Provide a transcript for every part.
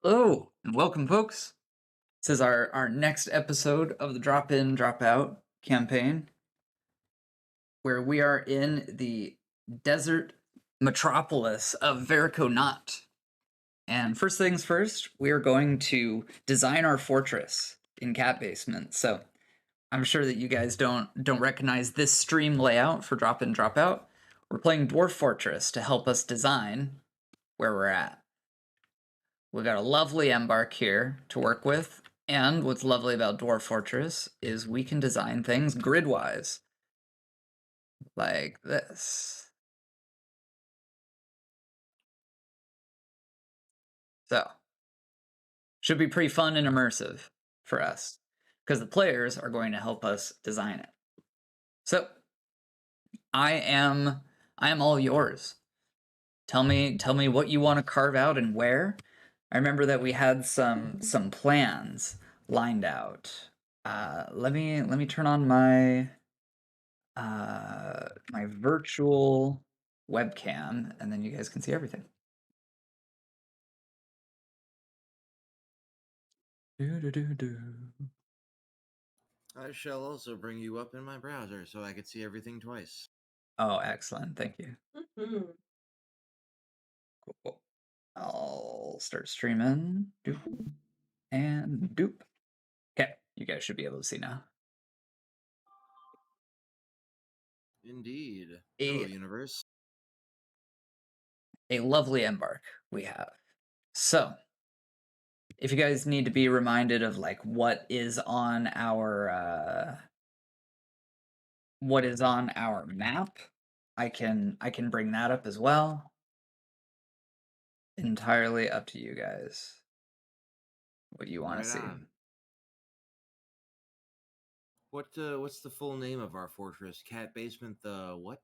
Hello and welcome, folks. This is our next episode of the Drop In, Drop Out campaign, where we are in the desert metropolis of Vericonot. And first things first, we are going to design our fortress in Cat Basement. So I'm sure that you guys don't recognize this stream layout for Drop In, Drop Out. We're playing Dwarf Fortress to help us design where we're at. We've got a lovely embark here to work with, and what's lovely about Dwarf Fortress is we can design things grid-wise, like this. So, should be pretty fun and immersive for us, because the players are going to help us design it. So, I am all yours. Tell me what you want to carve out and where. I remember that we had some plans lined out. Let me turn on my my virtual webcam, and then you guys can see everything. I shall also bring you up in my browser so I could see everything twice. Oh, excellent. Thank you. Mhm. Cool. I'll start streaming. Doop. And doop. Okay, you guys should be able to see now. Indeed. Hello, universe. A lovely embark we have. So, if you guys need to be reminded of like what is on our map, I can bring that up as well. Entirely up to you guys. What do you want to see? On. What's the full name of our fortress? Cat Basement the what?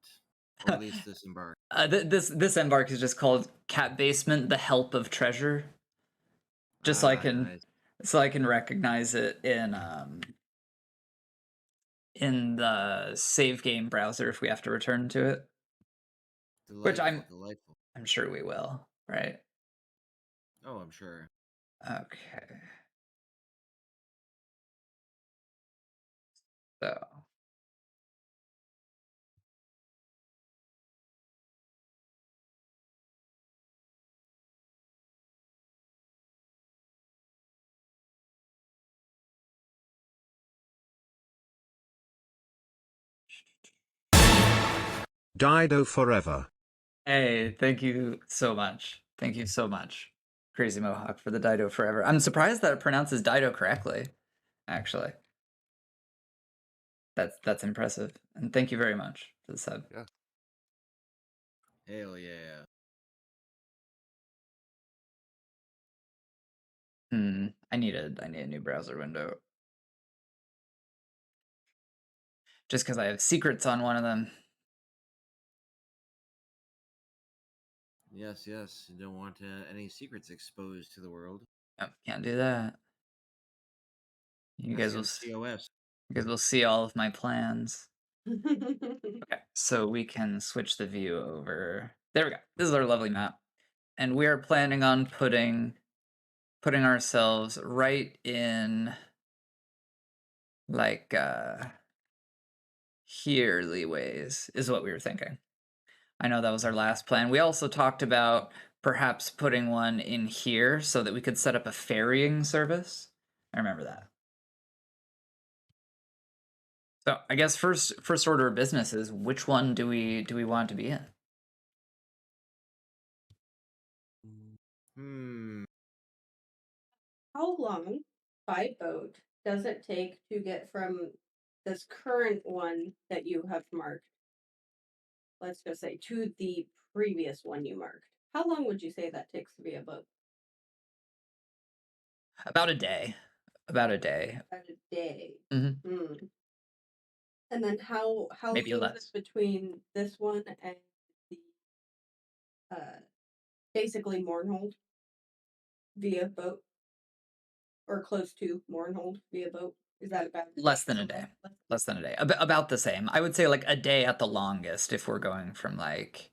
Or at least this embark. This embark is just called Cat Basement: The Help of Treasure. Just so I can recognize it in the save game browser if we have to return to it. Delightful, Which delightful. I'm sure we will, right? Oh, I'm sure. Okay. So Dido forever. hey, thank you so much. Thank you so much, Crazy Mohawk, for the Dido forever. I'm surprised that it pronounces Dido correctly, actually. That's impressive. And thank you very much for the sub. Yeah. Hell yeah. I need a new browser window. Just because I have secrets on one of them. Yes, yes. You don't want any secrets exposed to the world. Nope, can't do that. You guys will COS. You guys will see all of my plans. Okay, so we can switch the view over. There we go. This is our lovely map. And we are planning on putting ourselves right in like here leeways is what we were thinking. I know that was our last plan. We also talked about perhaps putting one in here so that we could set up a ferrying service. I remember that. So I guess first order of business is which one do we want to be in? How long by boat does it take to get from this current one that you have marked, let's just say, to the previous one you marked? How long would you say that takes to be a boat? About a day. About a day. About a day. Mm-hmm. And then how Maybe long less. is it between this one and the basically Mournhold via boat? Or close to Mournhold via boat? Is that about less than a day? Less than a day. About the same. I would say like a day at the longest if we're going from like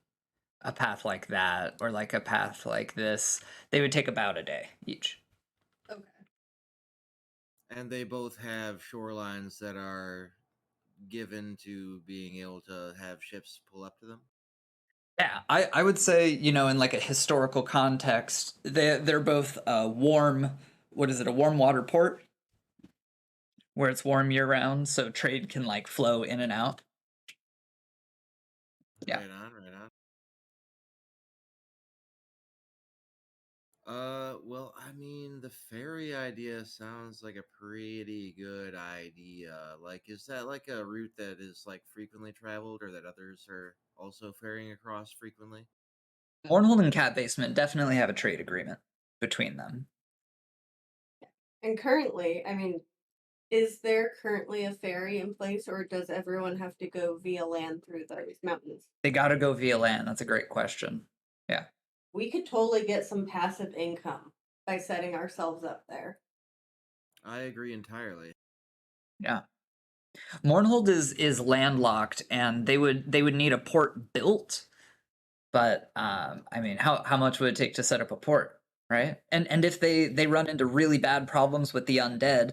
a path like that or like a path like this, they would take about a day each. Okay. And they both have shorelines that are given to being able to have ships pull up to them. Yeah, I would say, you know, in like a historical context, they're both warm, what is it, a warm water port where it's warm year round, so trade can like flow in and out. Yeah. Right on, right on. Well, I mean, the ferry idea sounds like a pretty good idea. Like, is that like a route that is like frequently traveled, or that others are also ferrying across frequently? Mournhold and Cat Basement definitely have a trade agreement between them. And currently, I mean, is there currently a ferry in place, or does everyone have to go via land through those mountains? They gotta go via land. That's a great question. Yeah. We could totally get some passive income by setting ourselves up there. I agree entirely. Yeah. Mournhold is landlocked, and they would need a port built. But I mean, how much would it take to set up a port, right? And if they run into really bad problems with the undead,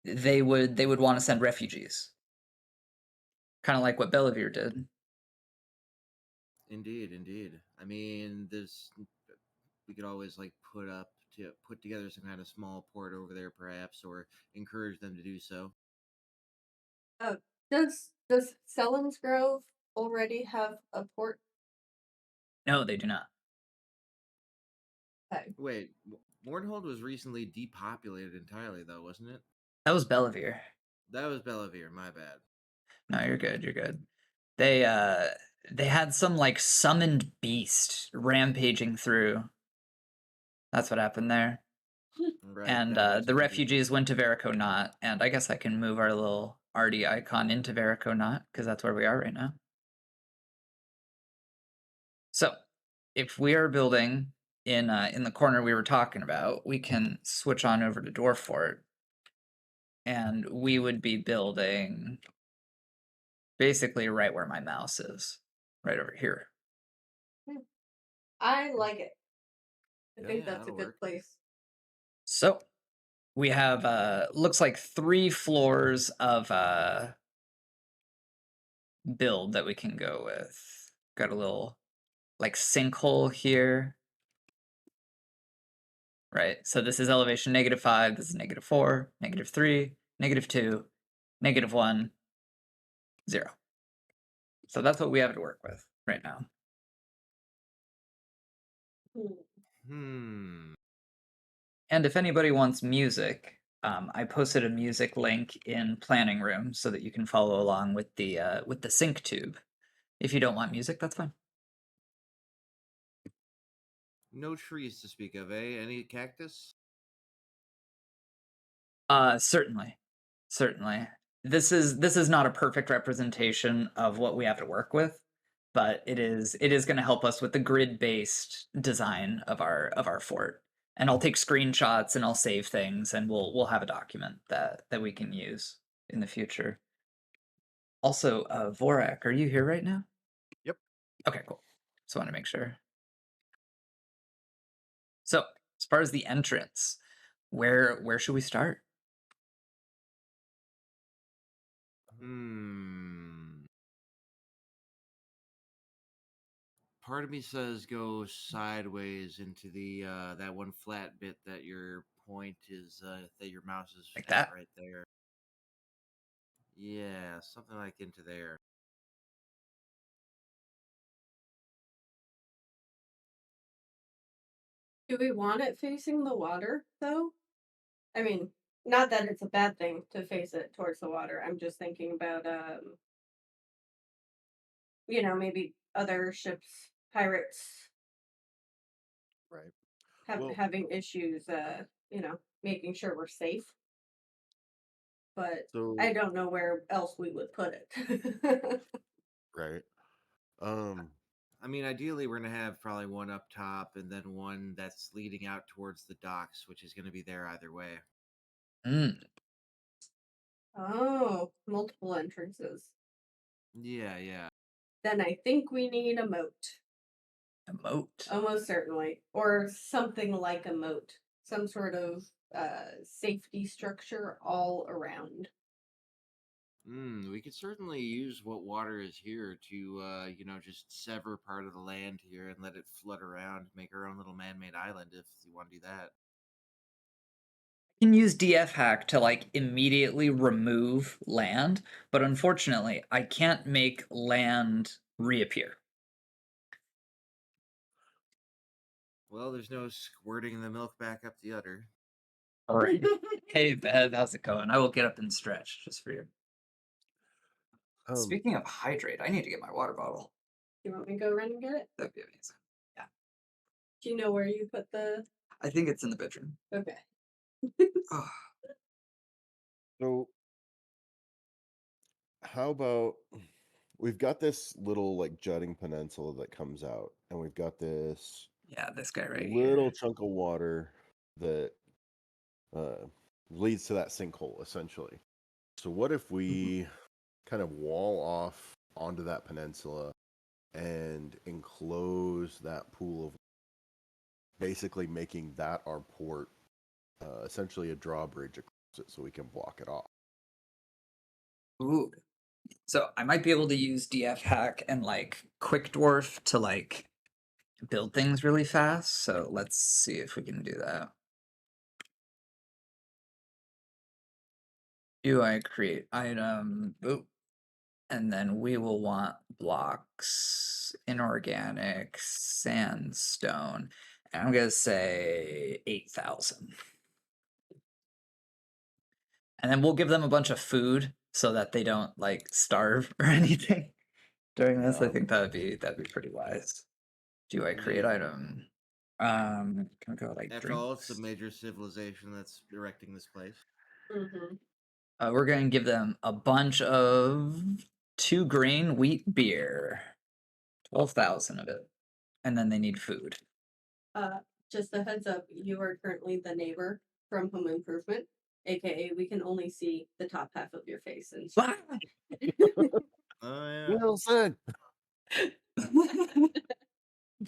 they would want to send refugees, kind of like what Bellevere did. Indeed, indeed. I mean, this we could always like put together some kind of small port over there, perhaps, or encourage them to do so. Uh, does Selins Grove already have a port? No, they do not. Okay. Wait, Mornhold was recently depopulated entirely, though, wasn't it? That was Bellevere. That was Bellevere. My bad. No, you're good. You're good. They had some like summoned beast rampaging through. That's what happened there. Right. And that makes the complete refugees sense. went to Vericonaut, and I guess I can move our little RD icon into Vericonaut because that's where we are right now. So, if we are building in the corner we were talking about, we can switch on over to Dwarf Fort, and we would be building basically right where my mouse is, right over here. I like it. I think Yeah, that's a that'll good work. place. So, we have looks like 3 floors of build that we can go with. Got a little like sinkhole here. Right, so this is elevation -5, this is -4, -3, -2, -1, 0. So that's what we have to work with right now. Hmm. And if anybody wants music, I posted a music link in planning room so that you can follow along with the sync tube. If you don't want music, that's fine. No trees to speak of, eh? Any cactus? Certainly, certainly. This is not a perfect representation of what we have to work with, but it is going to help us with the grid-based design of our fort. And I'll take screenshots and I'll save things, and we'll have a document that we can use in the future. Also, Vorak, are you here right now? Yep. Okay, cool. Just want to make sure. So, as far as the entrance, where should we start? Hmm. Part of me says go sideways into the that one flat bit that your point is that your mouse is Like at that? right there. Yeah, something like into there. Do we want it facing the water, though? I mean, not that it's a bad thing to face it towards the water. I'm just thinking about, maybe other ships, pirates, Right. Well, having issues, making sure we're safe. But I so don't know where else we would put it. right. Um, I mean, ideally, we're gonna have probably one up top and then one that's leading out towards the docks, which is gonna be there either way. Mm, Oh, multiple entrances. Yeah, yeah. Then I think we need a moat. A moat. Almost certainly. Or something like a moat. Some sort of safety structure all around. We could certainly use what water is here to, just sever part of the land here and let it flood around, make our own little man-made island if you want to do that. I can use DF hack to like immediately remove land, but unfortunately, I can't make land reappear. Well, there's no squirting the milk back up the udder. All right. Hey, Bev, how's it going? I will get up and stretch just for you. Speaking of hydrate, I need to get my water bottle. You want me to go run and get it? That'd be amazing. Yeah. Do you know where you put the... I think it's in the bedroom. Okay. Oh, So, how about we've got this little like jutting peninsula that comes out, and we've got this yeah, this guy right little here. chunk of water that leads to that sinkhole, essentially. So, what if we kind of wall off onto that peninsula and enclose that pool of, basically making that our port, essentially a drawbridge across it, so we can block it off. Ooh. So I might be able to use DF hack and like quick dwarf to like build things really fast. So let's see if we can do that. Do I create item? Oop. And then we will want blocks, inorganic, sandstone. And I'm gonna say 8,000. And then we'll give them a bunch of food so that they don't like starve or anything during this. I think that'd be pretty wise. Do I create Yeah. item? Can we go like After all, it's drinks? a major civilization that's erecting this place. Mm-hmm. We're going to give them a bunch of 2 grain wheat beer, 12,000 of it, and then they need food. Just a heads up, you are currently the neighbor from Home Improvement, aka we can only see the top half of your face. And Oh yeah. Well said.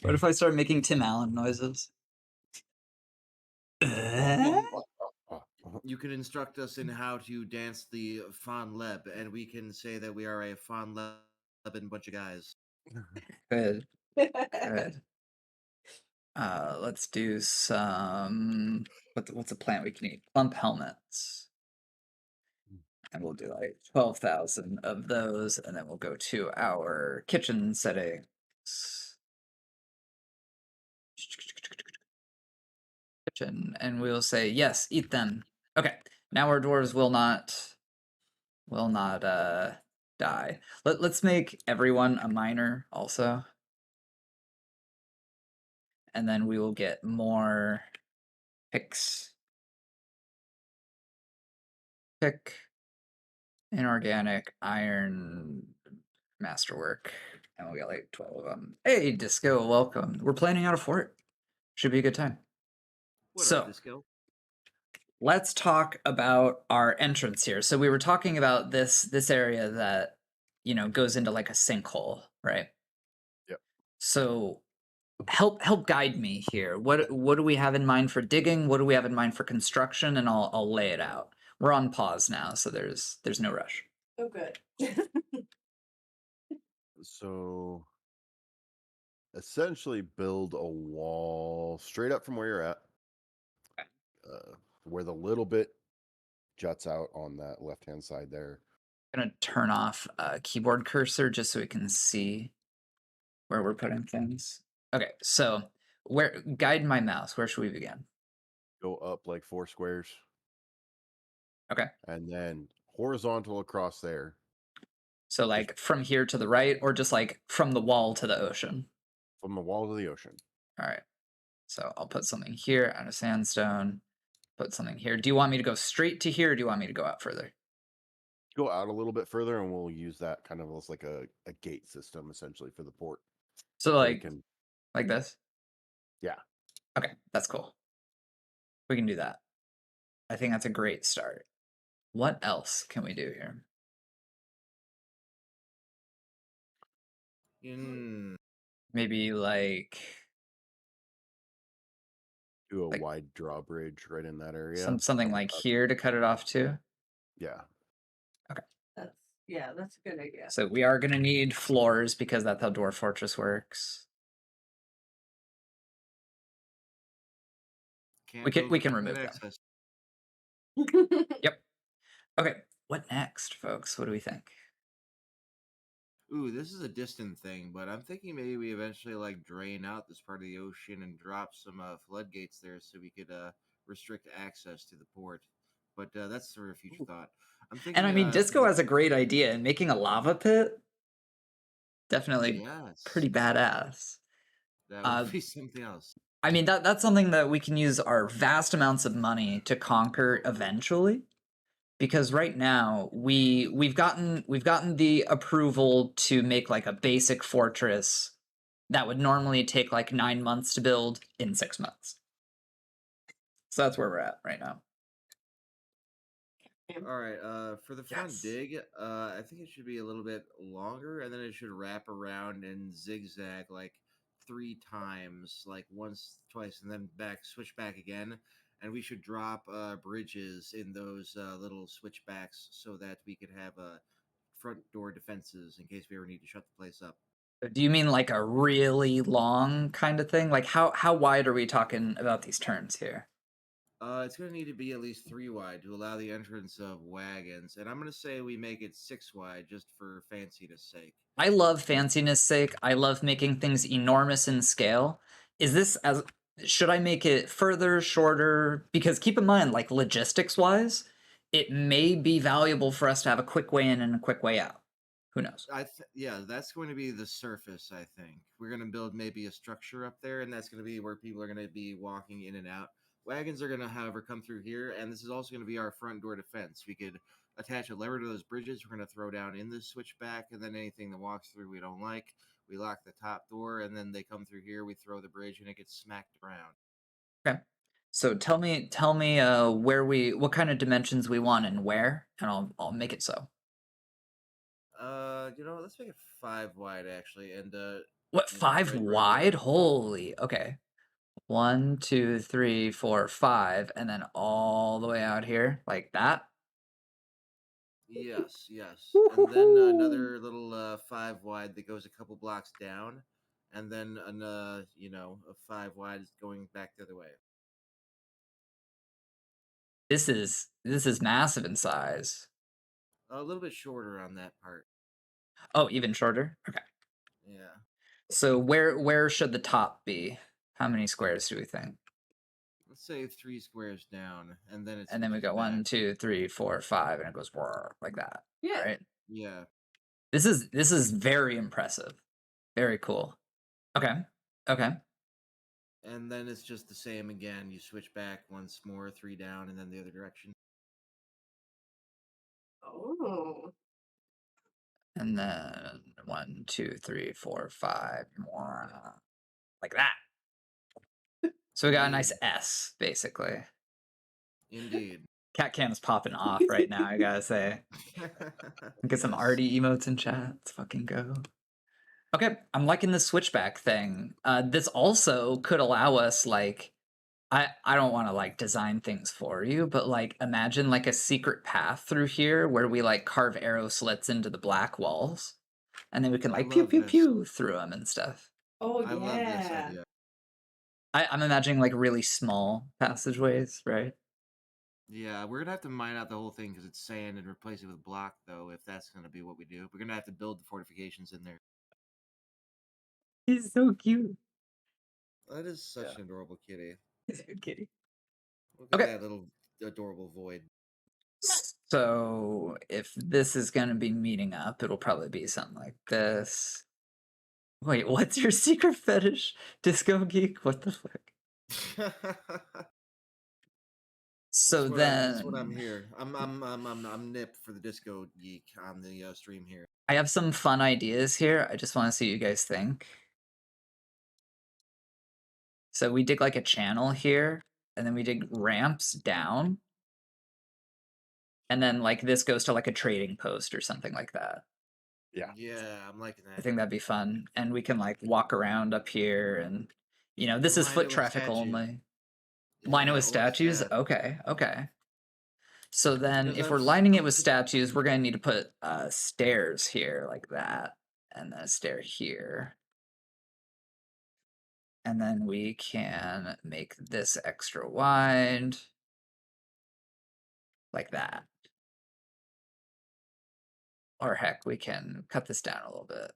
What if I start making Tim Allen noises? You can instruct us in how to dance the Fawn Leb, and we can say that we are a Fawn Leben bunch of guys. Good. Good. Let's do some. What's a plant we can eat? Plump helmets. And we'll do like 12,000 of those, and then we'll go to our kitchen settings. Kitchen, and we'll say yes, eat them. Okay, now our dwarves will not die. Let's make everyone a miner also, and then we will get more picks. Pick inorganic iron masterwork, and we'll get like 12 of them. Hey, Disco, welcome. We're planning out a fort. Should be a good time. What So, up, Disco? let's talk about our entrance here. So we were talking about this area that goes into like a sinkhole, right? Yep. So help guide me here. What do we have in mind for digging? What do we have in mind for construction? And I'll lay it out. We're on pause now, so there's no rush. Oh, good. So, essentially, build a wall straight up from where you're at, Okay. where the little bit juts out on that left-hand side there. I'm gonna turn off keyboard cursor just so we can see where we're putting things. Okay, so guide my mouse. Where should we begin? Go up like 4 squares. Okay. And then horizontal across there. So like from here to the right, or just like from the wall to the ocean? From the wall to the ocean. All right. So I'll put something here out of sandstone. Put something here. Do you want me to go straight to here, or do you want me to go out further? Go out a little bit further, and we'll use that kind of as like a gate system, essentially, for the port. So like, like this? Yeah. Okay, that's cool. We can do that. I think that's a great start. What else can we do here? Maybe like Do a Like- wide drawbridge right in that area. something Up- like up- here to cut it off too. Yeah. That's a good idea. So we are gonna need floors because that's how Dwarf Fortress works. Can't We can- build we can without remove them. access. Okay, what next, folks? What do we think? Ooh, this is a distant thing, but I'm thinking maybe we eventually like drain out this part of the ocean and drop some floodgates there so we could restrict access to the port. But that's for a future thought. I'm thinking. And I mean, Disco has a great idea, and making a lava pit, definitely Yes, pretty badass. that would be something else. I mean, that's something that we can use our vast amounts of money to conquer eventually. Because right now we've gotten the approval to make like a basic fortress that would normally take like 9 months to build in 6 months. So that's where we're at right now. All right, for the front Yes. dig, I think it should be a little bit longer, and then it should wrap around and zigzag like 3 times, like once, twice, and then switch back again. And we should drop bridges in those little switchbacks so that we could have front door defenses in case we ever need to shut the place up. Do you mean like a really long kind of thing? Like how wide are we talking about these turns here? It's going to need to be at least 3 wide to allow the entrance of wagons, and I'm going to say we make it 6 wide just for fanciness sake. I love fanciness sake. I love making things enormous in scale. Should I make it further, shorter? Because keep in mind, like logistics wise, it may be valuable for us to have a quick way in and a quick way out. Who knows? Yeah, that's going to be the surface. I think we're going to build maybe a structure up there, and that's going to be where people are going to be walking in and out. Wagons are going to, however, come through here, and this is also going to be our front door defense. We could attach a lever to those bridges. We're going to throw down in this switchback, and then anything that walks through we don't like, we lock the top door, and then they come through here. We throw the bridge, and it gets smacked around. Okay. So tell me what kind of dimensions we want and where, and I'll make it so. Let's make it 5 wide actually, and What, yeah, 5 right wide? there. Holy, okay. 1, 2, 3, 4, 5, and then all the way out here like that. Yes, and then another little 5 wide that goes a couple blocks down, and then a 5 wide is going back the other way. This is massive in size. A little bit shorter on that part. Oh, even shorter? Okay. Yeah. So where should the top be? How many squares do we think? Let's say 3 squares down, and then it's. And then we go 1, 2, 3, 4, 5, and it goes like that. Yeah. Right? Yeah. This is very impressive. Very cool. Okay. And then it's just the same again. You switch back once more, 3 down, and then the other direction. Oh. And then 1, 2, 3, 4, 5 more. Like that. So we got a nice S, basically. Indeed. Cat Cam's popping off right now, I gotta say. Get some Yes. arty emotes in chat. Let's fucking go. Okay, I'm liking the switchback thing. This also could allow us, like, I don't want to like design things for you, but like imagine like a secret path through here where we like carve arrow slits into the black walls, and then we can I like pew love pew this. pew through them and stuff. Oh I love this yeah. idea. I'm imagining like really small passageways, right? Yeah, we're gonna have to mine out the whole thing because it's sand and replace it with block, though. If that's gonna be what we do, we're gonna have to build the fortifications in there. He's so cute. That is such an adorable kitty. He's a good kitty. Look at Okay. that little adorable void. So if this is gonna be meeting up, it'll probably be something like this. Wait, what's your secret fetish, Disco Geek? What the fuck? So that's what I'm here. I'm Nip for the Disco Geek on the stream here. I have some fun ideas here. I just want to see what you guys think. So we dig like a channel here, and then we dig ramps down. And then like this goes to like a trading post or something like that. Yeah. Yeah, I'm liking I that. think that'd be fun. And we can like walk around up here and, this Or is line foot it with traffic statue. only. Line it Yeah, with or a statues? stat. Okay, okay. So then Because if I'm we're lining it I'm with statues, we're gonna need to put stairs here like that. And then a stair here. And then we can make this extra wide. Like that. Or heck, we can cut this down a little bit.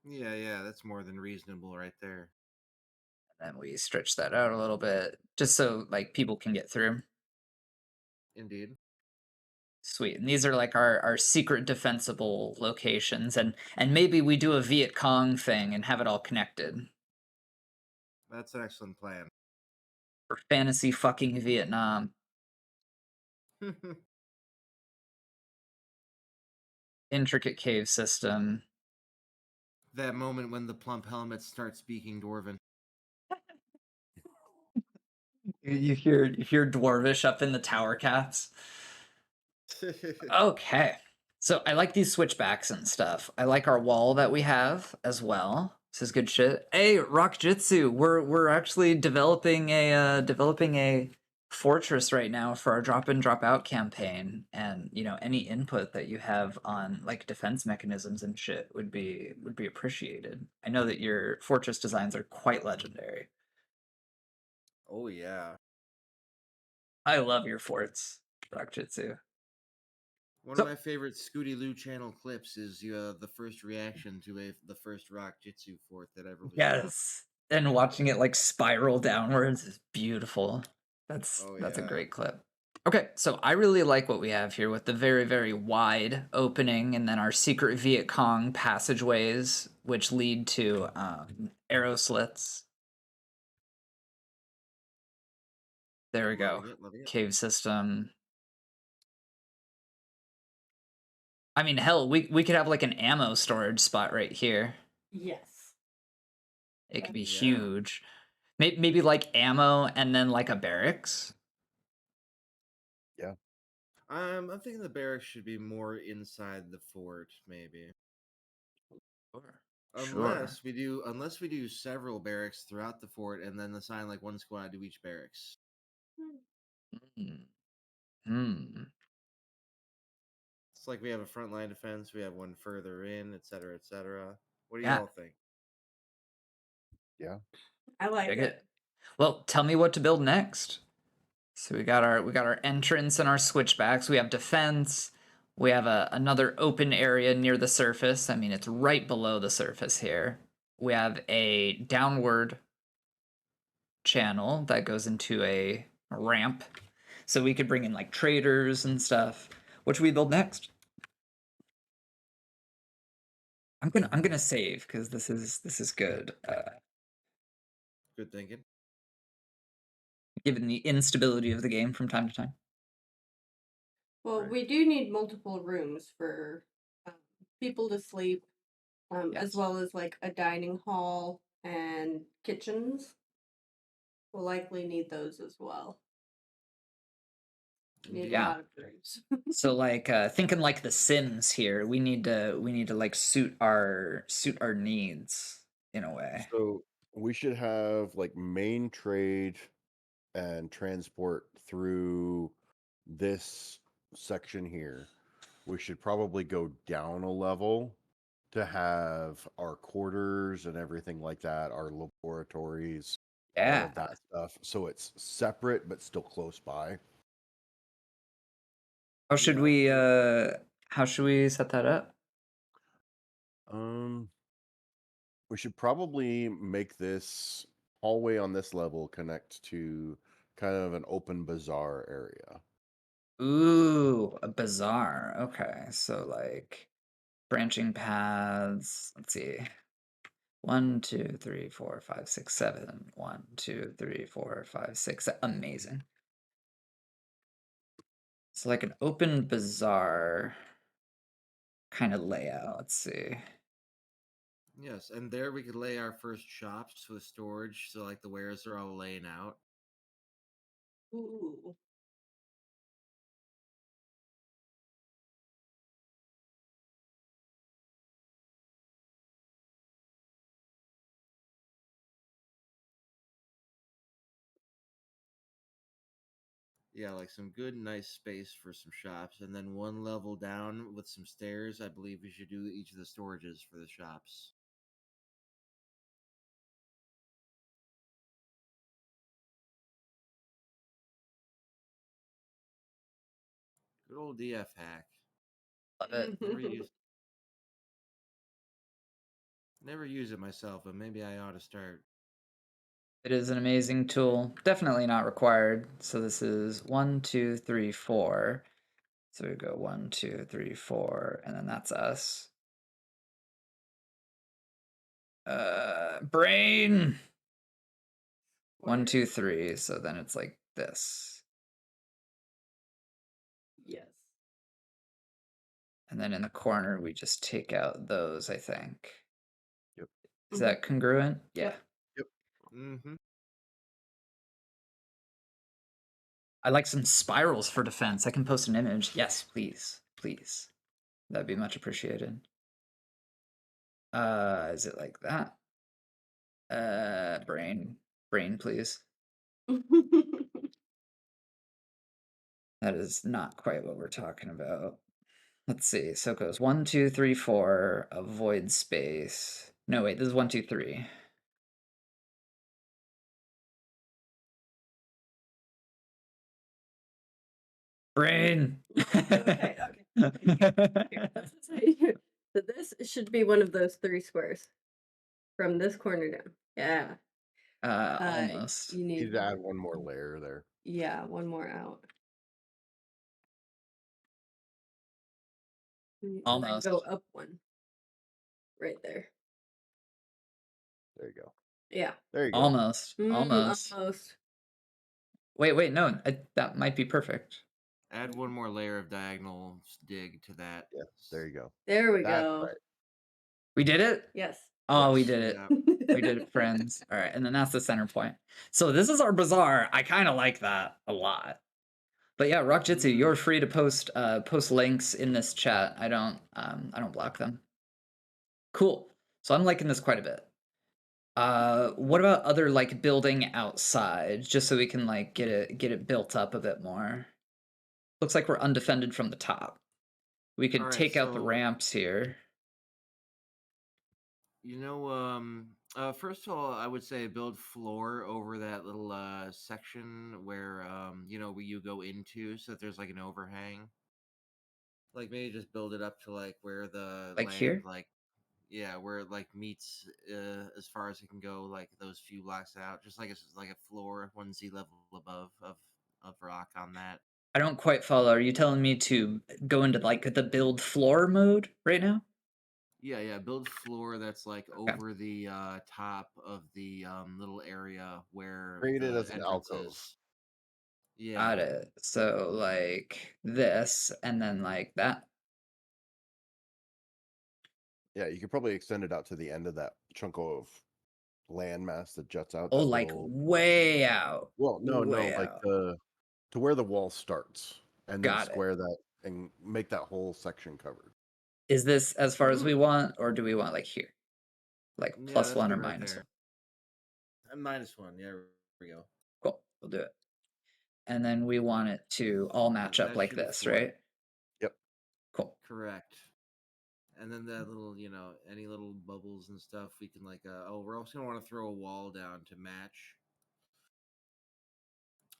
yeah, that's more than reasonable right there. And then we stretch that out a little bit, just so like people can get through. Indeed. Sweet. And these are like our secret defensible locations, and maybe we do a Viet Cong thing and have it all connected. That's an excellent plan. For fantasy fucking Vietnam. Intricate cave system. That moment when the plump helmets start speaking Dwarven. You hear Dwarvish up in the tower caps. Okay. So I like these switchbacks and stuff. I like our wall that we have as well. This is good shit. Hey, Rock Jitsu, we're actually developing a fortress right now for our drop in drop out campaign, and any input that you have on like defense mechanisms and shit would be appreciated. I know that your fortress designs are quite legendary. Oh yeah. I love your forts, Rock Jitsu. One of So my favorite Scooty Loo channel clips is the first reaction to the first Rock Jitsu fort that ever was built. yes, and watching it like spiral downwards is beautiful. Oh That's a yeah. great clip. Okay, so I really like what we have here with the very, very wide opening and then our secret Viet Cong passageways, which lead to arrow slits. There we go. Loving it, loving it. Cave system. I mean, hell, we could have like an ammo storage spot right here. Yes. It could be Yeah. huge. Maybe like ammo and then like a barracks. Yeah. I'm thinking the barracks should be more inside the fort, maybe. Sure. Unless we do several barracks throughout the fort and then assign like one squad to each barracks. Hmm. Hmm. It's like we have a front line defense, we have one further in, etc., etc. What do Yeah. y'all think? Yeah. I like Dig it. it. Well, tell me what to build next. So we got our entrance and our switchbacks. We have defense. We have another open area near the surface. I mean, it's right below the surface here. We have a downward channel that goes into a ramp. So we could bring in like traders and stuff. What should we build next? I'm gonna save because this is good. Good thinking. Given the instability of the game from time to time. Well, Right. we do need multiple rooms for people to sleep, as Yes. well as like a dining hall and kitchens. We'll likely need those as well. Need a Yeah. lot of rooms. So like thinking like the Sims here, we need to like suit our needs in a way. So we should have like main trade and transport through this section here. We should probably go down a level to have our quarters and everything like that, our laboratories, all Yeah. of that stuff. So it's separate but still close by. How should Yeah. we set that up? Um, we should probably make this hallway on this level connect to kind of an open bazaar area. Ooh, a bazaar. Okay. So like branching paths. Let's see. 1, 2, 3, 4, 5, 6, 7. 1, 2, 3, 4, 5, 6. Amazing. It's like an open bazaar kind of layout. Let's see. Yes, and there we could lay our first shops with storage, so like the wares are all laying out. Ooh. Yeah, like some good, nice space for some shops, and then one level down with some stairs. I believe we should do each of the storages for the shops. Good old DF hack. Love it. Never use it myself, but maybe I ought to start. It is an amazing tool. Definitely not required. So this is 1, 2, 3, 4. So we go 1, 2, 3, 4, and then that's us. Brain. 1, 2, 3. So then it's like this. Yes. And then in the corner, we just take out those, I think. Yep. Is that congruent? Yeah. Yep. Mm-hmm. I like some spirals for defense. I can post an image. Yes, please. Please. That'd be much appreciated. Is it like that? Brain, please. That is not quite what we're talking about. Let's see. So it goes 1, 2, 3, 4. Avoid space. No, wait. This is 1, 2, 3. Brain. Okay. Here, that's what I do. So this should be one of those 3 squares from this corner down. Yeah. Almost. You You need need to add one more layer there. Yeah, one more out. And then Almost. go up one. Right there. There you go. Yeah. There you go. Almost. Almost. Almost. Wait. No, that might be perfect. Add one more layer of diagonal dig to that. Yeah, there you go. There we That's go. right. We did it? Yes. Oh, we Yes. did it. Yeah. We did it, friends. All right, and then that's the center point. So this is our bazaar. I kind of like that a lot. But yeah, Rock Jitsu, you're free to post links in this chat. I don't block them. Cool. So I'm liking this quite a bit. What about other like building outside, just so we can like get it built up a bit more? Looks like we're undefended from the top. We could Alright, take out the so- ramps here. First of all, I would say build floor over that little section where where you go into, so that there's like an overhang. Like maybe just build it up to like where the Like land here? where it like meets as far as it can go, like those few blocks out, just like it's like a floor 1Z level above of rock on that. I don't quite follow. Are you telling me to go into like the build floor mode right now? Yeah, build floor that's like over the top of the little area where Create it the as an entrance alcove. is. Yeah. Got it. So like this and then like that. Yeah, you could probably extend it out to the end of that chunk of landmass that juts out. Oh, that like little... way out. Well, no, way like out. to where the wall starts, and then Got it. square that and make that whole section covered. Is this as far as we want, or do we want like here? Like Yeah, plus that's 1 or good right minus there. 1? -1. Yeah, there we go. Cool. We'll do it. And then we want it to all match up that like should be this, four. right? Yep. Cool. Correct. And then that little, any little bubbles and stuff, we can like, we're also gonna want to throw a wall down to match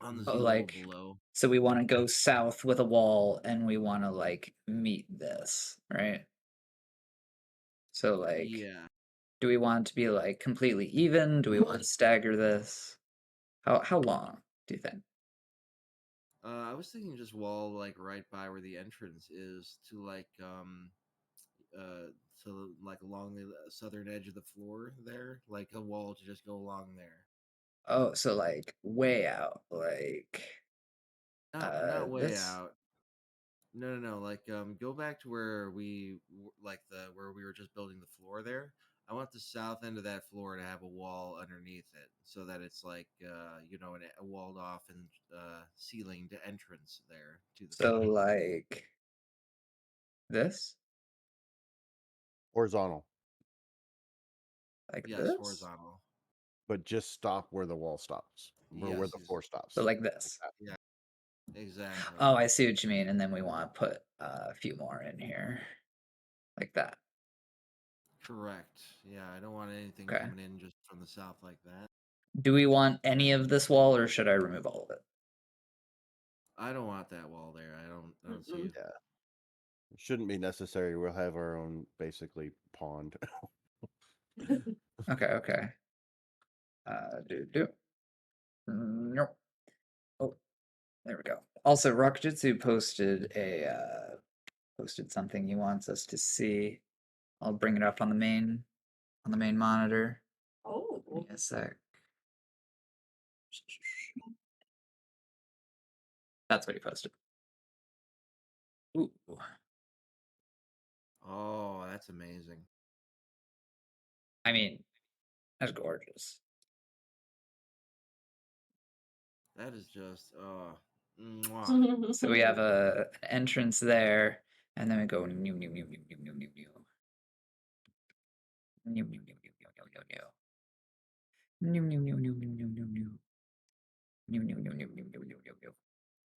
on the Z level like below. so we want to go south with a wall and we want to like meet this, right? So like Yeah. do we want it to be like completely even? Do we want to stagger this? How long do you think? I was thinking just wall like right by where the entrance is to like along the southern edge of the floor there, like a wall to just go along there. Oh, so like way out, like Not way this? out. No. Like go back to where where we were just building the floor there. I want the south end of that floor to have a wall underneath it, so that it's like a walled off and ceilinged entrance there to the So floor. like this? Horizontal, Like Yes, this? horizontal. but just stop where the wall stops, or where Yes, the floor stops. So like this. Yeah. Exactly. Oh, I see what you mean. And then we want to put a few more in here, like that. Correct. Yeah, I don't want anything Okay. coming in just from the south like that. Do we want any of this wall, or should I remove all of it? I don't want that wall there. I don't see Mm-mm. it. Yeah. It shouldn't be necessary. We'll have our own basically pond. Okay. Do. Nope. Oh, there we go. Also, Rockjitsu posted something he wants us to see. I'll bring it up on the main monitor. Oh. Give me a sec. That's what he posted. Ooh. Oh, that's amazing. I mean, that's gorgeous. That is just mwah. So we have an entrance there, and then we go new.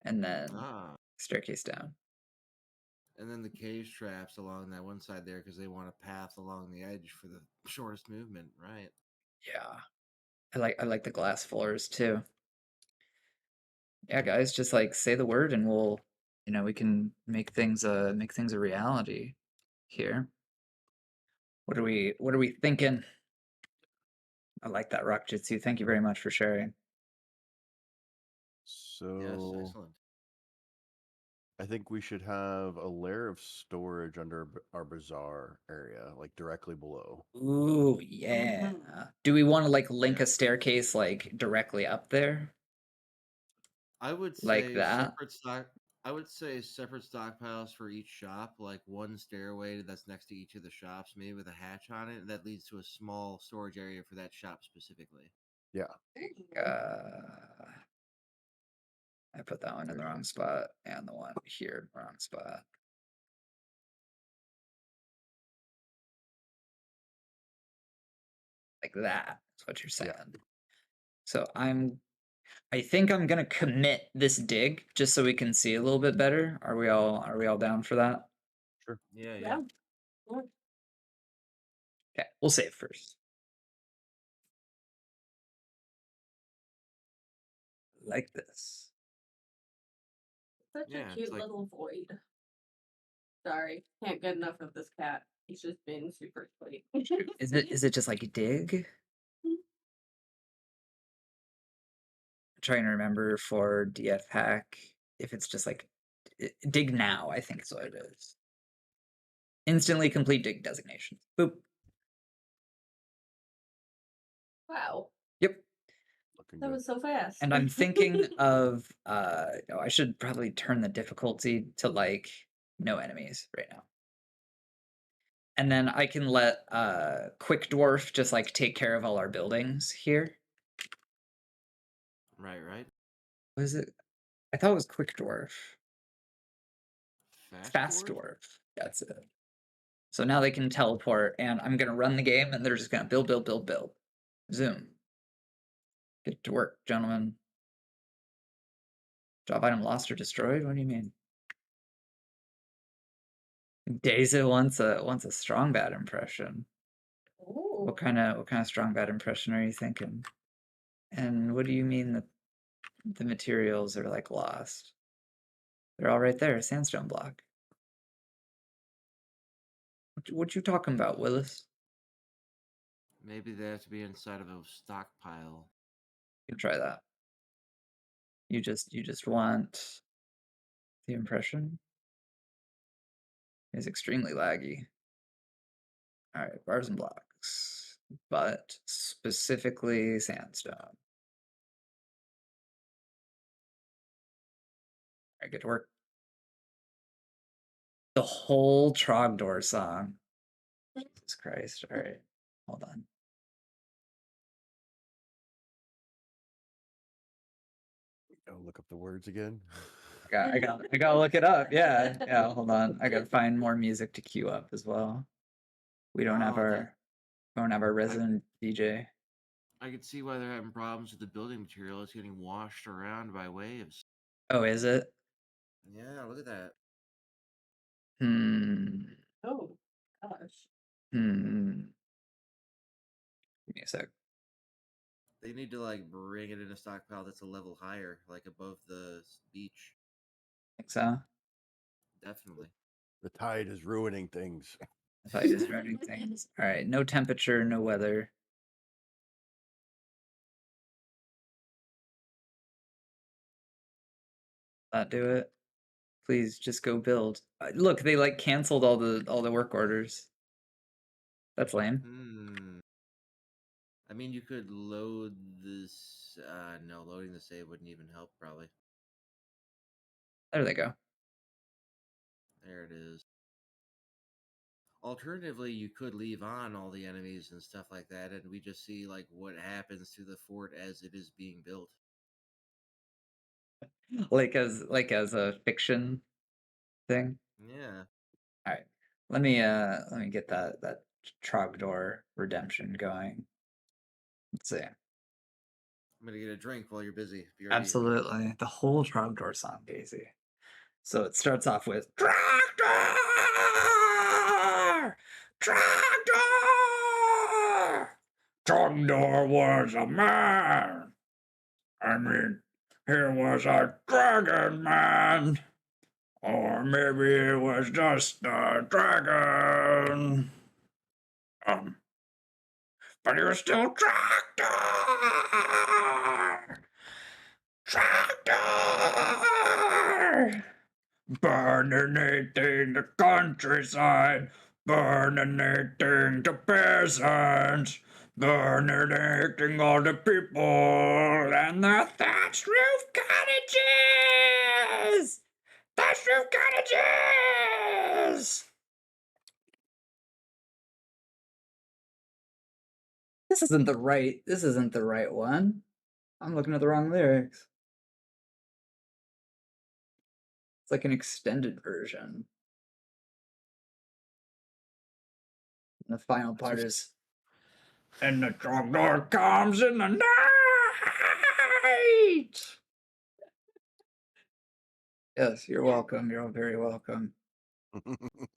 And then Ah. staircase down. And then the cage traps along that one side there because they want a path along the edge for the shortest movement, right? Yeah. I like the glass floors too. Yeah, guys, just like say the word and we'll we can make things a reality here. What are we thinking? I like that rock jitsu. Thank you very much for sharing. Yes, So excellent. I think we should have a layer of storage under our bazaar area, like directly below. Ooh, yeah. Do we want to like link Yeah. a staircase like directly up there? I would Like say that? separate stock. I would say separate stockpiles for each shop, like one stairway that's next to each of the shops, maybe with a hatch on it, that leads to a small storage area for that shop specifically. Yeah. I put that one in the wrong spot and the one here in the wrong spot. Like that is what you're saying. Yeah. So I think I'm gonna commit this dig just so we can see a little bit better. Are we all down for that? Sure. Yeah, Yeah. Okay, we'll save first. Like this. Such Yeah, a it's cute like little void. Sorry, can't get enough of this cat. He's just been super sweet. Is it just like dig? I'm trying to remember for DF hack if it's just like dig now, I think is what it is. Instantly complete dig designation. Boop. Wow, Yep. Looking that good. was so fast. And I'm thinking of I should probably turn the difficulty to like no enemies right now. And then I can let Quick Dwarf just like take care of all our buildings here. right. What is it? I thought it was Quick Dwarf. Fast Dwarf? Dwarf. That's it. So now they can teleport, and I'm gonna run the game, and they're just gonna build. Zoom. Get to work, gentlemen. Job item lost or destroyed? What do you mean? Daisy wants a strong bad impression. Ooh. What kind of strong bad impression are you thinking? And what do you mean that the materials are like lost? They're all right there, sandstone block. What you talking about, Willis? Maybe they have to be inside of a stockpile. You can try that. You just want the impression? It's extremely laggy. All right, bars and blocks, but specifically sandstone. All right, good work. The whole Trogdor song. Jesus Christ. All right, hold on. Oh, look up the words again. I gotta look it up. Yeah. Hold on. I gotta find more music to queue up as well. We don't have Oh, our resident DJ. I could see why they're having problems with the building material. It's getting washed around by waves. Oh, is it? Yeah, look at that. Oh, gosh. Give me a sec. They need to like bring it in a stockpile that's a level higher, like above the beach. Think so? Definitely. The tide is ruining things. If I just running things. All right, no temperature, no weather. That do it. Please just go build. Look, they like canceled all the work orders. That's lame. I mean, you could load this. No, loading the save wouldn't even help, probably. There they go. There it is. Alternatively, you could leave on all the enemies and stuff like that, and we just see like what happens to the fort as it is being built. Like as a fiction thing. Yeah. All right. Let me get that Trogdor redemption going. Let's see. I'm gonna get a drink while you're busy. Be right. Absolutely. The whole Trogdor song, Daisy. So it starts off with Trogdor! Trogdor! Trogdor was a man. I mean, he was a dragon man. Or maybe it was just a dragon. But he was still Tractor! Tractor! Burninating the countryside, burninating the peasants, burninating all the people and the thatched roof cottages! Thatched roof cottages! This isn't the right one. I'm looking at the wrong lyrics. It's like an extended version. And the final part is, and the Trogdor comes in the night. Yes, you're welcome. You're all very welcome.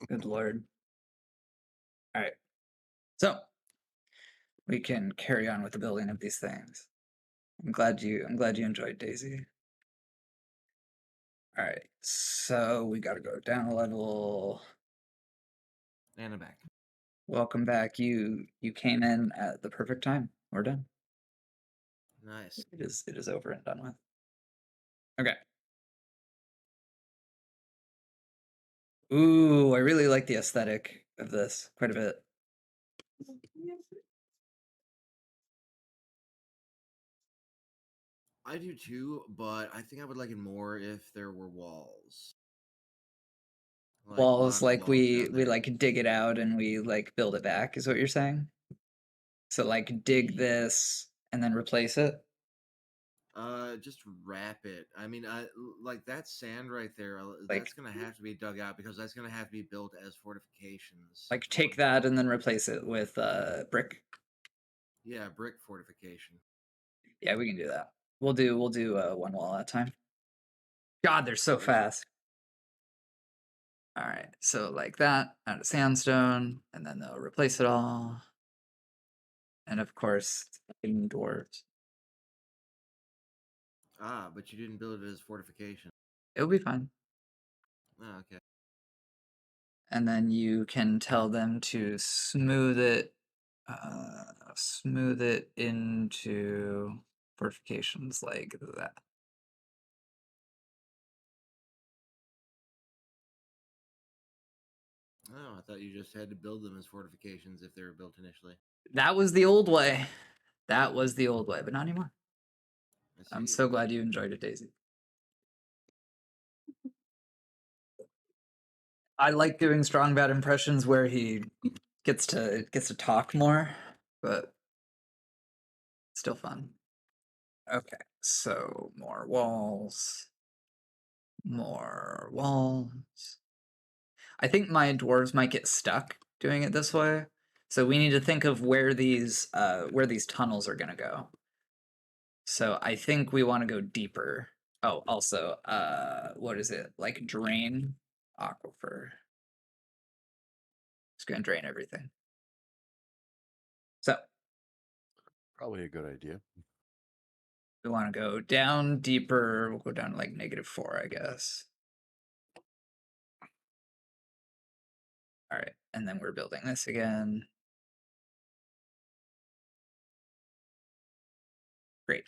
Good Lord. All right. So we can carry on with the building of these things. I'm glad you enjoyed, Daisy. All right. So we got to go down a level. And I'm back. Welcome back. You came in at the perfect time. We're done. Nice. It is over and done with. Okay. Ooh, I really like the aesthetic of this quite a bit. I do too, but I think I would like it more if there were walls. Like Walls, modern like walls we down there. like dig it out and we like build it back, is what you're saying? So like dig this and then replace it? Just wrap it. I mean, like that sand right there. Like That's gonna have to be dug out because that's gonna have to be built as fortifications. like take that and then replace it with brick. Yeah, brick fortification. Yeah, we can do that. We'll do one wall at a time. God, they're so fast. All right, so like that out of sandstone, and then they'll replace it all. And of course, fucking dwarves. Ah, but you didn't build it as fortification. It'll be fine. Oh, okay. And then you can tell them to smooth it into fortifications like that. Oh, I thought you just had to build them as fortifications if they were built initially. That was the old way. That was the old way, but not anymore. I'm so glad you enjoyed it, Daisy. I like doing strong bad impressions where he gets to talk more, but still fun. Okay, so more walls. More walls. I think my dwarves might get stuck doing it this way. So we need to think of where these tunnels are gonna go. So I think we want to go deeper Oh, also, what is it? Like drain aquifer. It's gonna drain everything. So Probably a good idea. we want to go down deeper. We'll go down to like -4, I guess. All right, and then we're building this again. Great.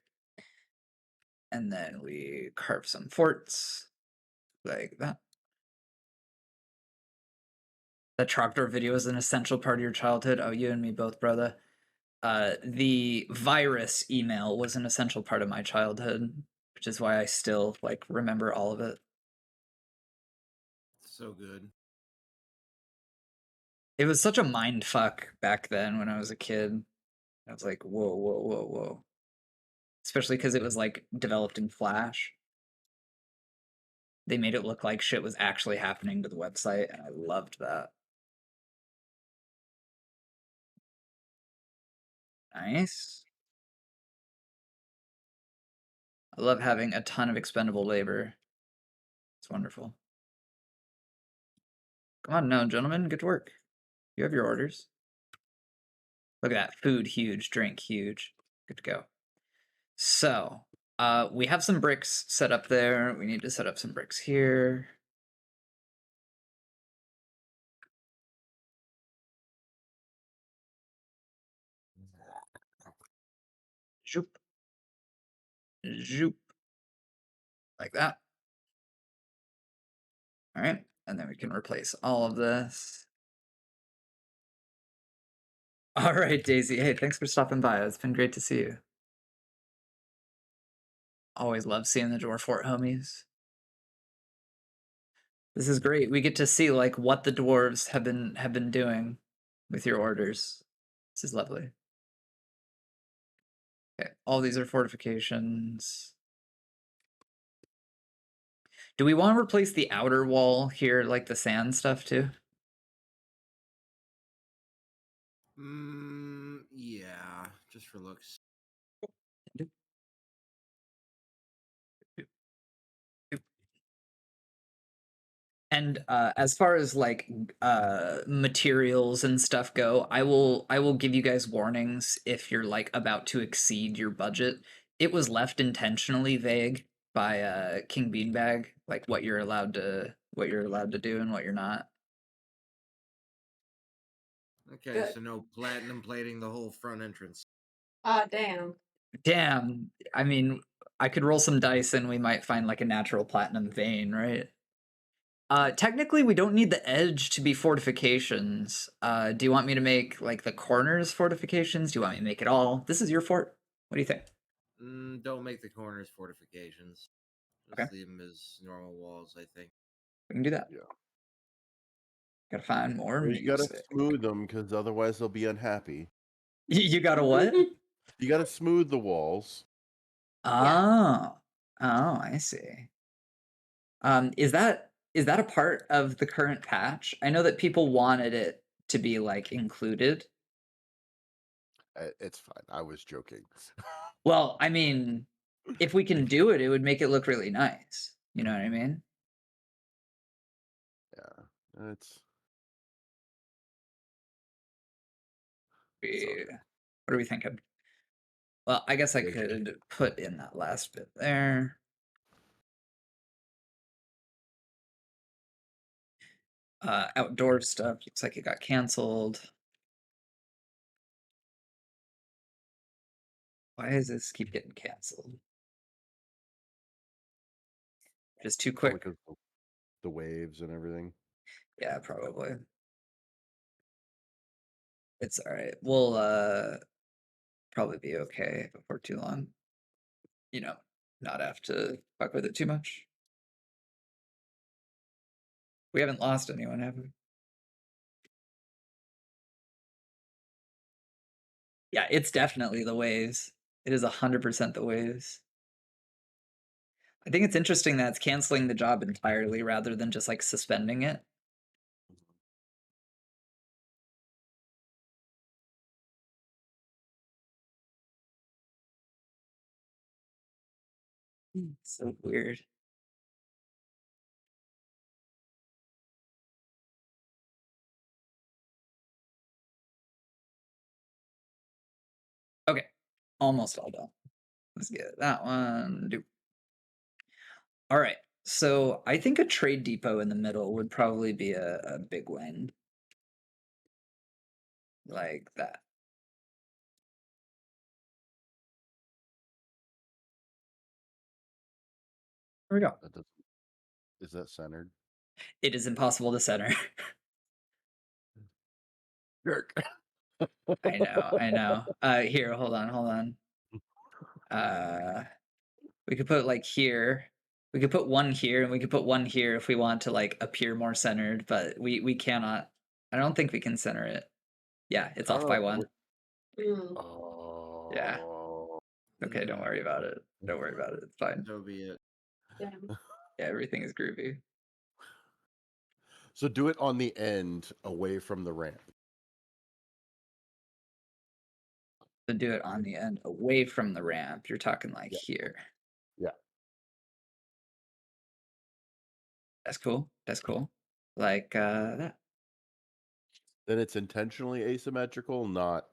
And then we carve some forts like that. The tractor video is an essential part of your childhood. Oh, you and me both, brother. The virus email was an essential part of my childhood, which is why I still like remember all of it. So good. It was such a mind fuck back then when I was a kid. I was like, whoa, whoa, whoa, whoa. Especially because it was like developed in Flash. They made it look like shit was actually happening to the website, and I loved that. Nice. I love having a ton of expendable labor. It's wonderful. Come on now, gentlemen, get to work. You have your orders. Look at that. Food huge, drink huge. Good to go. So, we have some bricks set up there. We need to set up some bricks here. Zoop. Zoop. Like that. All right. And then we can replace all of this. All right, Daisy. Hey, thanks for stopping by. It's been great to see you. Always love seeing the Dwarf Fort homies. This is great. We get to see like what the dwarves have been doing with your orders. This is lovely. Okay, all these are fortifications. Do we want to replace the outer wall here, like the sand stuff too? Yeah, just for looks. And as far as like materials and stuff go, I will give you guys warnings if you're like about to exceed your budget. It was left intentionally vague by King Beanbag, like what you're allowed to do and what you're not. Okay, Good. so no platinum plating the whole front entrance. Ah, damn. Damn, I mean, I could roll some dice and we might find like a natural platinum vein, right? Technically, we don't need the edge to be fortifications. Do you want me to make like the corners fortifications? Do you want me to make it all? This is your fort. What do you think? Don't make the corners fortifications. Just Okay. leave them as normal walls, I think. We can do that. Yeah. Gotta find more You gotta music. smooth them because otherwise they'll be unhappy. You gotta what? You gotta smooth the walls. Oh, oh, I see. Is that a part of the current patch? I know that people wanted it to be like included. It's fine. I was joking. Well, I mean, if we can do it, it would make it look really nice. You know what I mean? Yeah, it's Yeah. okay. What are we thinking? Well, I guess I Yeah. could put in that last bit there. Outdoor stuff looks like it got canceled. Why does this keep getting canceled? Just too Probably quick. 'cause the waves and everything. Yeah, probably. It's all right. We'll probably be okay before too long. You know, not have to fuck with it too much. We haven't lost anyone, have we? Yeah, it's definitely the waves. It is 100% the waves. I think it's interesting that it's canceling the job entirely rather than just like suspending it. So weird. Okay, almost all done. Let's get that one. Do. All right. So I think a trade depot in the middle would probably be a big win. Like that. There we go. That doesn't, is that centered? It is impossible to center. Jerk. I know. Here, hold on. We could put like here. We could put one here, and we could put one here if we want to like appear more centered, but we cannot. I don't think we can center it. Yeah, it's off by one. Mm. Oh. Yeah. Okay, don't worry about it. Don't worry about it. It's fine. So be it. Yeah. Yeah, everything is groovy. So do it on the end, away from the ramp. To do it on the end, away from the ramp. You're talking like here. Yeah. That's cool. That's cool. Like that. Then it's intentionally asymmetrical, not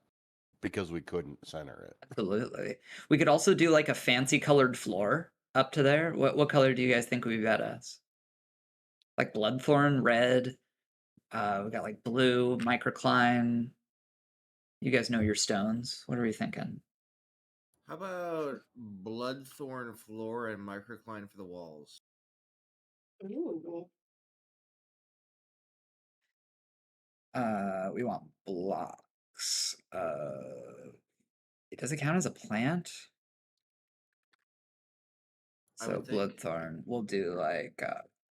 because we couldn't center it. Absolutely. We could also do like a fancy colored floor up to there. What color do you guys think would be badass? Like bloodthorn, red. We got like blue, microcline. You guys know your stones. What are we thinking? How about bloodthorn floor and microcline for the walls? Ooh. We want blocks. Does it count as a plant? I So would think. bloodthorn, we'll do like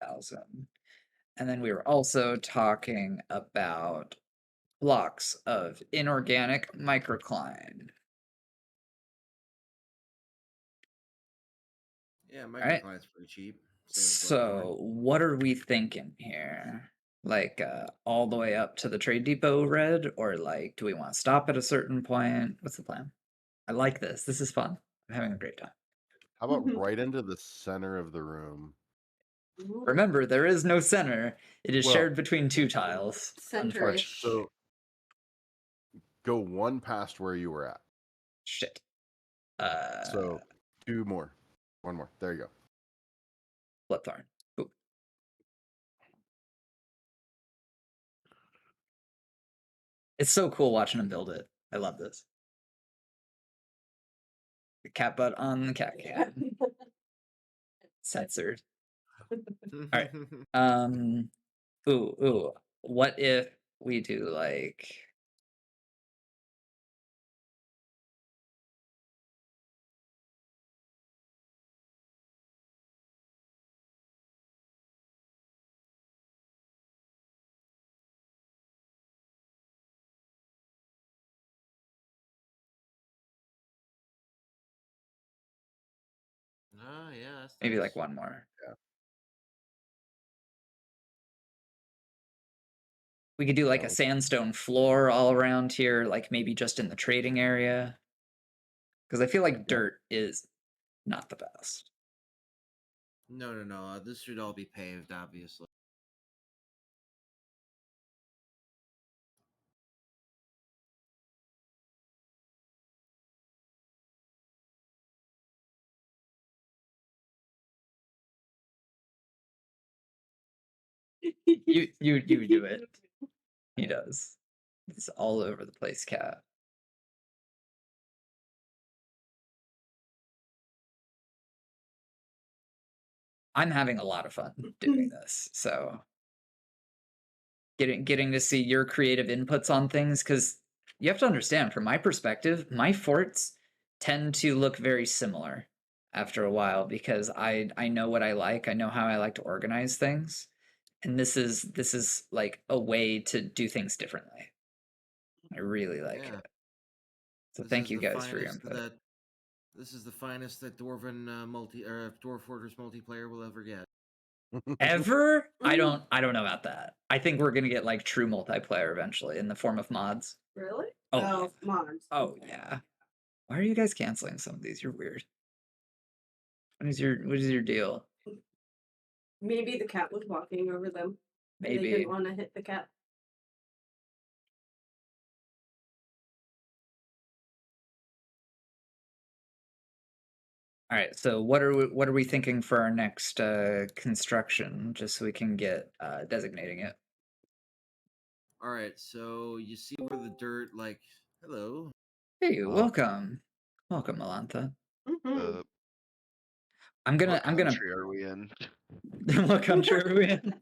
1,000. And then we were also talking about blocks of inorganic microcline. Yeah, right. microcline's pretty cheap. Same with bloodthorn. So what are we thinking here? Like all the way up to the trade depot red, or like do we want to stop at a certain point? What's the plan? I like this. This is fun. I'm having a great time. How about right into the center of the room? Ooh. Remember, there is no center. It is Well, shared between two tiles. Unfortunately. Center-ish. So go one past where you were at. Shit. So two more. One more. There you go. Bloodthorn. Ooh. It's so cool watching him build it. I love this. The cat butt on the cat cat. Censored. All right. Ooh. What if we do like Oh, yeah, that's maybe nice. like one more? Yeah. We could do like That a was- sandstone floor all around here, like maybe just in the trading area. Because I feel like dirt is not the best. No. This should all be paved, obviously. you do it. He does. It's all over the place, cat. I'm having a lot of fun doing this. So getting to see your creative inputs on things, because you have to understand, from my perspective, my forts tend to look very similar after a while because I know what I like. I know how I like to organize things. And this is like a way to do things differently. I really like Yeah. it. So This thank is you the guys for your finest input. This is the finest that Dwarven Dwarf Fortress multiplayer will ever get. Ever? I don't know about that. I think we're gonna get like true multiplayer eventually in the form of mods. Really? Oh, yeah. Mods. Oh Okay. yeah. Why are you guys canceling some of these? You're weird. What is your deal? Maybe the cat was walking over them. And they Maybe. didn't want to hit the cat. All right. So what are we thinking for our next construction, just so we can get designating it? All right, so you see where the dirt, like, hello. Hey, welcome, Melantha. Mm-hmm. I'm gonna What country are we in? what country are we in?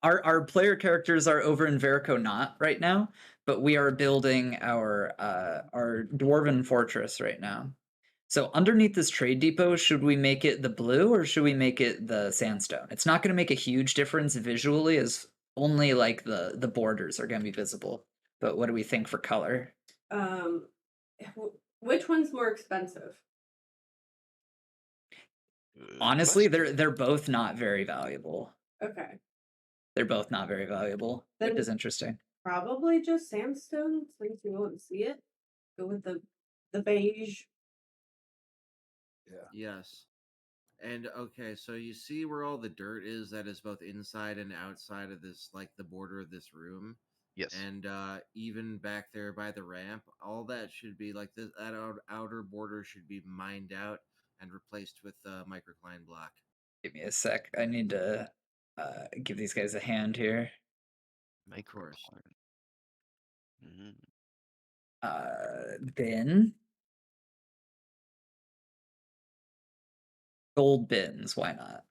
Our player characters are over in Verico Knot right now, but we are building our dwarven fortress right now. So underneath this trade depot, should we make it the blue or should we make it the sandstone? It's not going to make a huge difference visually, as only like the borders are going to be visible. But what do we think for color? Which one's more expensive? Honestly, Question. they're both not very valuable. Okay. They're both not very valuable, which Then- is interesting. Probably just sandstone, since you won't see it. Go with the beige. Yeah. Yes. And okay, so you see where all the dirt is that is both inside and outside of this, like the border of this room? Yes. And even back there by the ramp, all that should be like this. That outer border should be mined out and replaced with microcline block. Give me a sec. I need to give these guys a hand here. Microcline. Mhm. Bin. Gold bins, why not?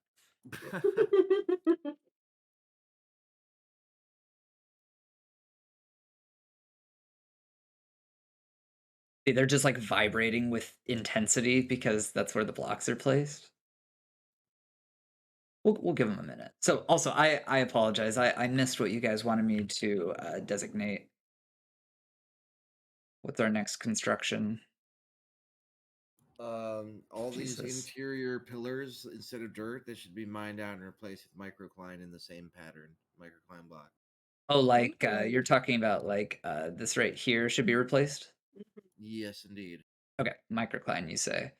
See, they're just like vibrating with intensity because that's where the blocks are placed. We'll give them a minute. So also, I apologize. I missed what you guys wanted me to designate. What's our next construction? All these Jesus. interior pillars, instead of dirt, they should be mined out and replaced with microcline in the same pattern, microcline block. Oh, like Okay. you're talking about like this right here should be replaced? Yes, indeed. Okay, microcline, you say.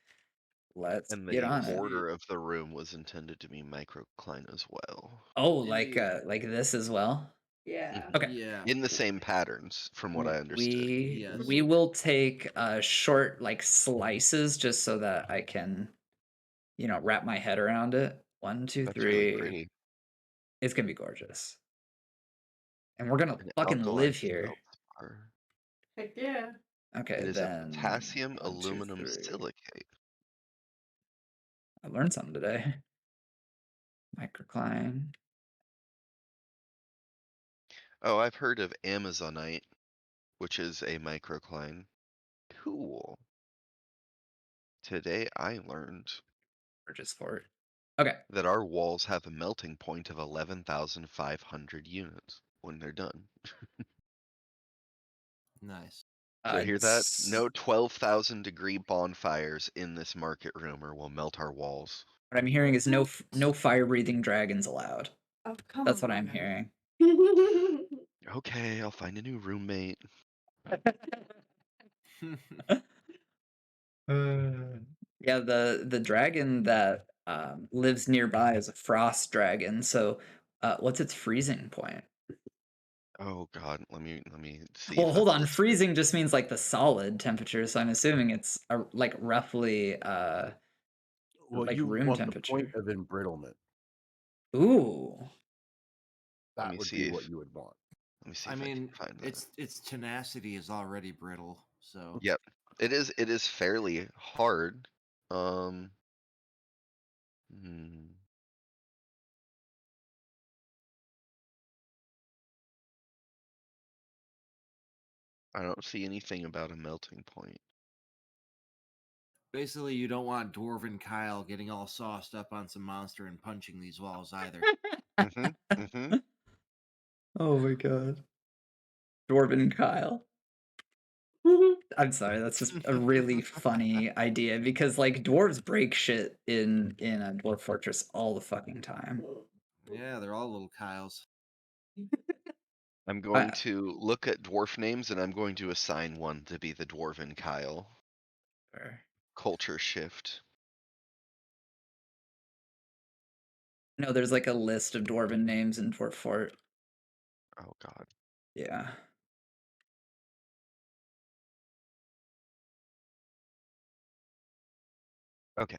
Let's And get the on it. border of the room was intended to be microcline as well. Oh, Indeed. like this as well? Yeah. Mhm. Okay. Yeah. In the same patterns, from what I understood. Yes. We will take short like slices just so that I can, wrap my head around it. 1, 2, That's really 3. pretty. It's gonna be gorgeous. And we're gonna An fucking alkaline live here. feldspar. Heck yeah. Okay, It is a then potassium 1, 2, aluminum 3. silicate. I learned something today. Microcline. Oh, I've heard of Amazonite, which is a microcline. Cool. Today I learned Purchase for it. Okay. that our walls have a melting point of 11,500 units when they're done. Nice. Did I hear that? s- No 12,000 degree bonfires in this market room or we'll melt our walls. What I'm hearing is no fire breathing dragons allowed. Oh, come That's on. what I'm hearing. Okay, I'll find a new roommate. Yeah, the dragon that lives nearby is a frost dragon. So, what's its freezing point? Oh god, let me see. Well, if hold that's on. listed. Freezing just means like the solid temperature. So I'm assuming it's like roughly Well, like you room want temperature. the point of embrittlement. Ooh. Let That me would see be what if- you would want. Let me see I if I mean, can find that. its tenacity is already brittle, so Yep. It is fairly hard. Um hmm. I don't see anything about a melting point. basically you don't want Dwarven Kyle getting all sauced up on some monster and punching these walls either. Mm-hmm. Mm-hmm. Oh my god. Dwarven Kyle. I'm sorry, that's just a really funny idea because like dwarves break shit in a dwarf fortress all the fucking time. Yeah, they're all little Kyles. I'm going to look at dwarf names and I'm going to assign one to be the Dwarven Kyle. Sure. Culture shift. No, there's like a list of dwarven names in Fort Fort. Oh god. Yeah. Okay.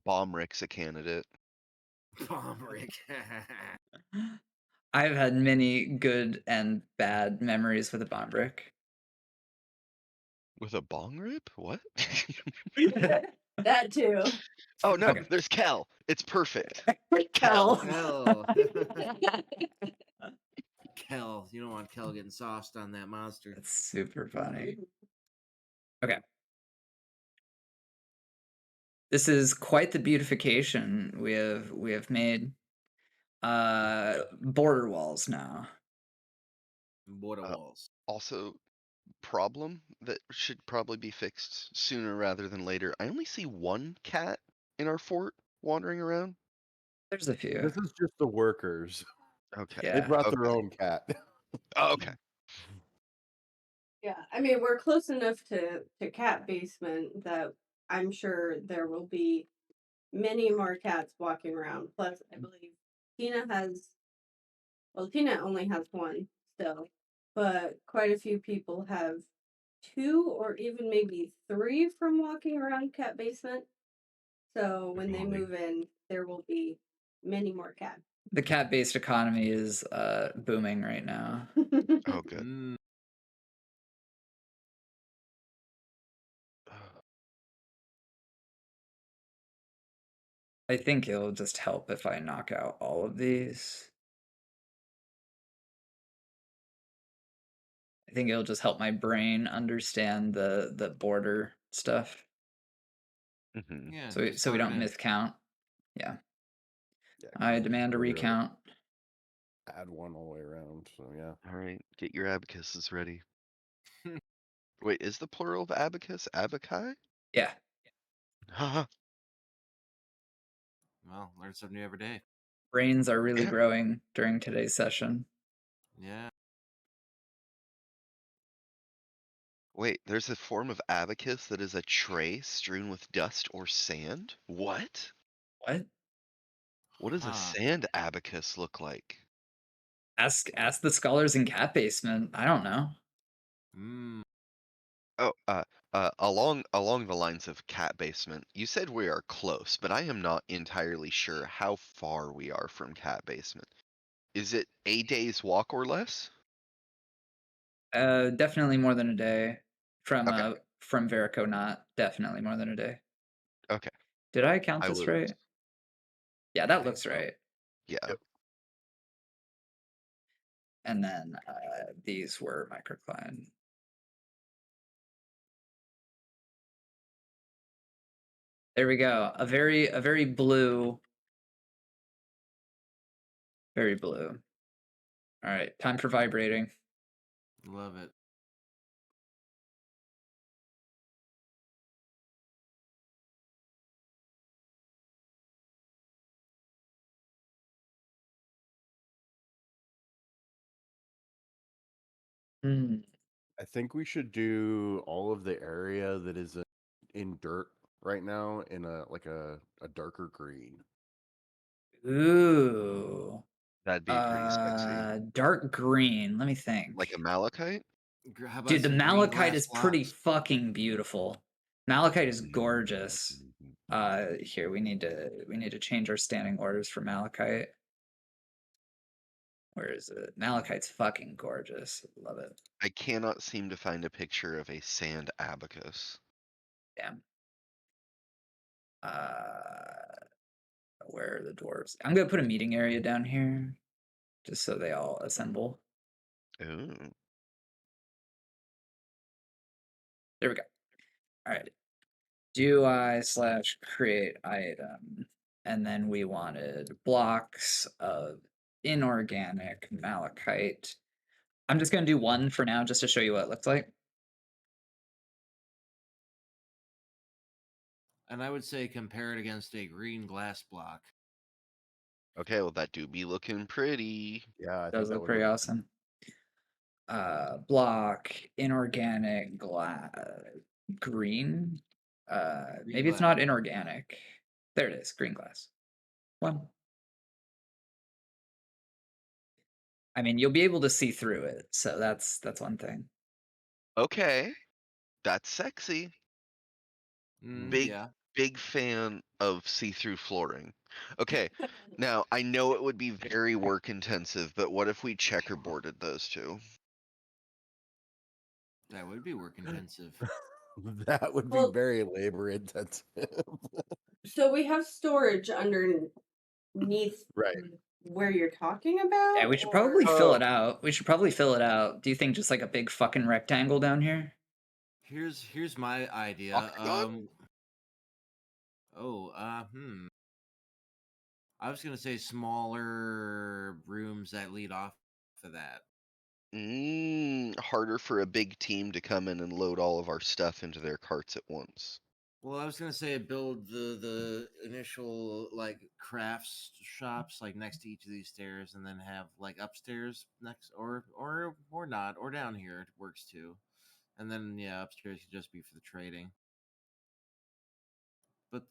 Bombrick's a candidate. Bombrick. I've had many good and bad memories with a Bombrick. With a bong rip? What? That too. Oh no, Okay. there's Kel. It's perfect. Kel. Kel. Kel. You don't want Kel getting sauced on that monster. That's super funny. Okay. This is quite the beautification we have made. Border walls now. Border walls. Also, problem that should probably be fixed sooner rather than later. I only see one cat in our fort wandering around. There's a few. This is just the workers. Okay. They Yeah. brought Okay. their own cat. Oh, okay. Yeah, I mean we're close enough to cat basement that I'm sure there will be many more cats walking around. Plus, I believe Tina only has one still, but quite a few people have two or even maybe three from walking around cat basement. So when they move in, there will be many more cats. The cat-based economy is booming right now. Oh, good. I think it'll just help if I knock out all of these. I think it'll just help my brain understand the border stuff. Mhm. Yeah. So just we count it don't in. miscount. Yeah. Yeah, I just demand a literally recount. add one all the way around. So yeah. All right, get your abacuses ready. Wait, is the plural of abacus abaci? Yeah. Haha. Well, learn something new every day. Brains are really Yeah. growing during today's session. Yeah. Wait, there's a form of abacus that is a tray strewn with dust or sand? What? What? What does a Huh. sand abacus look like? Ask the scholars in cat basement. I don't know. Mm. Oh, along the lines of cat basement, you said we are close, but I am not entirely sure how far we are from cat basement. Is it a day's walk or less? Definitely more than a day. Okay. From Verico, not definitely more than a day. Okay. Did I count I this was, right? Yeah, I that think looks so. right. yeah. Yep. And then these were microcline. There we go. A very blue. Very blue. All right, time for vibrating. Love it. I think we should do all of the area that is in dirt right now in a darker green. Ooh. That'd be pretty sexy. Dark green. Let me Like a think. malachite? How about Dude, the some green malachite glass is pretty blocks? fucking beautiful. Malachite is gorgeous. Here we need to change our standing orders for malachite. Where is it? Malachite's fucking gorgeous. Love it. I cannot seem to find a picture of a sand abacus. Damn. Where are the dwarves? I'm gonna put a meeting area down here, just so they all assemble. Ooh. There we go. All right. Do I / create item, and then we wanted blocks of inorganic malachite. I'm just gonna do one for now, just to show you what it looks like. And I would say compare it against a green glass block. Okay, well that do be looking pretty. Yeah, I think Does that look would pretty look awesome. Block inorganic glass green. Maybe it's not inorganic. There it is, green glass. One. I mean, you'll be able to see through it, so that's one thing. Okay, that's sexy. Big Yeah. big fan of see-through flooring. Okay, now I know it would be very work intensive, but what if we checkerboarded those two? That would be work intensive. That would be Well- very labor intensive. So we have storage underneath Right. where you're talking about? Yeah, we should probably fill it Oh. out. We should probably fill it out. Do you think just like a big fucking rectangle down here? Here's my idea. Octagon? I was gonna say smaller rooms that lead off to that. Harder for a big team to come in and load all of our stuff into their carts at once. Well, I was gonna say build the initial like crafts shops like next to each of these stairs, and then have like upstairs next, or not, or down here. It works too, and then yeah, upstairs could just be for the trading. But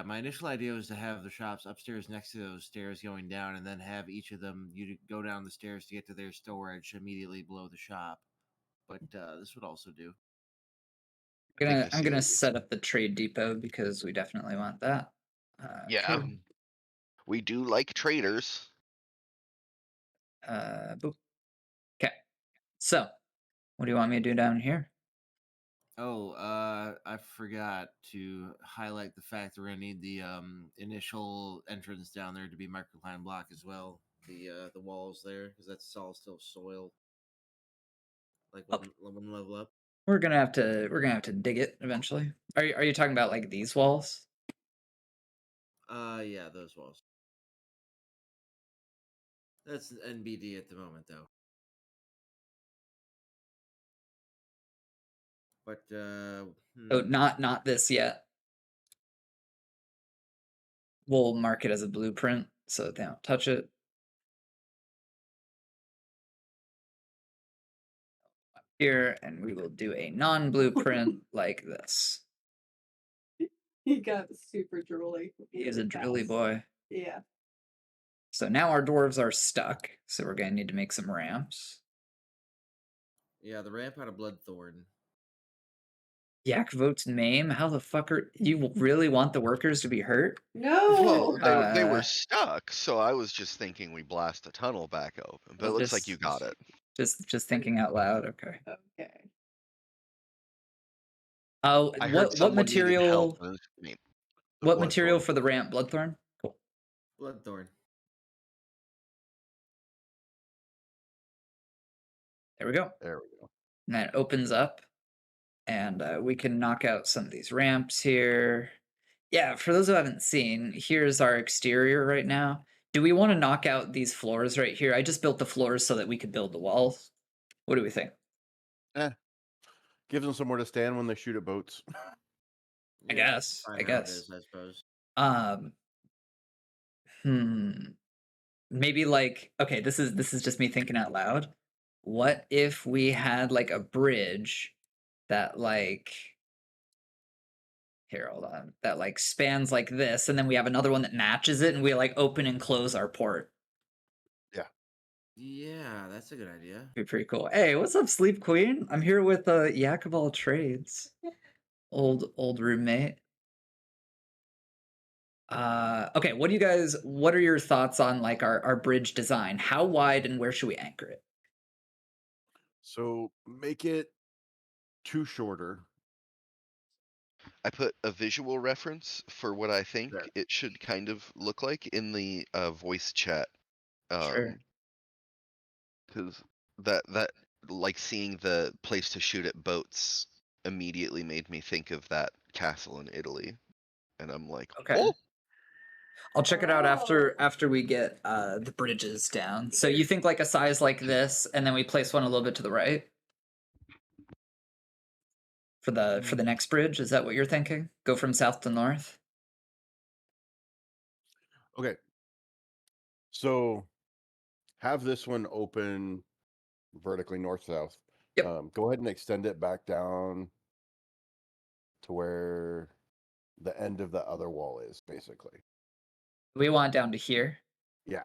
my initial idea was to have the shops upstairs next to those stairs going down, and then have each of them you go down the stairs to get to their storage immediately below the shop. But this would also do. I'm gonna set up the trade depot because we definitely want that. Yeah, okay. we do like traders. Boop. Okay. So, what do you want me to do down here? Oh, I forgot to highlight the fact that we're gonna need the initial entrance down there to be microclimate block as well. The walls there, because that's all still soil. Like one level up. We're gonna have to dig it eventually. Are you talking about like these walls? Yeah, those walls. That's NBD at the moment, though. But Oh, not this yet. We'll mark it as a blueprint so that they don't touch it. Here, and we will do a non-blueprint like this. He got super drooly. He's a drilly boy. Yeah. So now our dwarves are stuck, so we're gonna need to make some ramps. yeah, the ramp out of Bloodthorn. Yak votes maim. How the fuck are you really want the workers to be hurt? No. Well, they were stuck, so I was just thinking we blast a tunnel back open. But it looks like you got it. Just thinking out loud. Okay. Okay. Oh, I heard what someone needed help. material? and it was me. What material Bloodthorn. for the ramp? Bloodthorn. Cool. Bloodthorn. There we go. There we go. And that opens up, and we can knock out some of these ramps here. Yeah, for those who haven't seen, here's our exterior right now. Do we want to knock out these floors right here? I just built the floors so that we could build the walls. What do we think? Gives them somewhere to stand when they shoot at boats. I guess. Fine how it is, I suppose. Maybe like, okay, this is just me thinking out loud. What if we had like a bridge that like, here, hold on, that like spans like this, and then we have another one that matches it, and we like open and close our port? Yeah, that's a good idea. Be pretty cool. Hey, what's up, Sleep Queen? I'm here with Yak of all trades, old roommate. Okay, what are your thoughts on like our bridge design? How wide and where should we anchor it? So make it two shorter. I put a visual reference for what I think There. it should kind of look like in the voice chat. Sure. Because that like seeing the place to shoot at boats immediately made me think of that castle in Italy, and I'm like, Okay. oh, I'll check it out after we get the bridges down. So you think like a size like this, and then we place one a little bit to the right for the next bridge? Is that what you're thinking? Go from south to north? Okay. So have this one open vertically north-south. Yep. Go ahead and extend it back down to where the end of the other wall is, basically. We want down to here. Yeah.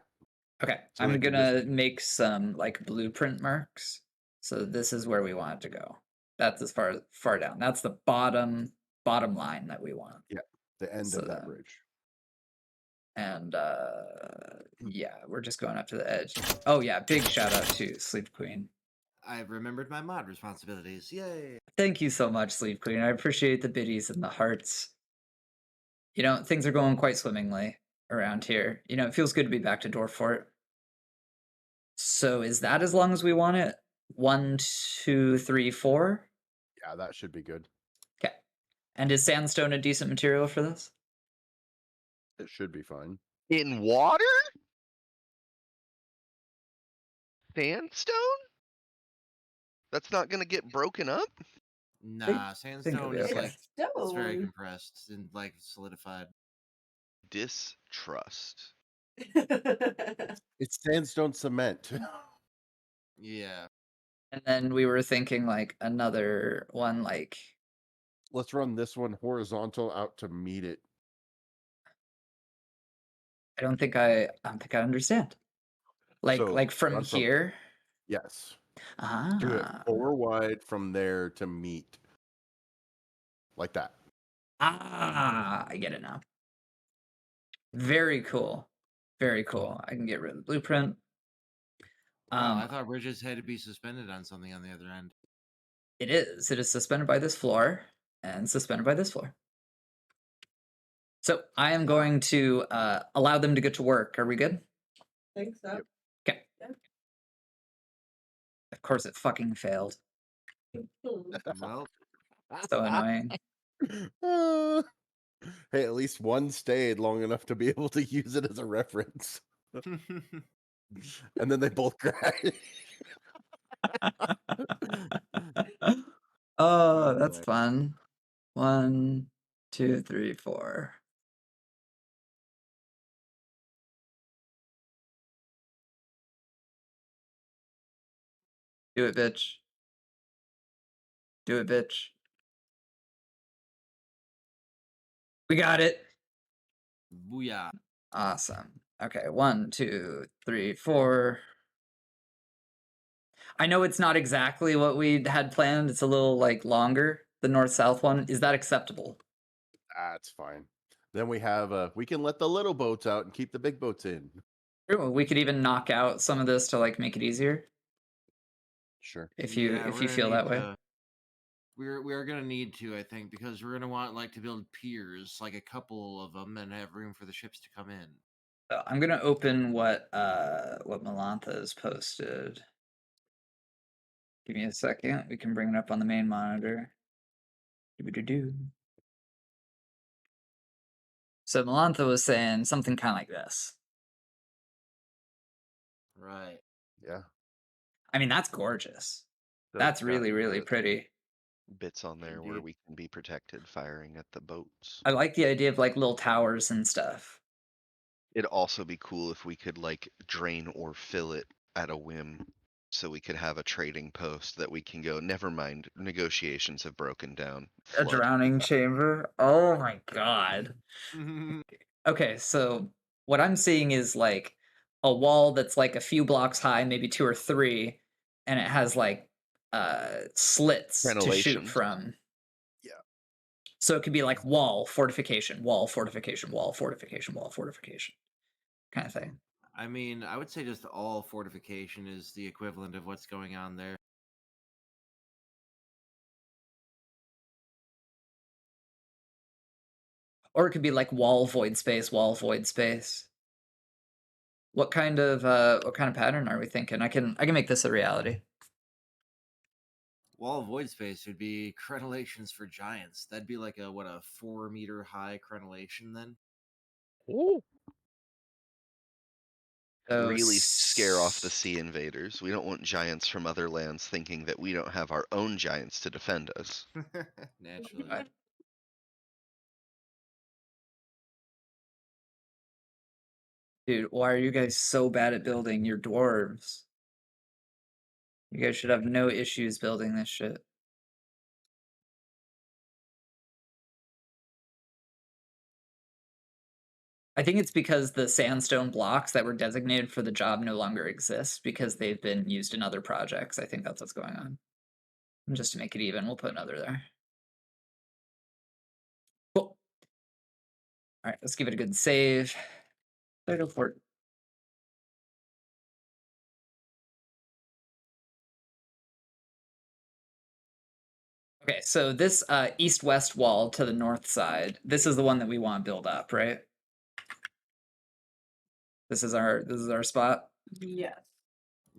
Okay, So I'm it can just- gonna make some like blueprint marks. So this is where we want it to go. That's as far down. That's the bottom line that we want. The end So of that then- bridge. And yeah, we're just going up to the edge. Oh yeah, big shout out to Sleep Queen. I've remembered my mod responsibilities. Yay! Thank you so much, Sleep Queen. I appreciate the biddies and the hearts. You know, things are going quite swimmingly around here. You know, it feels good to be back to Dwarf Fort. So is that as long as we want it? 1, 2, 3, 4? Yeah, that should be good. Okay. And is sandstone a decent material for this? It should be fine. In water? Sandstone? That's not gonna get broken up? Nah, it'll sandstone be is okay. like it's very Stone. compressed and like solidified. Distrust. It's sandstone cement. Yeah. And then we were thinking like another one like Let's run this one horizontal out to meet it. I don't think I understand. Like So, from run from- here. Yes. Do it Ah. 4 wide from there to meet. Like that. Ah, I get it now. Very cool. Very cool. I can get rid of the blueprint. Wow, I thought bridges had to be suspended on something on the other end. It is. It is suspended by this floor and suspended by this floor. So I am going to allow them to get to work. Are we good? Think so. Yep. Okay. Yeah. Of course it fucking failed. Well, So annoying. Uh, hey, at least one stayed long enough to be able to use it as a reference. And then they both cried. Oh, that's boy. fun. 1, 2, 3, 4. Do it, bitch. Do it, bitch. We got it. Booyah. Awesome. Okay, 1, 2, 3, 4. I know it's not exactly what we had planned. It's a little like longer, the north-south one. Is that acceptable? That's fine. Then we have we can let the little boats out and keep the big boats in. True. We could even knock out some of this to like make it easier Sure. if you Yeah, if we're you gonna feel that need way. to- we're gonna need to, I think, because we're gonna want like to build piers, like a couple of them, and have room for the ships to come in. So I'm gonna open what Melantha has posted. Give me a second. We can bring it up on the main monitor. Do-do-do-do. So Melantha was saying something kind of like this. Right. Yeah. I mean, that's gorgeous. So That's it's got really, really the pretty. bits on there where Indeed. we can be protected firing at the boats. I like the idea of like little towers and stuff. It'd also be cool if we could like drain or fill it at a whim, so we could have a trading post that we can go, never mind, negotiations have broken down. A Flood. drowning chamber. Oh my god. Okay, so what I'm seeing is like a wall that's like a few blocks high, maybe 2 or 3, and it has like slits to shoot Crenellations. from. Yeah. So it could be like wall, fortification, wall, fortification, wall, fortification, wall, fortification, kind of thing. I mean, I would say just all fortification is the equivalent of what's going on there. Or it could be like wall, void space, wall, void space. What kind of pattern are we thinking? I can make this a reality. Wall of void space would be crenellations for giants. That'd be like a 4-meter high crenellation then. So Really scare off the sea invaders. We don't want giants from other lands thinking that we don't have our own giants to defend us. Naturally. God. Dude, why are you guys so bad at building? You're dwarves. You guys should have no issues building this shit. I think it's because the sandstone blocks that were designated for the job no longer exist because they've been used in other projects. I think that's what's going on. And just to make it even, we'll put another there. Cool. All right, let's give it a good save. Go for it. Okay, so this east-west wall to the north side, this is the one that we want to build up, right? This is our spot. Yes.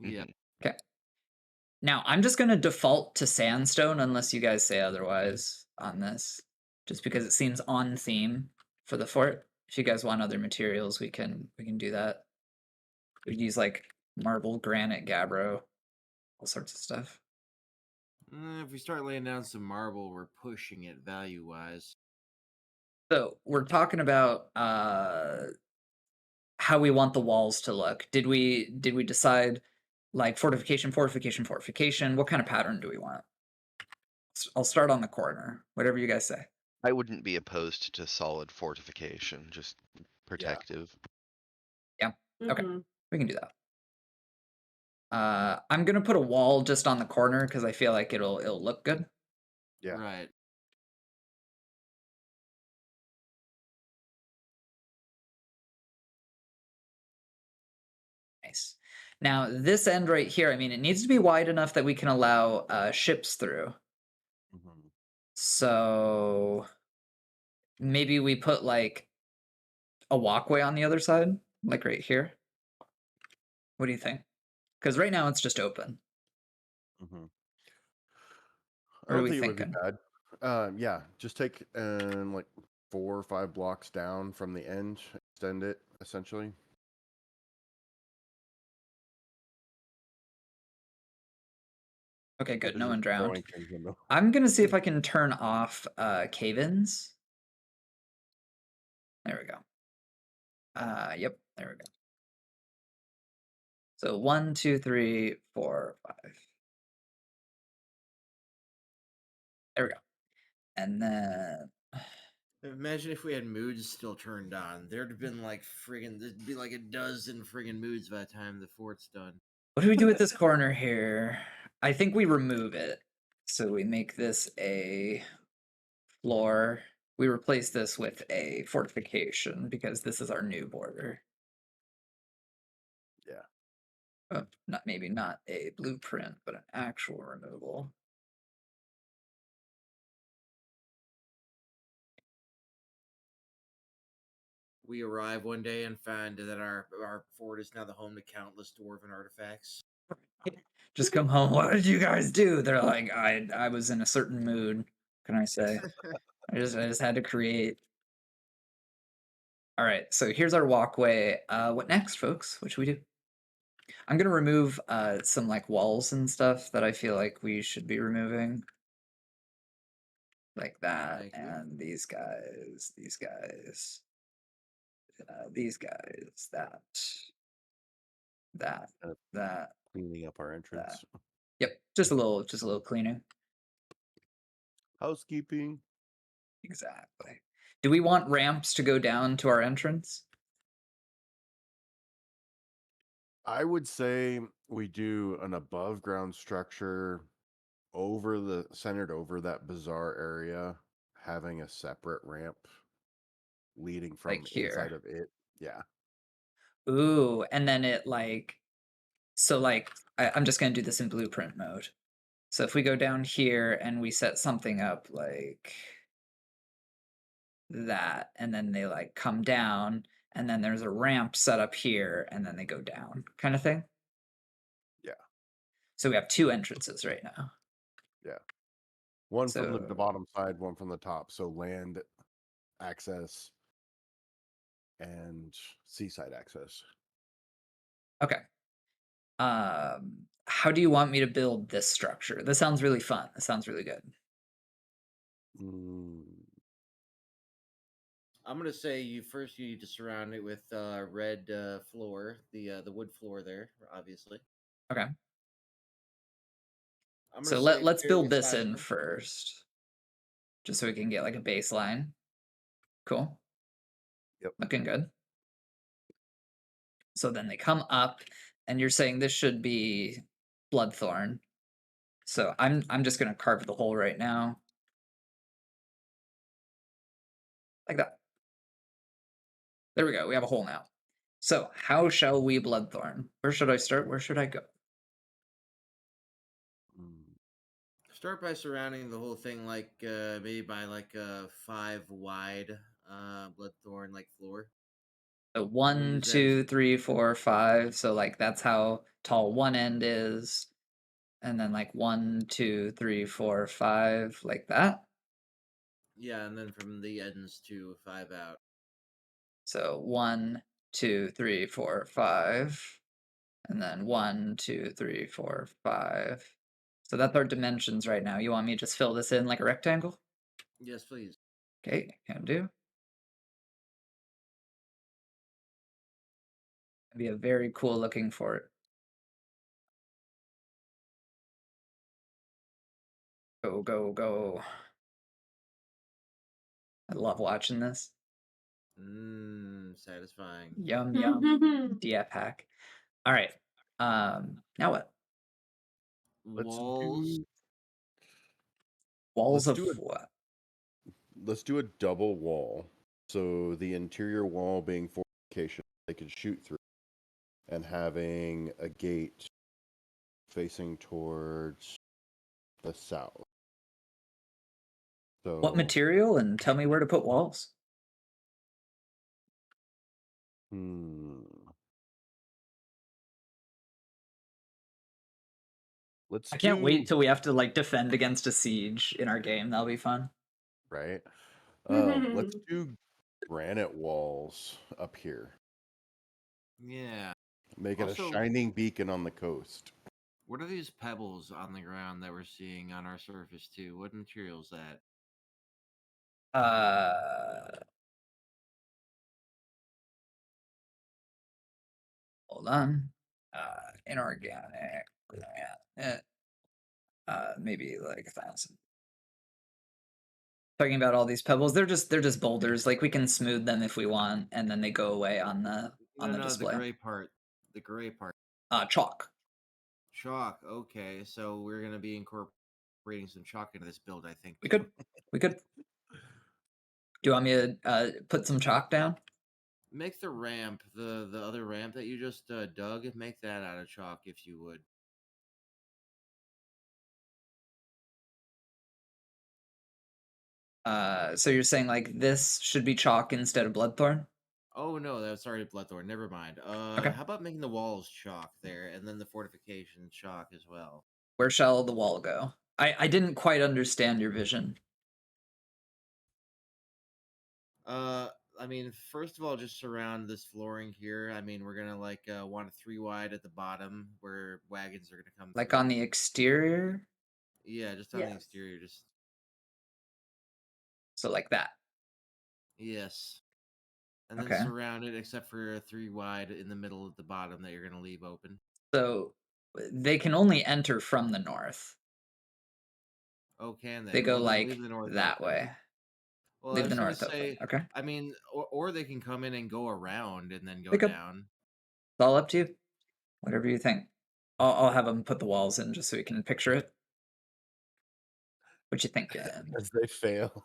Yeah. Okay. Now I'm just gonna default to sandstone unless you guys say otherwise on this, just because it seems on theme for the fort. If you guys want other materials, we can do that. We'd use like marble, granite, gabbro, all sorts of stuff. If we start laying down some marble, we're pushing it value-wise. So we're talking about how we want the walls to look. Did we decide like fortification, fortification, fortification? What kind of pattern do we want? I'll start on the corner. Whatever you guys say. I wouldn't be opposed to solid fortification, just protective. Yeah. Okay. Mhm. We can do that. I'm gonna put a wall just on the corner because I feel like it'll look good. Yeah. Right. Nice. Now this end right here, I mean, it needs to be wide enough that we can allow ships through. Mhm. So maybe we put like a walkway on the other side, like right here. What do you think? Because right now it's just open. Mhm. What I are don't we think it would be thinking? bad. Yeah, just take like 4 or 5 blocks down from the end, extend it essentially. Okay, good. They're No just one drowned. throwing things in the. I'm gonna see if I can turn off cave-ins. There we go. Yep, there we go. So 1, 2, 3, 4, 5. There we go. And then Imagine if we had moods still turned on. There'd have been like there'd be like a dozen friggin' moods by the time the fort's done. what do we do with this corner here? I think we remove it. So we make this a floor. We replace this with a fortification because this is our new border. Yeah. Not maybe not a blueprint, but an actual removal. We arrive one day and find that our fort is now the home to countless dwarven artifacts. Just come home. What did you guys do? They're like, I was in a certain mood. What can I say? I just had to create. All right, so here's our walkway. What next, folks? What should we do? I'm gonna remove some like walls and stuff that I feel like we should be removing. Like that, Thank you. and these guys, these guys, these guys, that, Uh, that. Cleaning up our entrance. Yep, just a little cleaning. Housekeeping. Exactly. Do we want ramps to go down to our entrance? I would say we do an above ground structure centered over that bizarre area, having a separate ramp leading from Like here. inside of it. Yeah. Ooh, and then it like, so like, I'm just gonna do this in blueprint mode. So if we go down here and we set something up like that, and then they like come down, and then there's a ramp set up here, and then they go down, kind of thing. Yeah. So we have 2 entrances right now. Yeah. One from the So bottom side, one from the top. So land access and seaside access. okay. How do you want me to build this structure? This sounds really fun. This sounds really good. Mm, I'm gonna say you need to surround it with red floor, the wood floor there, obviously. Okay. I'm gonna So say let's build various this in islands. first, just so we can get like a baseline. Cool. Yep. Looking good. So then they come up, and you're saying this should be Bloodthorn. So I'm just gonna carve the hole right now. Like that. There we go. We have a hole now. So how shall we Bloodthorn? Where should I start? Where should I go? Start by surrounding the whole thing like maybe by like a 5 wide bloodthorn like floor. So And 1, use that 2, 3, 4, 5. So like that's how tall one end is. And then like 1, 2, 3, 4, 5, like that. yeah, and then from the ends to 5 out. So 1, 2, 3, 4, 5. And then 1, 2, 3, 4, 5. So that's our dimensions right now. You want me to just fill this in like a rectangle? Yes, please. Okay, can do. It'd be a very cool looking fort. Go, go, go. I love watching this. Satisfying. Yum, yum. DF hack. All right. Now what? Let's Walls. do Walls let's of do a what? let's do a double wall. So the interior wall being fortification they could shoot through, and having a gate facing towards the south. So What material? And tell me where to put walls. let's I can't do wait till we have to like defend against a siege in our game. That'll be fun. right. Let's do granite walls up here. Yeah. Make it Also- a shining beacon on the coast. What are these pebbles on the ground that we're seeing on our surface too? What material is that? Hold on. Inorganic. Maybe like 1,000. Talking about all these pebbles, they're just boulders. Like we can smooth them if we want, and then they go away on the No, display. the gray part. The gray part. Chalk. Chalk. Okay, so we're gonna be incorporating some chalk into this build, I think. We too. could. We could. Do you want me to put some chalk down? Make the ramp, the other ramp that you just dug, make that out of chalk if you would. So you're saying like this should be chalk instead of bloodthorn? Oh no, that's already bloodthorn. Never mind. Okay. How about making the walls chalk there, and then the fortification chalk as well? Where shall the wall go? I didn't quite understand your vision. I mean, first of all, just surround this flooring here. I mean, we're gonna like want a 3 wide at the bottom where wagons are gonna come Like through. on the exterior? Yeah, just on the Yes. exterior. Just So like that. yes, and then Okay. surround it except for a 3 wide in the middle at the bottom that you're gonna leave open. So they can only enter from the north. Oh, can they? They go Well, then like leave the north that open. way. Well, I Leave the was gonna north open. say, Okay. I mean, or they can come in and go around and then go They could. down. It's all up to you. Whatever you think. I'll have them put the walls in just so we can picture it. What you think, Dan? As they fail.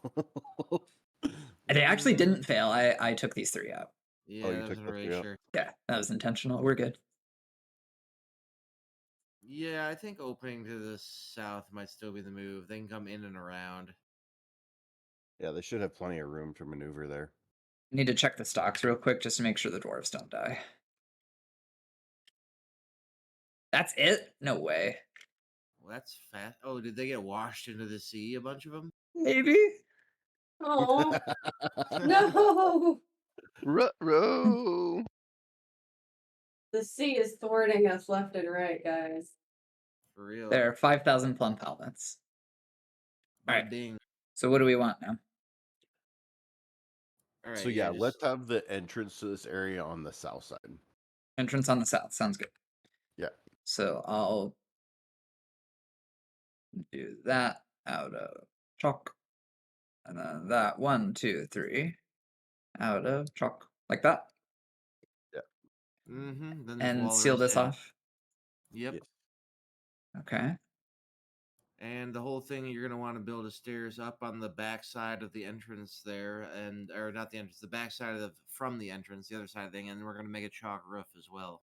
They actually Mm, didn't fail. I took these 3 out. Yeah, you that was took an the 3 out? erasure. Yeah, that was intentional. We're good. Yeah, I think opening to the south might still be the move. They can come in and around. Yeah, they should have plenty of room to maneuver there. Need to check the stocks real quick just to make sure the dwarves don't die. That's it? No way. Well, that's fast. Oh, did they get washed into the sea? A bunch of them? Maybe. Oh no! Ruh-roh. The sea is thwarting us left and right, guys. For real. There are 5,000 plump helmets. But Alright. ding. So what do we want now? All right. So yeah, just- let's have the entrance to this area on the south side. Entrance on the south. Sounds good. Yeah. So I'll do that out of chalk. And then that 1, 2, 3 out of chalk. Like that. Yeah. Mm-hmm. Then just and wall the seal rest this in. off. Yep. Yes. Okay. And the whole thing, you're gonna want to build a stairs up on the back side of the entrance there, and or not the entrance, the back side of from the entrance, the other side of the thing, and we're gonna make a chalk roof as well.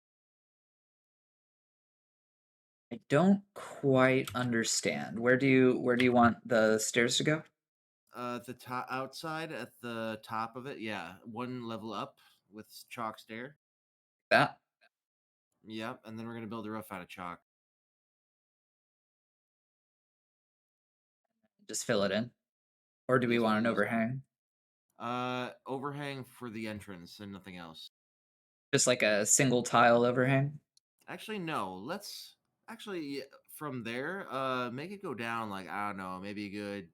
I don't quite understand. Where do you want the stairs to go? At the top outside, at the top of it, yeah, one level up with chalk stair. That? Yep, and then we're gonna build a roof out of chalk. Just fill it in. Or do we Yes, want an please. overhang? Overhang for the entrance and nothing else. Just like a single tile overhang? Actually, no. Let's actually from there, make it go down like I don't know, maybe a good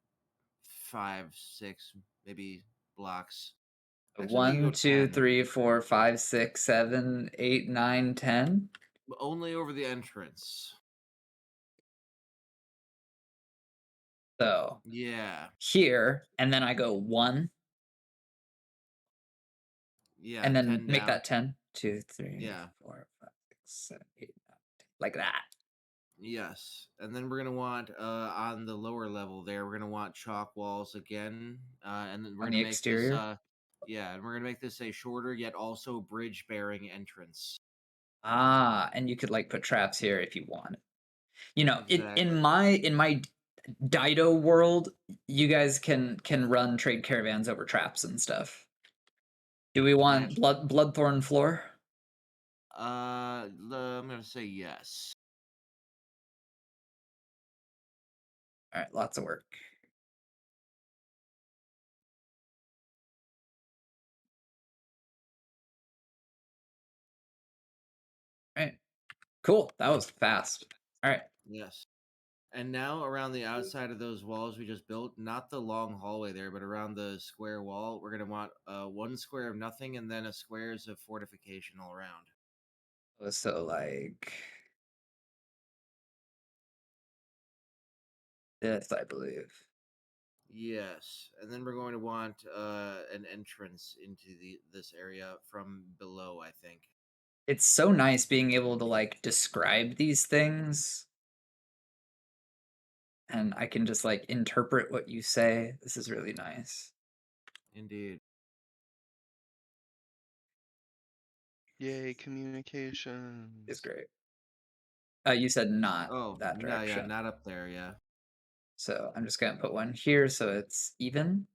5, 6, maybe blocks. Actually, make it go 1, 2, 10. 3, 4, 5, 6, 7, 8, 9, 10. But only over the entrance. So Yeah, here, and then I go 1, yeah, and then 10 make down. that 10. 2, 3, Yeah. 4, 5, 6, 7, 8, 9, 10. Like that. Yes, and then we're gonna want on the lower level there, we're gonna want chalk walls again, and then we're On gonna the make this exterior. yeah, and we're gonna make this a shorter yet also bridge bearing entrance. Ah, and you could like put traps here if you want. You know, Exactly. in my dido world, you guys can run trade caravans over traps and stuff. Do we want bloodthorn floor? I'm gonna say yes. All right, lots of work. All right, cool. That was fast. All right, Yes. And now around the outside of those walls we just built, not the long hallway there, but around the square wall, we're gonna want one square of nothing and then a squares of fortification all around. so like this, I believe. Yes, and then we're going to want an entrance into this area from below, I think. It's so nice being able to like describe these things, and I can just like interpret what you say. This is really nice. Indeed. Yay, communication. It's great. You said not Oh, that no, yeah, direction. not up there, yeah. So I'm just gonna put one here so it's even.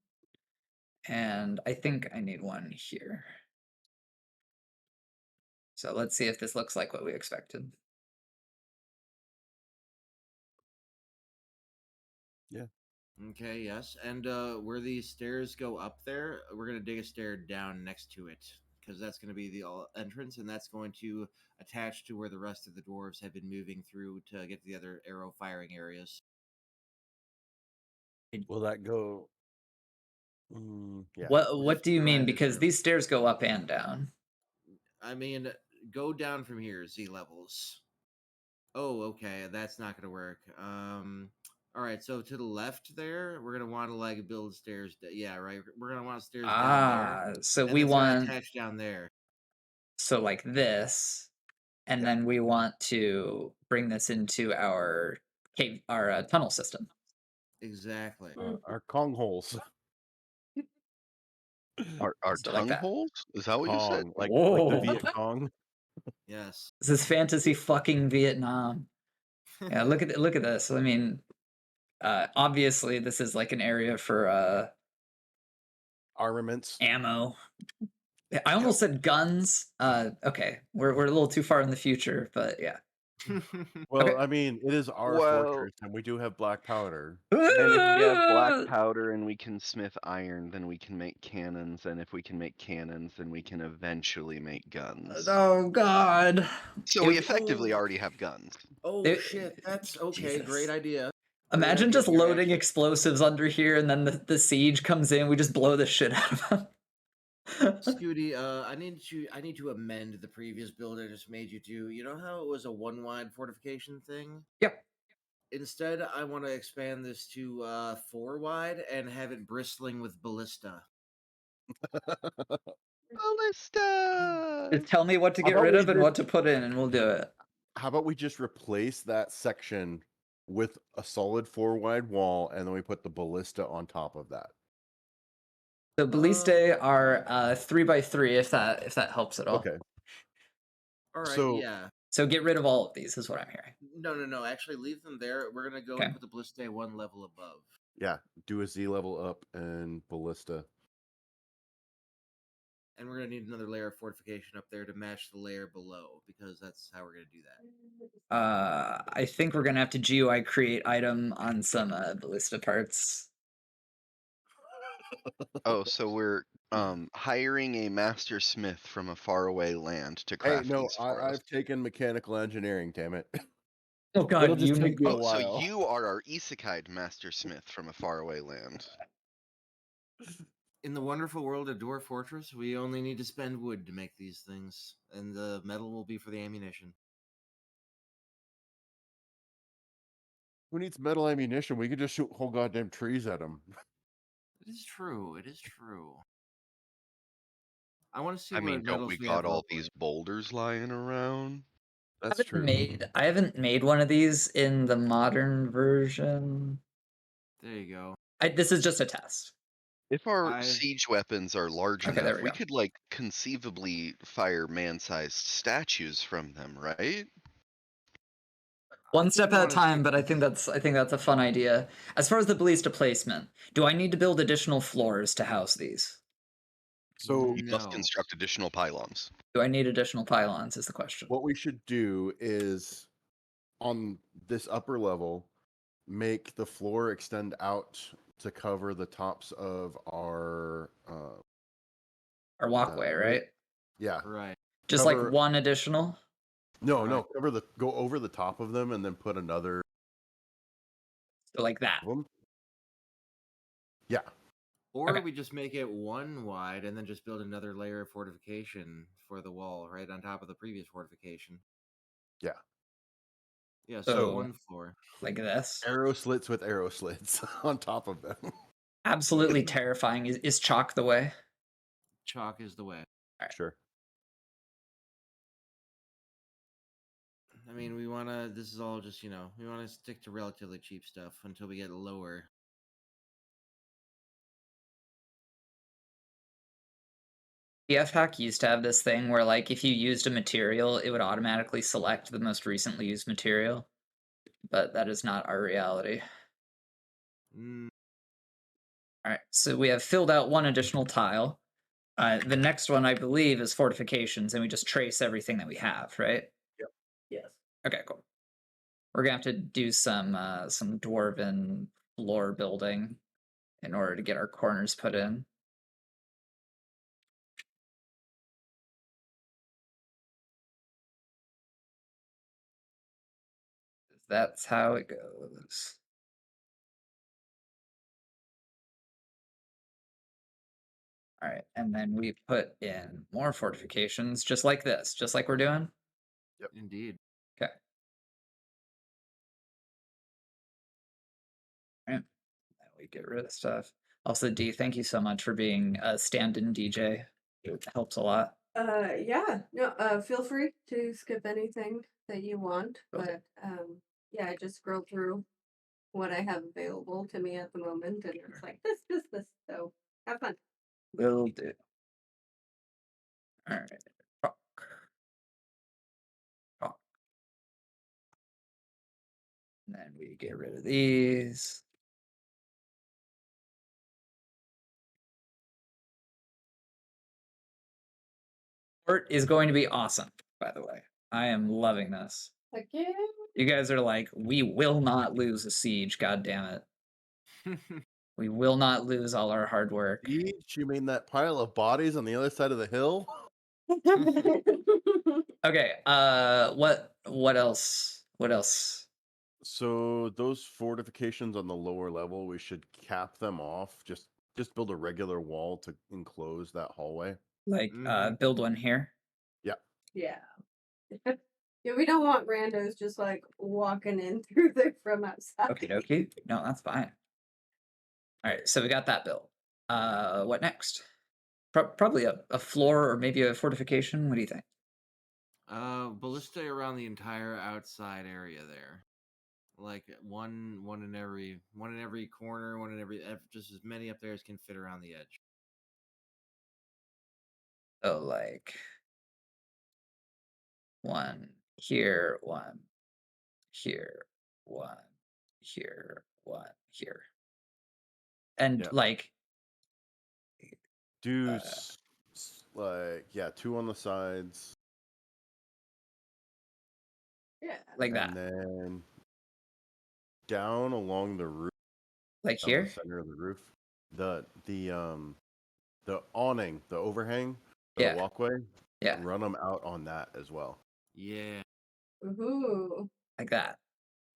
And I think I need one here. So let's see if this looks like what we expected. Yeah. Okay, yes. And where these stairs go up there, we're going to dig a stair down next to it because that's going to be the entrance and that's going to attach to where the rest of the dwarves have been moving through to get to the other arrow firing areas. Will that go? Yeah. What do you Go mean? ahead, Because Israel. these stairs go up and down. I mean, go down from here, Z levels. Oh, okay, that's not gonna work. All right, so to the left there, we're gonna want to like build stairs. Yeah, right. We're gonna want stairs down there, So and we it's gonna want attach down there. so like this, and Yeah. then we want to bring this into our cave, our tunnel system. Exactly. Our Kong holes. Our So like tongue that. holes? Is that what you said? Kong, like the Whoa. Viet Cong. Yes. This is fantasy fucking Vietnam. Yeah, look at this. I mean, obviously this is like an area for Armaments. ammo. I almost said guns. Okay, we're a little too far in the future, but yeah. Well, Okay. I mean, it is our Well, fortress, and we do have black powder. and if we have black powder and we can smith iron, then we can make cannons, and if we can make cannons, then we can eventually make guns. Oh God. So we If- effectively already have guns. Oh It- shit, that's okay. Jesus. Great idea. Imagine idea, just Gary, loading actually. explosives under here, and then the siege comes in. We just blow the shit out of them. Scooty, I need to amend the previous build I just made you do. You know how it was a one wide fortification thing? Yep. Instead, I want to expand this to 4 wide and have it bristling with ballista. Ballista! Just tell me what to How get about rid we of and just- what to put in, and we'll do it. How about we just replace that section with a solid 4-wide wall, and then we put the ballista on top of that? The ballistae are 3x3 if that helps at all. Okay. All right, So- yeah. So get rid of all of these is what I'm hearing. No. Actually, leave them there. We're gonna go Okay. and put the ballistae one level above, Yeah, do a Z level up and ballista. and we're gonna need another layer of fortification up there to match the layer below, because that's how we're gonna do that. I think we're gonna have to GUI create item on some ballista parts. Oh, so we're hiring a master smith from a faraway land to Hey, craft no, these for us. I've taken mechanical engineering, damn it. Oh god, It'll just you take me a Oh, so while. you are our isekai master smith from a faraway land. In the wonderful world of Dwarf Fortress, we only need to spend wood to make these things, and the metal will be for the ammunition. Who needs metal ammunition? We could just shoot whole goddamn trees at them. It is true. It is true. I want to see I what mean, don't metals we we have got all locally. these boulders lying around? That's true. I haven't made one of these in the modern version. There you go. This is just a test. If our I- siege weapons are large Okay, there enough, we we go. could like conceivably fire man-sized statues from them, right? One think step we at a wanna time, stick but I with- think that's a fun idea. As far as the ballista placement, do I need to build additional floors to house these? So You must No. construct additional pylons. Do I need additional pylons is the question. what we should do is on this upper level, make the floor extend out to cover the tops of our Our walkway, right? right? Yeah. Right. Just Cover- like one additional? No, Right. go over the top of them and then put another So like that. of them. Yeah. Or Okay. we just make it one wide and then just build another layer of fortification for the wall right on top of the previous fortification. Yeah. Yeah, So- so one floor. Like this. Arrow slits with arrow slits on top of them. Absolutely terrifying. Is chalk the way? Chalk is the way. Sure. I mean, we want to. This is all just, we want to stick to relatively cheap stuff until we get lower. PF Hack used to have this thing where, like, if you used a material, it would automatically select the most recently used material. But that is not our reality. Mm, All right, so we have filled out one additional tile. The next one, I believe, is fortifications, and we just trace everything that we have, right? Yes. Okay, cool. We're gonna have to do some dwarven floor building in order to get our corners put in. That's how it goes. All right, and then we put in more fortifications, just like this, just like we're doing. indeed. Okay. All right. Now we get rid of stuff. Also, D, thank you so much for being a stand-in DJ. It helps a lot. Yeah. No, feel free to skip anything that you want, Okay. but yeah, I just scroll through what I have available to me at the moment, and it's like this. So have fun. Will do. All right. Talk. Talk. And then we get rid of these. Fort is going to be awesome, by the way. I am loving this. Again. You guys are like, we will not lose a siege, god damn it. We will not lose all our hard work. Siege? You mean that pile of bodies on the other side of the hill? Okay, what else? What else? So those fortifications on the lower level, we should cap them off. Just build a regular wall to enclose that hallway. Like Mhm. build one here. Yeah. Yeah, we don't want randos just like walking in through there from outside. Okay, dokie. No, that's fine. All right, so we got that built. What next? Probably a floor or maybe a fortification. What do you think? Ballista around the entire outside area there. Like one in every corner, one in every just as many up there as can fit around the edge. So like one here, one here, one here, one here, and Yep. like Do like, yeah, 2 on the sides, Yeah. like that, and then down along the roof, like down the here. center of the roof, the awning, the overhang, the Yeah, walkway, yeah, run them out on that as well. Yeah. Ooh. like that.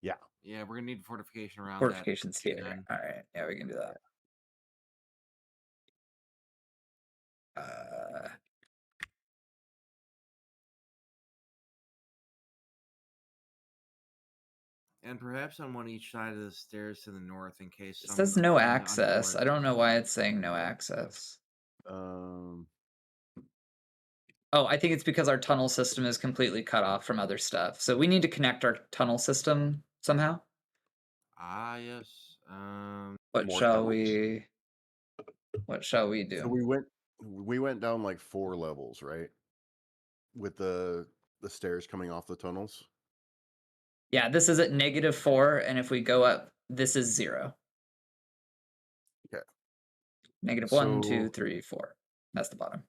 Yeah. Yeah, we're gonna need fortification around Fortifications that. here. All right, yeah, we can do that. And perhaps on one each side of the stairs to the north in case It some says no friend access. I unwarranted- don't know why it's saying no access. Oh, I think it's because our tunnel system is completely cut off from other stuff. So we need to connect our tunnel system somehow. Ah, yes. What More shall tunnels. we do? So we went down like 4 levels, right? With the stairs coming off the tunnels. Yeah, this is at -4, and if we go up, this is 0. Okay. -1, 2, So 3, 4. That's the bottom.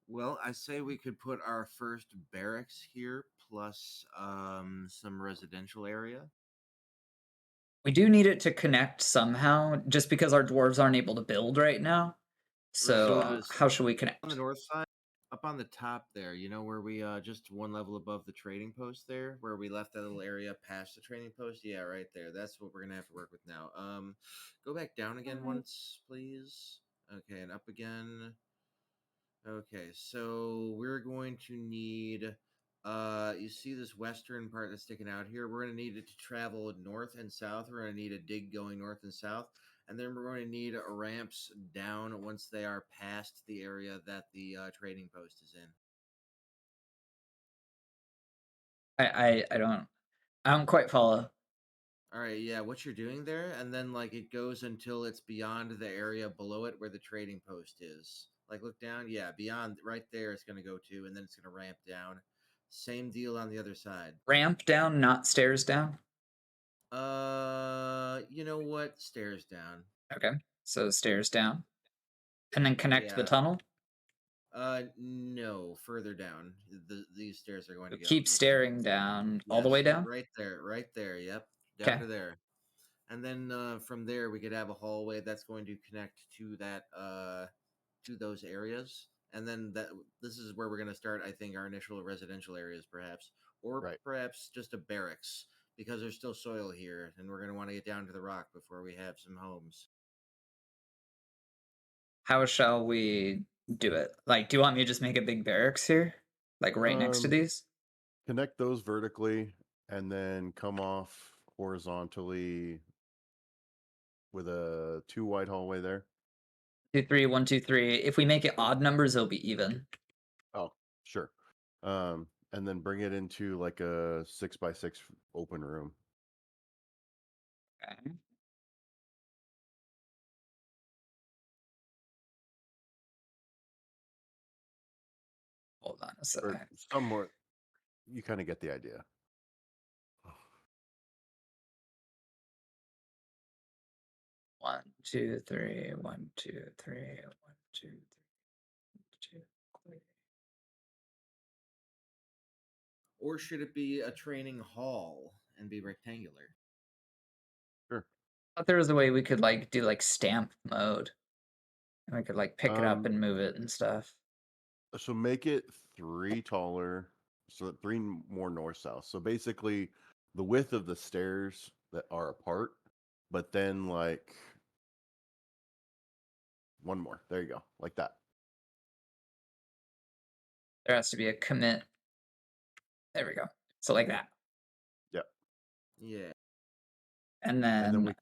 Well, I say we could put our first barracks here plus some residential area. We do need it to connect somehow, just because our dwarves aren't able to build right now. So how should we connect? On the north side, up on the top there, you know where we just one level above the trading post there, where we left that little area past the trading post. Yeah, right there. That's what we're gonna have to work with now. Go back down again once, please. Okay, and up again. Okay, so we're going to need you see this western part that's sticking out here? We're going to need it to travel north and south. We're going to need a dig going north and south, and then we're going to need ramps down once they are past the area that the trading post is in. I don't quite follow. All right, yeah, what you're doing there, and then like it goes until it's beyond the area below it where the trading post is. Like look down, yeah, beyond right there it's gonna go to, and then it's gonna ramp down. Same deal on the other side. Ramp down, not stairs down. You know what? Stairs down. Okay, so stairs down, and then connect the tunnel. No, further down. These stairs are going to go. Keep staring down all the way down. Right there, right there. Yep, down Okay. to there. And then from there we could have a hallway that's going to connect to that to those areas. And then this is where we're going to start, I think, our initial residential areas, perhaps, or perhaps just a barracks, because there's still soil here, and we're going to want to get down to the rock before we have some homes. How shall we do it? Like, do you want me to just make a big barracks here, like right next to these? Connect those vertically, and then come off horizontally with a 2 wide hallway there. 2, 3, 1, 2, 3. If we make it odd numbers, it'll be even. Oh, sure. And then bring it into like a 6x6 open room. Okay. Hold on a Or second. somewhat, you kind of get the idea. One, two, three, 1, 2, 3, 1, 2, 3, 2, 3. Or should it be a training hall and be rectangular? Sure. I thought there was a way we could like do like stamp mode. And we could like pick it up and move it and stuff. So make it 3 taller, so 3 more north south. So basically, the width of the stairs that are apart, but then like 1 more. There you go, like that. There has to be a commit. There we go. So like that. Yep. Yeah. And then, And then we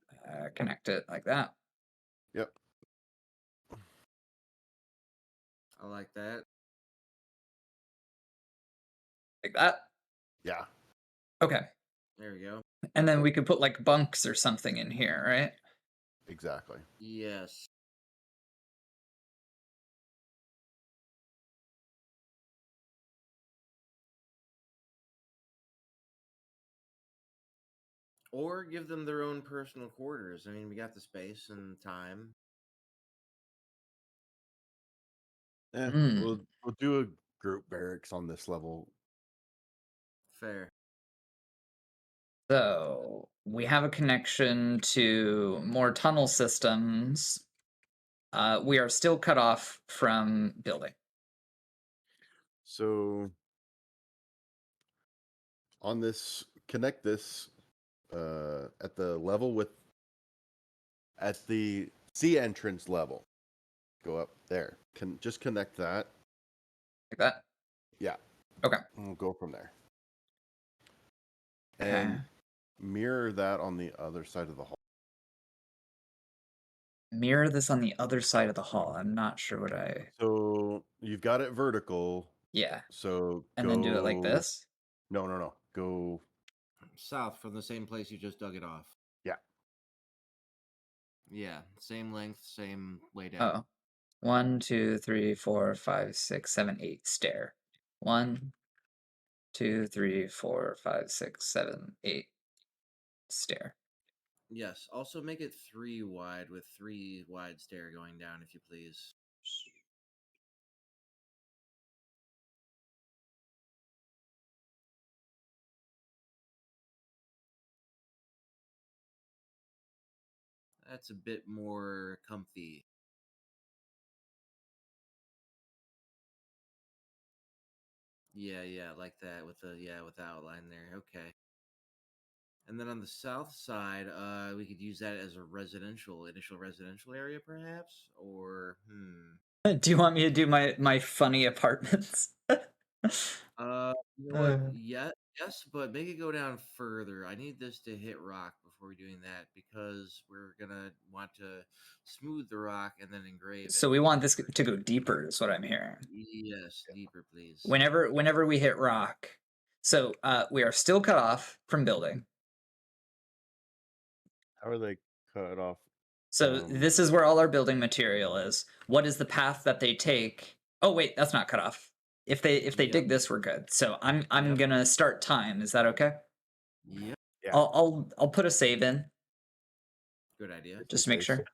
Connect it like that. Yep. I like that. Like that. Yeah. Okay. There we go. And then we could put like bunks or something in here, right? Exactly. Yes. Or give them their own personal quarters. I mean, we got the space and time. Mm. We'll do a group barracks on this level. Fair. So we have a connection to more tunnel systems. We are still cut off from building. So on this, connect this at the level with at the sea entrance level. Go up there. Can just connect that. Like that? Yeah. Okay. And we'll go from there. Okay. And mirror that on the other side of the hall. Mirror this on the other side of the hall. I'm not sure what I... So you've got it vertical. Yeah. So And then do it like this? No. Go South from the same place you just dug it off. Yeah. Yeah. Same length, same way down. Oh. 1, 2, 3, 4, 5, 6, 7, 8. Stair. 1, 2, 3, 4, 5, 6, 7, 8. Stair. Yes. Also make it 3 wide with 3 wide stair going down, if you please. That's a bit more comfy. Yeah, like that with the with the outline there. Okay. And then on the south side, we could use that as a initial residential area, perhaps, or Do you want me to do my funny apartments? You know what? Yeah, yes, but make it go down further. I need this to hit rock before we're doing that because we're gonna want to smooth the rock and then engrave it. So we want this to go deeper, is what I'm hearing. Yes, deeper, please. Whenever we hit rock. So we are still cut off from building. How are they cut off? So this is where all our building material is. What is the path that they take? Oh wait, that's not cut off. If they Yep. dig this, we're good. So I'm Yep. gonna start time. Is that okay? Yep. Yeah. I'll put a save in Good idea. just to make sure.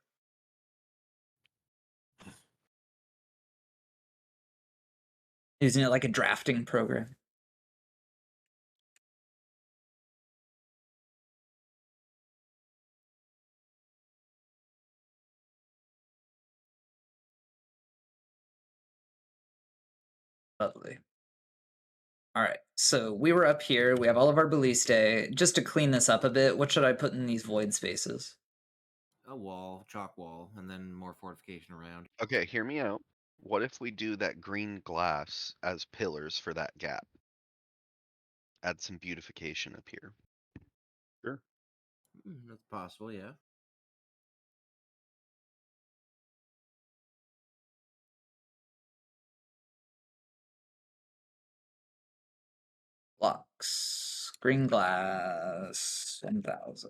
Using it like a drafting program. Lovely. All right, so we were up here. We have all of our balliste. Just to clean this up a bit, what should I put in these void spaces? A wall, chalk wall, and then more fortification around. Okay, hear me out. What if we do that green glass as pillars for that gap? Add some beautification up here. Sure. That's possible, yeah. Blocks, green glass, 10,000.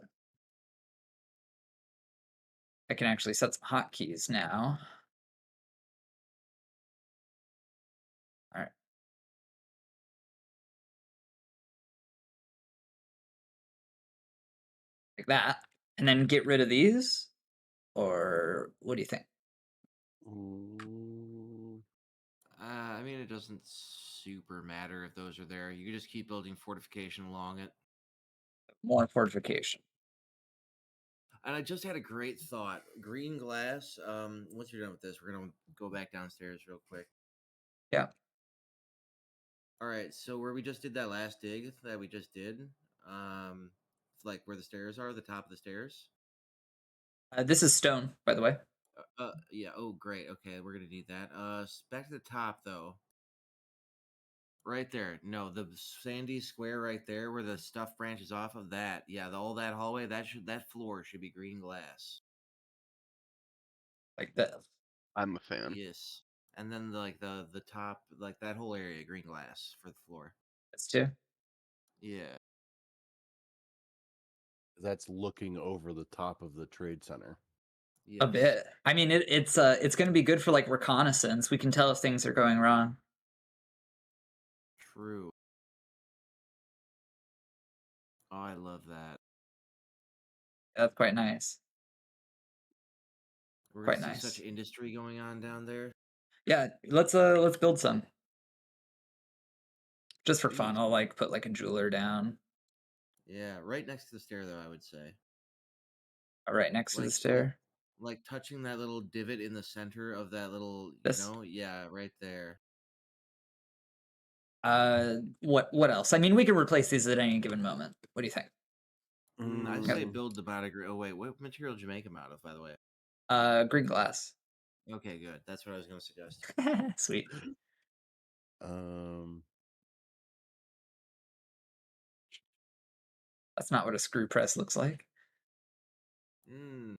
I can actually set some hotkeys now. All right. Like that. And then get rid of these? Or what do you think? I mean, it doesn't super matter if those are there. You can just keep building fortification along it. More fortification. And I just had a great thought. Green glass. Once you're done with this, we're gonna go back downstairs real quick. Yeah. All right. So where we just did that last dig that we just did, like where the stairs are, the top of the stairs. This is stone, by the way. Yeah. Oh, great. Okay, we're gonna need that. Back to the top though. Right there. No, the sandy square right there where the stuff branches off of that. Yeah, all that hallway, that floor should be green glass. Like this. I'm a fan. Yes. And then the top, like that whole area, green glass for the floor. This too. Yeah. That's looking over the top of the trade center. A Yes. bit. I mean, it's going to be good for like reconnaissance. We can tell if things are going wrong. True. Oh, I love that. That's quite nice. We're Quite gonna see such nice. industry going on down there. Yeah, let's build some. Just for fun, Sweet. I'll like put like a jeweler down Yeah, right next to the stair though, I would say. right next to the Like stair. like touching that little divot in the center of that little, This. yeah, right there. What else? I mean, we can replace these at any given moment. What do you think? I'd Yep. say build the biodegradable. Oh wait, what material did you make them out of, by the way? Green glass. Okay, good. That's what I was gonna suggest. Sweet. That's not what a screw press looks like. Mm,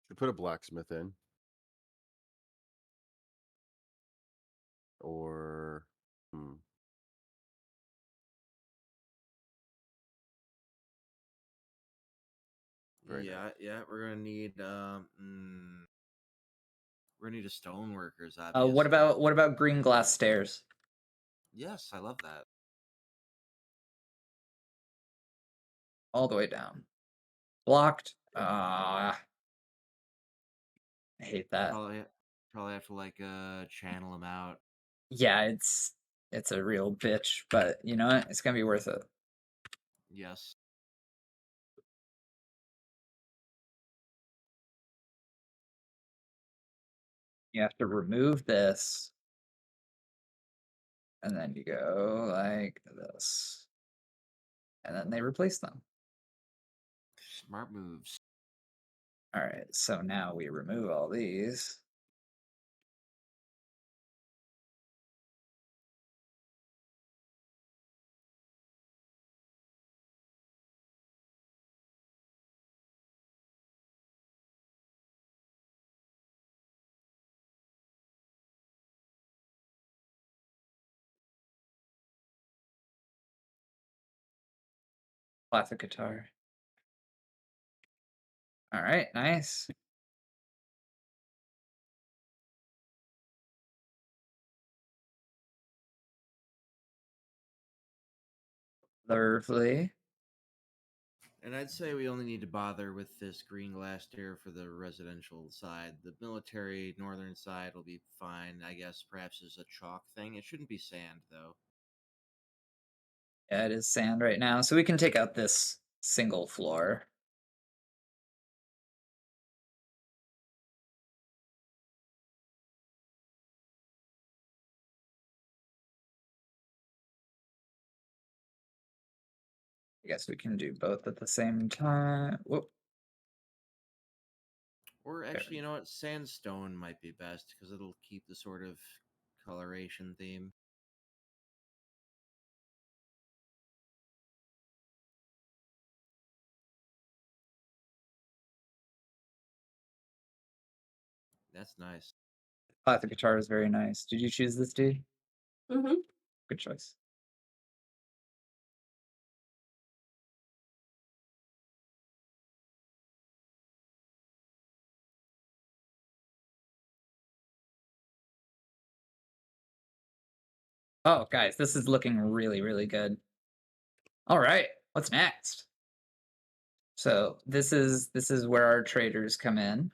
Should put a blacksmith in. Or Very yeah, nice. yeah. We're gonna need we're gonna need a stone workers, What obviously. about green glass stairs? Yes, I love that. All the way down. Blocked. I hate that. Probably have to like channel them out. Yeah, it's a real bitch, but you know what? It's gonna be worth it. Yes. You have to remove this, and then you go like this, and then they replace them. Smart moves. All right, so now we remove all these. Classic guitar. All right, nice. Lovely. And I'd say we only need to bother with this green glass stair for the residential side. The military northern side will be fine, I guess. Perhaps as a chalk thing. It shouldn't be sand though. Yeah, it is sand right now, so we can take out this single floor. I guess we can do both at the same time. Whoop. Or actually, you know what? Sandstone might be best because it'll keep the sort of coloration theme. That's nice. Classic guitar is very nice. Did you choose this, D? Mm-hmm. Good choice. Oh, guys, this is looking really, really good. All right, what's next? So this is where our traders come in.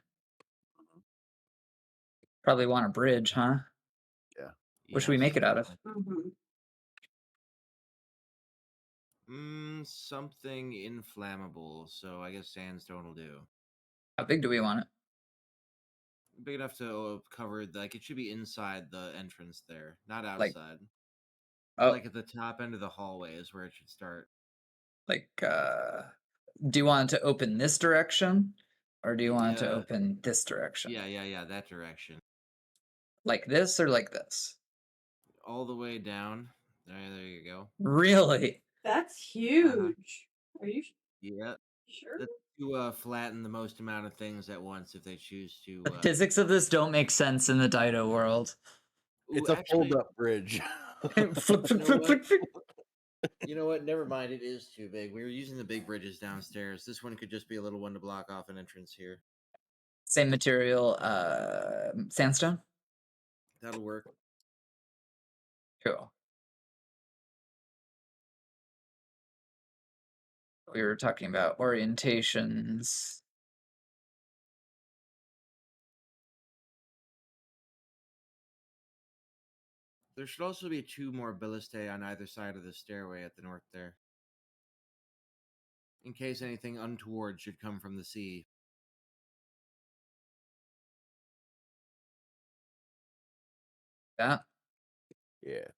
Probably want a bridge, huh? Yeah. What should we make it out of? Mm-hmm. Something inflammable. So I guess sandstone will do. How big do we want it? Big enough to cover, like, it should be inside the entrance there, not Like, outside. oh, Like at the top end of the hallway is where it should start. like, do you want it to open this direction, or do you want it to Yeah. open this direction? Yeah, that direction. Like this or like this? All the way down. There you go. Really? That's huge. Are you Yeah. sure? That's to flatten the most amount of things at once if they choose to. The physics of this don't make sense in the Dido world. It's Ooh, a actually, fold-up bridge. Flip, flip, you know flip, what? flip, flip. You know what? Never mind. It is too big. We were using the big bridges downstairs. This one could just be a little one to block off an entrance here. Same material, sandstone. That'll work. Cool. We were talking about orientations. There should also be 2 more ballistae on either side of the stairway at the north there. In case anything untoward should come from the sea. Yeah. Yeah.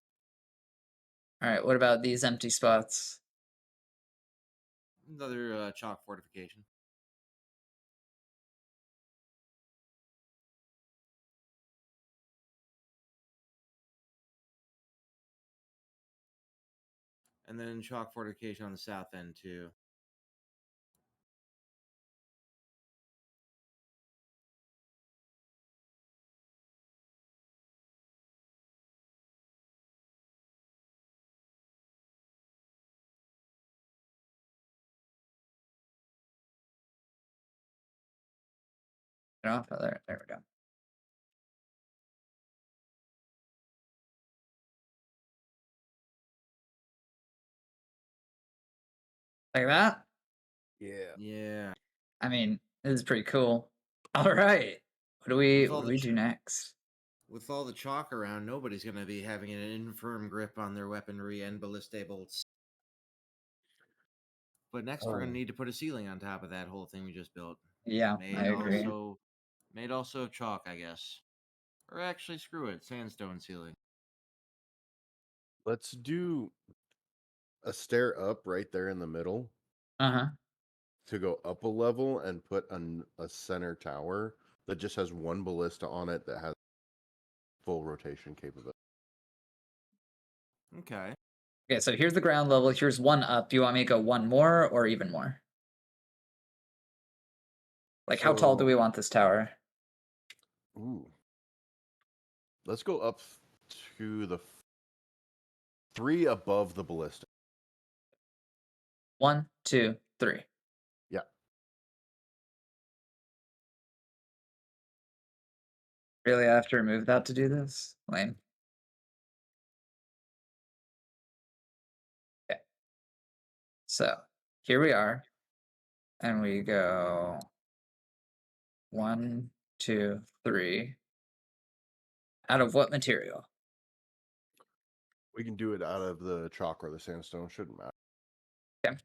All right. What about these empty spots? Another chalk fortification. And then chalk fortification on the south end too. Get off of there. There we go. Like that. Yeah. Yeah. I mean, this is pretty cool. All right. What do we do next? With all the chalk around, nobody's going to be having an infirm grip on their weaponry and ballistae bolts. But next, we're going to need to put a ceiling on top of that whole thing we just built. Yeah, I agree. Made also of chalk, I guess. Or actually, screw it, sandstone ceiling. Let's do a stair up right there in the middle Uh-huh. to go up a level and put a center tower that just has one ballista on it that has full rotation capability. Okay. Okay, so here's the ground level. Here's one up. Do you want me to go one more or even more? Like, how tall do we want this tower? Ooh. Let's go up to the 3 above the ballista. 1, 2, 3. Yeah. Really, I have to remove that to do this? Lame. Okay. So here we are. And we go 1, 2, 3. Out of what material? We can do it out of the chalk or the sandstone. Shouldn't matter. Okay.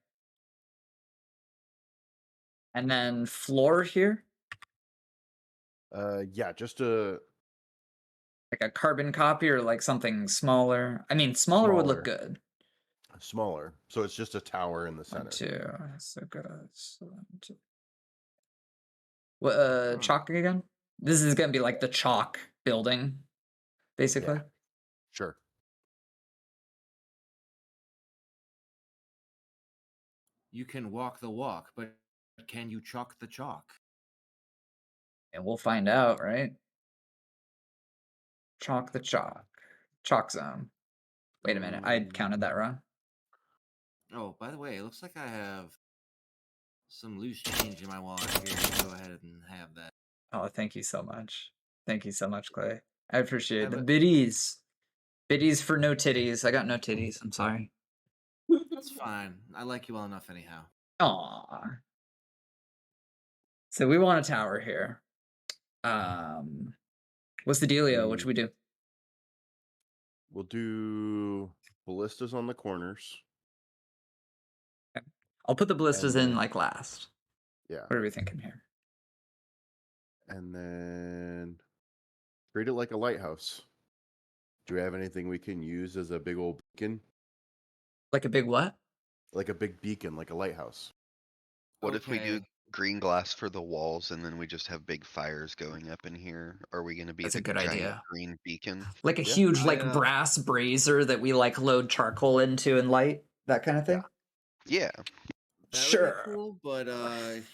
And then floor here? Yeah, just a... Like a carbon copy or like something smaller? I mean, smaller would look good. Smaller. So it's just a tower in the 1, center. 2. So goes 1, 2. What, chalk again? This is gonna be like the chalk building, basically. Yeah. Sure. You can walk the walk, but can you chalk the chalk? And we'll find out, right? Chalk the chalk. Chalk zone. Wait a minute, I counted that wrong. Oh, by the way, it looks like I have some loose change in my wallet here. You can go ahead and have that. Oh, thank you so much. Thank you so much, Clay. I appreciate Have the it. biddies. Biddies for no titties. I got no titties. I'm sorry. It's fine. I like you well enough anyhow. Aw. So we want a tower here. What's the dealio? What should we do? We'll do ballistas on the corners. Okay. I'll put the ballistas in then- like last. Yeah. What are we thinking here? And then treat it like a lighthouse. Do we have anything we can use as a big old beacon? Like a big what? Like a big beacon, like a lighthouse. What if we do? Okay. green glass for the walls, and then we just have big fires going up in here? Are we gonna be That's a the good giant idea. green beacon? Like a Yeah. huge I like brass brazier that we like load charcoal into and light, that kind of thing. Yeah. That would be Sure. cool, but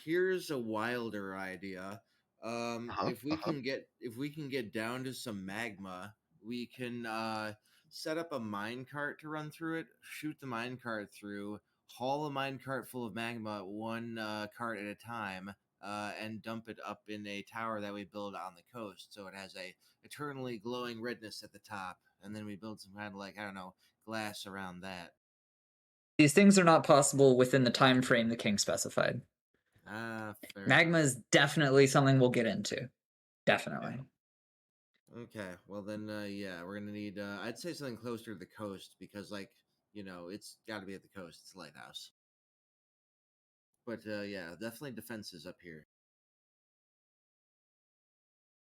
here's a wilder idea. Uh-huh. If we can get down to some magma, we can set up a mine cart to run through it, shoot the mine cart through, haul a mine cart full of magma one cart at a time, and dump it up in a tower that we build on the coast, so it has a eternally glowing redness at the top, and then we build some kind of like I don't know glass around that. These things are not possible within the time frame the king specified. Fair Magma enough. is definitely something we'll get into. Definitely. Okay, well then, yeah, we're gonna need. I'd say something closer to the coast because, like, it's got to be at the coast. It's a lighthouse. But yeah, definitely defenses up here.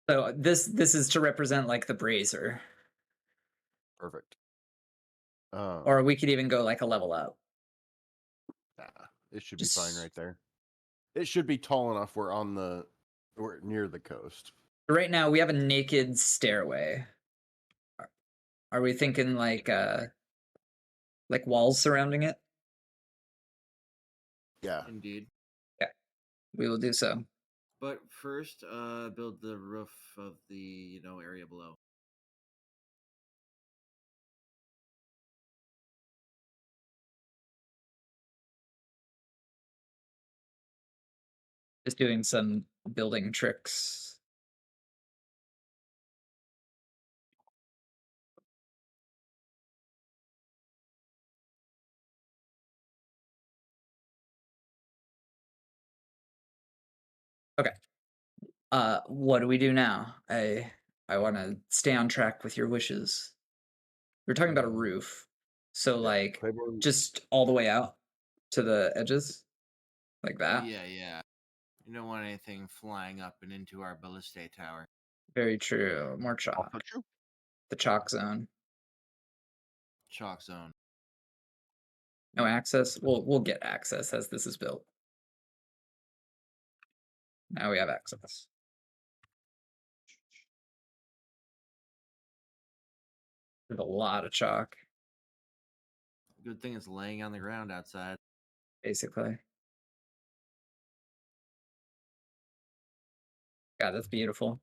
So this is to represent like the brazier, Perfect. or we could even go like a level up. Nah, it should be fine Just right there. It should be tall enough. We're near the coast. right now we have a naked stairway. Are we thinking like walls surrounding it? Yeah. Indeed. Yeah, we will do so. But first, build the roof of the area below. Just doing some building tricks. Okay. What do we do now? I want to stay on track with your wishes. We're talking about a roof. So Yeah, like Claiborne- just all the way out to the edges like that. Yeah. You don't want anything flying up and into our ballista tower. Very true. More chalk. Also true. The chalk zone. Chalk zone. No access. We'll get access as this is built. Now we have access. There's a lot of chalk, Good thing it's laying on the ground outside. basically. God, that's beautiful.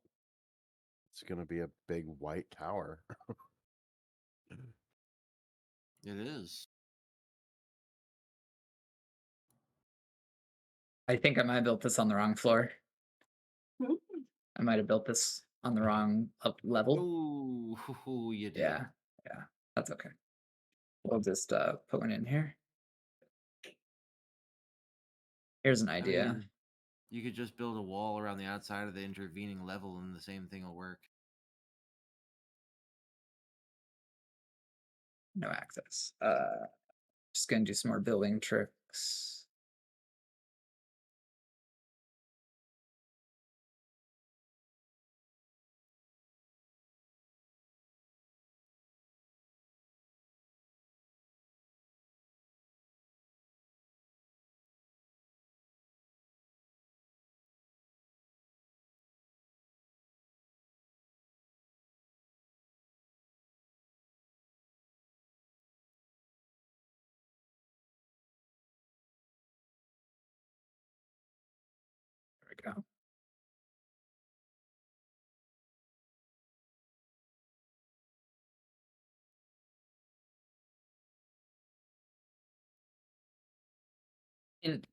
It's gonna be a big white tower. It is. I think I might have built this on the wrong floor. Hmm? I might have built this on the wrong level. Ooh, you did. Yeah, that's okay. We'll just put one in here. Here's an I idea. mean, you could just build a wall around the outside of the intervening level, and the same thing will work. No access. Just gonna do some more building tricks. There we go. And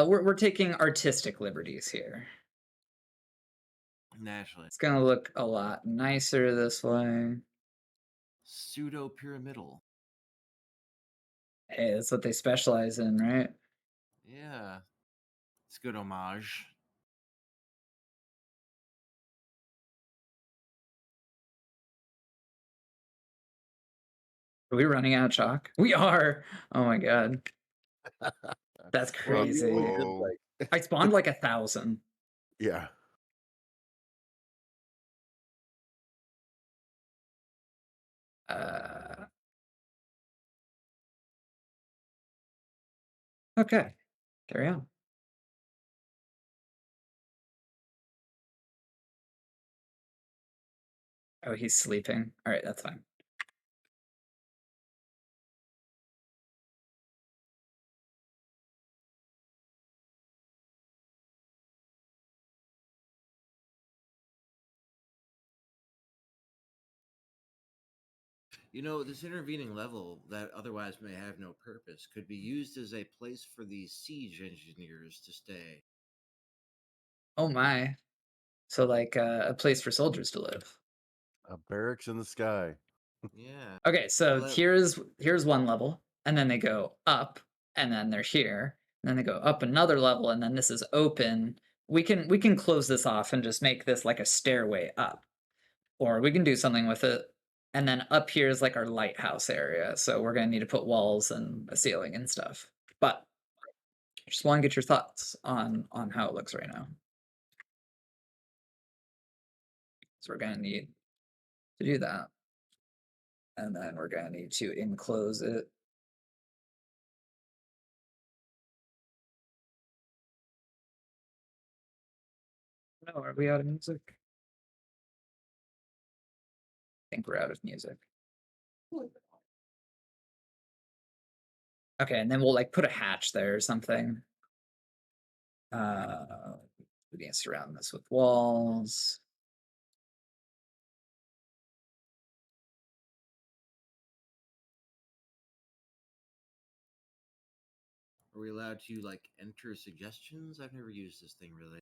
we're taking artistic liberties here. Naturally. It's gonna look a lot nicer this way. Pseudo pyramidal. Hey, that's what they specialize in, right? Yeah. It's good homage. Are we running out of chalk? We are. Oh my god, that's Well, you crazy. only did Whoa. I spawned like 1,000. yeah. Okay, carry on. Oh, he's sleeping. All right, that's fine. You know, this intervening level that otherwise may have no purpose could be used as a place for these siege engineers to stay. Oh my. So like a place for soldiers to live. A barracks in the sky. Yeah. Okay, so Well, here's one level, and then they go up, and then they're here, and then they go up another level, and then this is open. We can close this off and just make this like a stairway up, or we can do something with it. And then up here is like our lighthouse area, so we're gonna need to put walls and a ceiling and stuff. But just want to get your thoughts on how it looks right now. So we're gonna need to do that, and then we're gonna need to enclose it. No, are we out of music? I think we're out of music. Okay, and then we'll like put a hatch there or something. We can surround this with walls. are we allowed to like enter suggestions? I've never used this thing really.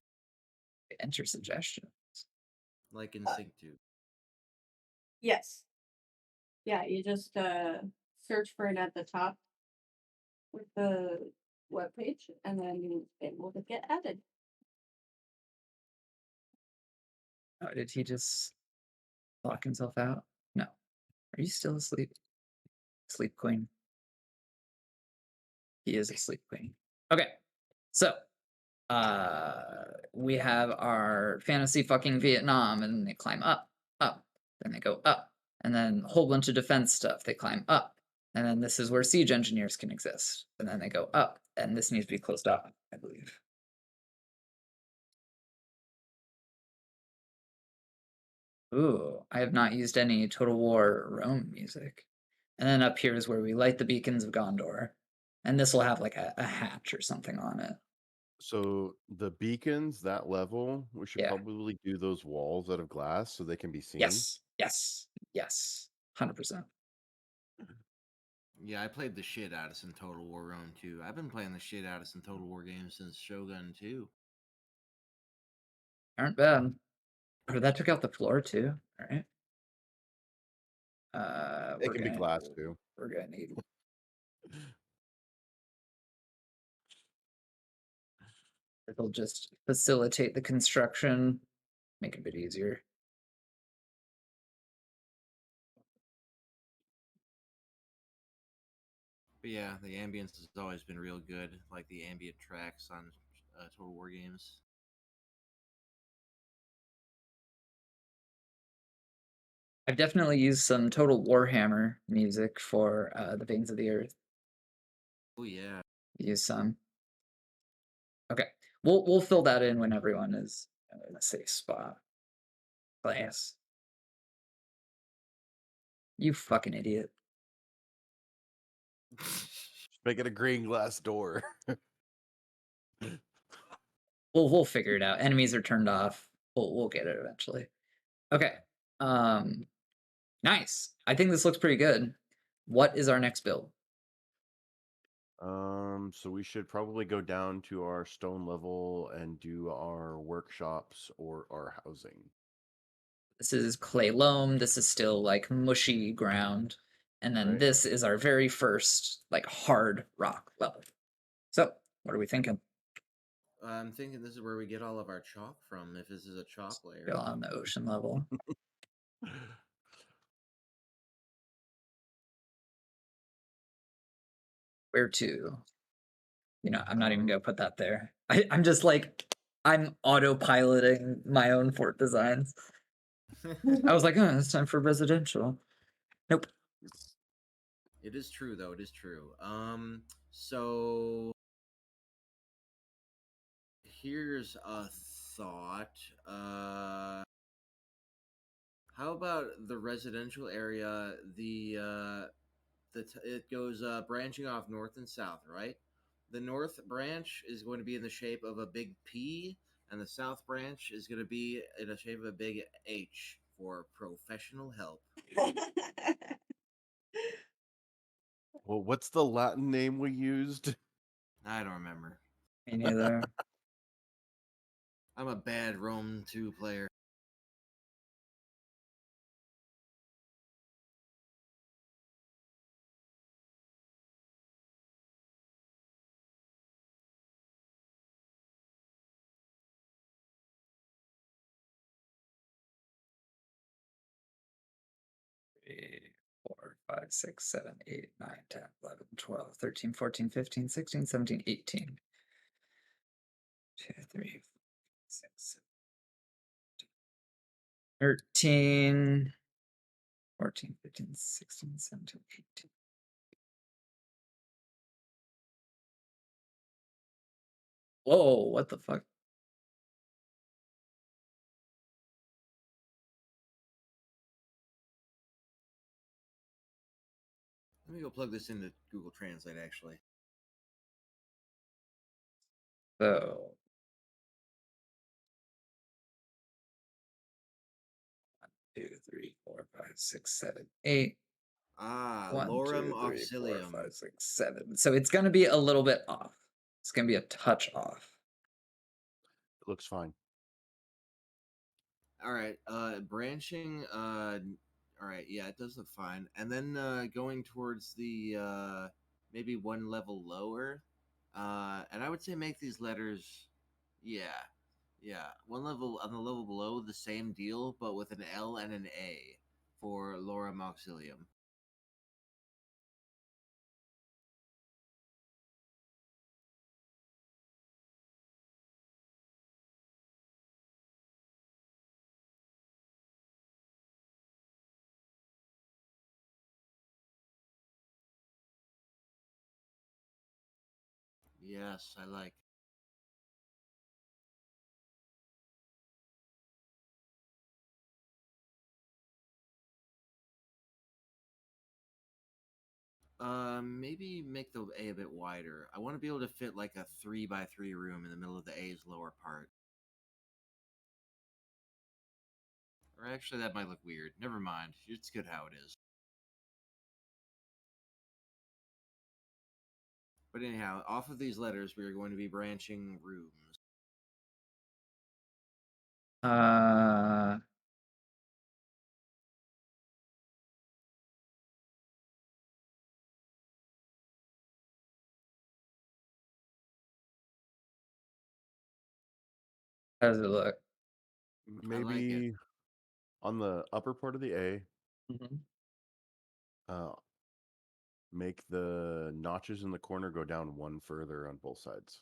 Enter suggestion. Like in Sync 2. Yes. Yeah, you just search for it at the top with the web page, and then it will get added. Oh, did he just lock himself out? No. Are you still asleep? Sleep queen. He is a sleep queen. Okay. So we have our fantasy fucking Vietnam, and they climb up, up, then they go up, and then a whole bunch of defense stuff. They climb up, and then this is where siege engineers can exist, and then they go up, and this needs to be closed off, I believe. Ooh, I have not used any Total War Rome music. And then up here is where we light the beacons of Gondor, and this will have like a hatch or something on it. So the beacons, that level, we should Yeah. probably do those walls out of glass so they can be seen. Yes, yes, yes, 100%. Yeah, I played the shit out of some Total War Rome 2. I've been playing the shit out of some Total War games since Shogun 2. Aren't bad. Oh, that took out the floor too. All right. It can be glass too. We're gonna need. It'll just facilitate the construction, make it a bit easier. But yeah, the ambience has always been real good, like the ambient tracks on Total War games. I've definitely used some Total Warhammer music for the Veins of the Earth. Oh yeah. Use some. Okay, we'll fill that in when everyone is in a safe spot. Class. You fucking idiot. Make it a green glass door. We'll figure it out. Enemies are turned off. We'll get it eventually. Okay. Nice. I think this looks pretty good. What is our next build? So we should probably go down to our stone level and do our workshops or our housing. This is clay loam. This is still like mushy ground. And then Right. this is our very first like hard rock level. So what are we thinking? I'm thinking this is where we get all of our chalk from, if this is a chalk layer. Still on the ocean level. Where to? You know, I'm not even gonna put that there. I'm just like I'm autopiloting my own fort designs. I was like, oh, it's time for residential. Nope. It is true though, it is true. So here's a thought. How about the residential area? It goes branching off north and south, right? The north branch is going to be in the shape of a big P, and the south branch is going to be in the shape of a big H for professional help. Well, what's the Latin name we used? I don't remember. Me neither. I'm a bad Rome 2 player. Three, 4, 5, 6, 7, 8, 9, 10, 11, 12, 13, 14, 15, 16, 17, 18. 2, 3, 6, 13, 14, 15, 16, 17, 18. Whoa, what the fuck? Let me go plug this into Google Translate, actually. So 2, 3, 4, 5, 6, 7, 8. Ah, 1, Lorem 2, 3, 4, Auxilium. 5, 6, 7. So it's going to be a little bit off. It's going to be a touch off. It looks fine. All right, branching. All right, yeah, it does look fine. And then going towards the maybe one level lower, and I would say make these letters, yeah, yeah, one level on the level below, the same deal, but with an L and an A for Lorem Auxilium. Yes, I like. Maybe make the A a bit wider. I want to be able to fit like a 3x3 room in the middle of the A's lower part. Or actually, that might look weird. Never mind. It's good how it is. But anyhow, off of these letters, we are going to be branching rooms. Uh, how does it look? I like it. Maybe on the upper part of the A, uh, make the notches in the corner go down one further on both sides.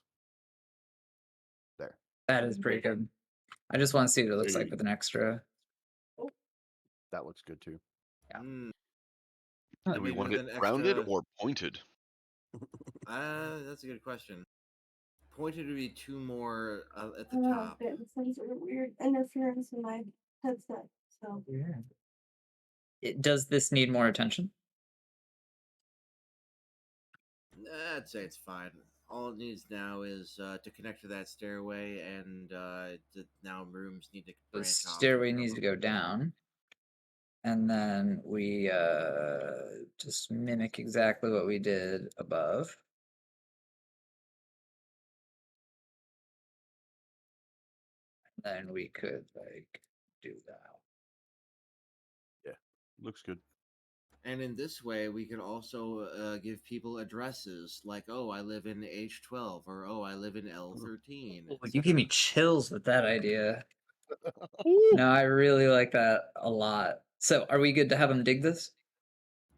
There. That is pretty good. I just want to see what it looks like Hey. with an extra. That looks good too. Yeah. Mm, Do we maybe want with it an rounded extra. or pointed? That's a good question. Pointed would be two more at the top. It sends a weird interference in my headset. So Does this need more attention? I'd say it's fine. All it needs now is to connect to that stairway, and now rooms need to The branch off. stairway needs to go down. And then we just mimic exactly what we did above. Then we could like do that. Yeah. Looks good. And in this way, we could also give people addresses like, oh, I live in H12, or oh, I live in L13. Oh, you give me chills with that idea. No, I really like that a lot. So, are we good to have them dig this?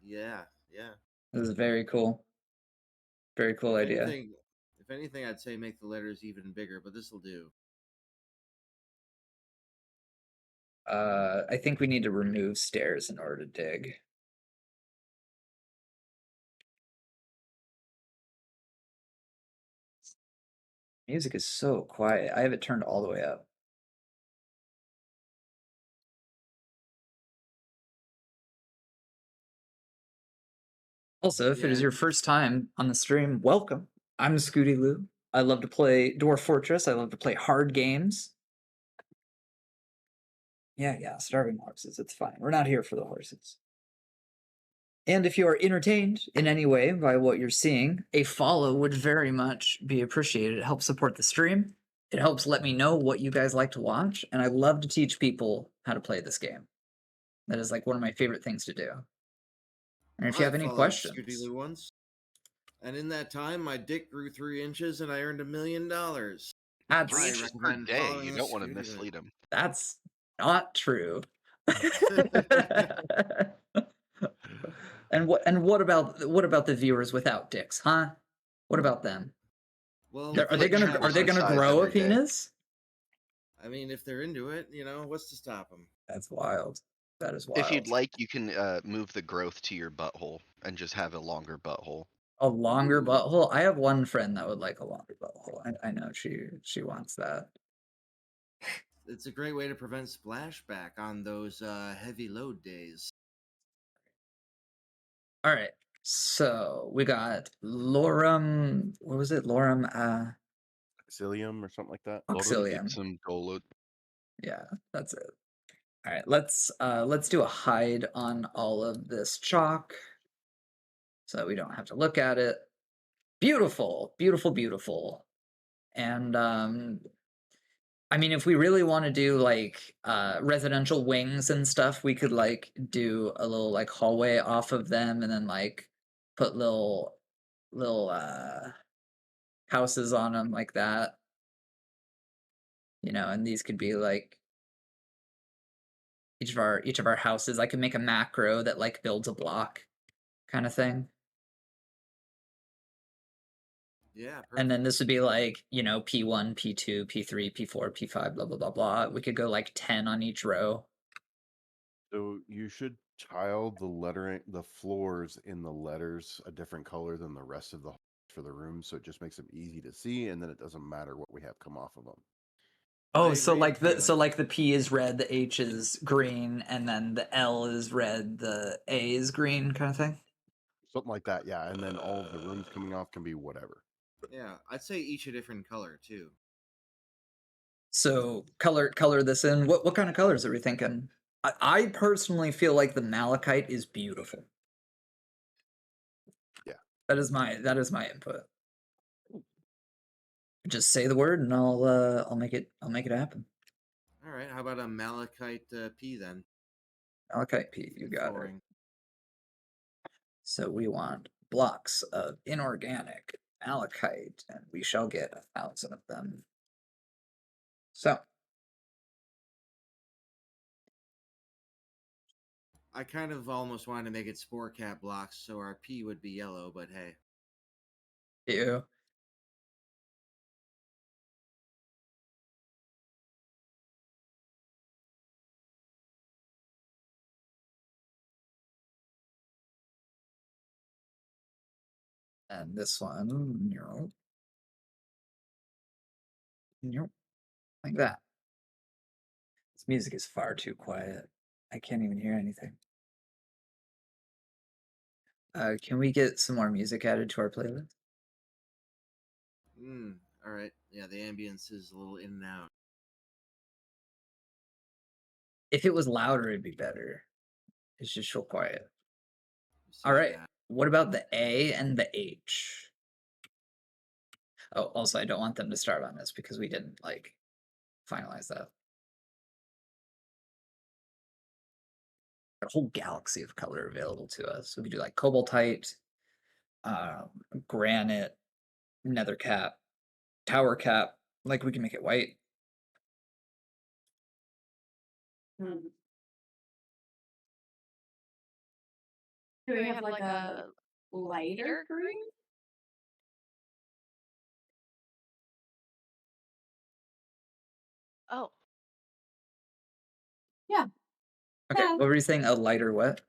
Yeah, yeah. This is very cool. Very cool idea. If anything, I'd say make the letters even bigger, but this will do. I think we need to remove stairs in order to dig. Music is so quiet. I have it turned all the way up. Also, if it is Yeah. your first time on the stream, welcome. I'm Scooty Lou. I love to play Dwarf Fortress. I love to play hard games. Yeah, starving horses. It's fine. We're not here for the horses. And if you are entertained in any way by what you're seeing, a follow would very much be appreciated. It helps support the stream. It helps let me know what you guys like to watch. And I love to teach people how to play this game. That is like one of my favorite things to do. And if you have any followed Scooty questions, Lou once, and in that time, my dick grew 3 inches, and I earned $1 million. that's 3 I inches per recommend day. following You the don't want to Scooty Lou. mislead him. that's not true. And what about the viewers without dicks, huh? What about them? Well, Are they gonna exercise grow a every day. penis? I mean, if they're into it, what's to stop them? That's wild. That is wild. If you'd like, you can move the growth to your butthole and just have a longer butthole. A longer Ooh. butthole. I have one friend that would like a longer butthole. I know she wants that. It's a great way to prevent splashback on those heavy load days. All right. So we got Lorem. What was it? Lorem Auxilium or something like that. Auxilium. Some Golod. Yeah, that's it. All right, let's do a hide on all of this chalk so we don't have to look at it. Beautiful, beautiful, beautiful. And I mean, if we really want to do like residential wings and stuff, we could like do a little like hallway off of them and then like put little houses on them like that. And these could be like each of our houses. I could make a macro that like builds a block kind of thing. Yeah, perfect. And then this would be like, P1, P2, P3, P4, P5, blah, blah, blah, blah. We could go like 10 on each row. So you should tile the lettering, the floors in the letters a different color than the rest of the for the room, so it just makes them easy to see, and then it doesn't matter what we have come off of them. Oh, I so agree like entirely. the P is red, the H is green, and then the L is red, the A is green kind of thing. Something like that, yeah. And then all of the rooms coming off can be whatever. Yeah, I'd say each a different color too. So color this in. What kind of colors are we thinking? I personally feel like the malachite is beautiful. Yeah. That is my input. Just say the word and I'll make it happen. All right, how about a malachite P then? Malachite P, you got it. So we want blocks of inorganic malachite, and we shall get 1,000 of them. So I kind of almost wanted to make it spore cap blocks so our P would be yellow, but hey. ew. And this one, like that. This music is far too quiet. I can't even hear anything. Can we get some more music added to our playlist? All right. Yeah, the ambience is a little in and out. If it was louder, it'd be better. It's just so quiet. See All right. that. What about the A and the H? Oh, also, I don't want them to start on this because we didn't like finalize that. A whole galaxy of color available to us. We could do like cobaltite, granite, nether cap, tower cap. Like we can make it white. Do we have like a lighter green? Oh, Yeah, Okay, Yeah. what were you saying? A lighter what?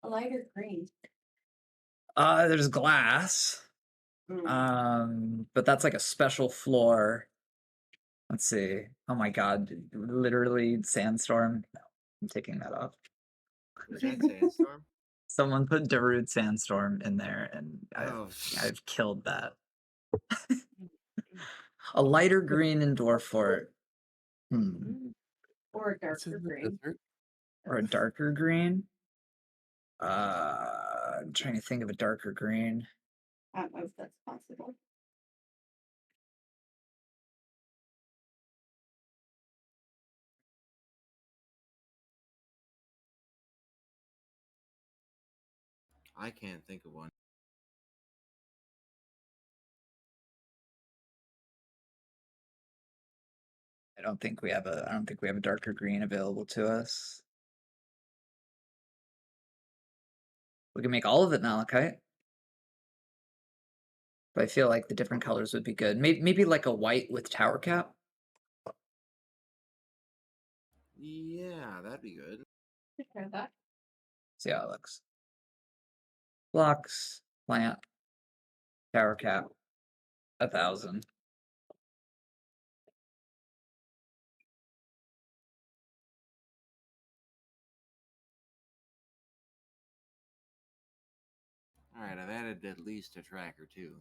a lighter green. There's glass. But that's like a special floor. Let's see. Oh my god, literally sandstorm. No, I'm taking that off. Is that sandstorm? Someone put Darude Sandstorm in there, and Oh, I've killed that. A lighter green in Dwarf Fort. Or a What's in darker the green. desert? Or a darker green. I'm trying to think of a darker green. I don't know if that's possible. I can't think of one. I don't think we have a darker green available to us. We can make all of it malachite. But I feel like the different colors would be good. Maybe like a white with tower cap. Yeah, that'd be good. Try that. See how it looks. Blocks, plant, tower cap, 1,000. All right, I've added at least a track or two.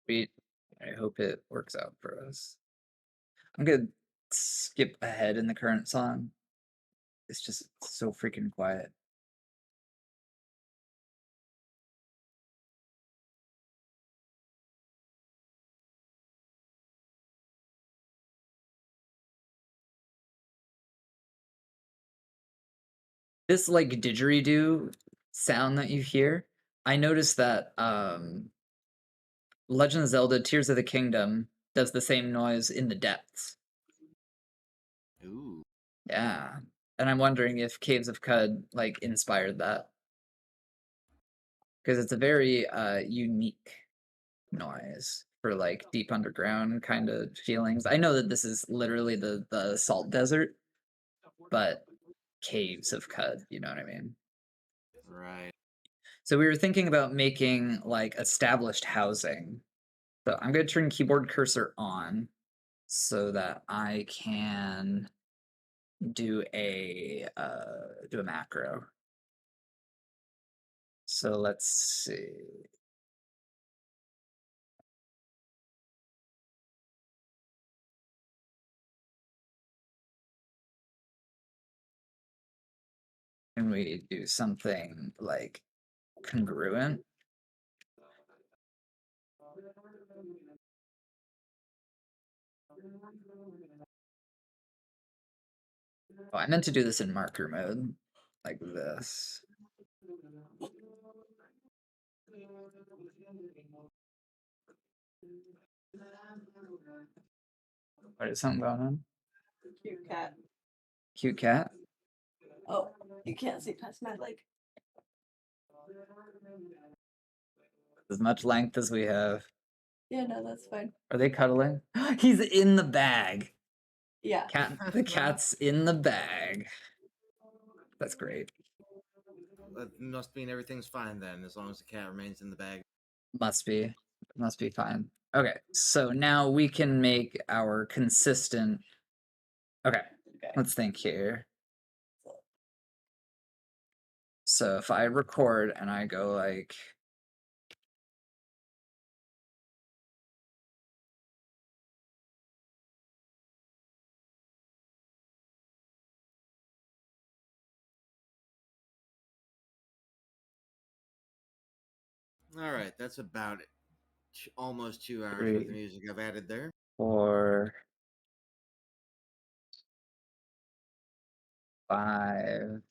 Sweet. I hope it works out for us. I'm gonna skip ahead in the current song. It's just so freaking quiet. This like didgeridoo sound that you hear, I noticed that Legend of Zelda Tears of the Kingdom does the same noise in the depths. Ooh. Yeah. And I'm wondering if Caves of Cud like inspired that. Because it's a very unique noise for like deep underground kind of feelings. I know that this is literally the salt desert, but Caves of Cud, you know what I mean? Right. So we were thinking about making like established housing. So I'm going to turn keyboard cursor on so that I can do a macro. So let's see. Can we do something like congruent? Oh, I meant to do this in marker mode, like this. What is something going on? Cute cat. Cute cat? Oh, you can't see past my leg. As much length as we have. Yeah, no, that's fine. Are they cuddling? He's in the bag. Yeah. The cat's in the bag. That's great. That must mean everything's fine then, as long as the cat remains in the bag. Must be fine. Okay, so now we can make our consistent. Okay, let's think here. So if I record and I go like. All right, that's about it. Almost 2 hours worth of 3, music I've added there. 4, 5,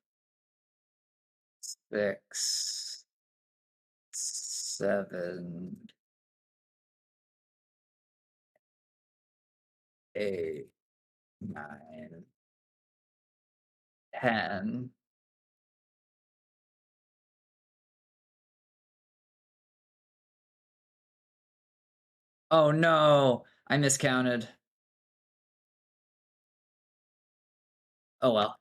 6, 7, 8, 9, 10. Oh no, I miscounted. Oh well.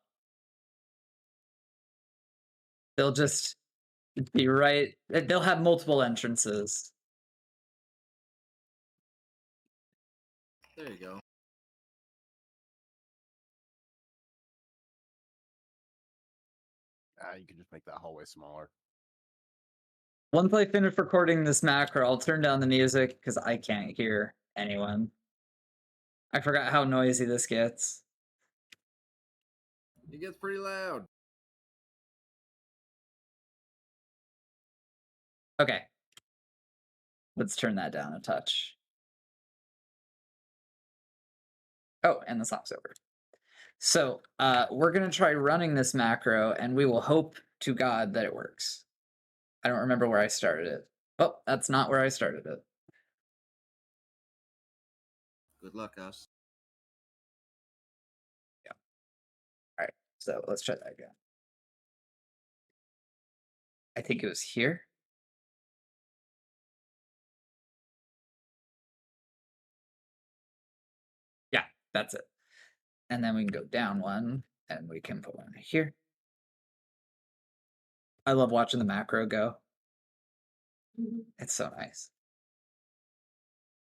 They'll just be right. They'll have multiple entrances. There you go. You could just make that hallway smaller. Once I finish recording this macro, I'll turn down the music because I can't hear anyone. I forgot how noisy this gets. It gets pretty loud. Okay. Let's turn that down a touch. Oh, and the song's over. So we're going to try running this macro, and we will hope to God that it works. I don't remember where I started it. Oh, that's not where I started it. Good luck, us. All right, so let's try that again. I think it was here. Yeah, that's it. And then we can go down one, and we can put one here. I love watching the macro go. It's so nice.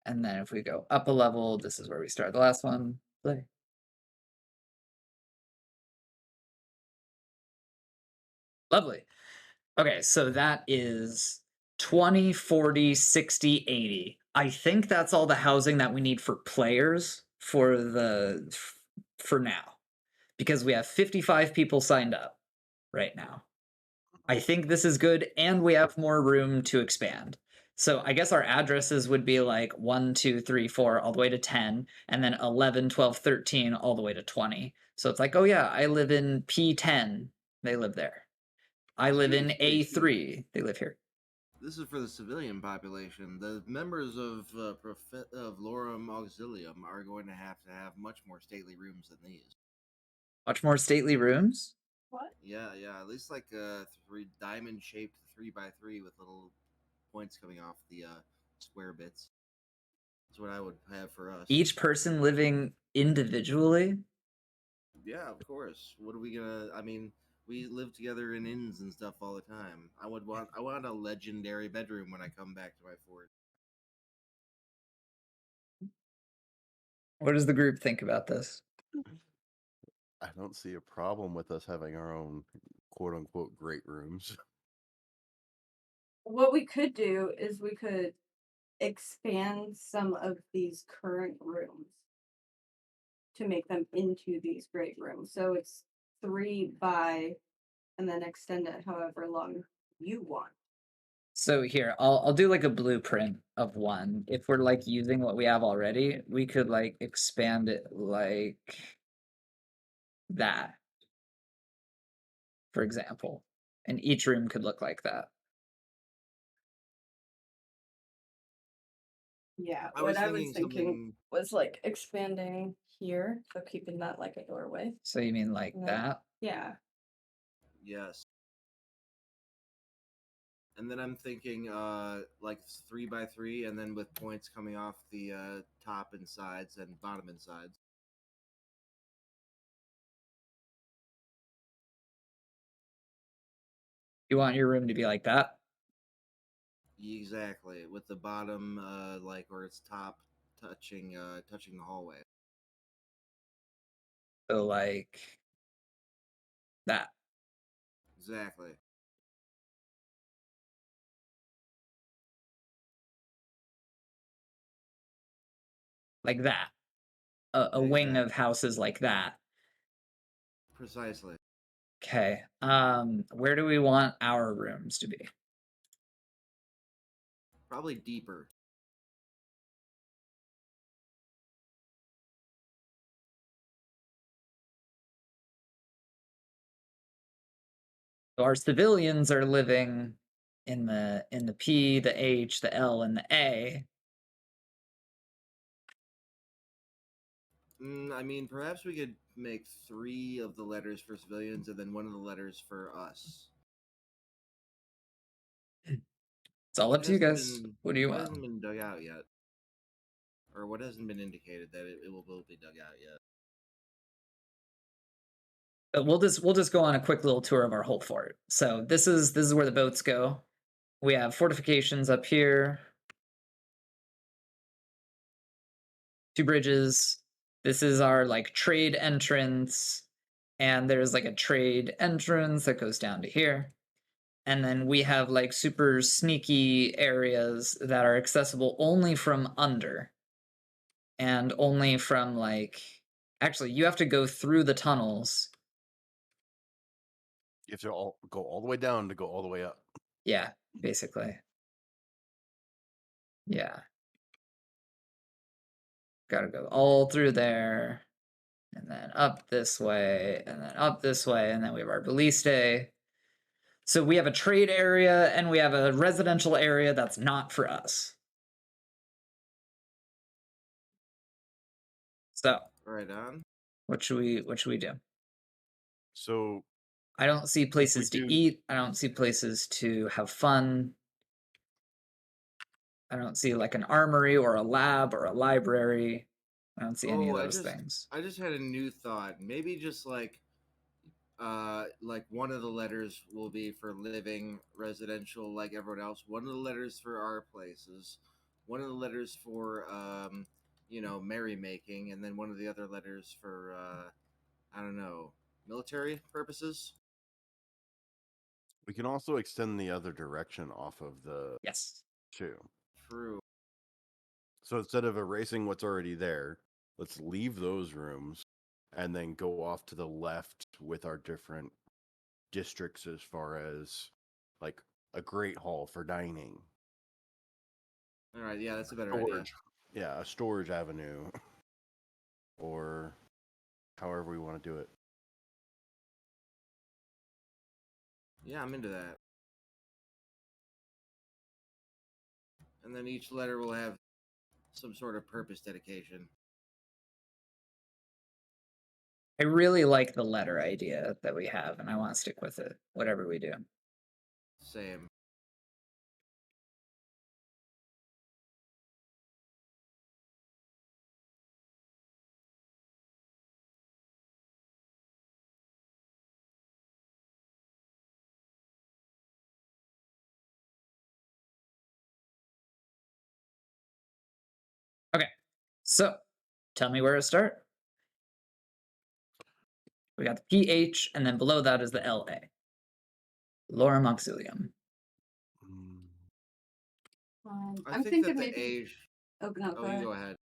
And then if we go up a level, this is where we start the last one. Play. Lovely. Okay, so that is 20, 40, 60, 80. I think that's all the housing that we need for players for now. Because we have 55 people signed up right now. I think this is good, and we have more room to expand. So I guess our addresses would be like 1, 2, 3, 4, all the way to 10, and then 11, 12, 13, all the way to 20. So it's like, oh yeah, I live in P10. They live there. I live in A3. They live here. This is for the civilian population. The members of Lorem Auxilium are going to have much more stately rooms than these. Much more stately rooms? What? Yeah, at least like three diamond-shaped 3x3 with little points coming off the square bits. That's what I would have for us. Each person living individually? Yeah, of course. What are we gonna? I mean, we live together in inns and stuff all the time. I want a legendary bedroom when I come back to my fort. What does the group think about this? I don't see a problem with us having our own quote unquote great rooms. What we could do is we could expand some of these current rooms to make them into these great rooms. So it's 3 by, and then extend it however long you want. So here, I'll do like a blueprint of one. If we're like using what we have already, we could like expand it like that, for example. And each room could look like that. Yeah, I what was I was thinking thinking something. was like expanding here, so keeping that like a doorway. So you mean like Yeah. that? Yeah. Yes. And then I'm thinking like 3x3, and then with points coming off the top and sides and bottom and sides. You want your room to be like that? Exactly, with the bottom like or its top touching the hallway. So like that. Exactly. Like that. A wing Exactly. of houses like that. Precisely. Okay. Where do we want our rooms to be? Probably deeper. So our civilians are living in the P, the H, the L, and the A. I mean, perhaps we could make 3 of the letters for civilians and then 1 of the letters for us. It's all up to you guys. What do you What want? hasn't been dug out yet? Or what hasn't been indicated that it will both be dug out yet? We'll just go on a quick little tour of our whole fort. So this is where the boats go. We have fortifications up here. 2 bridges. This is our like trade entrance, and there's like a trade entrance that goes down to here. and then we have like super sneaky areas that are accessible only from under, and only from like, actually you have to go through the tunnels. You have to go all the way down to go all the way up. Yeah, basically. Yeah. Gotta go all through there, and then up this way, and then up this way, and then we have our release day. So we have a trade area and we have a residential area that's not for us. So Right on. what should we do? So I don't see places to do- eat. I don't see places to have fun. I don't see like an armory or a lab or a library. I don't see any of those things. I just had a new thought. Maybe just like one of the letters will be for living residential like everyone else, one of the letters for our places, one of the letters for merrymaking, and then one of the other letters for I don't know, military purposes. we can also extend the other direction off of the Yes. 2. True. So instead of erasing what's already there, let's leave those rooms and then go off to the left with our different districts as far as like a great hall for dining. All right, yeah, that's a better idea. Storage. Yeah, a storage avenue. Or however we want to do it. Yeah, I'm into that. And then each letter will have some sort of purpose dedication. I really like the letter idea that we have, and I want to stick with it, whatever we do. Same. Okay, so tell me where to start. We got the PH, and then below that is the LA. Lorem Auxilium. I'm think thinking that the maybe. Oh no, Oh, go you ahead. go ahead.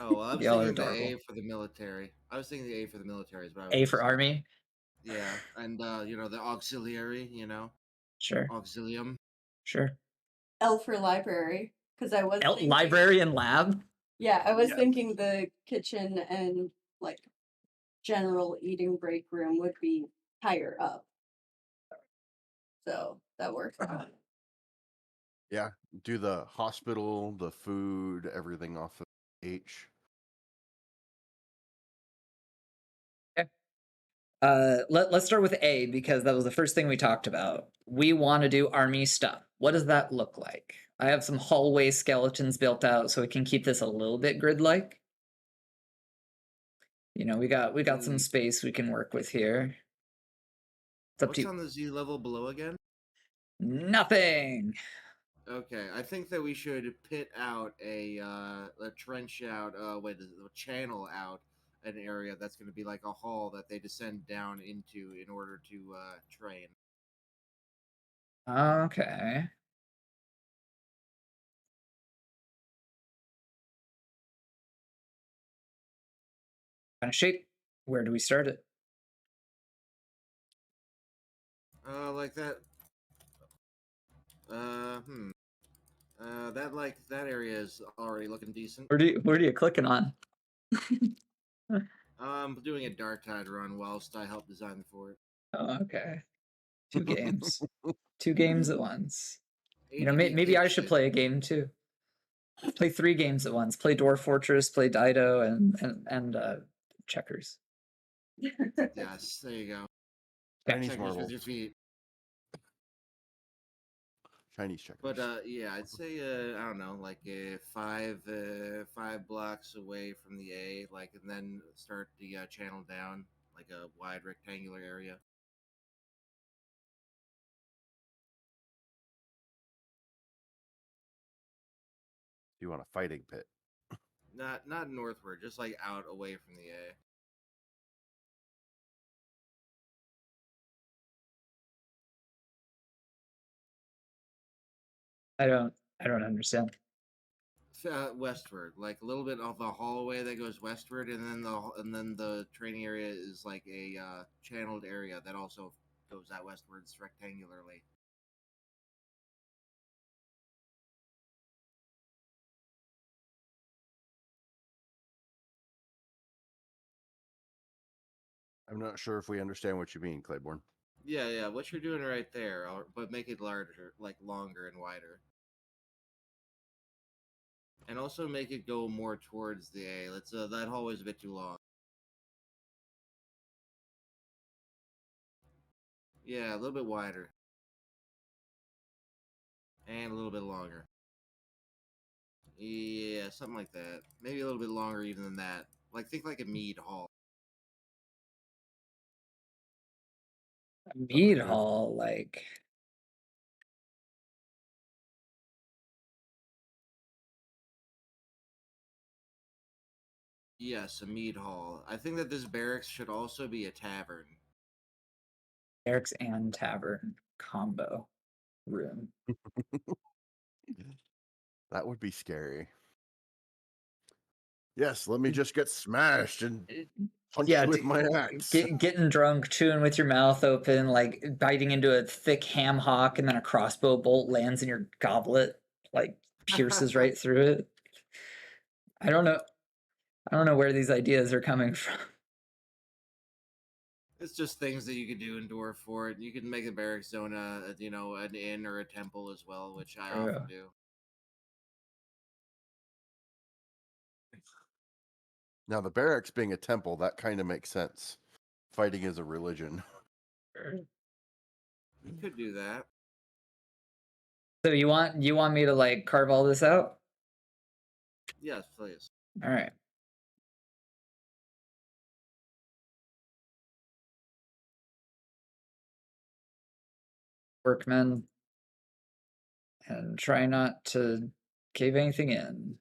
Oh, well, I was Y'all are thinking the A adorable. for the military. I was thinking the A for the military is what I was A gonna for say. army. Yeah, and the auxiliary, Sure, auxilium. sure. L for library, because I was thinking, Library and lab. yeah, I was Yes. thinking the kitchen and like general eating break room would be higher up. So that works. Yeah, do the hospital, the food, everything off of H. Let's start with A because that was the first thing we talked about. We want to do army stuff. What does that look like? I have some hallway skeletons built out so we can keep this a little bit grid-like. We got some space we can work with here. It's up What's to on the Z level below again? nothing. Okay, I think that we should pit out a trench out, a channel out an area that's going to be like a hall that they descend down into in order to train. Okay. Kind of shape. Where do we start it? Like that. That area is already looking decent. Where are you clicking on? Doing a Dark Tide run whilst I help design the fort. Oh, okay. 2 games. 2 games at once. HB Maybe I kicks should it. play a game too. Play 3 games at once. Play Dwarf Fortress, play Dido, and checkers. Yes, there you go. Chinese Checkers marble. with your feet. Chinese checkers. But yeah, I'd say I don't know, like 5 blocks away from the A, like, and then start the channel down, like a wide rectangular area. You want a fighting pit. Not northward, just like out away from the A. I don't understand. Westward, like a little bit of a hallway that goes westward, and then the training area is like a channeled area that also goes out westwards rectangularly. I'm not sure if we understand what you mean, Claiborne. Yeah, what you're doing right there, but make it larger, like longer and wider, and also make it go more towards the A. Let's that hallway's a bit too long. Yeah, a little bit wider, and a little bit longer. Yeah, something like that. Maybe a little bit longer even than that. Like think like a mead hall. Mead good. hall, like Yes, a mead hall. I think that this barracks should also be a tavern. barracks and tavern combo room. That would be scary. Yes, let me just get smashed and punched Yeah, with my axe. getting drunk, chewing with your mouth open, like biting into a thick ham hock, and then a crossbow bolt lands in your goblet, like pierces right through it. I don't know where these ideas are coming from. It's just things that you could do in Dwarf Fort. You could make a barracks zone, an inn or a temple as well, which I often do. Now, the barracks being a temple, that kind of makes sense. Fighting is a religion. You could do that. So you want me to like carve all this out? Yes, please. All right. Workmen, and try not to cave anything in.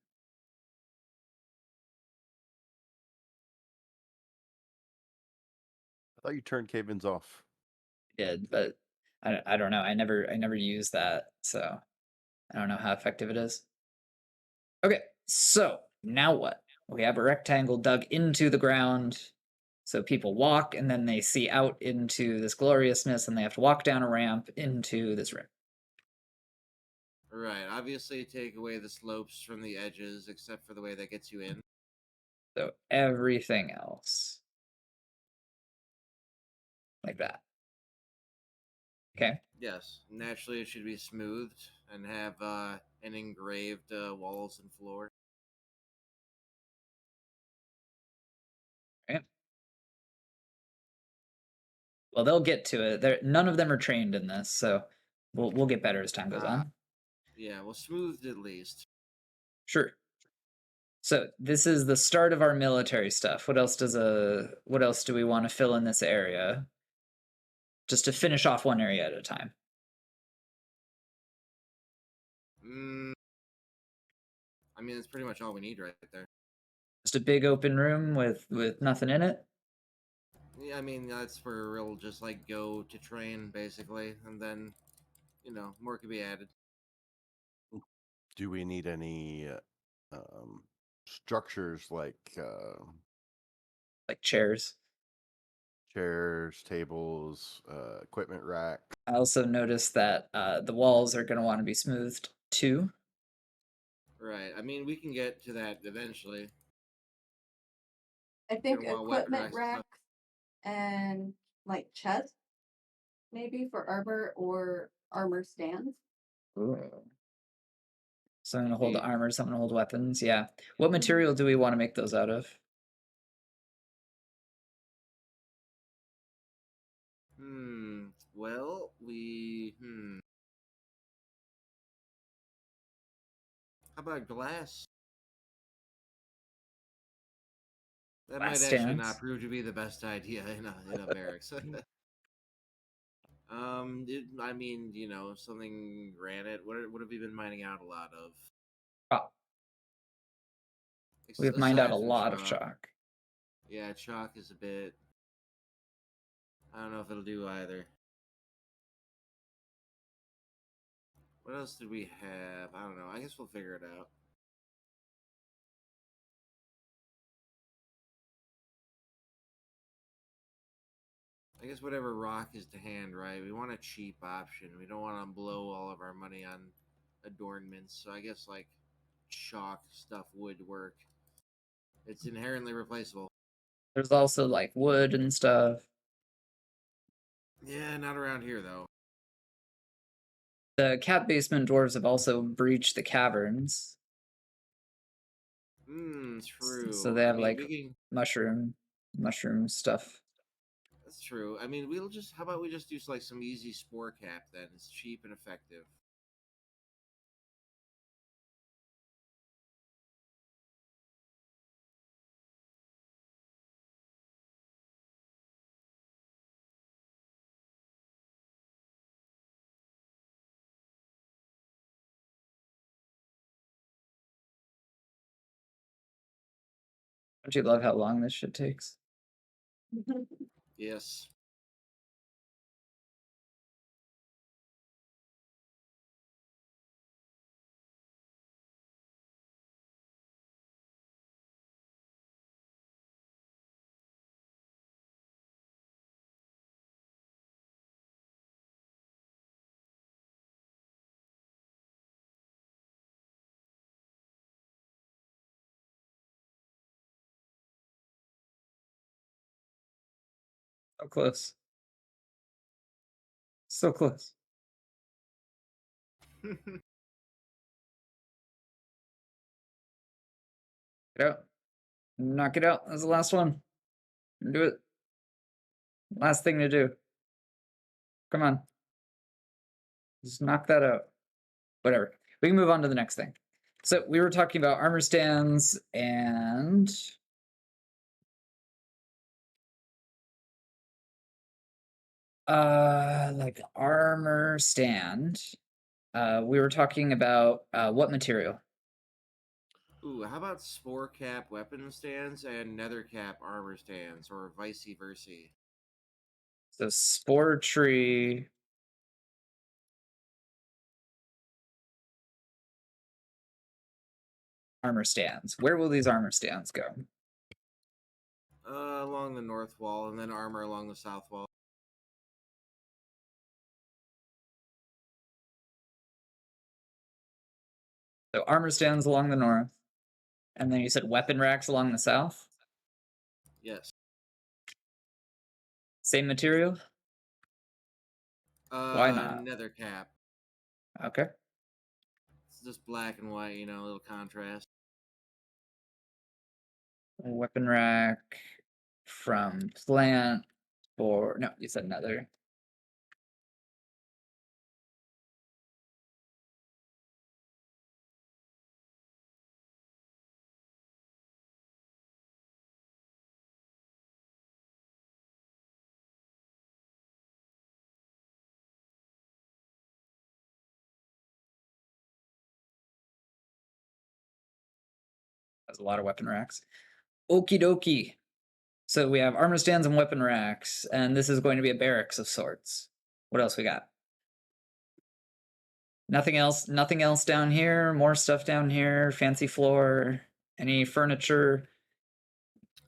I thought you turned cave-ins off. Did, but I don't know. I never used that, so I don't know how effective it is. Okay, so now what? We have a rectangle dug into the ground. So people walk and then they see out into this gloriousness and they have to walk down a ramp into this room. Right. Obviously, take away the slopes from the edges, except for the way that gets you in. So everything else. Like that. Okay. Yes. Naturally, it should be smoothed and have an engraved walls and floor. Okay. Well, they'll get to it. None of them are trained in this, so we'll get better as time goes on. Yeah, well, smoothed at least. Sure. So this is the start of our military stuff. What else do we want to fill in this area? Just to finish off one area at a time. I mean, that's pretty much all we need right there. Just a big open room with nothing in it. Yeah, I mean, that's where we'll just like go to train basically, and then, more could be added. Do we need any structures like Chairs? chairs, tables, equipment rack? I also noticed that the walls are going to want to be smoothed too. Right. I mean, we can get to that eventually. I think Gonna want weapon equipment racks and stuff. racks and like chests, maybe for armor or armor stands. Ooh. So I'm going to hold Indeed. armor, so I'm going to hold weapons. Yeah. What material do we want to make those out of? Well, How about glass? That Glass might actually stands? not prove to be the best idea in a barracks. I mean, something granite. What have we been mining out a lot of? Chalk. We've mined out a Aside from lot of chalk. Yeah, chalk is a bit. I don't know if it'll do either. What else did we have? I don't know. I guess we'll figure it out. I guess whatever rock is to hand, right? We want a cheap option. We don't want to blow all of our money on adornments. So I guess like chalk stuff would work. It's inherently replaceable. There's also like wood and stuff. Yeah, not around here though. The cat basement dwarves have also breached the caverns. True. So they have we like can. mushroom stuff. That's true. I mean, we'll just. How about we just do like some easy spore cap then? It's cheap and effective. Don't you love how long this shit takes? Yes. So close. So close. Get out. Knock it out. That's the last one. Do it. Last thing to do. Come on. Just knock that out. Whatever. We can move on to the next thing. So we were talking about armor stands and like armor stand. We were talking about what material? Ooh, how about spore cap weapon stands and nether cap armor stands, or vice versa? So spore tree. Armor stands. Where will these armor stands go? Along the north wall, and then armor along the south wall. So armor stands along the north. And then you said weapon racks along the south? Yes. Same material? Why not? Nether cap. Okay. It's just black and white, you know, a little contrast. Weapon rack from plant or no, you said nether. That's a lot of weapon racks. Okie dokie. So we have armor stands and weapon racks, and this is going to be a barracks of sorts. What else we got? Nothing else. Nothing else down here. More stuff down here. Fancy floor. Any furniture?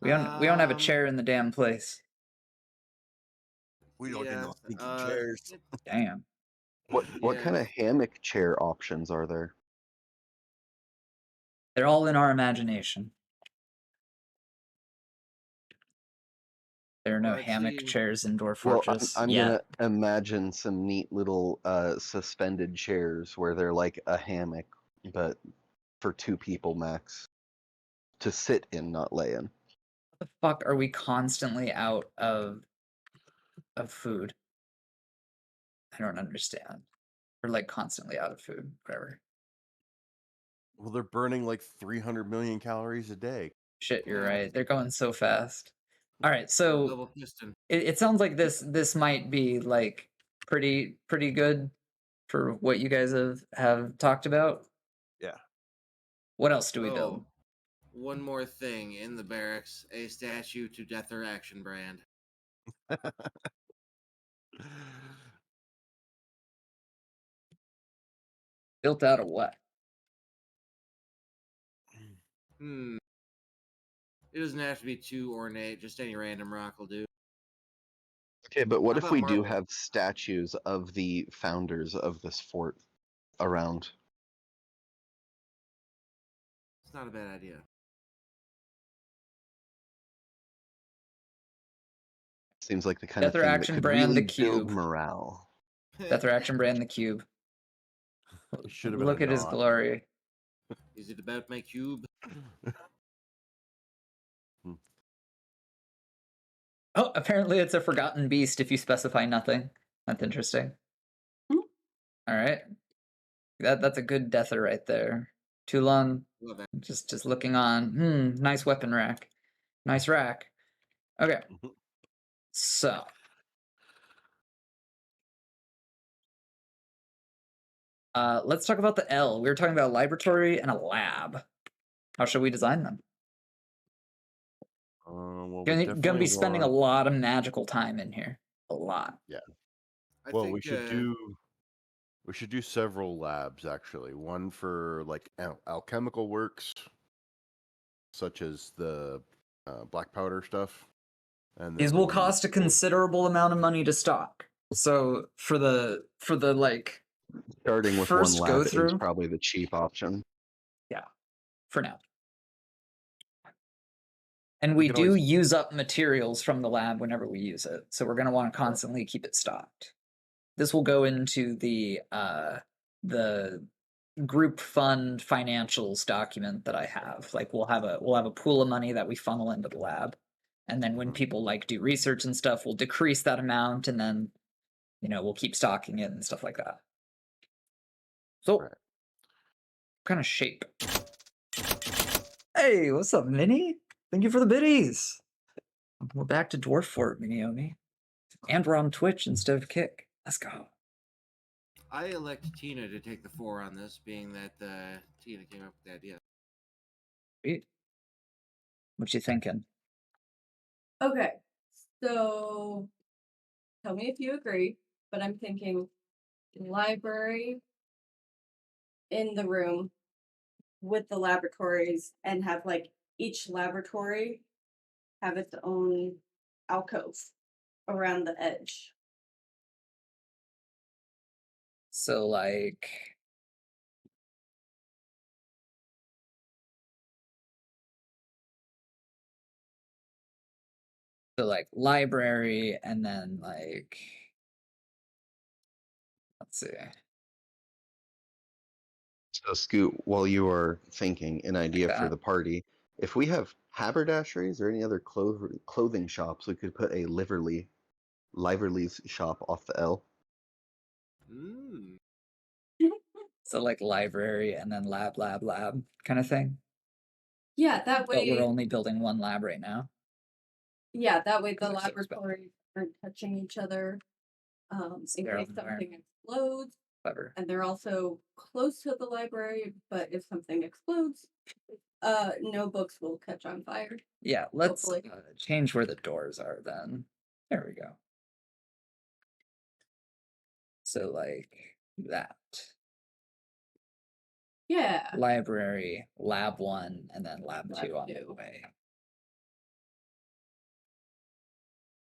We don't have a chair in the damn place. We don't get no stinky uh, chairs. Damn. What kind of Yes. hammock chair options are there? They're all in our imagination. There are no Let's hammock see. chairs in Dwarf Well, Fortress. I'm Yeah. gonna imagine some neat little suspended chairs where they're like a hammock, but for two people max to sit in, not lay in. What the fuck are we constantly out of food? I don't understand. We're like constantly out of food. Whatever. Well, they're burning like 300 million calories a day. Shit, you're Yeah. right. They're going so fast. All right, so Double piston. it sounds like this might be like pretty good for what you guys have talked about. Yeah. What else do we build? One more thing in the barracks: a statue to Death or Action brand. Built out of what? It doesn't have to be too ornate. Just any random rock will do. Okay, but what How if about we do marble? have statues of the founders of this fort around? It's not a bad idea. Seems like the kind of Death or thing that Action could brand really the build cube. morale. Death or Action brand the cube. It should have been Look a at his knot. glory. Is it about my cube? Oh, apparently it's a forgotten beast if you specify nothing. That's interesting. Hmm. All right. That's a good deather right there. Too long. Love that. Just looking on. Nice weapon rack. Nice rack. Okay. So let's talk about the L. We were talking about a laboratory and a lab. How should we design them? Well, we Gonna definitely be spending a want. lot of magical time in here. A lot. Yeah. I Well, think, we should do several labs actually. One for like alchemical works, such as the black powder stuff, and These then will cost a considerable amount of money to stock. So for the like Starting with first one go lab is through, probably the cheap option. yeah, for now. And we can do always- use up materials from the lab whenever we use it, so we're going to want to constantly keep it stocked. This will go into the group fund financials document that I have. Like we'll have a pool of money that we funnel into the lab, and then when people like do research and stuff, we'll decrease that amount, and then we'll keep stocking it and stuff like that. So, Right. what kind of shape? Hey, what's up, Minnie? Thank you for the biddies. We're back to Dwarf Fort, Miniomi. And we're on Twitch instead of Kick. Let's go. I elect Tina to take the 4 on this, being that Tina came up with the idea. Sweet. What you thinking? Okay, so tell me if you agree, but I'm thinking library in the room with the laboratories and have like each laboratory have its own alcove around the edge. So, like, library, and then like, let's see. So, Scoot, while you are thinking an idea for that. the party, if we have haberdasheries or any other clothing shops, we could put a Liverly's shop off the L. Mm. So, like, library and then lab kind of thing. Yeah, that But we're way. only building one lab right now. Yeah, that way the 'Cause they're so expensive. laboratories aren't touching each other. In they're case on there. something explodes, Clever. and they're also close to the library. But if something explodes, no books will catch on fire. Yeah, let's Hopefully. change where the doors are then. There we go. So, like, that. Yeah. Library, lab 1, and then lab 2 on the 2. way.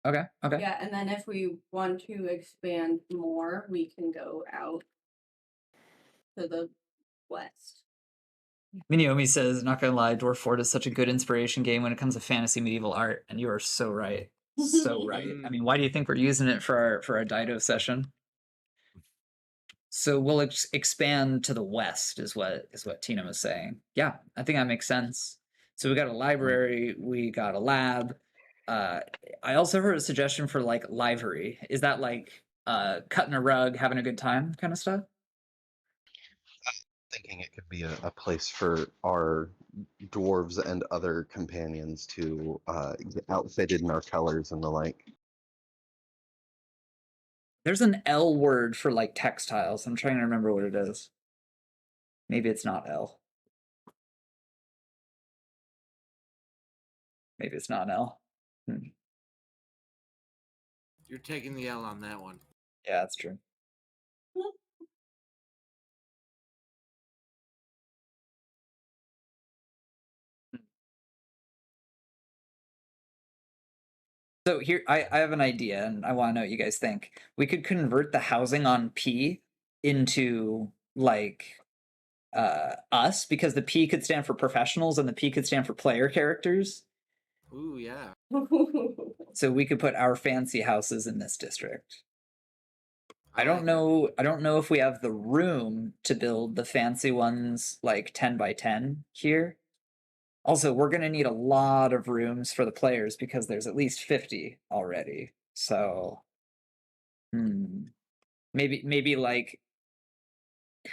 Okay. Yeah, and then if we want to expand more, we can go out to the west. Miniomi says, not gonna lie, Dwarf Fort is such a good inspiration game when it comes to fantasy medieval art, and you are so right. So right. I mean, why do you think we're using it for our Dido session? So we'll expand to the west, is what Tina was saying. Yeah, I think that makes sense. So we got a library, we got a lab. I also heard a suggestion for like livery. Is that like cutting a rug, having a good time kind of stuff? Thinking it could be a place for our dwarves and other companions to get outfitted in our colors and the like. There's an L word for like textiles. I'm trying to remember what it is. Maybe it's not L. Maybe it's not an L. You're taking the L on that one. Yeah, that's true. So here, I have an idea, and I want to know what you guys think. We could convert the housing on P into like us, because the P could stand for professionals and the P could stand for player characters. Ooh, yeah. So we could put our fancy houses in this district. I like don't that. know. I don't know if we have the room to build the fancy ones like 10 by 10 here. Also, we're going to need a lot of rooms for the players because there's at least 50 already. So, maybe like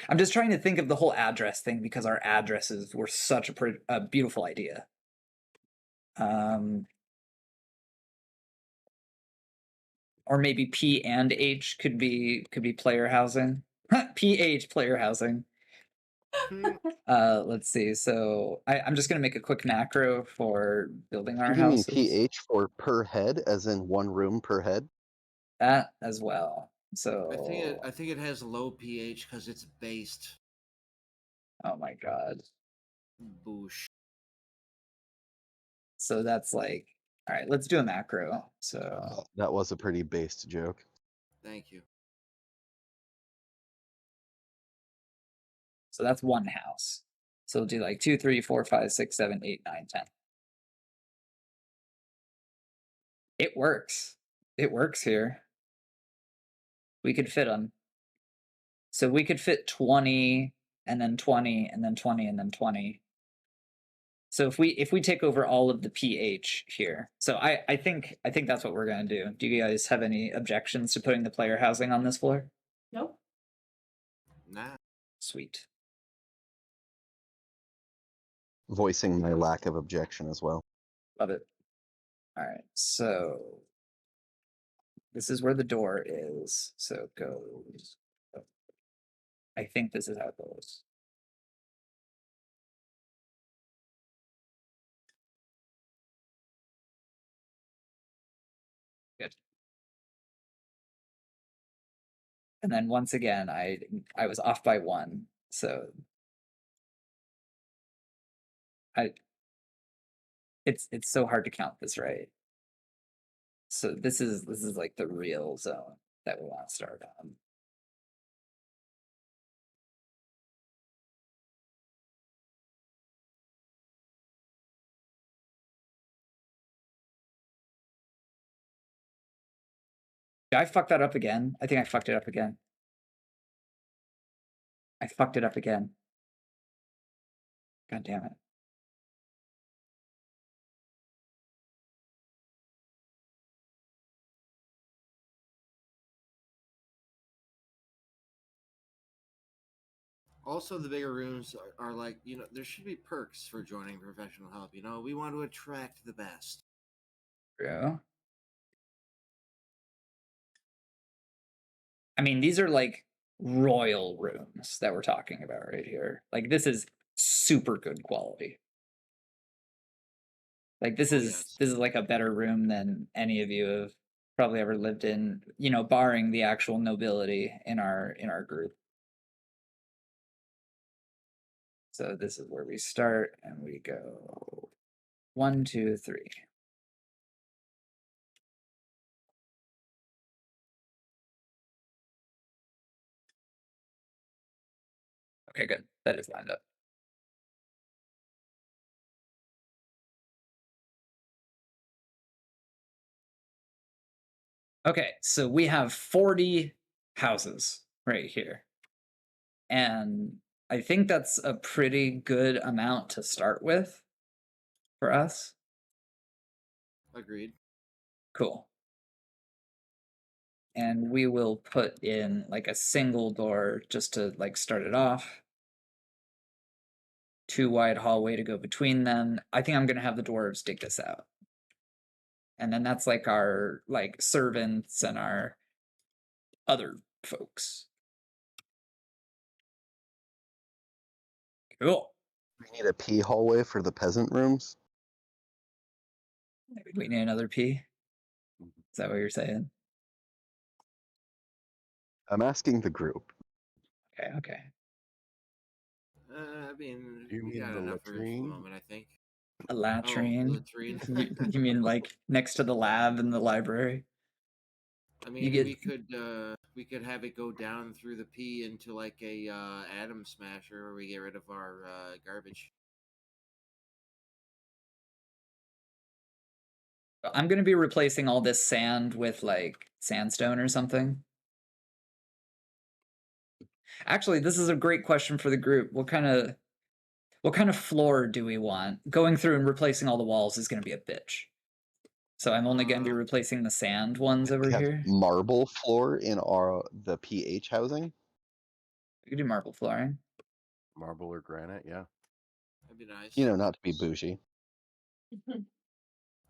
I'm just trying to think of the whole address thing because our addresses were such a beautiful idea. Or maybe P and H could be player housing. PH player housing. Let's see. So I'm just gonna make a quick macro for building our Do you mean houses. PH for per head, as in one room per head? That as well. So I think it has low pH because it's based. oh my god. Boosh. So that's like, all right, let's do a macro. So That was a pretty based joke. Thank you. so that's one house. So we'll do like 2, 3, 4, 5, 6, 7, 8, 9, 10. It works. It works here. We could fit them. So we could fit 20 and then 20 and then 20 and then 20. So if we take over all of the pH here, so I think that's what we're gonna do. Do you guys have any objections to putting the player housing on this floor? Nope. Nah. Sweet. Voicing my lack of objection as well. Love it. All right, so this is where the door is. So it goes. I think this is how it goes. Good. And then once again, I was off by 1, so it's so hard to count this right. So this is like the real zone that we want to start on. Did I fuck that up again? I think I fucked it up again. I fucked it up again. God damn it. Also, the bigger rooms are like, there should be perks for joining professional help. We want to attract the best. True. I mean, these are like royal rooms that we're talking about right here. Like this is super good quality. Like this is like a better room than any of you have probably ever lived in, barring the actual nobility in our group. So this is where we start and we go 1, 2, 3. Okay, good. That is lined up. Okay, so we have 40 houses right here. And I think that's a pretty good amount to start with for us. Agreed. Cool. And we will put in like a single door just to like start it off. 2 wide hallway to go between them. I think I'm gonna have the dwarves dig this out. And then that's like our like servants and our other folks. Cool. We need a P hallway for the peasant rooms. Maybe we need another P. Is that what you're saying? I'm asking the group. Okay. I mean, Do you we mean got the enough room for the latrine? moment, I think. A Oh, latrine. latrine. You mean like next to the lab in the library? I You mean, get we could have it go down through the P into like a atom smasher where we get rid of our garbage. I'm gonna be replacing all this sand with like sandstone or something. Actually, this is a great question for the group. What kind of floor do we want? Going through and replacing all the walls is gonna be a bitch. So I'm only gonna be replacing the sand ones over We have here. marble floor in the PH housing. We could do marble flooring. Marble or granite, yeah. That'd be nice. You know, not to be bougie.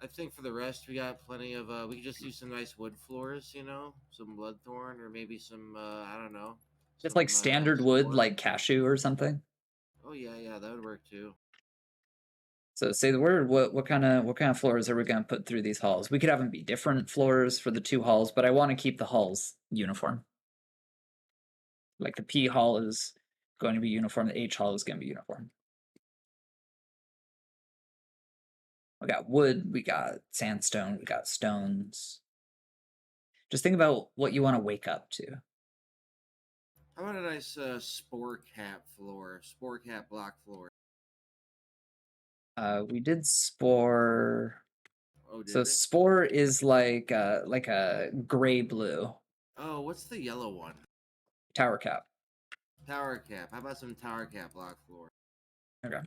I think for the rest, we got plenty of. We could just use some nice wood floors, you know, some bloodthorn or maybe some. I don't know. Just like standard wood, some like cashew or something. Oh yeah, that would work too. So say the word. What kind of floors are we gonna put through these halls? We could have them be different floors for the two halls, but I want to keep the halls uniform. Like the P hall is going to be uniform, the H hall is going to be uniform. We got wood, we got sandstone, we got stones. Just think about what you want to wake up to. How about a nice spore cap floor, spore cap block floor? We did spore. Oh, did So we? spore is like a gray blue Oh, what's the yellow one? tower cap. Tower cap. How about some tower cap block floor? Okay.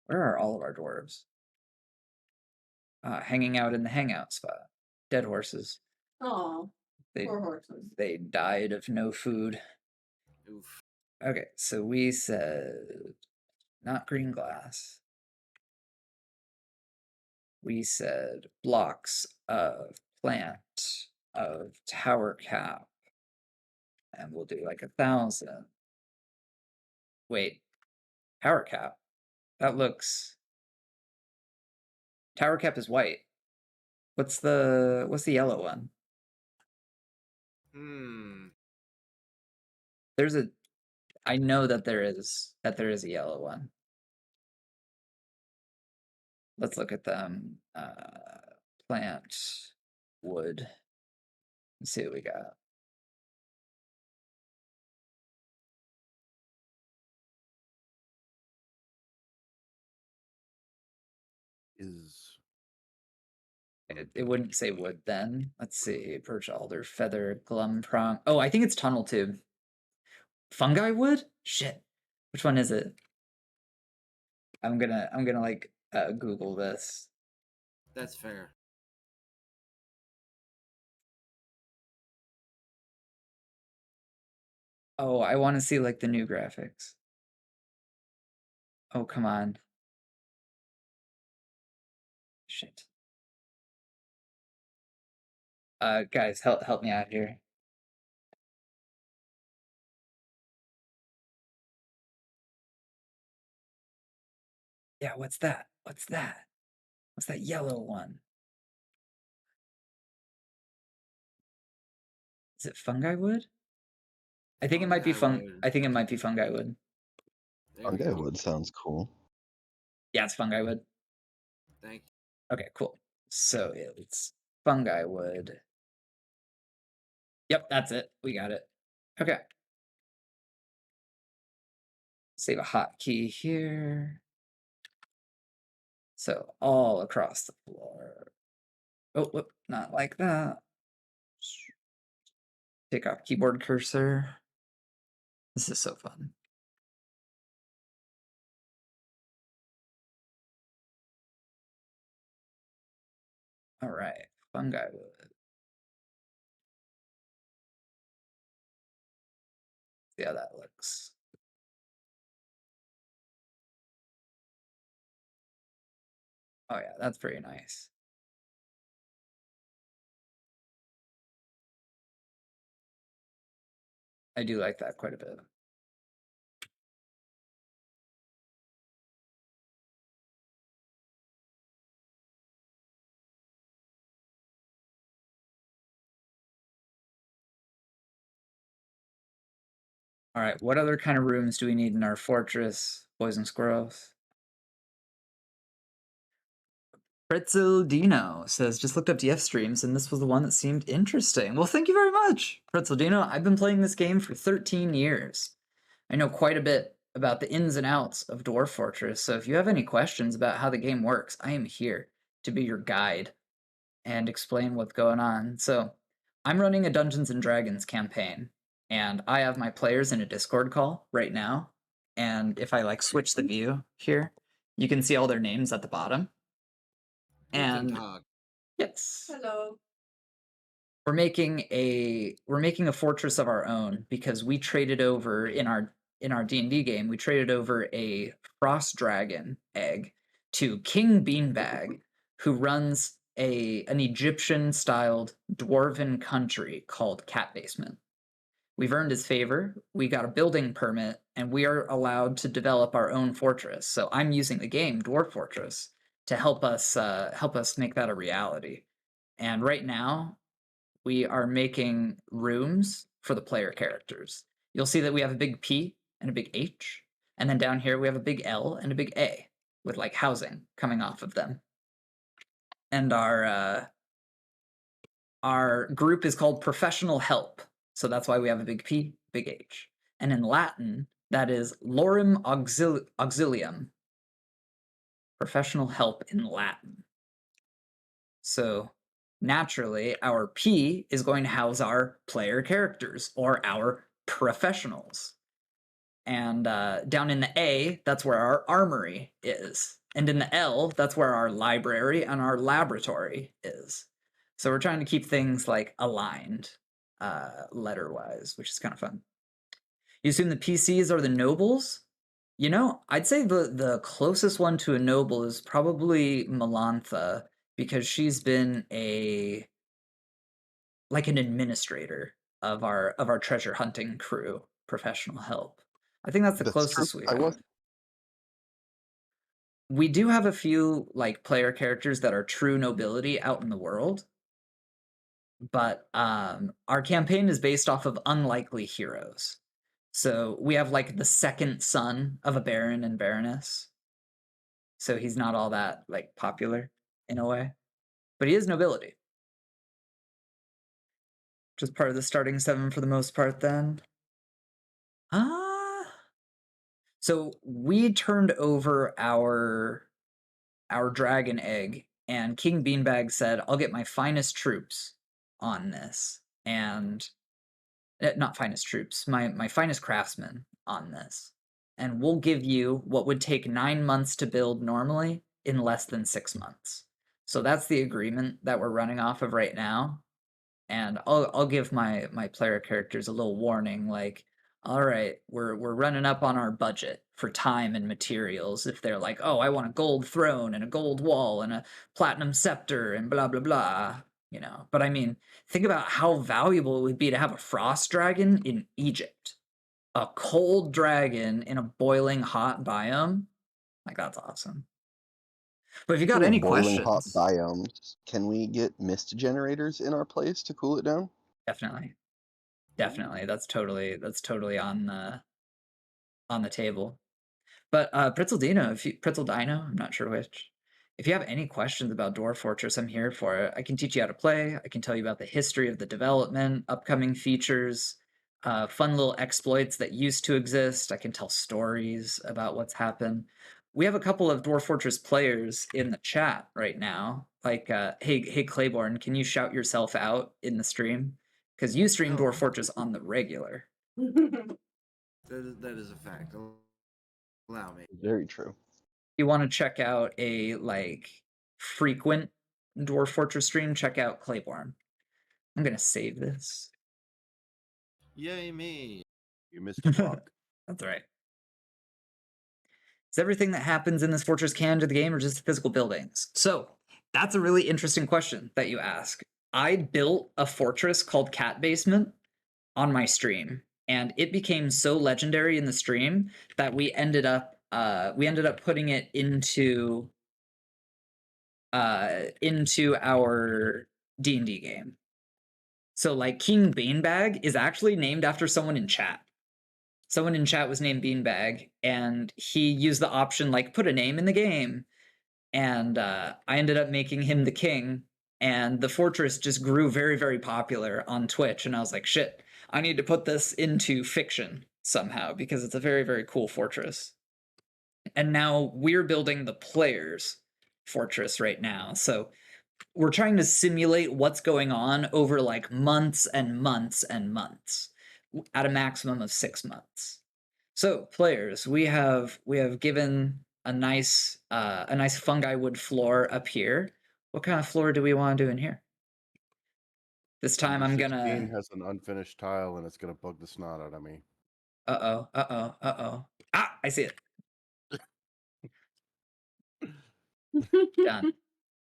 Where are all of our dwarves? Hanging out in the hangout spot. Dead horses. Oh, They poor horses. they died of no food. Oof. Okay, so we said not green glass. We said blocks of plant of tower cap. And we'll do like 1,000. Wait, tower cap. That looks tower cap is white. What's the yellow one? There's a I know that there is a yellow one. Let's look at them. Plant wood. Let's see what we got. Is It wouldn't say wood then. Let's see. Birch alder, feather, glum prong. Oh, I think it's tunnel tube. Fungi wood? Shit. Which one is it? I'm gonna like Google this. That's fair. Oh, I want to see like the new graphics. Oh, come on. Shit. Guys, help me out here. Yeah, what's that? What's that? What's that yellow one? Is it fungi wood? I think it might be wood. I think it might be fungi wood. There we Fungi go. wood sounds cool. Yeah, it's fungi wood. Thank you. Okay, cool. So it's fungi wood. Yep, that's it. We got it. Okay. Save a hotkey here. So all across the floor. Oh, whoop, not like that. Take off keyboard cursor. This is so fun. All right, fungi wood. See how that looks. Oh yeah, that's pretty nice. I do like that quite a bit. All right, what other kind of rooms do we need in our fortress, boys and squirrels? Pretzel Dino says, just looked up DF streams and this was the one that seemed interesting. Well, thank you very much, Pretzel Dino. I've been playing this game for 13 years. I know quite a bit about the ins and outs of Dwarf Fortress, so if you have any questions about how the game works, I am here to be your guide and explain what's going on. So, I'm running a Dungeons and Dragons campaign, and I have my players in a Discord call right now. And if I like switch the view here, you can see all their names at the bottom. Guten And Tag. yes, Hello. we're making a fortress of our own because we traded over in our D&D game, we traded over a frost dragon egg to King Beanbag, who runs an Egyptian styled dwarven country called Cat Basement. We've earned his favor, we got a building permit, and we are allowed to develop our own fortress. So I'm using the game Dwarf Fortress to help us make that a reality. And right now, we are making rooms for the player characters. You'll see that we have a big P and a big H, and then down here we have a big L and a big A with like housing coming off of them. And our group is called Professional Help, so that's why we have a big P, big H. And in Latin, that is Lorem Auxilium. Professional help in Latin. So naturally, our P is going to house our player characters or our professionals. And down in the A, that's where our armory is. And in the L, that's where our library and our laboratory is. So we're trying to keep things like aligned letter-wise, which is kind of fun. You assume the PCs are the nobles? You know, I'd say the closest one to a noble is probably Melantha, because she's been an administrator of our treasure hunting crew, Professional Help. I think that's the closest we have. We do have a few like player characters that are true nobility out in the world, but our campaign is based off of unlikely heroes. So we have like the second son of a baron and baroness. So he's not all that like popular in a way, but he is nobility. Just part of the starting 7 for the most part then. So we turned over our dragon egg, and King Beanbag said, I'll get my finest troops on this. And not finest troops, my finest craftsmen on this. And we'll give you what would take 9 months to build normally in less than 6 months. So that's the agreement that we're running off of right now. And I'll give my player characters a little warning, like, all right, we're running up on our budget for time and materials. If they're like, oh, I want a gold throne and a gold wall and a platinum scepter and blah blah blah, you know. But I mean, think about how valuable it would be to have a frost dragon in Egypt, a cold dragon in a boiling hot biome. Like, that's awesome. But if you got any boiling hot questions, biomes, can we get mist generators in our place to cool it down? definitely. That's totally on the table. But Pretzel Dino, I'm not sure which. If you have any questions about Dwarf Fortress, I'm here for it. I can teach you how to play. I can tell you about the history of the development, upcoming features, fun little exploits that used to exist. I can tell stories about what's happened. We have a couple of Dwarf Fortress players in the chat right now. Like, hey Claiborne, can you shout yourself out in the stream? Because you stream Dwarf Fortress on the regular. That is a fact. Allow me. Very true. You want to check out a like frequent Dwarf Fortress stream, check out Claiborne. I'm gonna save this. Yay me. You missed a block. That's right. Is everything that happens in this fortress canon to the game or just physical buildings? So that's a really interesting question that you ask. I built a fortress called Cat Basement on my stream, and it became so legendary in the stream that we ended up putting it into our D&D game. So like King Beanbag is actually named after someone in chat. Someone in chat was named Beanbag, and he used the option like put a name in the game. and I ended up making him the king. And the fortress just grew very, very popular on Twitch. And I was like, shit, I need to put this into fiction somehow because it's a very, very cool fortress. And now we're building the players' fortress right now. So we're trying to simulate what's going on over like months and months and months at a maximum of 6 months. So players, we have given a nice fungi wood floor up here. What kind of floor do we want to do in here? This time I'm Number 16 gonna has an unfinished tile, and it's gonna bug the snot out of me. uh-oh. Ah, I see it.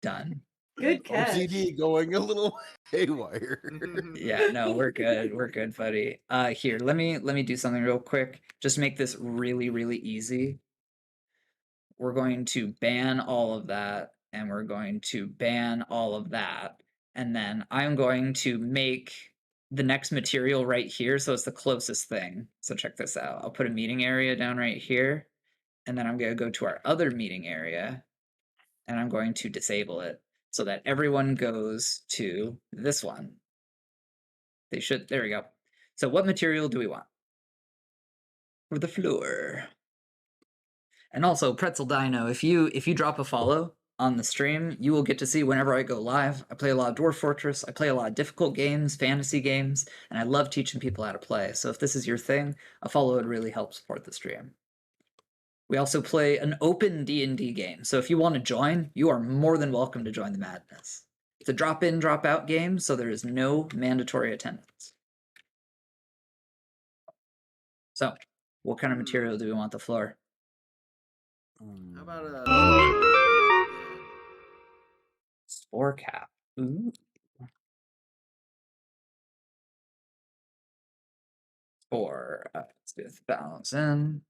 Done. Good catch. OCD going a little haywire. Yeah, no, we're good, buddy. Here, let me do something real quick. Just make this really, really easy. We're going to ban all of that, and we're going to ban all of that. And then I'm going to make the next material right here, so it's the closest thing. So check this out. I'll put a meeting area down right here, and then I'm going to go to our other meeting area, and I'm going to disable it so that everyone goes to this one. They should, there we go. So what material do we want? For the floor. And also, Pretzel Dino, if you drop a follow on the stream, you will get to see whenever I go live. I play a lot of Dwarf Fortress, I play a lot of difficult games, fantasy games, and I love teaching people how to play. So if this is your thing, a follow would really help support the stream. We also play an open D&D game, so if you want to join, you are more than welcome to join the madness. It's a drop-in, drop-out game, so there is no mandatory attendance. So, what kind of material do we want the floor? How about a Spore cap. Ooh. Spore. Let's do 1,000.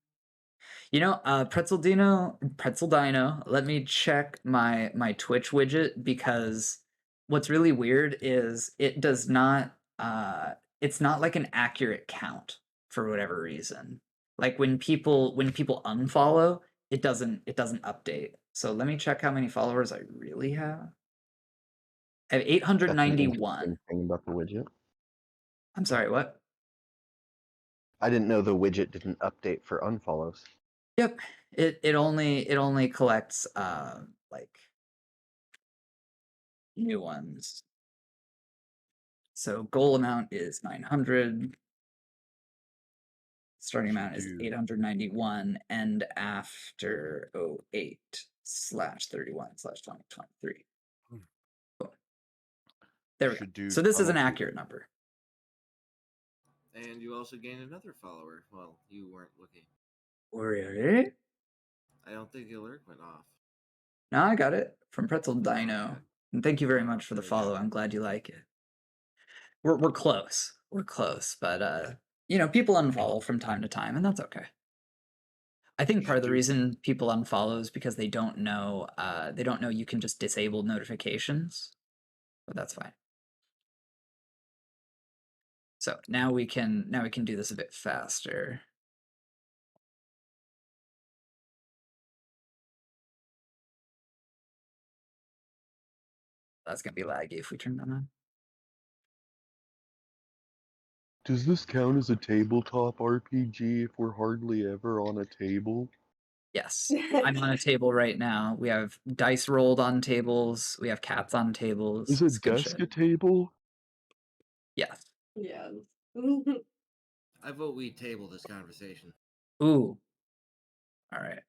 You know, Pretzel Dino, let me check my Twitch widget because what's really weird is it does not it's not like an accurate count for whatever reason. Like when people unfollow, it doesn't update. So let me check how many followers I really have. I have That's an 891. interesting thing about the widget. I'm sorry, what? I didn't know the widget didn't update for unfollows. Yep. It only collects like new ones. So goal amount is 900. Starting amount is 891, and after 08/31/2023. Boom. There we go. So this is an accurate number. And you also gained another follower. Well, you weren't looking. Really? I don't think the alert went off. No, I got it from Pretzel Dino. Okay. And thank you very much for the There you go. follow. I'm glad you like it. We're close. We're close, but you know, people unfollow from time to time, and that's okay. I think part of the reason people unfollow is because they don't know you can just disable notifications, but that's fine. So now we can do this a bit faster. That's gonna be laggy if we turn that on. Does this count as a tabletop RPG if we're hardly ever on a table? Yes, I'm on a table right now. We have dice rolled on tables. We have cats on tables. Is a desk a table? Yes. Yeah. I vote we table this conversation. Ooh. All right.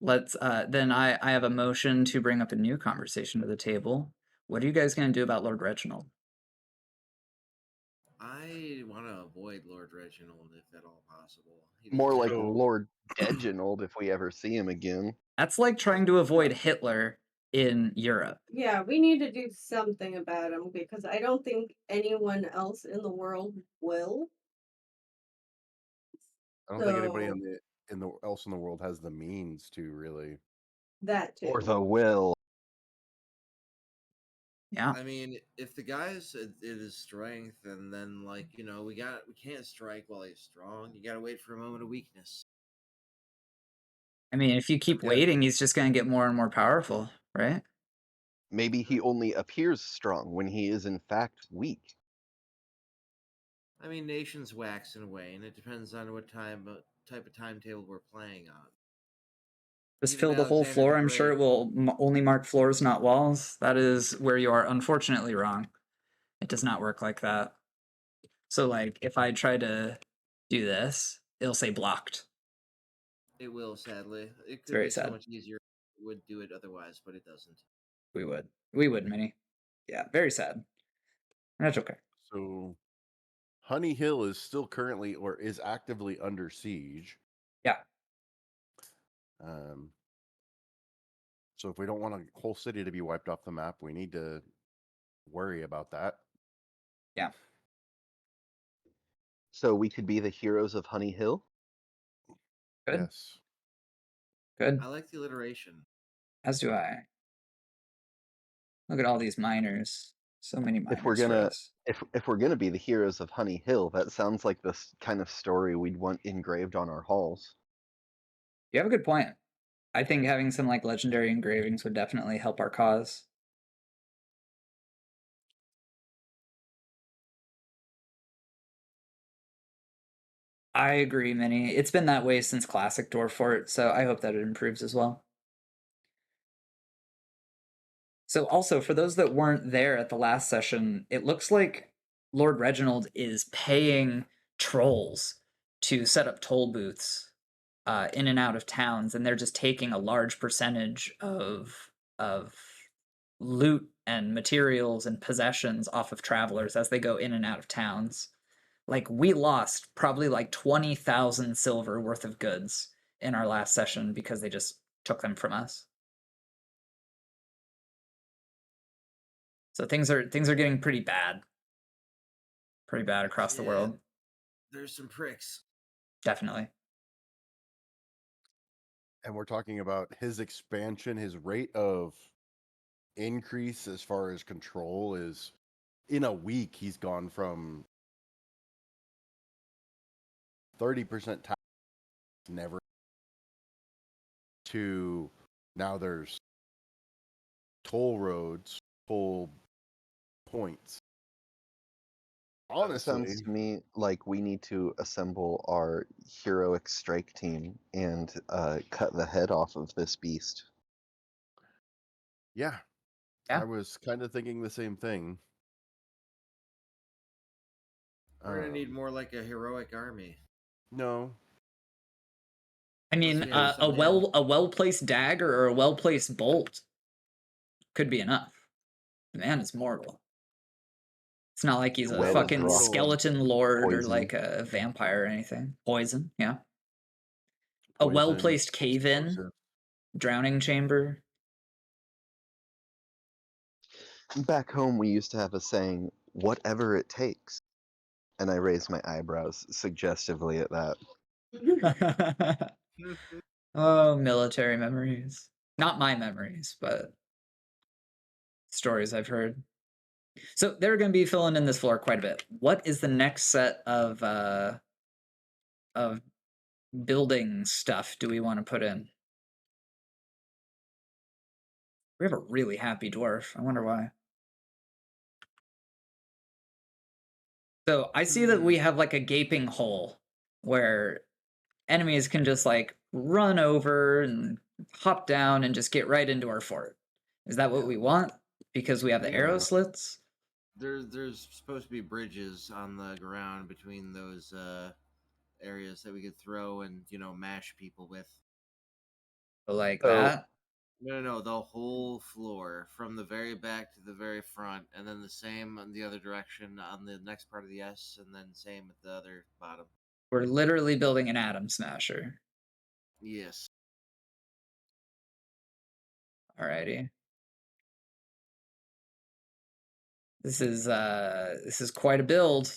Let's then I have a motion to bring up a new conversation to the table. What are you guys gonna do about Lord Reginald? I want to avoid Lord Reginald if at all possible. More like Lord Reginald if we ever see him again. That's like trying to avoid Hitler in Europe. Yeah, we need to do something about him because I don't think anyone else in the world will. I don't think anybody else in the world has the means to really. That too. Or the will. Yeah. I mean, if the guy's it is strength, and then like we can't strike while he's strong. You gotta wait for a moment of weakness. I mean, if you keep waiting, he's just gonna get more and more powerful. right? Maybe he only appears strong when he is in fact weak. I mean, nations wax and wane. It depends on what type of timetable we're playing on. Just Even fill the whole Alexander the floor. I'm sure Great- it will only mark floors, not walls. That is where you are unfortunately wrong. It does not work like that. So, like, if I try to do this, it'll say blocked. It will, sadly. It could very be so sad. much easier. It would do it otherwise, but it doesn't. We would, Minnie. Yeah, very sad. That's okay. So Honey Hill is still currently or is actively under siege. Yeah. So if we don't want a whole city to be wiped off the map, we need to worry about that. Yeah. So we could be the heroes of Honey Hill? Good. Yes. Good. I like the alliteration. As do I. Look at all these miners. So many miners. If we're for gonna us. if we're gonna be the heroes of Honey Hill, that sounds like this kind of story we'd want engraved on our halls. You have a good point. I think having some like legendary engravings would definitely help our cause. I agree, Minnie. It's been that way since Classic Dwarf Fort, so I hope that it improves as well. So also, for those that weren't there at the last session, it looks like Lord Reginald is paying trolls to set up toll booths in and out of towns, and they're just taking a large percentage of loot and materials and possessions off of travelers as they go in and out of towns. Like, we lost probably like 20,000 silver worth of goods in our last session because they just took them from us. So things are getting pretty bad. Pretty bad across the world. There's some pricks. Definitely. And we're talking about his expansion, his rate of increase as far as control is in a week he's gone from 30% tax never to now there's toll roads, toll points. Honestly, Sounds to me like we need to assemble our heroic strike team and cut the head off of this beast. yeah. Yeah. I was kind of thinking the same thing. We're gonna need more like a heroic army. No. I mean, we have a something- well-placed dagger or a well-placed bolt could be enough. The man is mortal. It's not like he's a Well, fucking rock. skeleton lord or Poison. like a vampire or anything. Poison, yeah. A Poison, well-placed cave-in, explosive. drowning chamber. Back home, we used to have a saying, whatever it takes. And I raised my eyebrows suggestively at that. Oh, military memories. Not my memories, but stories I've heard. So they're going to be filling in this floor quite a bit. What is the next set of building stuff do we want to put in? We have a really happy dwarf. I wonder why. So I see that we have like a gaping hole where enemies can just like run over and hop down and just get right into our fort. Is that what we want? Because we have the arrow slits? There's supposed to be bridges on the ground between those areas that we could throw and mash people with. Like So- that? No, the whole floor from the very back to the very front, and then the same on the other direction on the next part of the S, and then same at the other bottom. We're literally building an atom smasher. Yes. Alrighty. This is quite a build.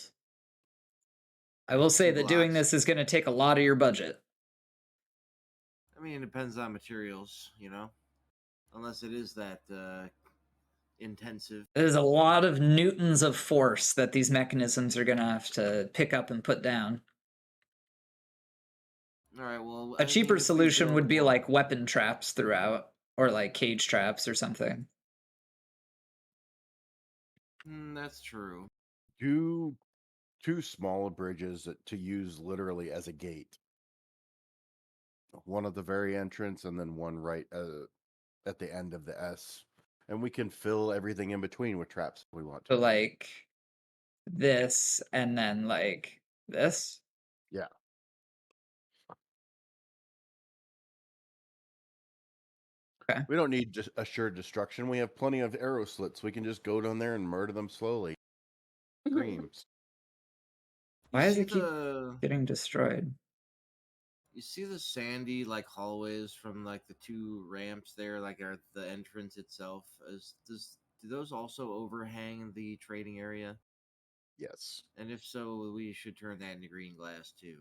I will say that doing Blocks. this is going to take a lot of your budget. I mean, it depends on materials, unless it is that intensive. There's a lot of newtons of force that these mechanisms are going to have to pick up and put down. All right, well, A cheaper solution would be like weapon traps throughout. or like cage traps or something. That's true. Two small bridges to use literally as a gate. One at the very entrance, and then one right at the end of the S. And we can fill everything in between with traps if we want So to. like this and then like this. Yeah. Okay. We don't need just assured destruction. We have plenty of arrow slits. We can just go down there and murder them slowly. Screams. You Why does see it keep the getting destroyed? you see the sandy like hallways from like the two ramps there, like are the entrance itself. Do those also overhang the trading area? Yes. And if so, we should turn that into green glass too.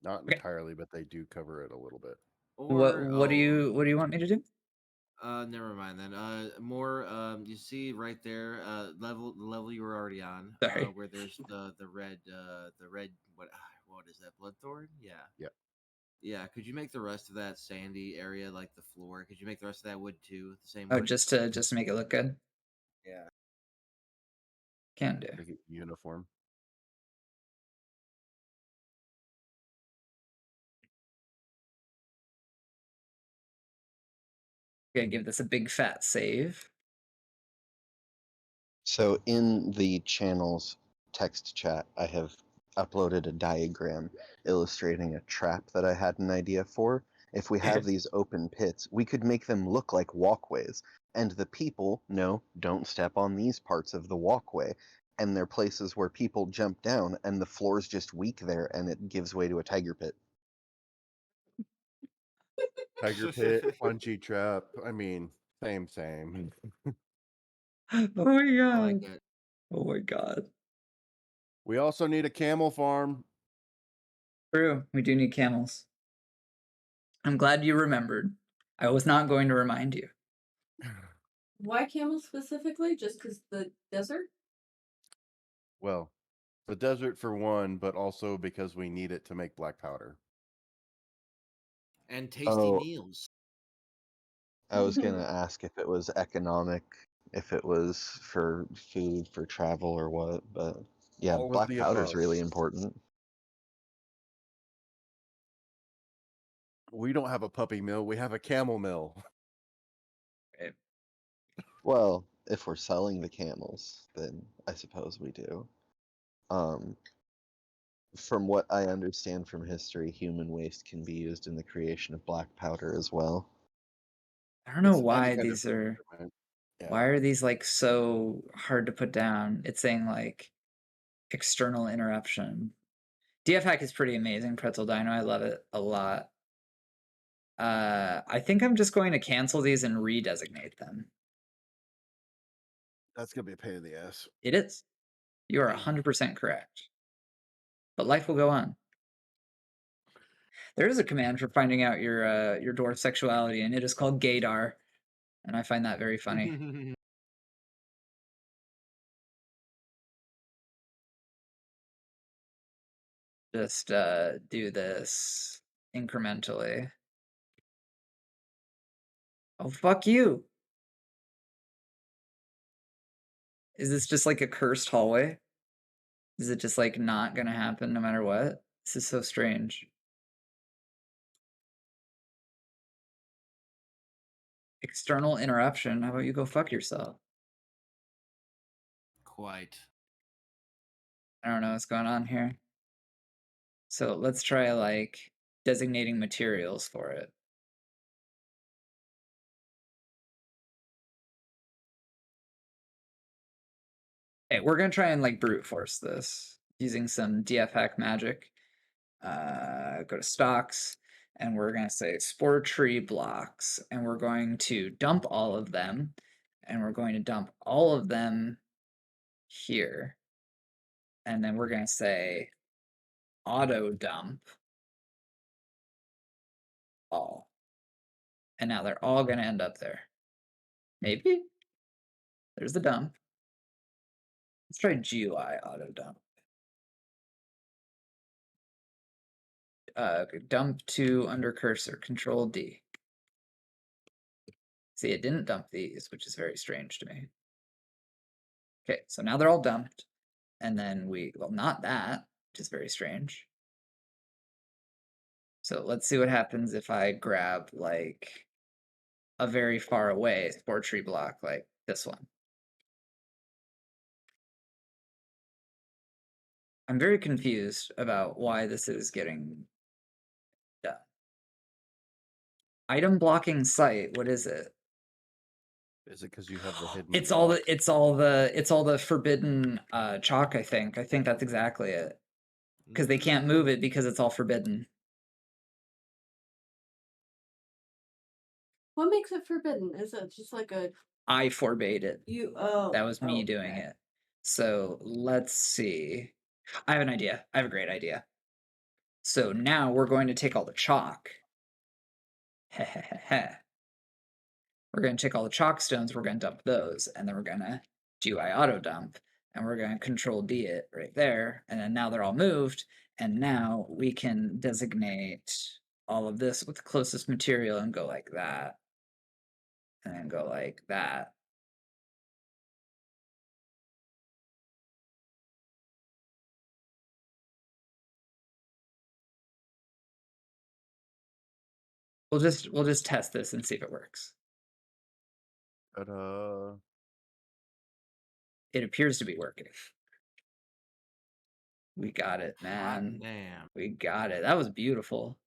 Not Okay. entirely, but they do cover it a little bit. Or What do you want me to do? never mind then. More you see right there, the level you were already on, Sorry. where there's the red what is that, bloodthorn? Yeah. Yeah. Yeah, could you make the rest of that sandy area like the floor? Could you make the rest of that wood too, the same Oh, wood? just to make it look good. Yeah. Can do. Make it uniform. Gonna give this a big fat save. So in the channel's text chat, I have uploaded a diagram illustrating a trap that I had an idea for. If we have these open pits, we could make them look like walkways, and the people know don't step on these parts of the walkway. And they're places where people jump down, and the floor's just weak there, and it gives way to a tiger pit. Tiger pit, punchy trap. I mean, same. Oh my I god. like it. Oh my god. We also need a camel farm. True. We do need camels. I'm glad you remembered. I was not going to remind you. Why camels specifically? Just because the desert? Well, the desert for one, but also because we need it to make black powder. And tasty Oh, meals. I was gonna ask if it was economic, if it was for food, for travel, or what, but yeah, All of black the powder's above. really important. We don't have a puppy mill. We have a camel mill. Okay. Well, if we're selling the camels, then I suppose we do. Um, from what I understand from history, human waste can be used in the creation of black powder as well. I don't know It's any why kind of these are. experiment. Yeah. Why are these like so hard to put down? It's saying like external interruption. DF hack is pretty amazing. Pretzel Dino, I love it a lot. I think I'm just going to cancel these and redesignate them. That's gonna be a pain in the ass. It is. You are 100% correct. But life will go on. There is a command for finding out your dwarf sexuality, and it is called gaydar, and I find that very funny. Just do this incrementally. Oh, fuck you. Is this just like a cursed hallway? Is it just like not gonna happen no matter what? This is so strange. External interruption. How about you go fuck yourself? Quite. I don't know what's going on here. So let's try like designating materials for it. Okay, we're gonna try and like brute force this using some DF hack magic. Go to stocks, and we're gonna say spore tree blocks, and we're going to dump all of them, and we're going to dump all of them here, and then we're gonna say auto dump all, and now they're all gonna end up there. Maybe there's the dump. Let's try GUI auto dump. Dump to under cursor, Control D. See, it didn't dump these, which is very strange to me. Okay, so now they're all dumped. And then well, not that, which is very strange. So let's see what happens if I grab like a very far away spore tree block like this one. I'm very confused about why this is getting done. Item blocking site, what is it? Is it because you have the hidden? It's all block? the it's all the forbidden chalk, I think. I think that's exactly it. Because they can't move it because it's all forbidden. What makes it forbidden? Is it just like a I forbade it. That was me oh, doing okay. it. So let's see. I have an idea. I have a great idea. So now we're going to take all the chalk. We're going to take all the chalk stones, we're going to dump those, and then we're going to GUI auto dump, and we're going to control D it right there, and then now they're all moved, and now we can designate all of this with the closest material and go like that, and then go like that. We'll just test this and see if it works. But It appears to be working. We got it, Hot man. damn. We got it. That was beautiful.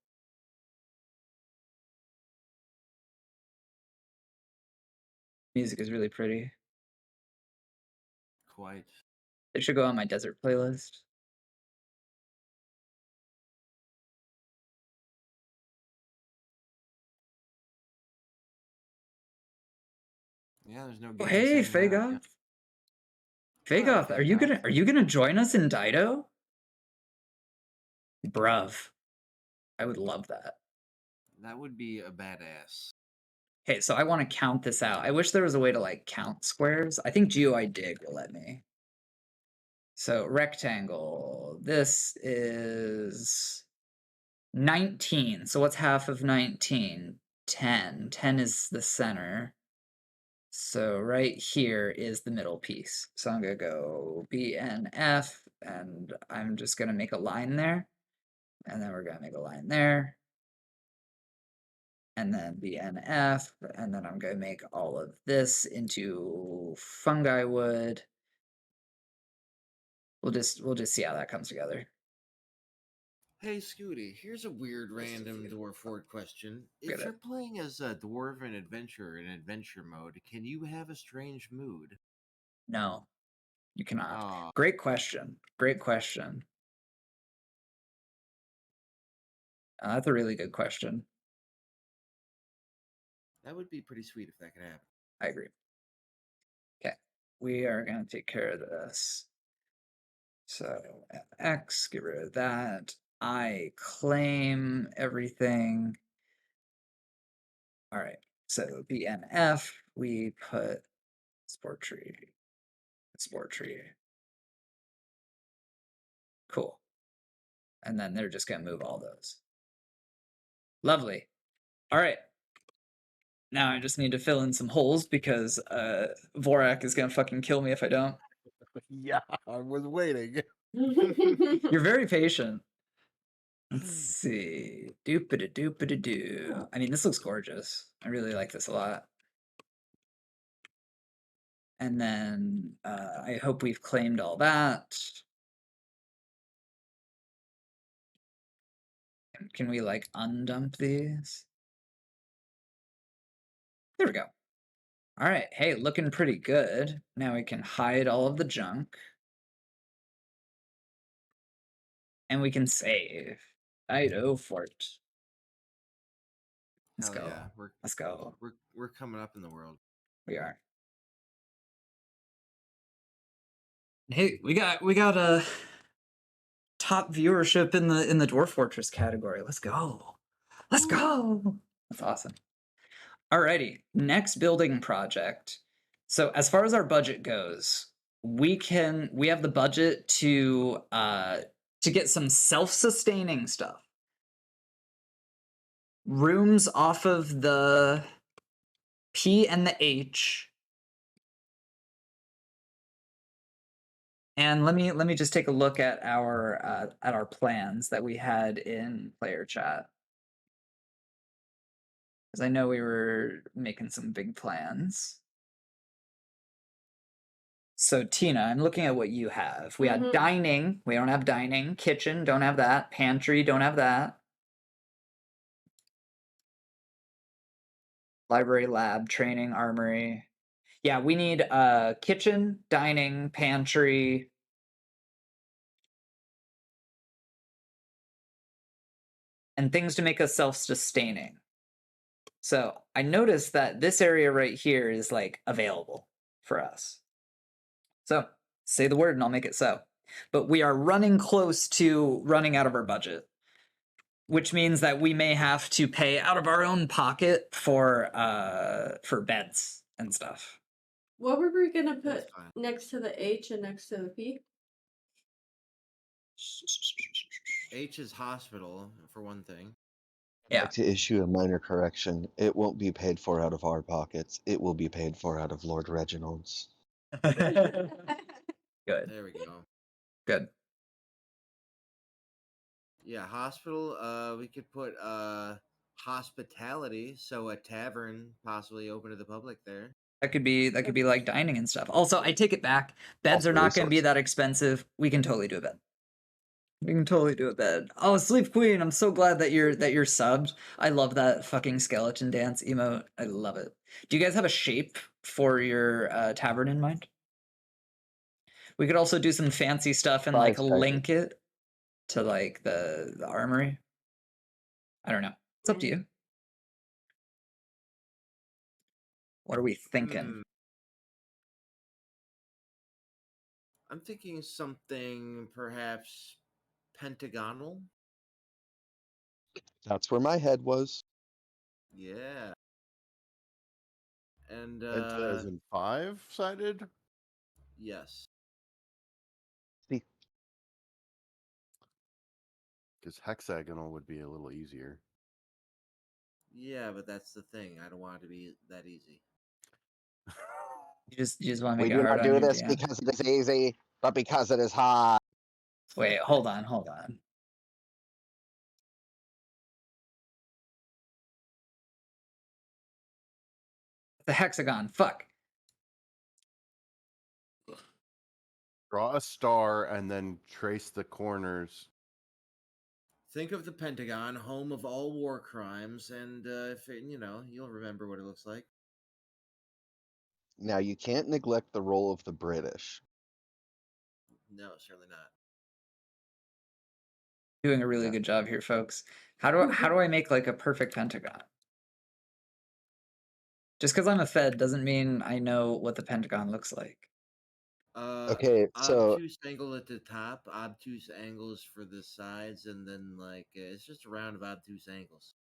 Music is really pretty. Quite. It should go on my desert playlist. Yeah, there's no Oh, game. hey, Fagoth. Fagoth, are you gonna join us in Dido? Bruv. I would love that. That would be a badass. Okay, so I want to count this out. I wish there was a way to like count squares. I think GUI dig will let me. So rectangle. This is 19. So what's half of 19? 10. 10 is the center. So right here is the middle piece. So I'm going to go BNF, and I'm just going to make a line there. And then we're going to make a line there. And then BNF, and then I'm going to make all of this into fungi wood. We'll just see how that comes together. Hey, Scooty, here's a weird random Dwarf Fort question. If Good. you're playing as a Dwarven adventurer in adventure mode, can you have a strange mood? No, you cannot. Aw. Great question. Great question. That's a really good question. That would be pretty sweet if that could happen. I agree. Okay, we are going to take care of this. So X, get rid of that. I claim everything. All right, so BNF, we put spore tree. Cool. And then they're just going to move all those. Lovely. All right. Now I just need to fill in some holes because Vorak is going to fucking kill me if I don't. yeah, I was waiting. You're very patient. Let's see. Doop-a-da-doop-a-da-doo. I mean, this looks gorgeous. I really like this a lot. And then I hope we've claimed all that. Can we like undump these? There we go. All right. Hey, looking pretty good. Now we can hide all of the junk. And we can save. Dido Fort. Let's Hell go. yeah. Let's go. We're coming up in the world. We are. Hey, we got a top viewership in the Dwarf Fortress category. Let's go. Let's go. That's awesome. Alrighty, next building project. So as far as our budget goes, we have the budget to get some self-sustaining stuff. Rooms off of the P and the H. And let me just take a look at our plans that we had in player chat. Because I know we were making some big plans. So Tina, I'm looking at what you have. We had dining. We don't have dining. Kitchen, don't have that. Pantry, don't have that. Library, lab, training, armory. Yeah, we need kitchen, dining, pantry. And things to make us self-sustaining. So I noticed that this area right here is like available for us. So say the word and I'll make it so. But we are running close to running out of our budget, which means that we may have to pay out of our own pocket for beds and stuff. What were we gonna put That's fine. next to the H and next to the P? H is hospital, for one thing. I'd Yeah. like to issue a minor correction. It won't be paid for out of our pockets. It will be paid for out of Lord Reginald's. Good. There we go. Good. Yeah, hospital. We could put hospitality, so a tavern possibly open to the public there. That could be like dining and stuff. Also, I take it back. Beds are not going to be that expensive. We can totally do a bed. We can totally do a bed. Oh, Sleep Queen, I'm so glad that you're subbed. I love that fucking skeleton dance emote. I love it. Do you guys have a shape for your tavern in mind? We could also do some fancy stuff and like link it to like the armory. I don't know. It's up to you. What are we thinking? I'm thinking something perhaps pentagonal. That's where my head was. Yeah. And Penta as in 5-sided? yes. Because hexagonal would be a little easier. Yeah, but that's the thing. I don't want it to be that easy. You just want to We make it do hard not on do your this DM. because it is easy, but because it is hard. Wait, hold on. The hexagon. Fuck. Draw a star and then trace the corners. Think of the Pentagon, home of all war crimes, and if it, you'll remember what it looks like. Now, you can't neglect the role of the British. No, certainly not. Doing a really good job here, folks. How do I make like a perfect pentagon? Just because I'm a Fed doesn't mean I know what the pentagon looks like. Okay, so obtuse angle at the top, obtuse angles for the sides, and then like it's just a round of obtuse angles.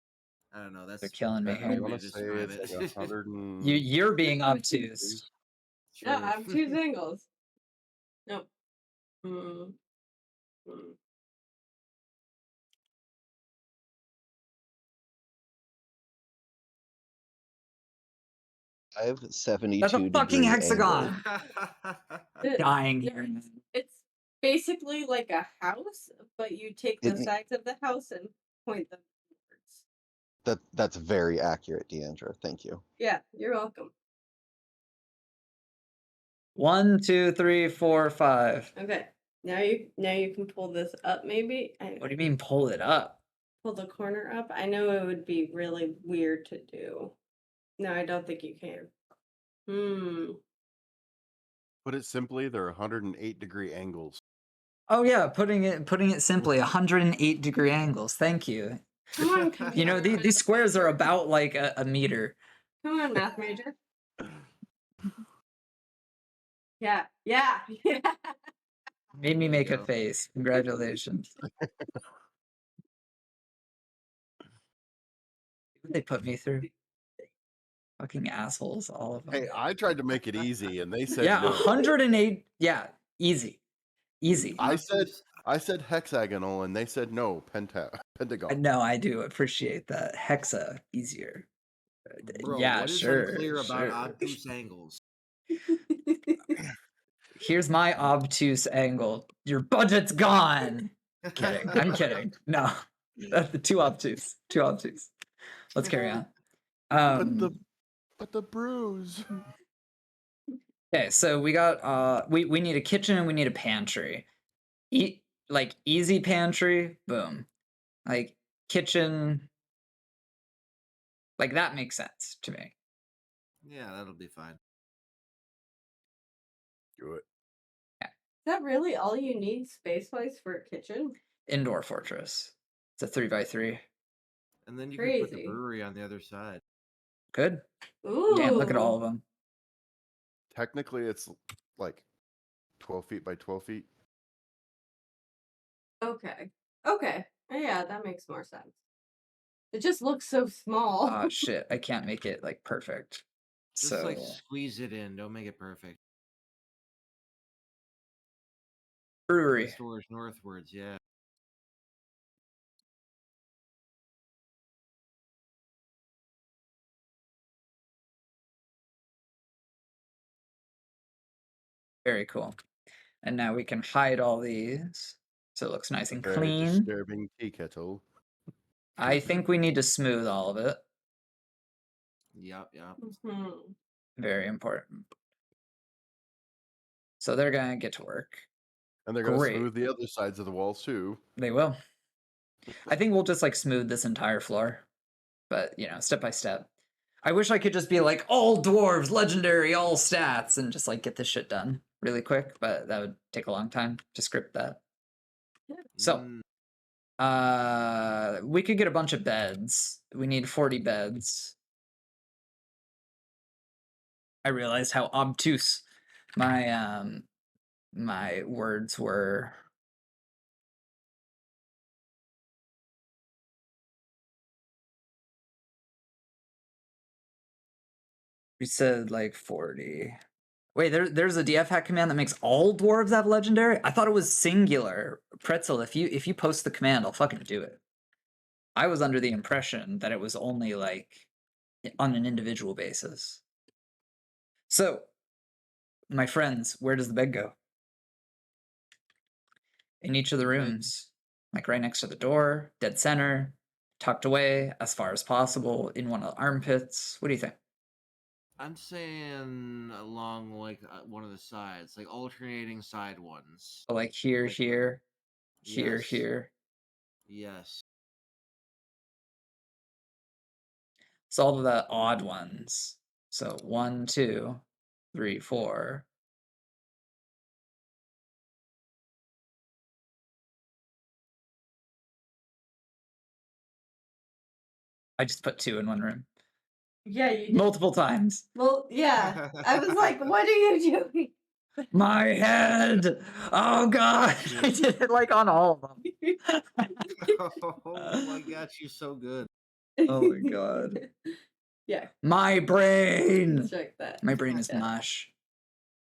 I don't know. That's They're killing me I here. want to say it's like 100 and... You're being obtuse. No, obtuse angles. Nope. Mm. Mm. I have 72 That's a fucking degree hexagon. angle. Dying here. It's basically like a house, but you take the sides of the house and point them towards. That's very accurate, Deandra. Thank you. Yeah, you're welcome. 1, 2, 3, 4, 5. Okay. Now you can pull this up maybe. What do you mean pull it up? Pull the corner up. I know it would be really weird to do. No, I don't think you can. Put it simply, they're 108 degree angles. Oh yeah, putting it simply, 108 degree angles. Thank you. Come on, You know, these squares are about like a meter. Come on, math major. Yeah. Made me make a face. Congratulations. What they put me through? Fucking assholes, all of them. Hey, I tried to make it easy, and they said yeah, no. 108. Yeah, easy. I said hexagonal, and they said no, pentagon. No, I do appreciate that. Hexa, easier. Bro, yeah, what is sure, unclear about sure. obtuse angles? Here's my obtuse angle. Your budget's gone. Kidding. I'm kidding. No, that's too obtuse. Too obtuse. Let's carry on. But the bruise. Okay, so we got we need a kitchen and we need a pantry. Like easy pantry, boom. Like kitchen, like that makes sense to me. Yeah, that'll be fine. Do it. Is that really all you need space-wise for a kitchen? Indoor fortress. It's a 3x3. And then you can put the Crazy. brewery on the other side. Good. Ooh. Yeah, look at all of them. Technically, it's like 12 feet by 12 feet. Okay. Okay. Yeah, that makes more sense. It just looks so small. Oh shit, I can't make it like perfect. Just So like squeeze it in. Don't make it perfect. The brewery. stores northwards, yeah. Very cool. And now we can hide all these so it looks nice and Very clean. disturbing tea kettle. I think we need to smooth all of it. Yep. Mhm. Very important. So they're gonna get to work. And they're going to Great. smooth the other sides of the walls too. They will. I think we'll just like smooth this entire floor, but you know, step by step. I wish I could just be like all dwarves, legendary, all stats, and just like get this shit done really quick, but that would take a long time to script that. So, we could get a bunch of beds. We need 40 beds. I realized how obtuse my my words were. We said like 40. Wait, there's a DF hack command that makes all dwarves have legendary? I thought it was singular. Pretzel, if you post the command, I'll fucking do it. I was under the impression that it was only like on an individual basis. So, my friends, where does the bed go? In each of the rooms. Like right next to the door, dead center, tucked away as far as possible in one of the armpits. What do you think? I'm saying along like one of the sides, like alternating side ones. Like here, Like, here, here, yes. here. Yes. So all of the odd ones. So 1, 2, 3, 4. I just put 2 in one room. Yeah, you did. Multiple times. Well, yeah. I was like, what are you doing? My head! Oh god! I did it like on all of them. Oh my god, she's so good. Oh my god. Yeah. My brain! Check that. My brain is Yeah. mush.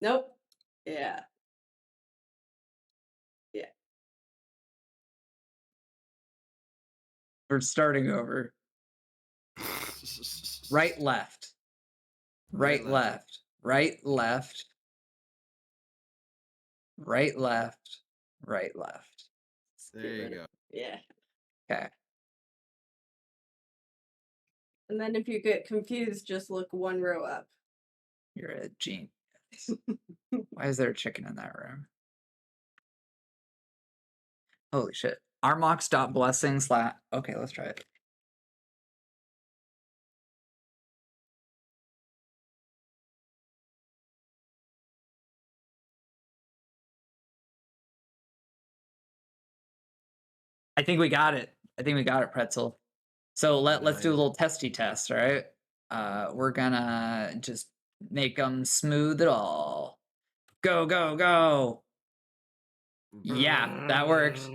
Nope. Yeah. We're starting over. Right, left. Right, left. Right, left. Right, left. Right, left. There you go. Yeah. Okay. And then if you get confused, just look one row up. You're a genius. Why is there a chicken in that room? Holy shit. Armox.blessing / Okay, let's try it. I think we got it. I think we got it, Pretzel. So let's do a little testy test, all right? We're gonna just make them smooth it all. Go, go, go. Yeah, that worked.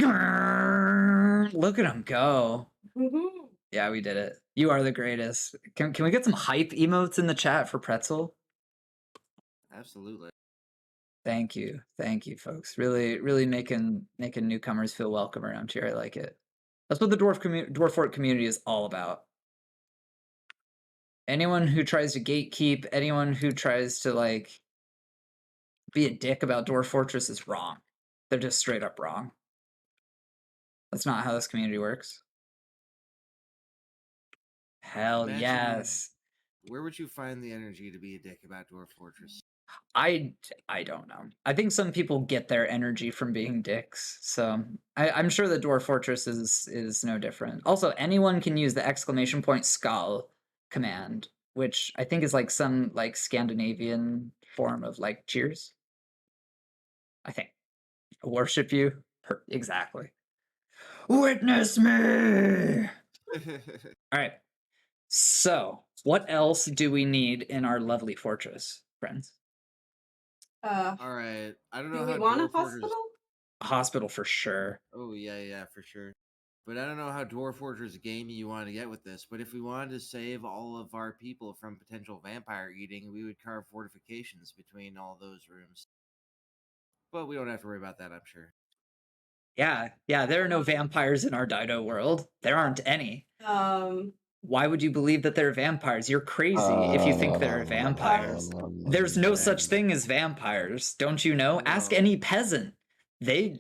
Grrr, look at them go. Yeah, we did it. You are the greatest. Can we get some hype emotes in the chat for Pretzel? Absolutely. Thank you, folks. Really making newcomers feel welcome around here. I like it. That's what the dwarf fort community is all about. Anyone who tries to gatekeep, anyone who tries to like be a dick about Dwarf Fortress is wrong. They're just straight up wrong. That's not how this community works. Hell Imagine- yes. Where would you find the energy to be a dick about Dwarf Fortress? I don't know. I think some people get their energy from being dicks. So I'm sure the Dwarf Fortress is no different. Also, anyone can use the exclamation point skull command, which I think is like some like Scandinavian form of like cheers. I think. Worship you. Exactly. Witness me. All right. So, what else do we need in our lovely fortress, friends? All right. I don't know Do how we want a Dwarf Fortress. hospital? A hospital for sure. Oh yeah, for sure. But I don't know how Dwarf Fortress gamey you want to get with this. But if we wanted to save all of our people from potential vampire eating, we would carve fortifications between all those rooms. But we don't have to worry about that, I'm sure. Yeah, there are no vampires in our Dido world. There aren't any. Why would you believe that they're vampires? You're crazy if you think they're vampires. There's no such thing as vampires. Don't you know? Ask Well- any peasant. They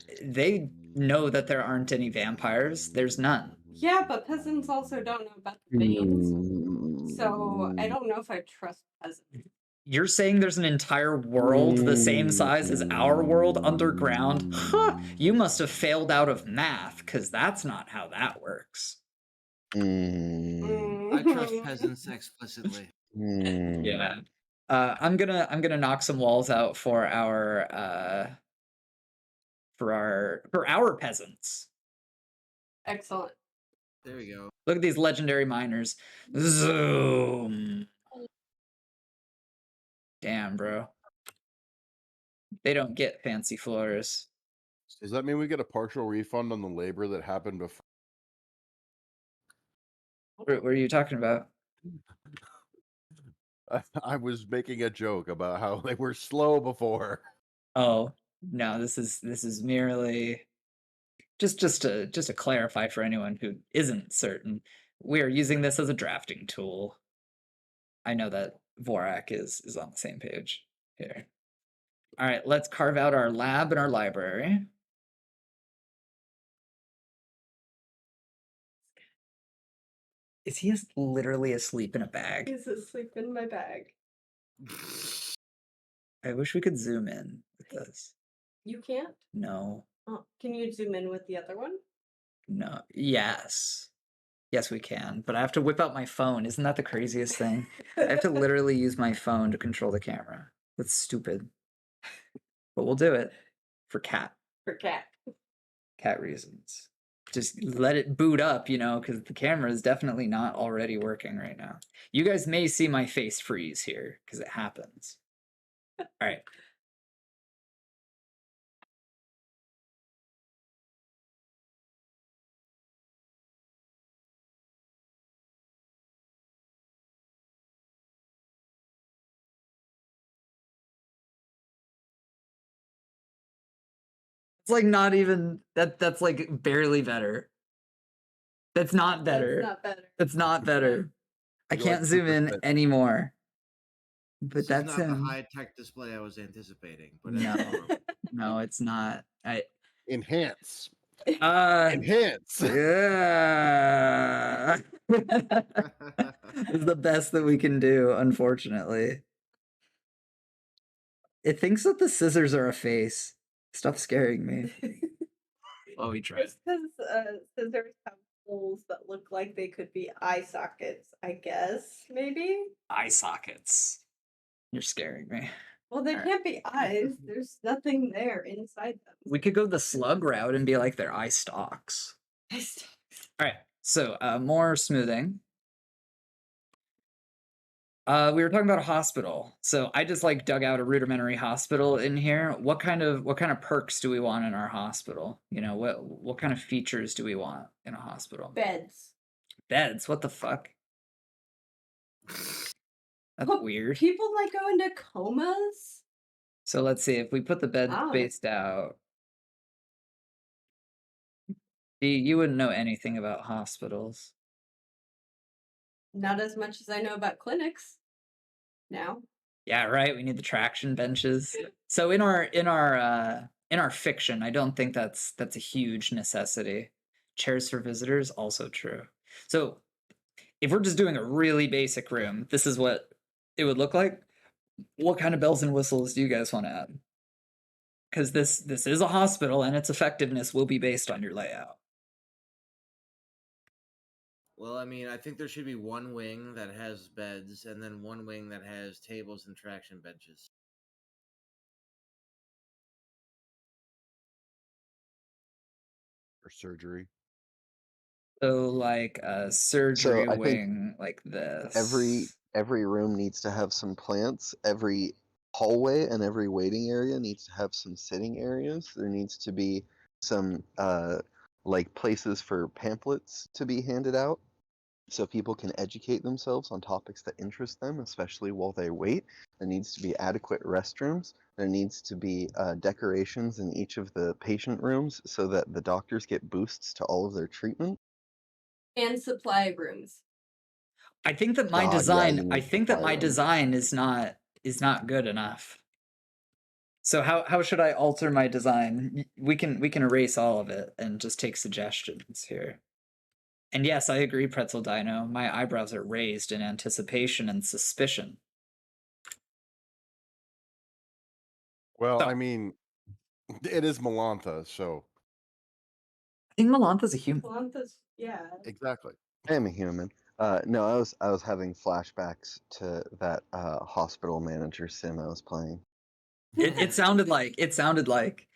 know that there aren't any vampires. There's none. Yeah, but peasants also don't know about the veins. So I don't know if I trust peasants. You're saying there's an entire world the same size as our world underground? Huh, you must have failed out of math, because that's not how that works. I trust peasants explicitly. Yeah. I'm gonna knock some walls out for our peasants. Excellent. There we go. Look at these legendary miners. Zoom. Damn, bro. They don't get fancy floors. Does that mean we get a partial refund on the labor that happened before? What are you talking about? I was making a joke about how they were slow before. Oh, no, this is merely just to clarify for anyone who isn't certain. We are using this as a drafting tool. I know that Vorak is on the same page here. All right, let's carve out our lab and our library. Is he literally asleep in a bag? He's asleep in my bag. I wish we could zoom in with this. You can't? No. Oh, can you zoom in with the other one? No. Yes. Yes, we can. But I have to whip out my phone. Isn't that the craziest thing? I have to literally use my phone to control the camera. That's stupid. But we'll do it. For cat reasons. Just let it boot up, because the camera is definitely not already working right now. You guys may see my face freeze here, because it happens. All right. It's like not even that's like barely better. That's not better. That's not better. That's not better. I You're can't like zoom in 2%. anymore. But This that's is not the him. high-tech display I was anticipating. But No. No, it's not. Enhance. Yeah. It's the best that we can do, unfortunately. It thinks that the scissors are a face. Stop scaring me. Oh, he tried. It's because scissors have holes that look like they could be eye sockets, I guess, maybe? Eye sockets. You're scaring me. Well, they Alright. can't be eyes. There's nothing there inside them. We could go the slug route and be like their eye stalks. All right, so more smoothing. We were talking about a hospital. So I just like dug out a rudimentary hospital in here. What kind of perks do we want in our hospital? What kind of features do we want in a hospital? Beds. What the fuck? That's Well, weird. People like go into comas? So let's see if we put the bed Wow. spaced out. You wouldn't know anything about hospitals. Not as much as I know about clinics now. Yeah, right. We need the traction benches. So in our fiction, I don't think that's a huge necessity. Chairs for visitors, also true. So if we're just doing a really basic room, this is what it would look like. What kind of bells and whistles do you guys want to add? Because this is a hospital and its effectiveness will be based on your layout. Well, I mean, I think there should be one wing that has beds, and then one wing that has tables and traction benches. For surgery. So like a surgery So I think wing like this. every room needs to have some plants. Every hallway and every waiting area needs to have some sitting areas. There needs to be some like places for pamphlets to be handed out so people can educate themselves on topics that interest them, especially while they wait. There needs to be adequate restrooms. There needs to be decorations in each of the patient rooms so that the doctors get boosts to all of their treatment. And supply rooms. I think that my God, yeah, design you I need think that supply my rooms. design is not good enough. So how should I alter my design? We can erase all of it and just take suggestions here. And yes, I agree, Pretzel Dino. My eyebrows are raised in anticipation and suspicion. Well, So- I mean, it is Melantha, so I think Melantha's a human. Melanthas, yeah. exactly. I am a human. No, I was having flashbacks to that hospital manager sim I was playing. It sounded like.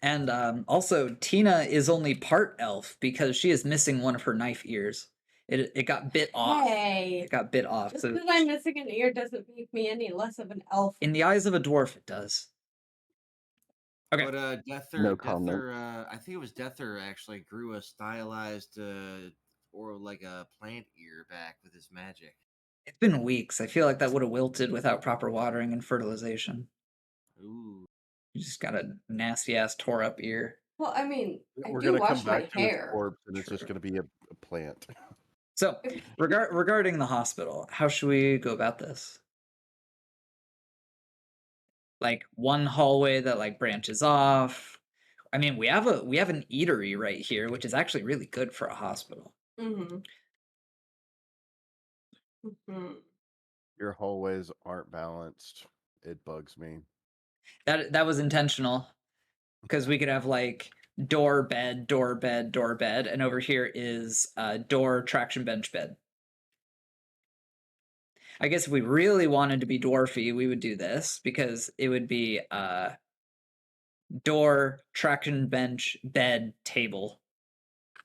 And also, Tina is only part elf because she is missing one of her knife ears. It got bit off. Hey, It got bit off. just So because I'm missing an ear doesn't make me any less of an elf. in the eyes of a dwarf, it does. Okay. But Deather, No comment. I think it was Deather actually grew a stylized or like a plant ear back with his magic. It's been weeks. I feel like that would have wilted without proper watering and fertilization. Ooh. You just got a nasty ass tore up ear. Well, I mean, I We're do gonna wash come my back to his hair. corpse, and it's just True. gonna be a plant. So, regarding the hospital, how should we go about this? Like one hallway that like branches off. I mean, we have an eatery right here, which is actually really good for a hospital. Mm-hmm. Mm-hmm. Your hallways aren't balanced. It bugs me. That was intentional because we could have like door bed, door bed, door bed, and over here is door traction bench bed. I guess if we really wanted to be dwarfy, we would do this because it would be door, traction bench, bed, table.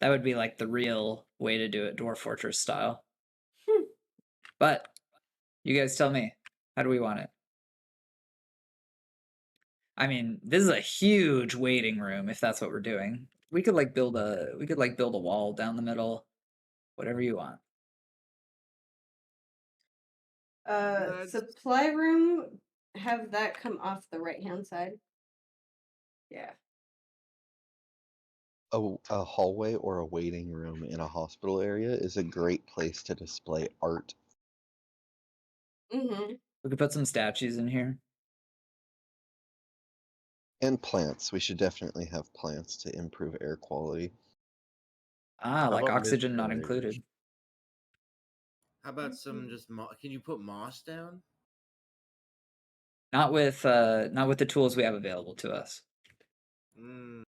That would be like the real way to do it, Dwarf Fortress style. But you guys tell me, how do we want it? I mean, this is a huge waiting room if that's what we're doing. We could build a wall down the middle, whatever you want. Supply room, have that come off the right-hand side. Yeah. A hallway or a waiting room in a hospital area is a great place to display art. Mm-hmm. We could put some statues in here. And plants. We should definitely have plants to improve air quality. Ah, like about oxygen not mid-generators? included. How about some just can you put moss down? Not with the tools we have available to us. Mm.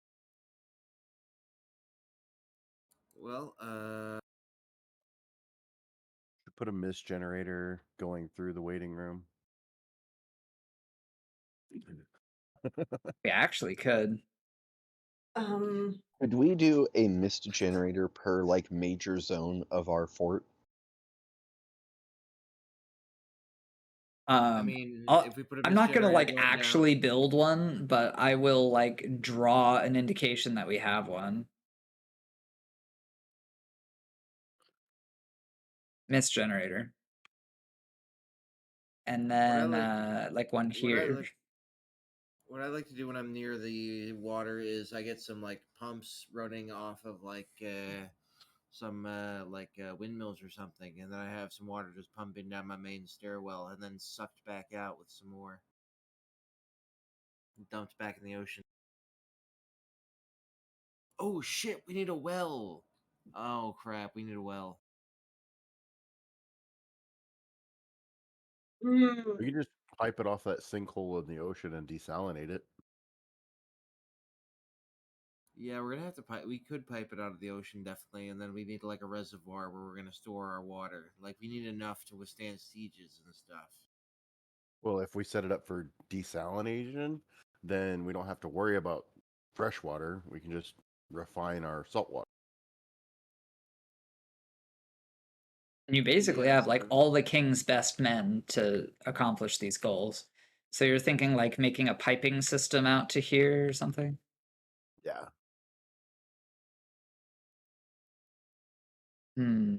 Well, Put a mist generator going through the waiting room. We actually could. Could we do a mist generator per like major zone of our fort? I mean, if we put a I'm mist not gonna generator like going actually down, build one, but I will like draw an indication that we have one. Mist generator. And then like one here. What I like to do when I'm near the water is I get some like pumps running off of like windmills or something, and then I have some water just pumping down my main stairwell and then sucked back out with some more, dumped back in the ocean. Oh shit, we need a well. Oh crap, we need a well. Mm. We can just pipe it off that sinkhole in the ocean and desalinate it. Yeah, we're gonna have to pipe. We could pipe it out of the ocean, definitely, and then we need like a reservoir where we're gonna store our water. Like we need enough to withstand sieges and stuff. Well, if we set it up for desalination, then we don't have to worry about fresh water. We can just refine our salt water. And you basically Yeah, have like so- all the king's best men to accomplish these goals. So you're thinking like making a piping system out to here or something? Yeah. Hmm.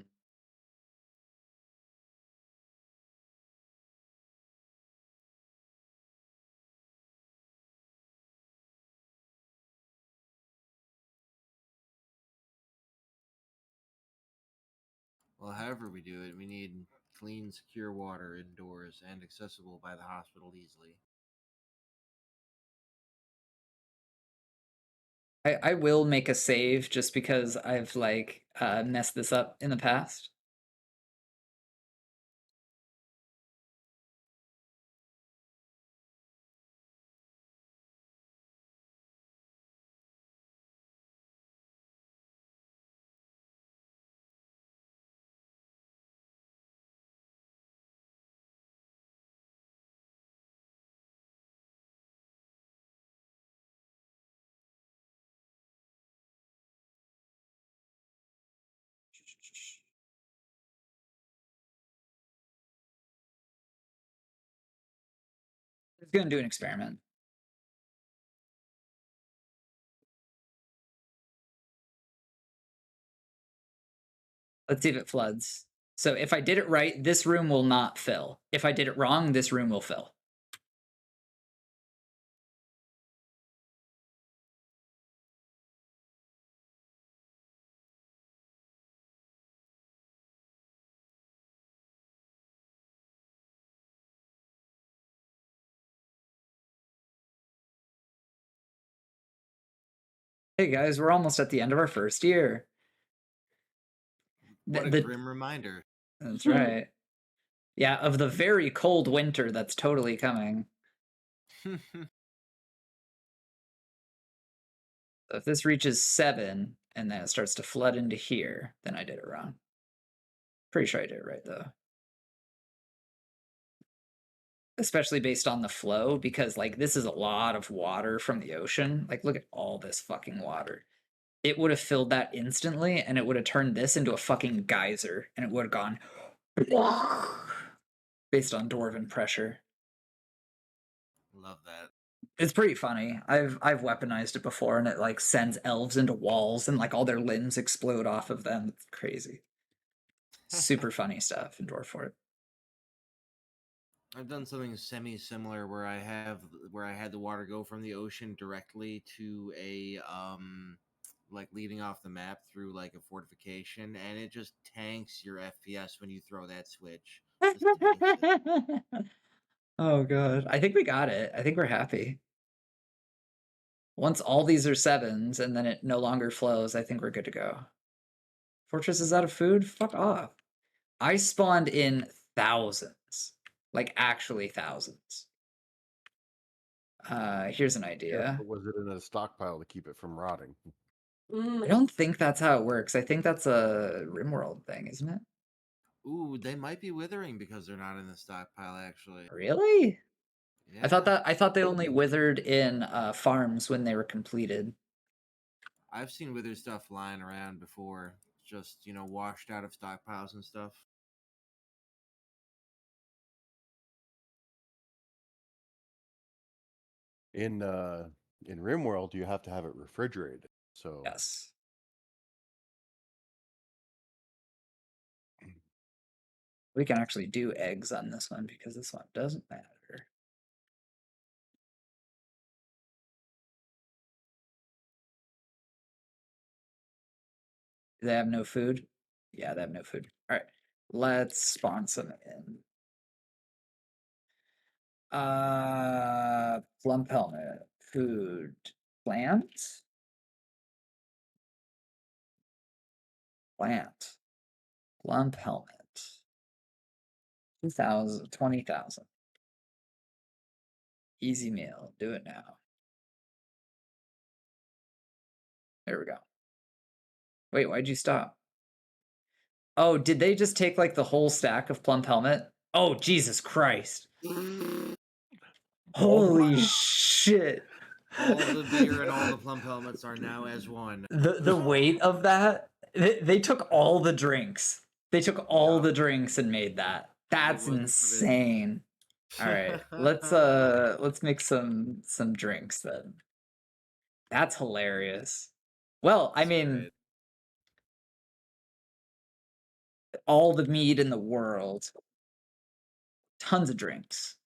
Well, however we do it, we need clean, secure water indoors and accessible by the hospital easily. I will make a save just because I've like messed this up in the past. It's gonna do an experiment. Let's see if it floods. So if I did it right, this room will not fill. If I did it wrong, this room will fill. Hey guys, we're almost at the end of our first year. What a grim reminder. That's right. Yeah, of the very cold winter that's totally coming. So if this reaches 7 and then it starts to flood into here, then I did it wrong. Pretty sure I did it right though. Especially based on the flow, because like this is a lot of water from the ocean. Like look at all this fucking water. It would have filled that instantly and it would have turned this into a fucking geyser and it would have gone based on dwarven pressure. Love that. It's pretty funny. I've weaponized it before and it like sends elves into walls and like all their limbs explode off of them. It's crazy. Super funny stuff in Dwarf Fort. I've done something semi-similar where I had the water go from the ocean directly to a like leading off the map through like a fortification, and it just tanks your FPS when you throw that switch. Just tanks it. Oh god. I think we got it. I think we're happy. Once all these are 7s and then it no longer flows, I think we're good to go. Fortress is out of food? Fuck off. I spawned in thousands. Like actually thousands. Here's an Yeah, idea. but was it in a stockpile to keep it from rotting? I don't think that's how it works. I think that's a RimWorld thing, isn't it? Ooh, they might be withering because they're not in the stockpile. Actually, Really? yeah. I thought they only withered in farms when they were completed. I've seen withered stuff lying around before, just washed out of stockpiles and stuff. In RimWorld, you have to have it refrigerated. So Yes. We can actually do eggs on this one because this one doesn't matter. They have no food? Yeah, they have no food. All right. Let's spawn some in. Plump helmet. Food. Plant? Plant. Plump helmet. 2,000, 20,000. Easy meal. Do it now. There we go. Wait, why'd you stop? Oh, did they just take like the whole stack of plump helmet? Oh, Jesus Christ. Holy shit. All the beer and all the plump helmets are now as one. The weight of that, they took all the drinks. They took all Yeah. the drinks and made that. That's wasn't for this. insane. All right, let's make some drinks then. That's hilarious. Well, I mean, Great. all the mead in the world. Tons of drinks.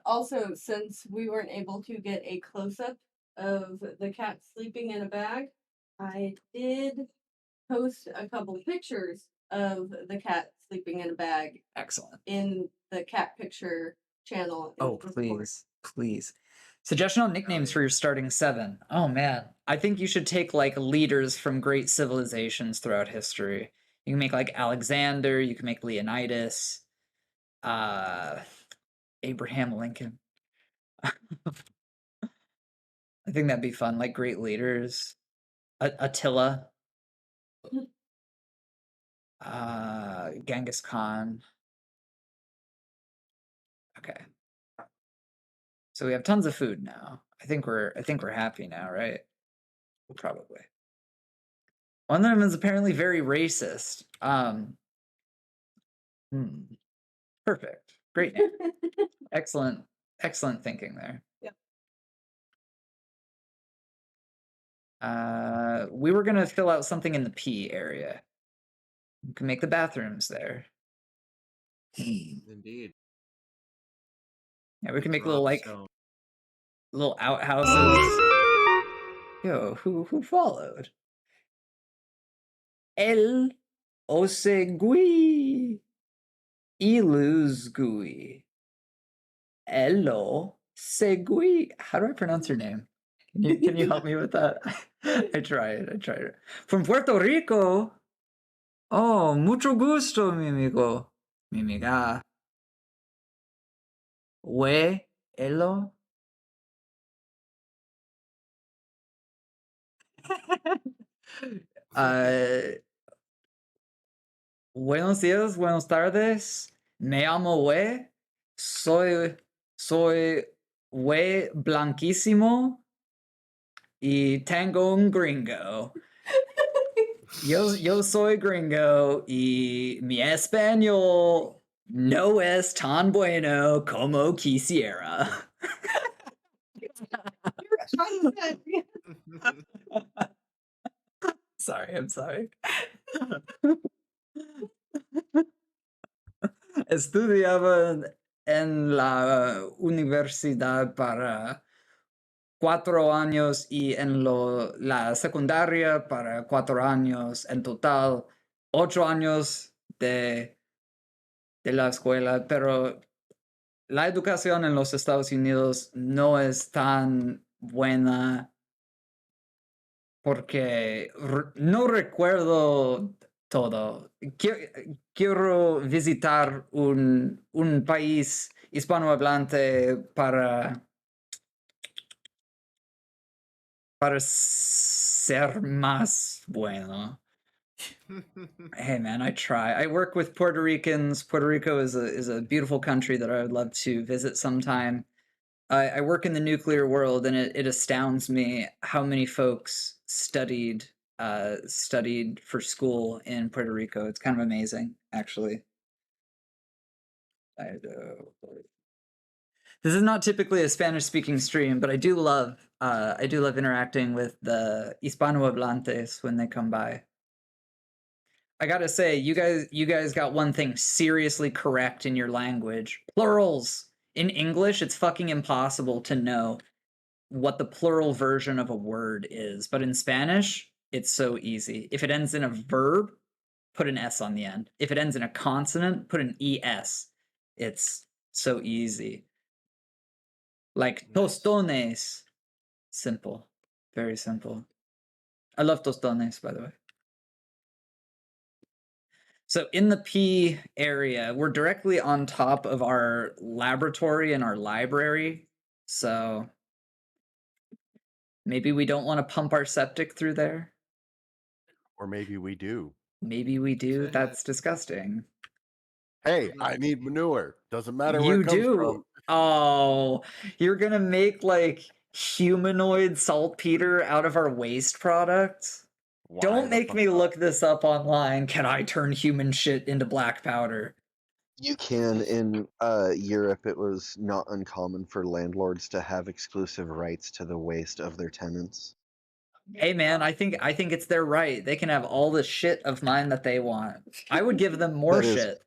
Also, since we weren't able to get a close-up of the cat sleeping in a bag, I did post a couple pictures of the cat sleeping in a bag Excellent. in the cat picture channel. in Oh, Discord. please. Suggestion on nicknames for your starting 7. Oh man, I think you should take like leaders from great civilizations throughout history. You can make like Alexander, you can make Leonidas, Abraham Lincoln. I think that'd be fun, like great leaders. Attila. Genghis Khan. Okay. So we have tons of food now. I think we're happy now, right? Probably. One of them is apparently very racist. Perfect. Great name. Excellent thinking there. Yep. We were gonna fill out something in the P area. You can make the bathrooms there. Indeed. Yeah, we can make Drop little like zone. little outhouses. Yo, who followed? El Osegui Iluzgui. Elo Segui. How do I pronounce your name? Can you help me with that? I tried. From Puerto Rico. Oh, mucho gusto, mi amigo. Mi amiga. We, elo. Buenos días, buenas tardes. Me llamo We. Soy We blanquísimo y tengo un gringo. Yo soy gringo y mi español no es tan bueno como quisiera. I'm sorry. Estudiaba en la universidad para 4 años y en la secundaria para 4 años. En total, 8 años de la escuela, pero la educación en los Estados Unidos no es tan buena porque no recuerdo todo. Quiero visitar un país hispanohablante para ser más bueno. Hey man, I try. I work with Puerto Ricans. Puerto Rico is a beautiful country that I would love to visit sometime. I work in the nuclear world, and it astounds me how many folks studied for school in Puerto Rico. It's kind of amazing, actually. This is not typically a Spanish-speaking stream, but I do love interacting with the Hispanohablantes when they come by. I gotta say, you guys got one thing seriously correct in your language. Plurals. In English, it's fucking impossible to know what the plural version of a word is. But in Spanish, It's so easy. If it ends in a verb, put an S on the end. If it ends in a consonant, put an ES. It's so easy. Like Nice. tostones. Simple. Very simple. I love tostones, by the way. So in the P area, we're directly on top of our laboratory and our library. So maybe we don't want to pump our septic through there. Or maybe we do. Maybe we do. That's disgusting. Hey, I need manure. Doesn't matter where You it comes do. from. Oh, you're gonna make like humanoid saltpeter out of our waste products? Why Don't the make fuck me not? look this up online. Can I turn human shit into black powder? You can. In Europe, it was not uncommon for landlords to have exclusive rights to the waste of their tenants. Hey man, I think it's their right. They can have all the shit of mine that they want. I would give them more That is, shit.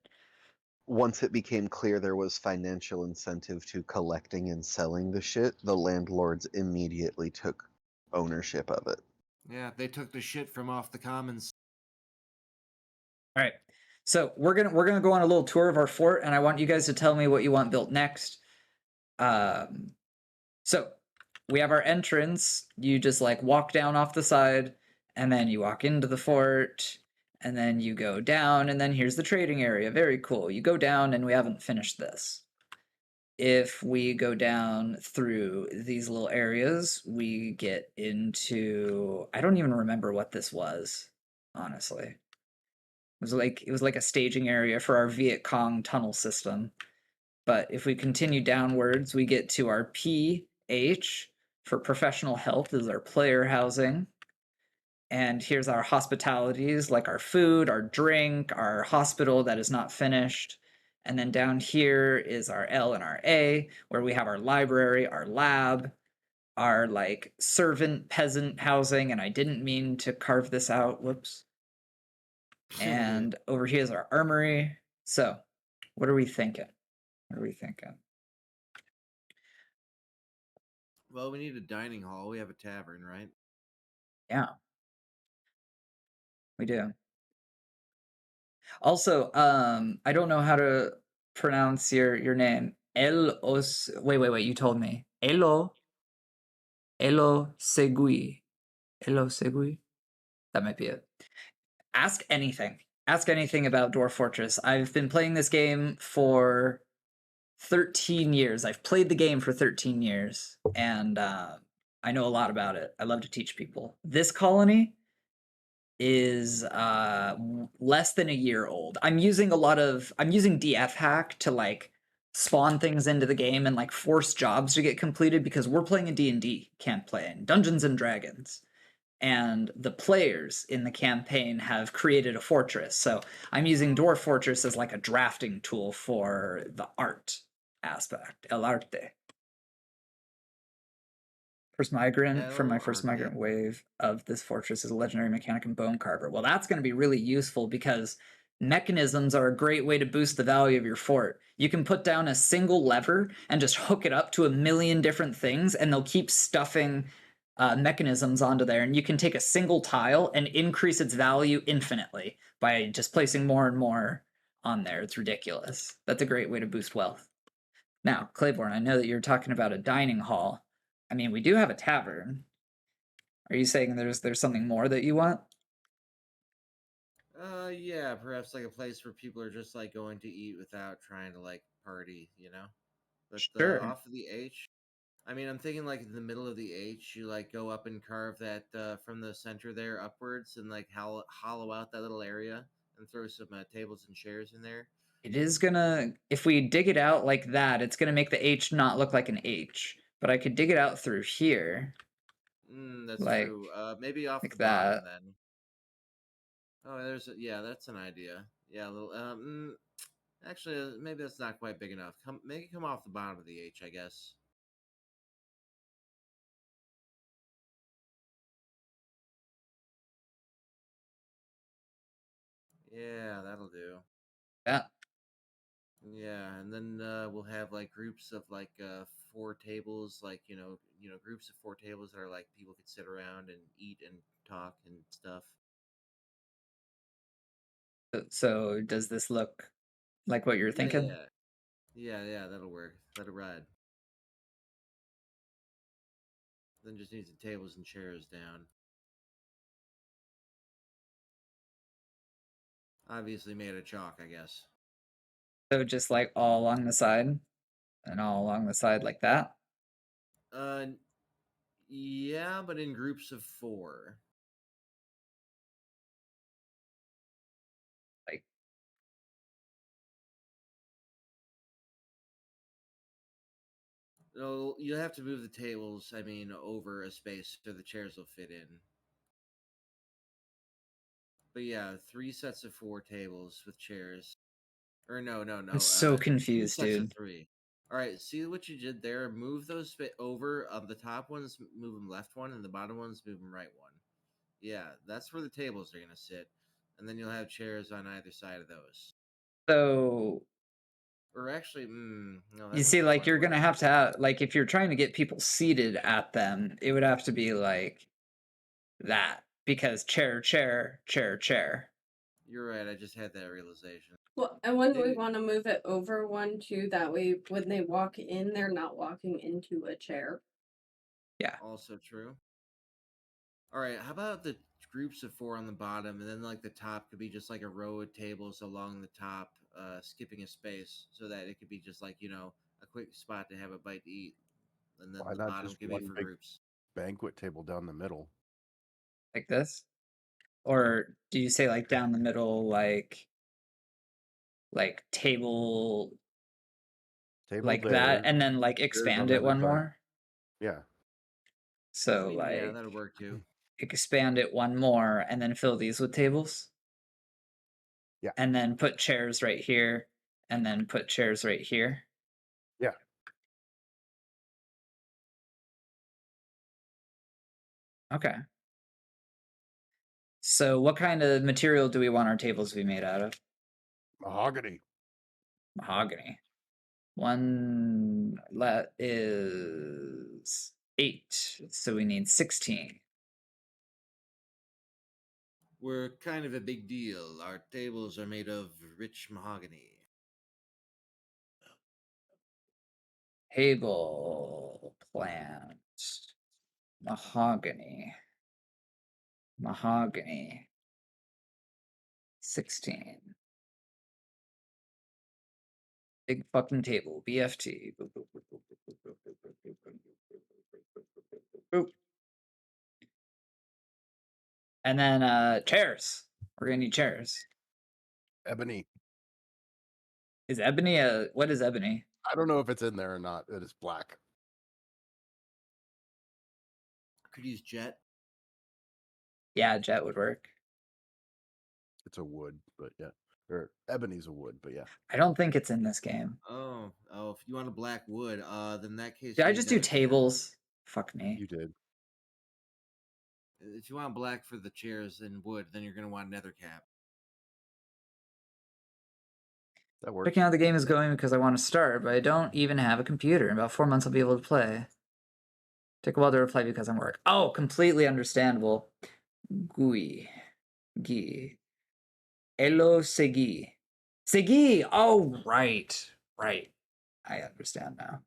once it became clear there was financial incentive to collecting and selling the shit, the landlords immediately took ownership of it. Yeah, they took the shit from off the commons. All right. So we're gonna go on a little tour of our fort, and I want you guys to tell me what you want built next. So we have our entrance. You just like walk down off the side, and then you walk into the fort, and then you go down, and then here's the trading area. Very cool. You go down, and we haven't finished this. If we go down through these little areas, we get into, I don't even remember what this was, honestly. It was like a staging area for our Viet Cong tunnel system. But if we continue downwards, we get to our PH for professional health. This is our player housing. And here's our hospitalities, like our food, our drink, our hospital that is not finished. And then down here is our L and our A, where we have our library, our lab, our like servant peasant housing. And I didn't mean to carve this out. Whoops. And over here is our armory. So, what are we thinking? What are we thinking? Well, we need a dining hall. We have a tavern, right? Yeah, we do. Also, I don't know how to pronounce your name. Wait, you told me. Elo Segui. Elo Segui? That might be it. Ask anything. Ask anything about Dwarf Fortress. I've been playing this game for 13 years. I've played the game for 13 years, and I know a lot about it. I love to teach people. This colony is less than a year old. I'm using DF hack to like spawn things into the game and like force jobs to get completed because we're playing a D&D campaign, Dungeons and Dragons. And the players in the campaign have created a fortress. So I'm using Dwarf Fortress as like a drafting tool for the art aspect, el arte. First migrant from my first migrant wave of this fortress is a legendary mechanic and bone carver. Well, that's going to be really useful because mechanisms are a great way to boost the value of your fort. You can put down a single lever and just hook it up to a million different things, and they'll keep stuffing mechanisms onto there. And you can take a single tile and increase its value infinitely by just placing more and more on there. It's ridiculous. That's a great way to boost wealth. Now, Claiborne, I know that you're talking about a dining hall. I mean, we do have a tavern. Are you saying there's something more that you want? Yeah, perhaps like a place where people are just like going to eat without trying to like party, you know? But Sure. off of the H, I mean, I'm thinking like in the middle of the H, you like go up and carve that from the center there upwards and like hollow out that little area and throw some tables and chairs in there. It is gonna, if we dig it out like that, it's gonna make the H not look like an H. But I could dig it out through here. That's Like, true. Maybe off like the that. bottom then. Oh, yeah, that's an idea. Yeah, a little. Actually, maybe that's not quite big enough. Make it come off the bottom of the H, I guess. Yeah, that'll do. Yeah. Yeah, and then we'll have like groups of like 4 tables, like groups of 4 tables that are like people could sit around and eat and talk and stuff. So does this look like what you're thinking? Yeah, that'll work. That'll ride. Then just need some tables and chairs down. Obviously made of chalk, I guess. So just like all along the side and all along the side like that? Yeah, but in groups of 4. Like, No, you'll have to move the tables, over a space so the chairs will fit in. But yeah, 3 sets of 4 tables with chairs. Or no. I'm so 2 confused, sets dude. of 3. All right, see what you did there? Move those over. The top ones, move them left one, and the bottom ones, move them right one. Yeah, that's where the tables are going to sit. And then you'll have chairs on either side of those. So Or actually, no. That you see, wouldn't like quite you're work. gonna have to have, like, if you're trying to get people seated at them, it would have to be like that, because chair, chair, chair, chair. You're right. I just had that realization. Well, and when we Dude. want to move it over one too, that way when they walk in, they're not walking into a chair. Yeah. Also true. All right, how about the groups of 4 on the bottom, and then like the top could be just like a row of tables along the top, skipping a space, so that it could be just like a quick spot to have a bite to eat, and then Why the not bottom just could be one for big groups. banquet table down the middle? Like this? Or do you say like down the middle, like table Table like there. that, and then like chairs expand on the it other one side. more? Yeah. So Yeah, like that'll work too. expand it one more and then fill these with tables? Yeah. And then put chairs right here, and then put chairs right here? Yeah. Okay. So what kind of material do we want our tables to be made out of? Mahogany. Mahogany. One let is 8, so we need 16. We're kind of a big deal. Our tables are made of rich mahogany. Table plant. Mahogany. Mahogany. 16. Big fucking table. BFT. Boop, boop, boop, boop, boop, boop, boop, boop, boop, boop, boop, boop, boop. And then chairs. We're gonna need chairs. Ebony. Is ebony a what is ebony? I don't know if it's in there or not. It is black. Could use jet. Yeah, jet would work. It's a wood, but yeah. Or ebony's a wood, but yeah. I don't think it's in this game. Oh, if you want a black wood, then in that case. Did I you just need do nether cap. tables? Fuck me. You did. If you want black for the chairs and wood, then you're gonna want nether cap. That works. Checking how the game is going because I want to start, but I don't even have a computer. In about 4 months, I'll be able to play. Take a while to reply because I'm work. Oh, completely understandable. Gui. Gi. Elo segui. Segui! Oh, right. Right. I understand now.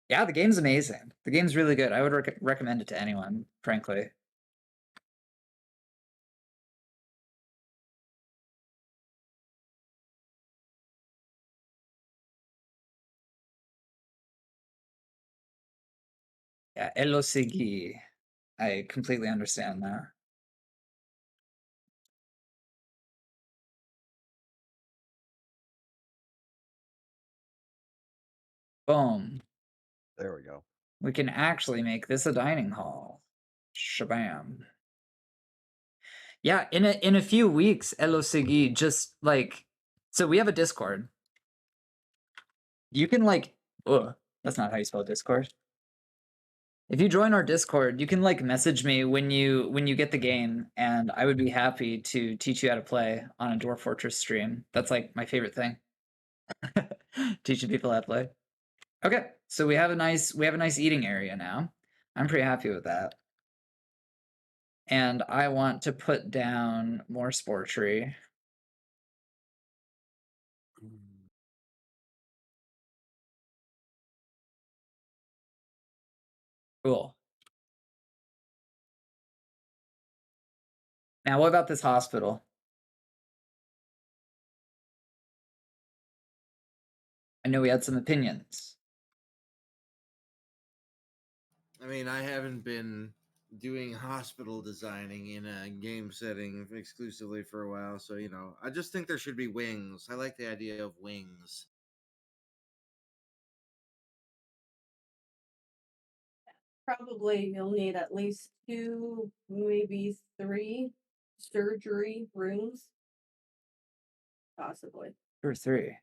Yeah, the game's amazing. The game's really good. I would recommend it to anyone, frankly. Yeah, Elo segui. I completely understand now. Boom. There we go. We can actually make this a dining hall. Shabam. Yeah, in a few weeks, Elo segui just like, so we have a Discord. You can like, that's not how you spell Discord. If you join our Discord, you can like message me when you get the game, and I would be happy to teach you how to play on a Dwarf Fortress stream. That's like my favorite thing. Teaching people how to play. Okay, so we have a nice eating area now. I'm pretty happy with that. And I want to put down more sportry. Cool. Now, what about this hospital? I know we had some opinions. I mean, I haven't been doing hospital designing in a game setting exclusively for a while, so I just think there should be wings. I like the idea of wings. Probably you'll need at least 2, maybe 3 surgery rooms. Possibly. 2 or 3.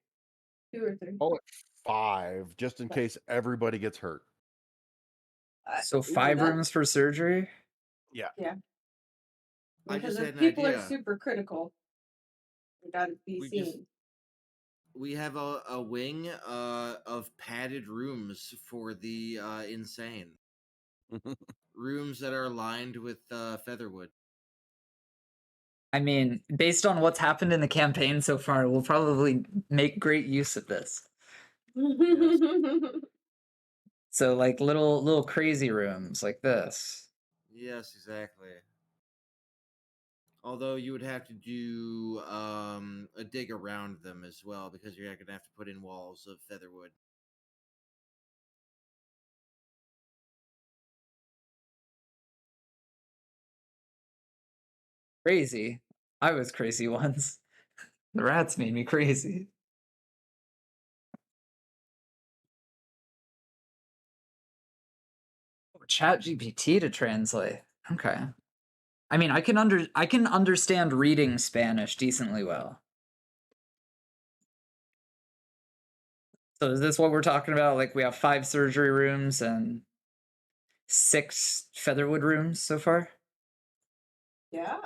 2 or 3. Call it 5, just in case everybody gets hurt. So 5 that- rooms for surgery? Yeah. Yeah. I Because just if had an people are idea. super critical, they gotta be We seen. just- We have a wing of padded rooms for the insane. Rooms that are lined with featherwood. I mean, based on what's happened in the campaign so far, we'll probably make great use of this. So like little crazy rooms like this. Yes, exactly. Although you would have to do a dig around them as well, because you're going to have to put in walls of featherwood. Crazy. I was crazy once. The rats made me crazy. Chat GPT to translate. Okay. I mean, I can understand reading Spanish decently well. So is this what we're talking about? Like we have 5 surgery rooms and 6 featherwood rooms so far? Yeah.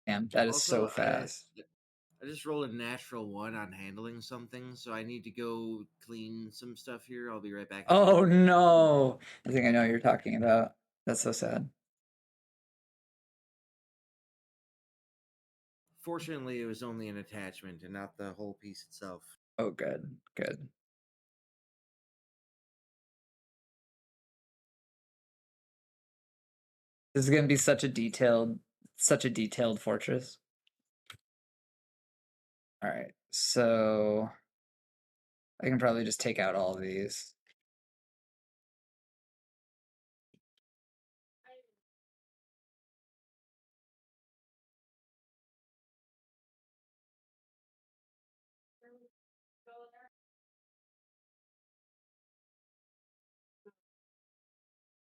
Damn, that is so Also, fast. I just rolled a natural 1 on handling something, so I need to go clean some stuff here. I'll be right back. Oh no! I think I know what you're talking about. That's so sad. Fortunately, it was only an attachment and not the whole piece itself. Oh, good, good. This is gonna be such a detailed fortress. All right, so I can probably just take out all of these.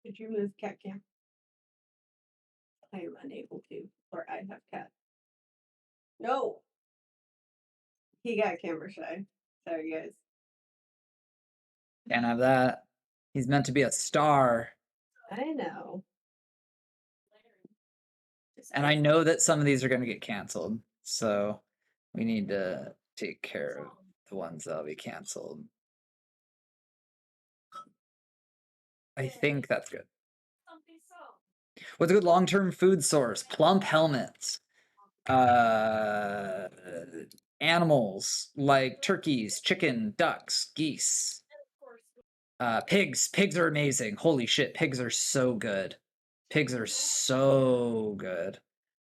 Did you move cat cam? I am unable to, or I have cat. No. He got camera shy. Sorry, guys. Can't have that. He's meant to be a star. I know. And I know that some of these are going to get canceled. So we need to take care of the ones that'll be canceled. I think that's good. What's a good long-term food source? Plump helmets. Animals like turkeys, chicken, ducks, geese. Pigs. Pigs are amazing. Holy shit, pigs are so good. Pigs are so good.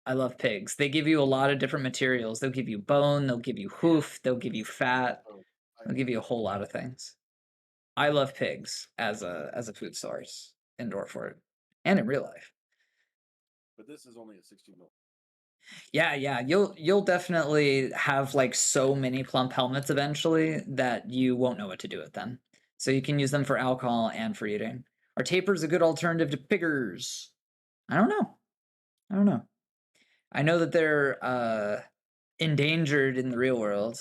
I love pigs. They give you a lot of different materials. They'll give you bone, they'll give you hoof, they'll give you fat. They'll give you a whole lot of things. I love pigs as a food source indoor fort and in real life. But this is only a 16 mil. Yeah, you'll definitely have like so many plump helmets eventually that you won't know what to do with them. So you can use them for alcohol and for eating. Are tapers a good alternative to piggers? I don't know. I know that they're endangered in the real world.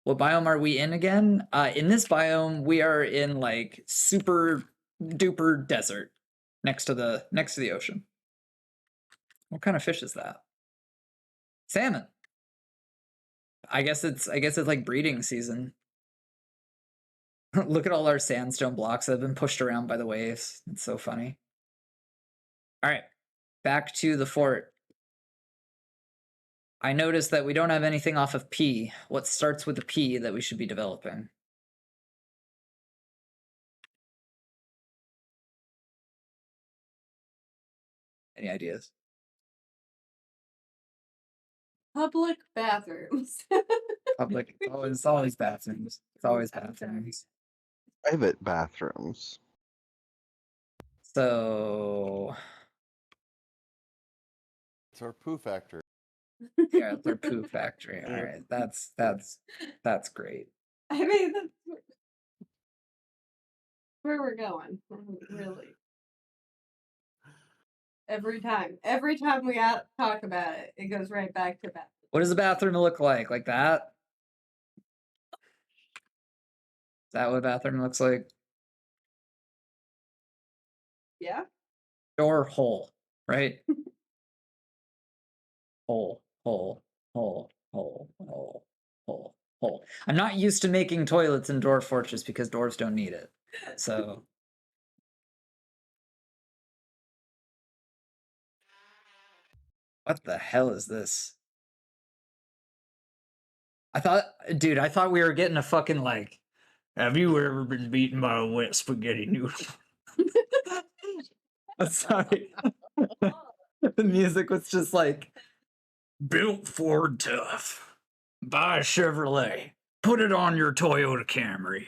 What biome are we in again? In this biome, we are in like super duper desert next to the ocean. What kind of fish is that? Salmon. I guess it's like breeding season. Look at all our sandstone blocks that have been pushed around by the waves. It's so funny. All right, back to the fort. I noticed that we don't have anything off of P. What starts with a P that we should be developing? Any ideas? Public bathrooms. Public. It's always bathrooms. It's always bathrooms. Private bathrooms. So It's our poo factory. yeah, it's our poo factory. All right, that's great. I mean, that's where we're going. Really. Every time we talk about it, it goes right back to that. What does the bathroom look like? Like that? Is that what a bathroom looks like? Yeah. Door hole, right? Hole, hole, hole, hole, hole, hole, hole. I'm not used to making toilets in Dwarf Fortress because dwarves don't need it. So what the hell is this? I thought we were getting a fucking like, have you ever been beaten by a wet spaghetti noodle? Sorry. The music was just like, built Ford tough. Buy a Chevrolet. Put it on your Toyota Camry.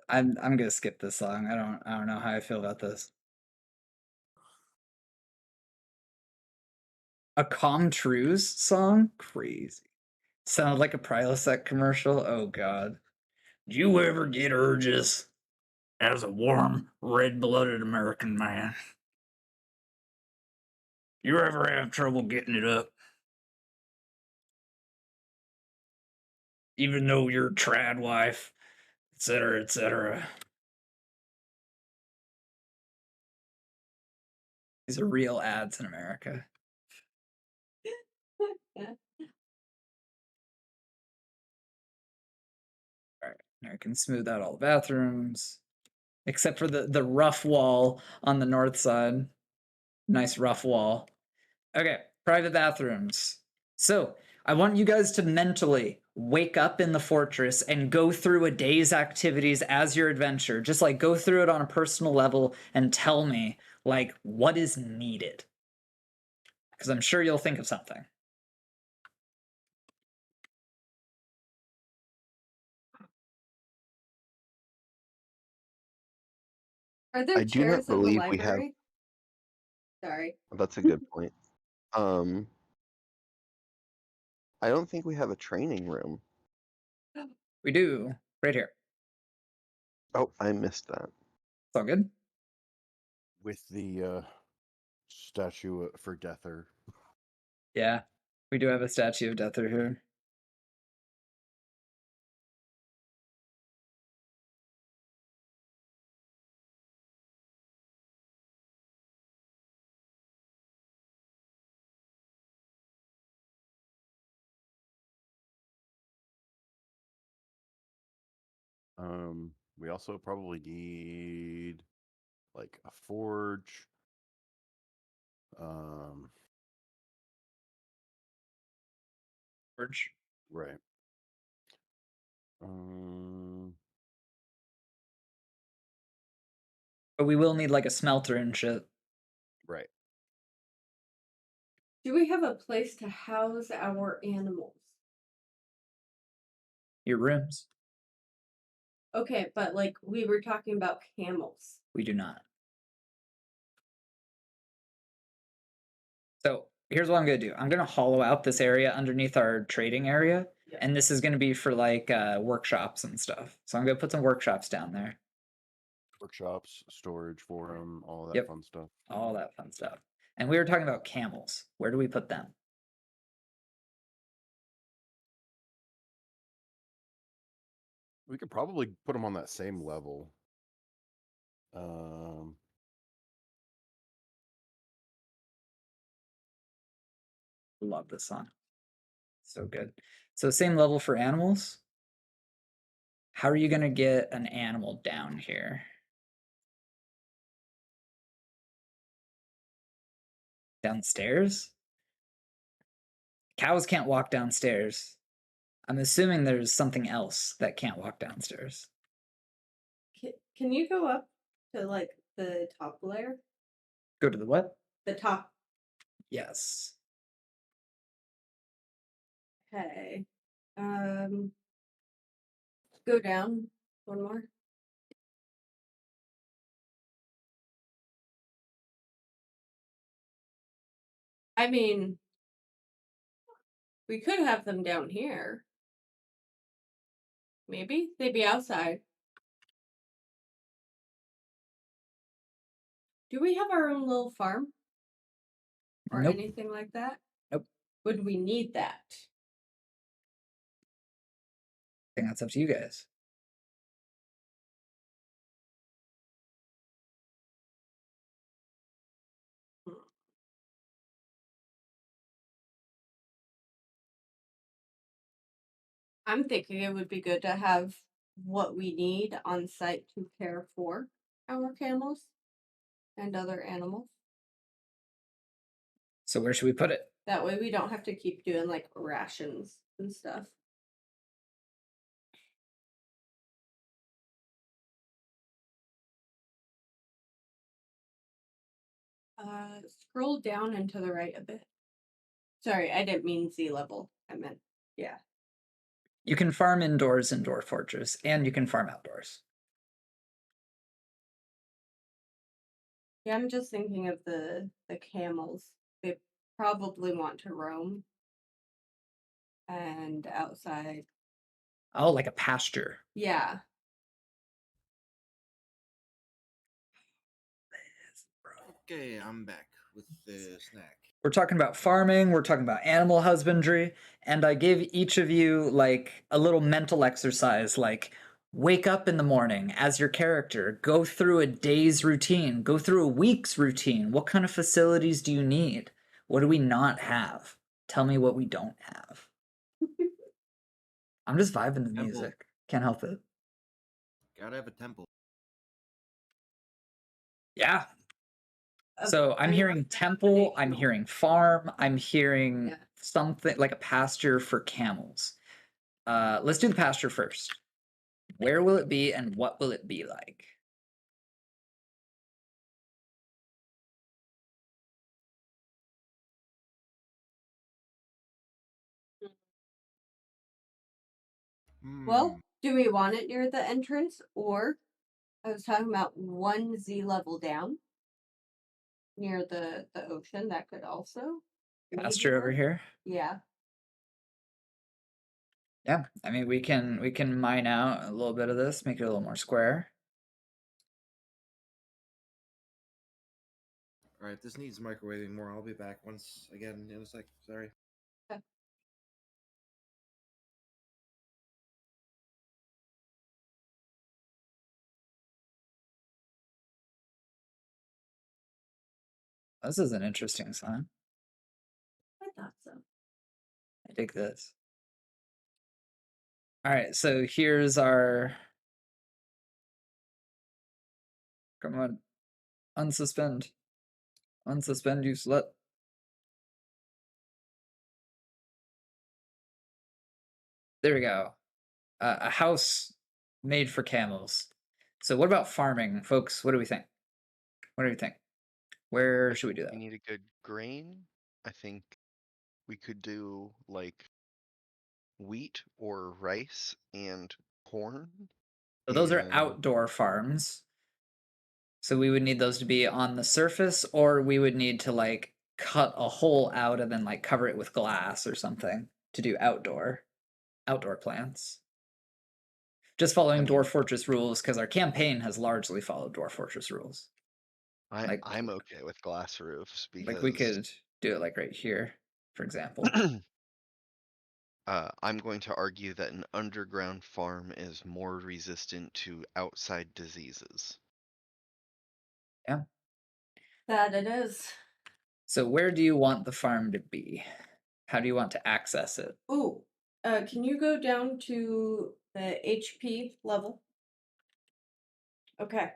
I'm gonna skip this song. I don't know how I feel about this. A Comtrue's song? Crazy. Sounded like a Prilosec commercial. Oh god. Do you ever get urges as a warm, red-blooded American man? You ever have trouble getting it up? Even though you're a trad wife, etc., etc. These are real ads in America. All right, I can smooth out all the bathrooms, except for the rough wall on the north side. Nice rough wall. Okay, private bathrooms. So I want you guys to mentally wake up in the fortress and go through a day's activities as your adventure. Just like go through it on a personal level and tell me like what is needed. Because I'm sure you'll think of something. Are there I do not chairs in the believe we have. library? Sorry. That's a good point. I don't think we have a training room. We do. Right here. Oh, I missed that. It's all good. With the statue for Deather. Yeah. We do have a statue of Deather here. We also probably need like a forge. Forge. Right. But we will need like a smelter and shit. Right. Do we have a place to house our animals? Your rooms. Okay, but like we were talking about camels. We do not. So here's what I'm going to do. I'm going to hollow out this area underneath our trading area. Yep. And this is going to be for like workshops and stuff. So I'm going to put some workshops down there. Workshops, storage, forum, all that Yep. fun stuff. All that fun stuff. And we were talking about camels. Where do we put them? We could probably put them on that same level. Love this song. So good. So same level for animals. How are you going to get an animal down here? Downstairs? Cows can't walk downstairs. I'm assuming there's something else that can't walk downstairs. Can you go up to like the top layer? Go to the what? The top. Yes. Okay. Go down one more. I mean, we could have them down here. Maybe they'd be outside. Do we have our own little farm? Or Nope. anything like that? Nope. Would we need that? I think that's up to you guys. I'm thinking it would be good to have what we need on site to care for our camels and other animals. So where should we put it? That way we don't have to keep doing like rations and stuff. Scroll down and to the right a bit. Sorry, I didn't mean Z level. I meant, yeah. You can farm indoors in Dwarf Fortress, and you can farm outdoors. Yeah, I'm just thinking of the camels. They probably want to roam. And outside. Oh, like a pasture. Yeah. Okay, I'm back with the snack. We're talking about farming, we're talking about animal husbandry, and I gave each of you like a little mental exercise, like wake up in the morning as your character, go through a day's routine, go through a week's routine. What kind of facilities do you need? What do we not have? Tell me what we don't have. I'm just vibing the Temple. music. Can't help it. Gotta have a temple. Yeah. So I'm hearing temple, I'm hearing farm, I'm hearing something like a pasture for camels. Let's do the pasture first. Where will it be and what will it be like? Well, do we want it near the entrance, or I was talking about one Z level down near the ocean? That could also Pasture over here. Yeah. Yeah, I mean we can mine out a little bit of this, make it a little more square. Alright, this needs microwaving more. I'll be back once again in a sec. Sorry. Okay. This is an interesting sign. I thought so. I dig this. All right, so here's our. Come on, unsuspend, unsuspend, you slut. There we go. A house made for camels. So what about farming, folks? What do we think? What do we think? Where should we do that? We need a good grain. I think we could do like wheat or rice and corn. So those are and- outdoor farms. So we would need those to be on the surface, or we would need to like cut a hole out and then like cover it with glass or something to do outdoor plants. Just following Dwarf Fortress rules, because our campaign has largely followed Dwarf Fortress rules. Like- I'm okay with glass roofs because Like we could do it like right here, for example. I'm going to argue that an underground farm is more resistant to outside diseases. That it is. So where do you want the farm to be? How do you want to access it? Ooh, can you go down to the HP level? Okay.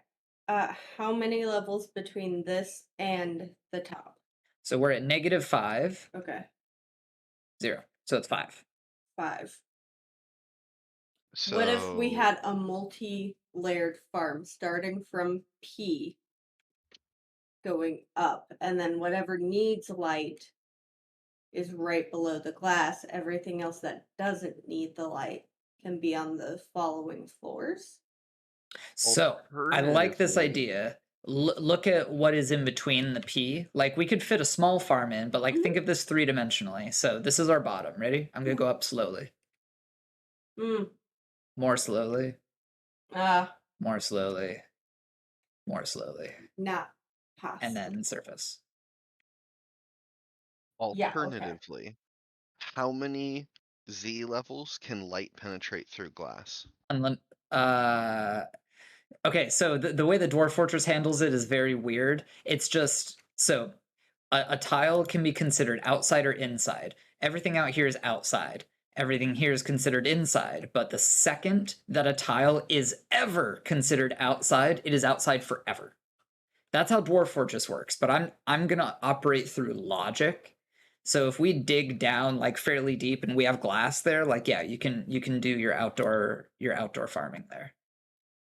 How many levels between this and the top? So we're at -5, Okay, 0. So it's 5. 5. So What if we had a multi-layered farm starting from P going up, and then whatever needs light is right below the glass. Everything else that doesn't need the light can be on the following floors. So I like this Alternatively- idea. Look at what is in between the P. Like we could fit a small farm in, but like think of this 3-dimensionally. So this is our bottom. Ready? I'm gonna go up slowly. More slowly. More slowly. More slowly. Not possible. And then surface. Yeah, okay. Alternatively, how many Z levels can light penetrate through glass? Okay, so the way the Dwarf Fortress handles it is very weird. It's just so a tile can be considered outside or inside. Everything out here is outside. Everything here is considered inside. But the second that a tile is ever considered outside, it is outside forever. That's how Dwarf Fortress works. But I'm gonna operate through logic. So if we dig down like fairly deep and we have glass there, like yeah, you can do your outdoor farming there.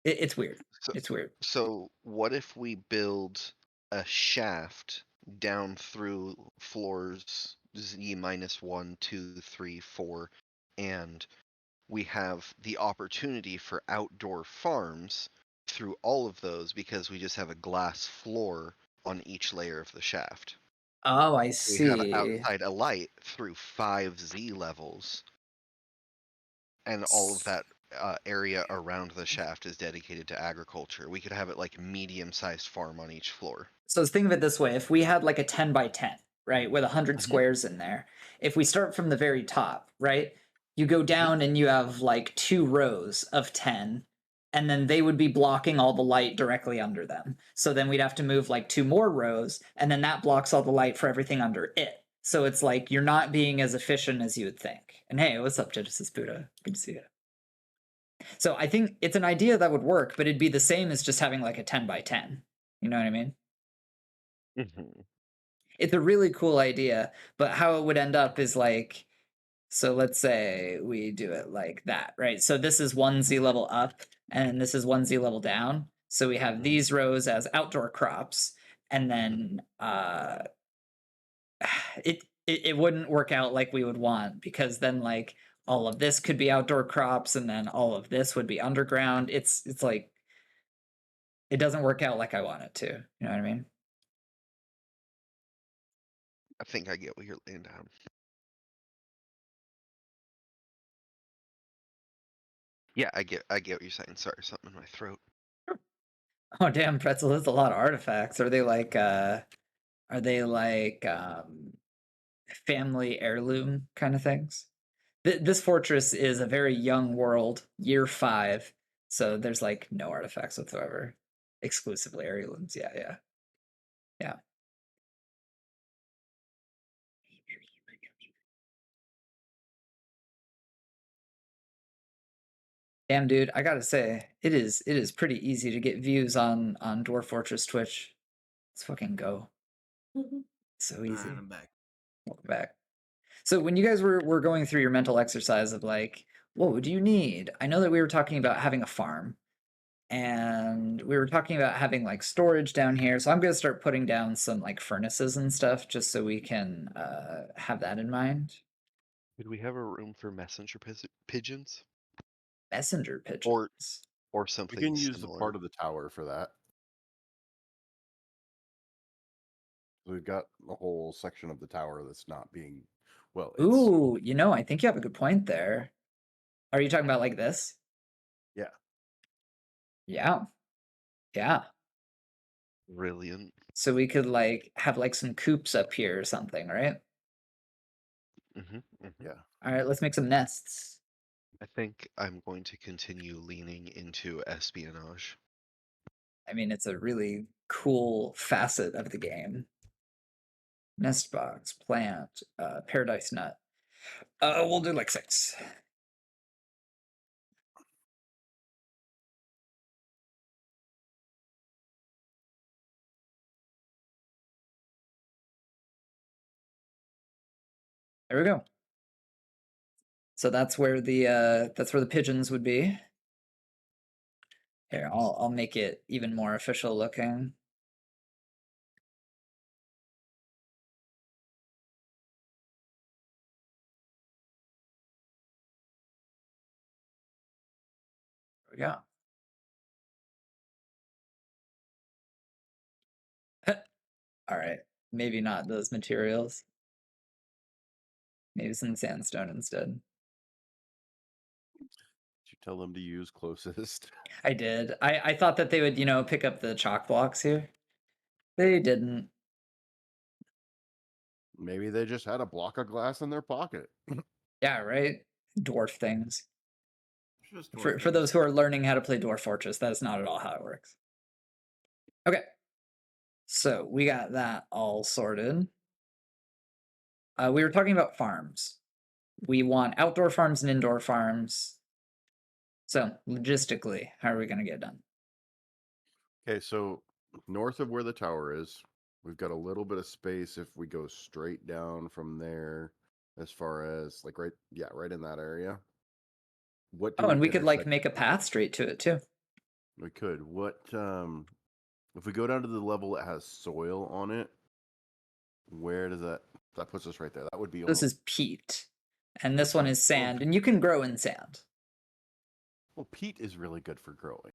It's weird. It's weird. So what if we build a shaft down through floors Z -1, 2, 3, 4, and we have the opportunity for outdoor farms through all of those because we just have a glass floor on each layer of the shaft. Oh, I We see. have outside a light through 5 Z levels, and all of that area around the shaft is dedicated to agriculture. We could have it like a medium-sized farm on each floor. So let's think of it this way. If we had like a 10 by 10, right, with 100 squares in there, if we start from the very top, right, you go down and you have like 2 rows of 10, and then they would be blocking all the light directly under them. So then we'd have to move like 2 more rows, and then that blocks all the light for everything under it. So it's like you're not being as efficient as you would think. And hey, what's up, Genesis Buddha? Good to see you. So I think it's an idea that would work, but it'd be the same as just having like a 10 by 10. You know what I mean? It's a really cool idea, but how it would end up is like, so let's say we do it like that, right? So this is 1 Z level up and this is 1 Z level down. So we have these rows as outdoor crops, and then it wouldn't work out like we would want, because then like all of this could be outdoor crops and then all of this would be underground. It's like it doesn't work out like I want it to. You know what I mean? I think I get what you're laying down. Yeah, I get what you're saying. Sorry, something in my throat. Oh damn, Pretzel, that's a lot of artifacts. Are they like family heirloom kind of things? This fortress is a very young world, year 5, so there's like no artifacts whatsoever. Exclusively heirlooms. Yeah. Damn, dude, I gotta say, it is pretty easy to get views on Dwarf Fortress Twitch. Let's fucking go. So easy. I'm back. Welcome back. So when you guys were going through your mental exercise of like, what would you need? I know that we were talking about having a farm, and we were talking about having like storage down here. So I'm gonna start putting down some like furnaces and stuff just so we can have that in mind. Could we have a room for messenger pigeons Messenger pigeons. or We something can use the similar? part of the tower for that. We've got a whole section of the tower that's not being well. It's, Ooh, I think you have a good point there. Are you talking about like this? Yeah. Yeah. Brilliant. So we could like have like some coops up here or something, right? Yeah. All right, let's make some nests. I think I'm going to continue leaning into espionage. I mean, it's a really cool facet of the game. Nest box, plant, paradise nut. We'll do like 6. There we go. So that's where the pigeons would be. Here, I'll make it even more official looking. There we go. All right, maybe not those materials. Maybe some sandstone instead. Did you tell them to use closest? I did. I thought that they would, pick up the chalk blocks here. They didn't. Maybe they just had a block of glass in their pocket. Yeah, right? Dwarf things. Just For those who are learning how to play Dwarf Fortress, that is not at all how it works. Okay. So we got that all sorted. We were talking about farms. We want outdoor farms and indoor farms. So logistically, how are we going to get it done? Okay, so north of where the tower is, we've got a little bit of space if we go straight down from there, as far as like right in that area. What do Oh, and we could like intersect make a with? path straight to it too. We could. What if we go down to the level that has soil on it? Where does that puts us right there? That would be This almost. is peat, and this one is sand, and you can grow in sand. Well, peat is really good for growing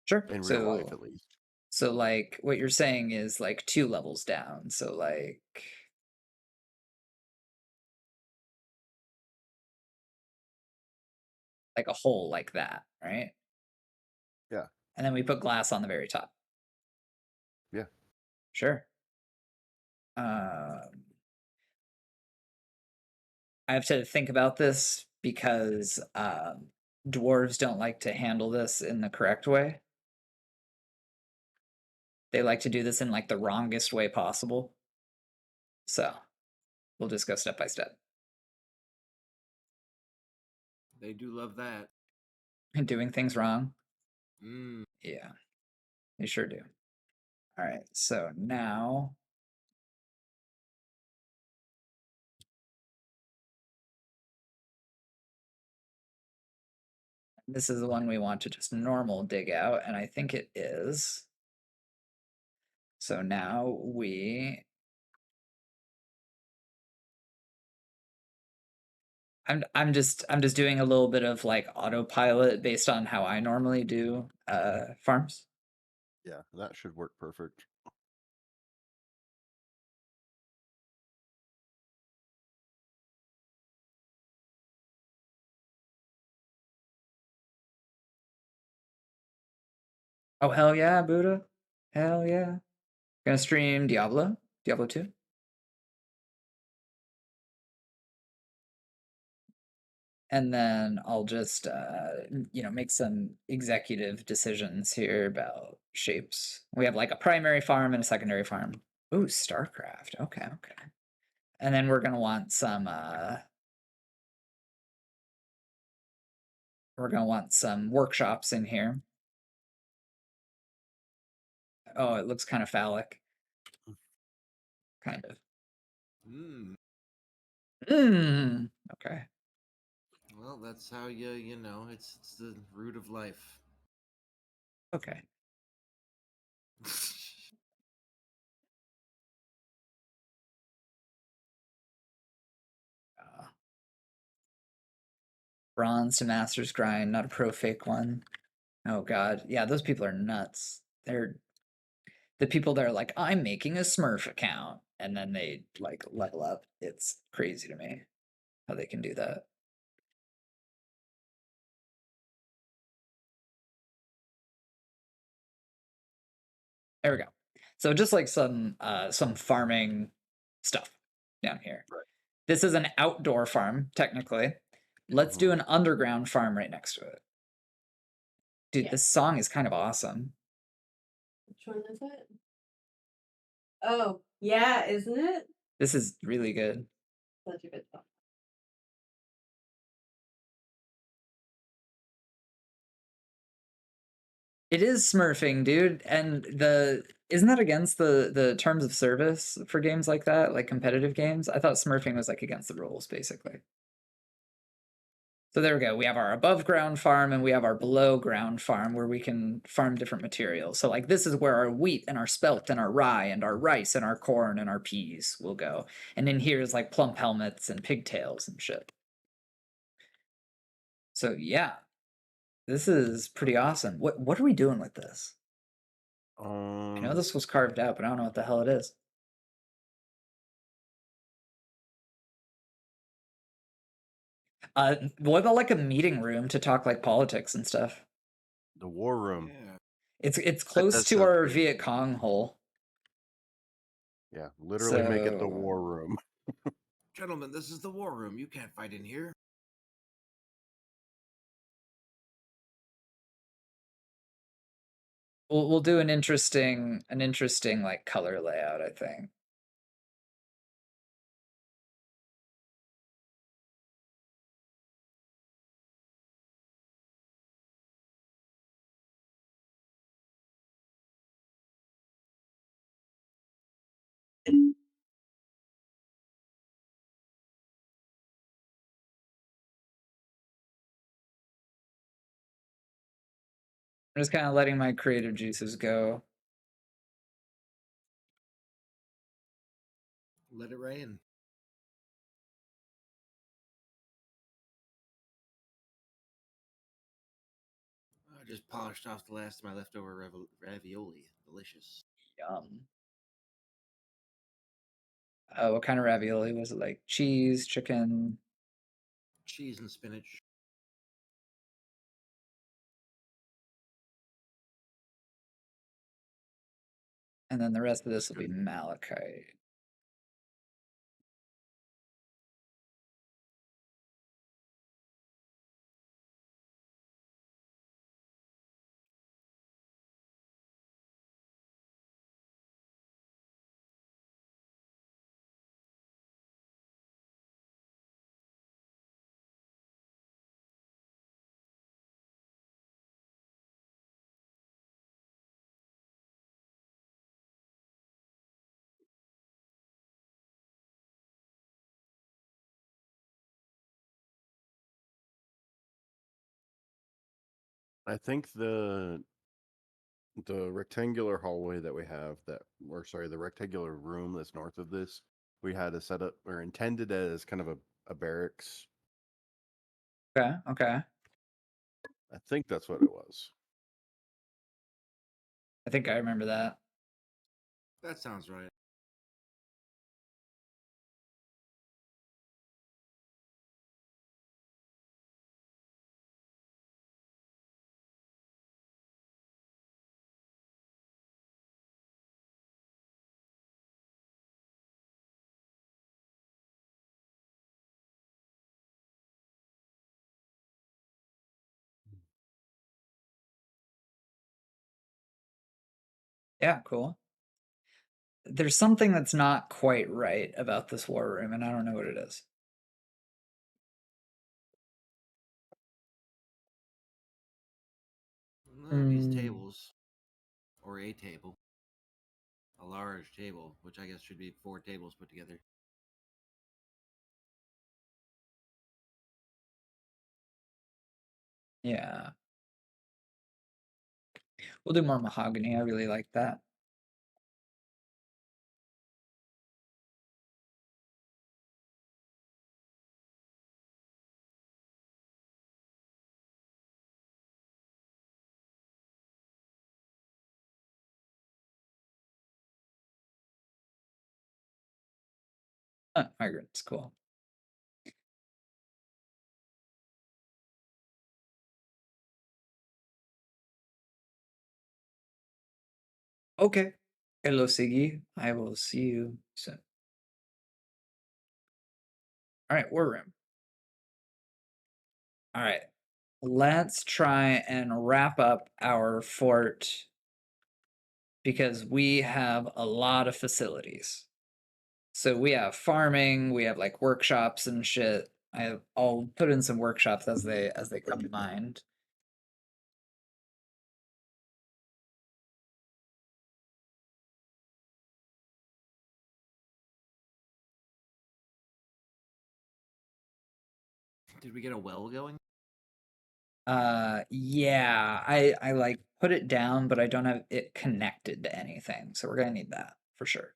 Sure. in real life, at least. So like what you're saying is like 2 levels down. So like a hole like that, right? Yeah. And then we put glass on the very top. Yeah. Sure. I have to think about this because dwarves don't like to handle this in the correct way. They like to do this in like the wrongest way possible. So we'll just go step by step. They do love that. And doing things wrong. Mm. Yeah, they sure do. All right, so now this is the one we want to just normal dig out, and I think it is. So now I'm just doing a little bit of like autopilot based on how I normally do farms. Yeah, that should work perfect. Oh hell yeah, Buddha. Hell yeah. Gonna stream Diablo 2. And then I'll just make some executive decisions here about shapes. We have like a primary farm and a secondary farm. Ooh, StarCraft. Okay. And then we're gonna want some workshops in here. Oh, it looks kind of phallic. Kind of. Okay. Well, that's how you know it's the root of life. Okay. Bronze to master's grind, not a pro fake one. Oh god. Yeah, those people are nuts. They're the people that are like, I'm making a Smurf account, and then they like level up. It's crazy to me how they can do that. There we go. So just like some farming stuff down here. Right. This is an outdoor farm, technically. Let's do Mhm. an underground farm right next to it. Dude, Yeah. this song is kind of awesome. Which one is it? Oh, yeah, isn't it? This is really good. Such a good song. It is smurfing, dude, and isn't that against the terms of service for games like that, like competitive games? I thought smurfing was like against the rules, basically. So there we go. We have our above ground farm and we have our below ground farm where we can farm different materials. So like this is where our wheat and our spelt and our rye and our rice and our corn and our peas will go. And in here is like plump helmets and pigtails and shit. So yeah, this is pretty awesome. What are we doing with this? I know this was carved out, but I don't know what the hell it is. What about like a meeting room to talk like politics and stuff? The war room. Yeah. It's close does to sound our pretty Viet Cong hole. Yeah, literally make it the So- war room. Gentlemen, this is the war room. You can't fight in here. We'll do an interesting like color layout, I think. I'm just kind of letting my creative juices go. Let it rain. I just polished off the last of my leftover ravioli. Delicious. Yum. What kind of ravioli was it? Like cheese, chicken? Cheese and spinach. And then the rest of this will be malachite. I think the rectangular hallway that we have the rectangular room that's north of this, we had a setup or intended as kind of a barracks. Okay. I think that's what it was. I think I remember that. That sounds right. Yeah, cool. There's something that's not quite right about this war room, and I don't know what it is. These Hmm. tables. Or a table. A large table, which I guess should be 4 tables put together. Yeah. We'll do more mahogany. I really like that. Migrants, cool. Okay. Hello, Siggy. I will see you soon. All right, war room. All right, let's try and wrap up our fort because we have a lot of facilities. So we have farming, we have like workshops and shit. I'll put in some workshops as they come to mind. Did we get a well going? Yeah, I like put it down, but I don't have it connected to anything. So we're gonna need that for sure.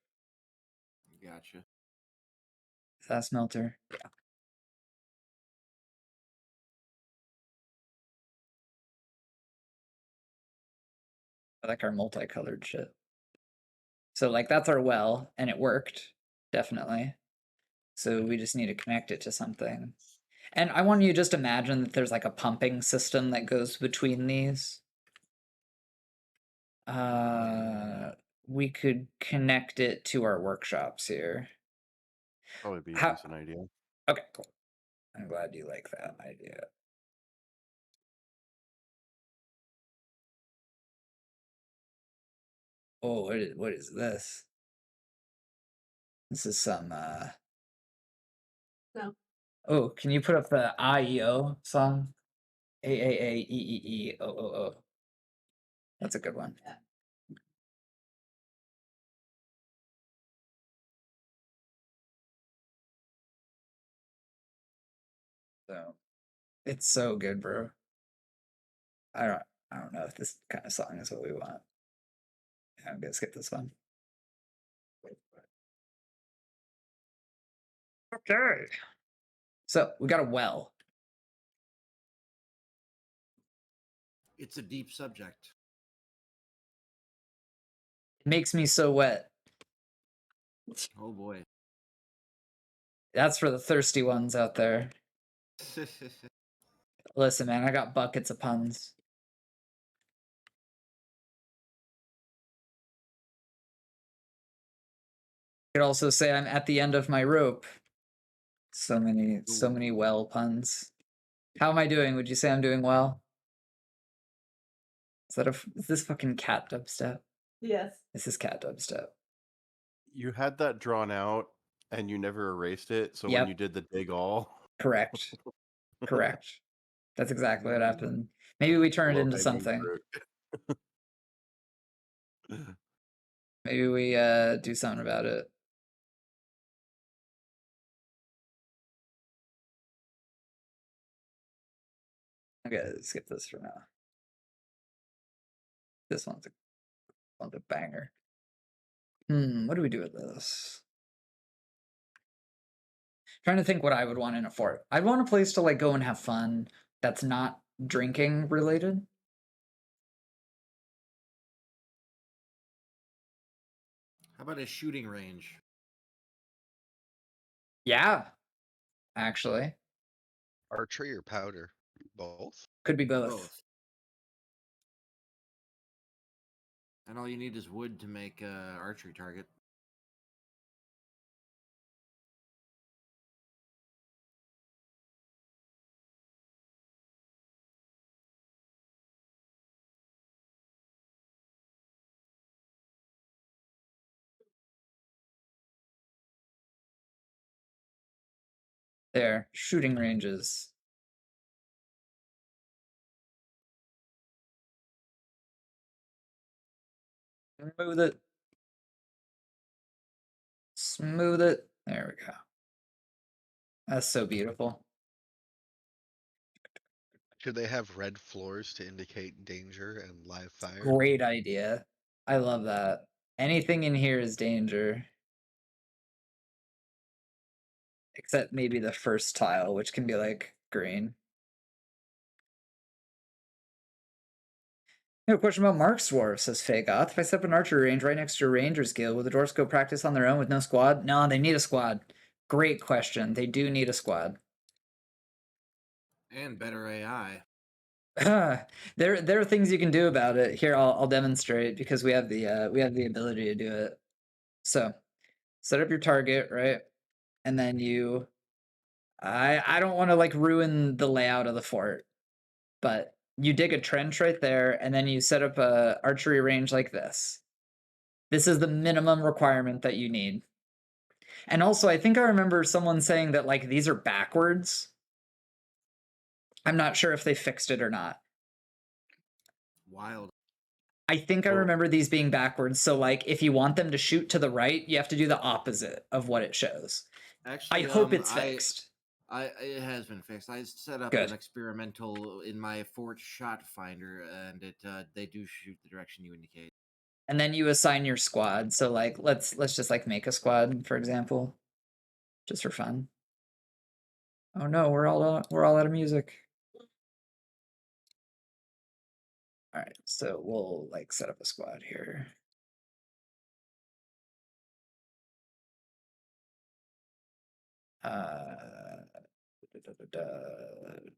Gotcha. Is that a smelter? Yeah. I like our multicolored shit. So like that's our well, and it worked, definitely. So we just need to connect it to something. And I want you to just imagine that there's like a pumping system that goes between these. We could connect it to our workshops here. Probably be a How- decent idea. Okay, cool. I'm glad you like that idea. Oh, what is this? This is some No. Oh, can you put up the IEO song? AAAEEEOOO. That's a good one. So it's so good, bro. I don't know if this kind of song is what we want. I'm gonna skip this one. Okay. So we got a well. It's a deep subject. It makes me so wet. Oh boy. That's for the thirsty ones out there. Listen, man, I got buckets of puns. You could also say I'm at the end of my rope. So many well puns. How am I doing? Would you say I'm doing well? Is this fucking cat dubstep? Yes. This is cat dubstep. You had that drawn out and you never erased it. So Yep. when you did the dig all, Correct. Correct. That's exactly what happened. Maybe we turn it into low-hanging something. fruit. Maybe we do something about it. Okay, skip this for now. This one's a banger. What do we do with this? Trying to think what I would want in a fort. I'd want a place to like go and have fun that's not drinking related. How about a shooting range? Yeah, actually. Archery or powder? Both? Could be both. Both. And all you need is wood to make a archery target. There, shooting ranges. Smooth it. Smooth it. There we go. That's so beautiful. Should they have red floors to indicate danger and live fire? Great idea. I love that. Anything in here is danger. Except maybe the first tile, which can be like green. I have a question about Mark's Dwarf, says Fagoth. If I set up an archery range right next to a ranger's guild, will the dwarves go practice on their own with no squad? No, they need a squad. Great question. They do need a squad. And better AI. There are things you can do about it. Here, I'll demonstrate because we have the ability to do it. So, set up your target, right? And then you I don't want to like ruin the layout of the fort, but you dig a trench right there and then you set up a archery range like this. This is the minimum requirement that you need. And also, I think I remember someone saying that like these are backwards. I'm not sure if they fixed it or not. Wild. I think I remember these being backwards. So like if you want them to shoot to the right, you have to do the opposite of what it shows. Actually, I hope it's fixed. It has been fixed. I set up Good. an experimental in my fort shot finder, and they do shoot the direction you indicate. And then you assign your squad. So like let's just like make a squad, for example, just for fun. Oh no, we're all out of music. All right, so we'll like set up a squad here.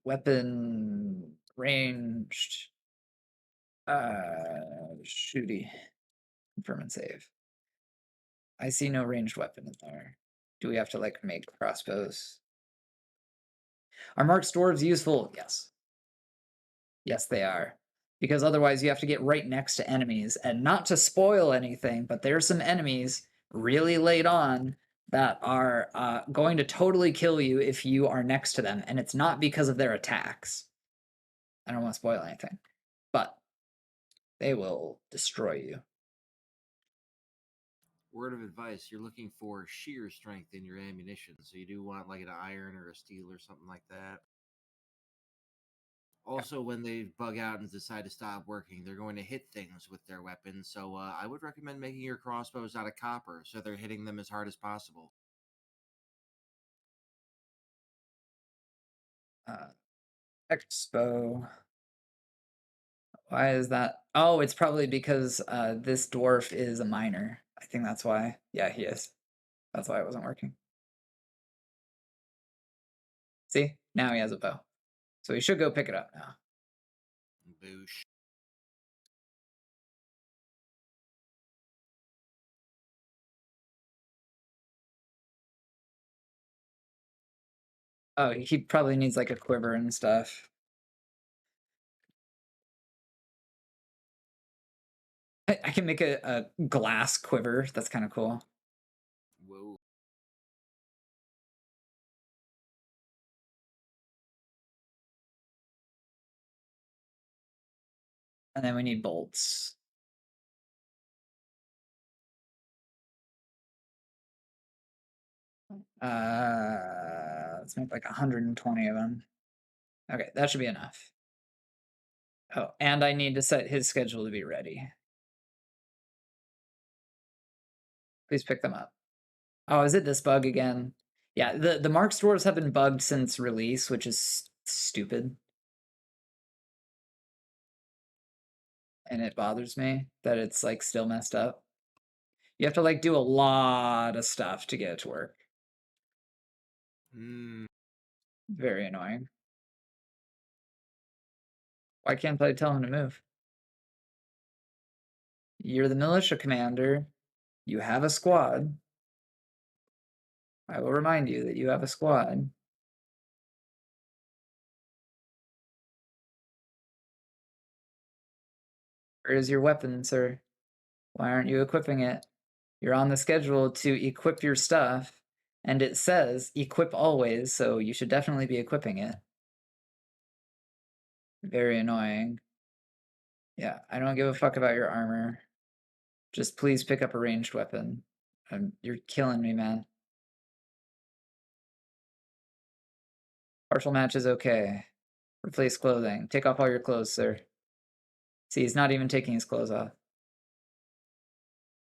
Weapon ranged. Shooty. Confirm and save. I see no ranged weapon in there. Do we have to like make crossbows? Are marked dwarves useful? Yes. Yes, they are. Because otherwise you have to get right next to enemies. And not to spoil anything, but there's some enemies really late on that are going to totally kill you if you are next to them. And it's not because of their attacks. I don't want to spoil anything. But they will destroy you. Word of advice: you're looking for sheer strength in your ammunition, so you do want like an iron or a steel or something like that. Also, when they bug out and decide to stop working, they're going to hit things with their weapons. So I would recommend making your crossbows out of copper, so they're hitting them as hard as possible. Expo. Why is that? Oh, it's probably because this dwarf is a miner. I think that's why. Yeah, he is. That's why it wasn't working. See? Now he has a bow. So he should go pick it up now. Boosh. Oh, he probably needs like a quiver and stuff. I can make a glass quiver. That's kind of cool. Whoa. And then we need bolts. Let's make like 120 of them. Okay, that should be enough. Oh, and I need to set his schedule to be ready. Please pick them up. Oh, is it this bug again? Yeah, the Mark stores have been bugged since release, which is stupid. And it bothers me that it's like still messed up. You have to like do a lot of stuff to get it to work. Very annoying. Why can't I tell him to move? You're the militia commander. You have a squad. I will remind you that you have a squad. Where is your weapon, sir? Why aren't you equipping it? You're on the schedule to equip your stuff, and it says equip always, so you should definitely be equipping it. Very annoying. Yeah, I don't give a fuck about your armor. Just please pick up a ranged weapon. You're killing me, man. Partial match is okay. Replace clothing. Take off all your clothes, sir. See, he's not even taking his clothes off.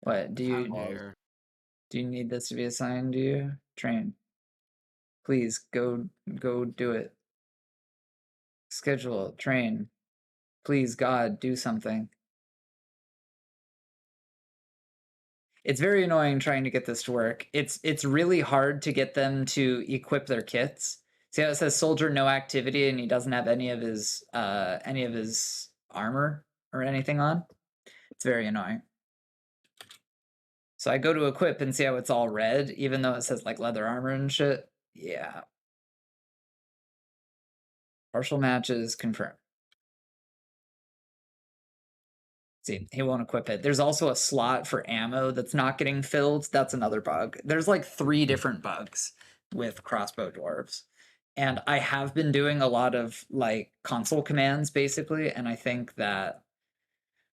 What, do you need this to be assigned to you? Train. Please, go do it. Schedule, train. Please, God, do something. It's very annoying trying to get this to work. It's really hard to get them to equip their kits. See how it says soldier no activity and he doesn't have any of his armor or anything on? It's very annoying. So I go to equip and see how it's all red, even though it says like leather armor and shit. Yeah. Partial matches confirmed. See, he won't equip it. There's also a slot for ammo that's not getting filled. That's another bug. There's like 3 different bugs with crossbow dwarves. And I have been doing a lot of like console commands basically, and I think that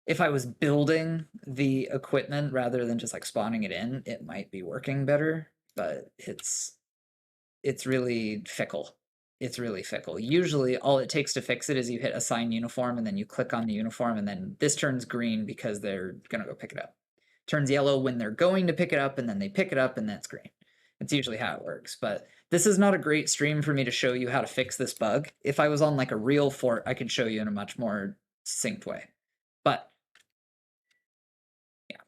if I was building the equipment rather than just like spawning it in, it might be working better, but it's really fickle. It's really fickle. Usually all it takes to fix it is you hit assign uniform and then you click on the uniform and then this turns green because they're going to go pick it up. Turns yellow when they're going to pick it up and then they pick it up and that's green. It's usually how it works, but this is not a great stream for me to show you how to fix this bug. If I was on like a real fort, I could show you in a much more succinct way. But yeah,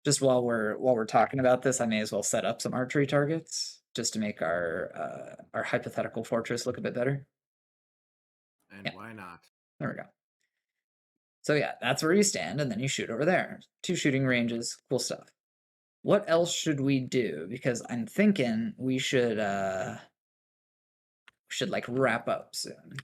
just while we're talking about this, I may as well set up some archery targets just to make our hypothetical fortress look a bit better. And Yeah. why not? There we go. So yeah, that's where you stand, and then you shoot over there. 2 shooting ranges, cool stuff. What else should we do? Because I'm thinking we should like wrap up soon.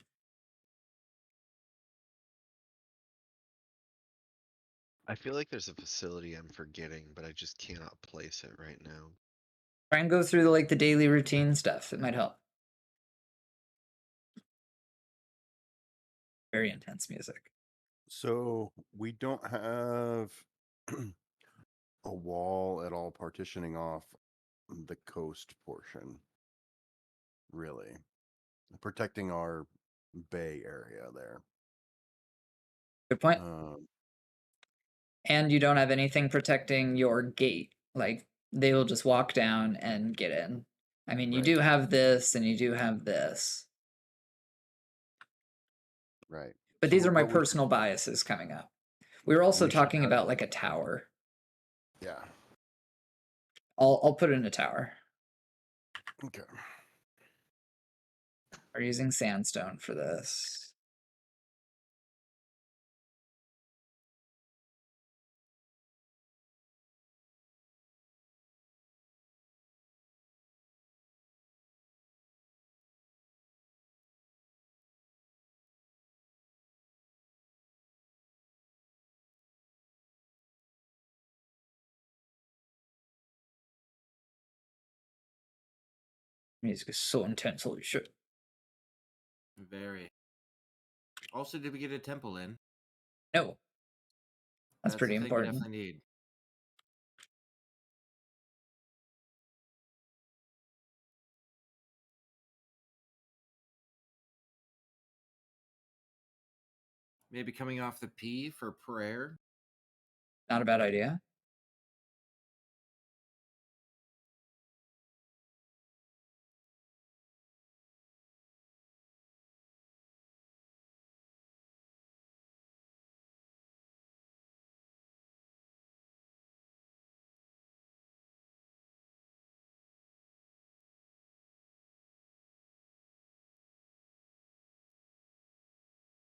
I feel like there's a facility I'm forgetting, but I just cannot place it right now. Try and go through like the daily routine stuff. It might help. Very intense music. So we don't have a wall at all partitioning off the coast portion, really. Protecting our bay area there. Good point. And you don't have anything protecting your gate. Like, they will just walk down and get in. I mean, you Right. do have this, and you do have this. Right. But So these are my what we- personal biases coming up. We were also We should talking have- about like a tower. Yeah. I'll put in a tower. Okay. We're using sandstone for this. Music is so intense, holy shit. Very. Also, did we get a temple in? No. That's pretty the thing important. We definitely need. Maybe coming off the P for prayer. Not a bad idea.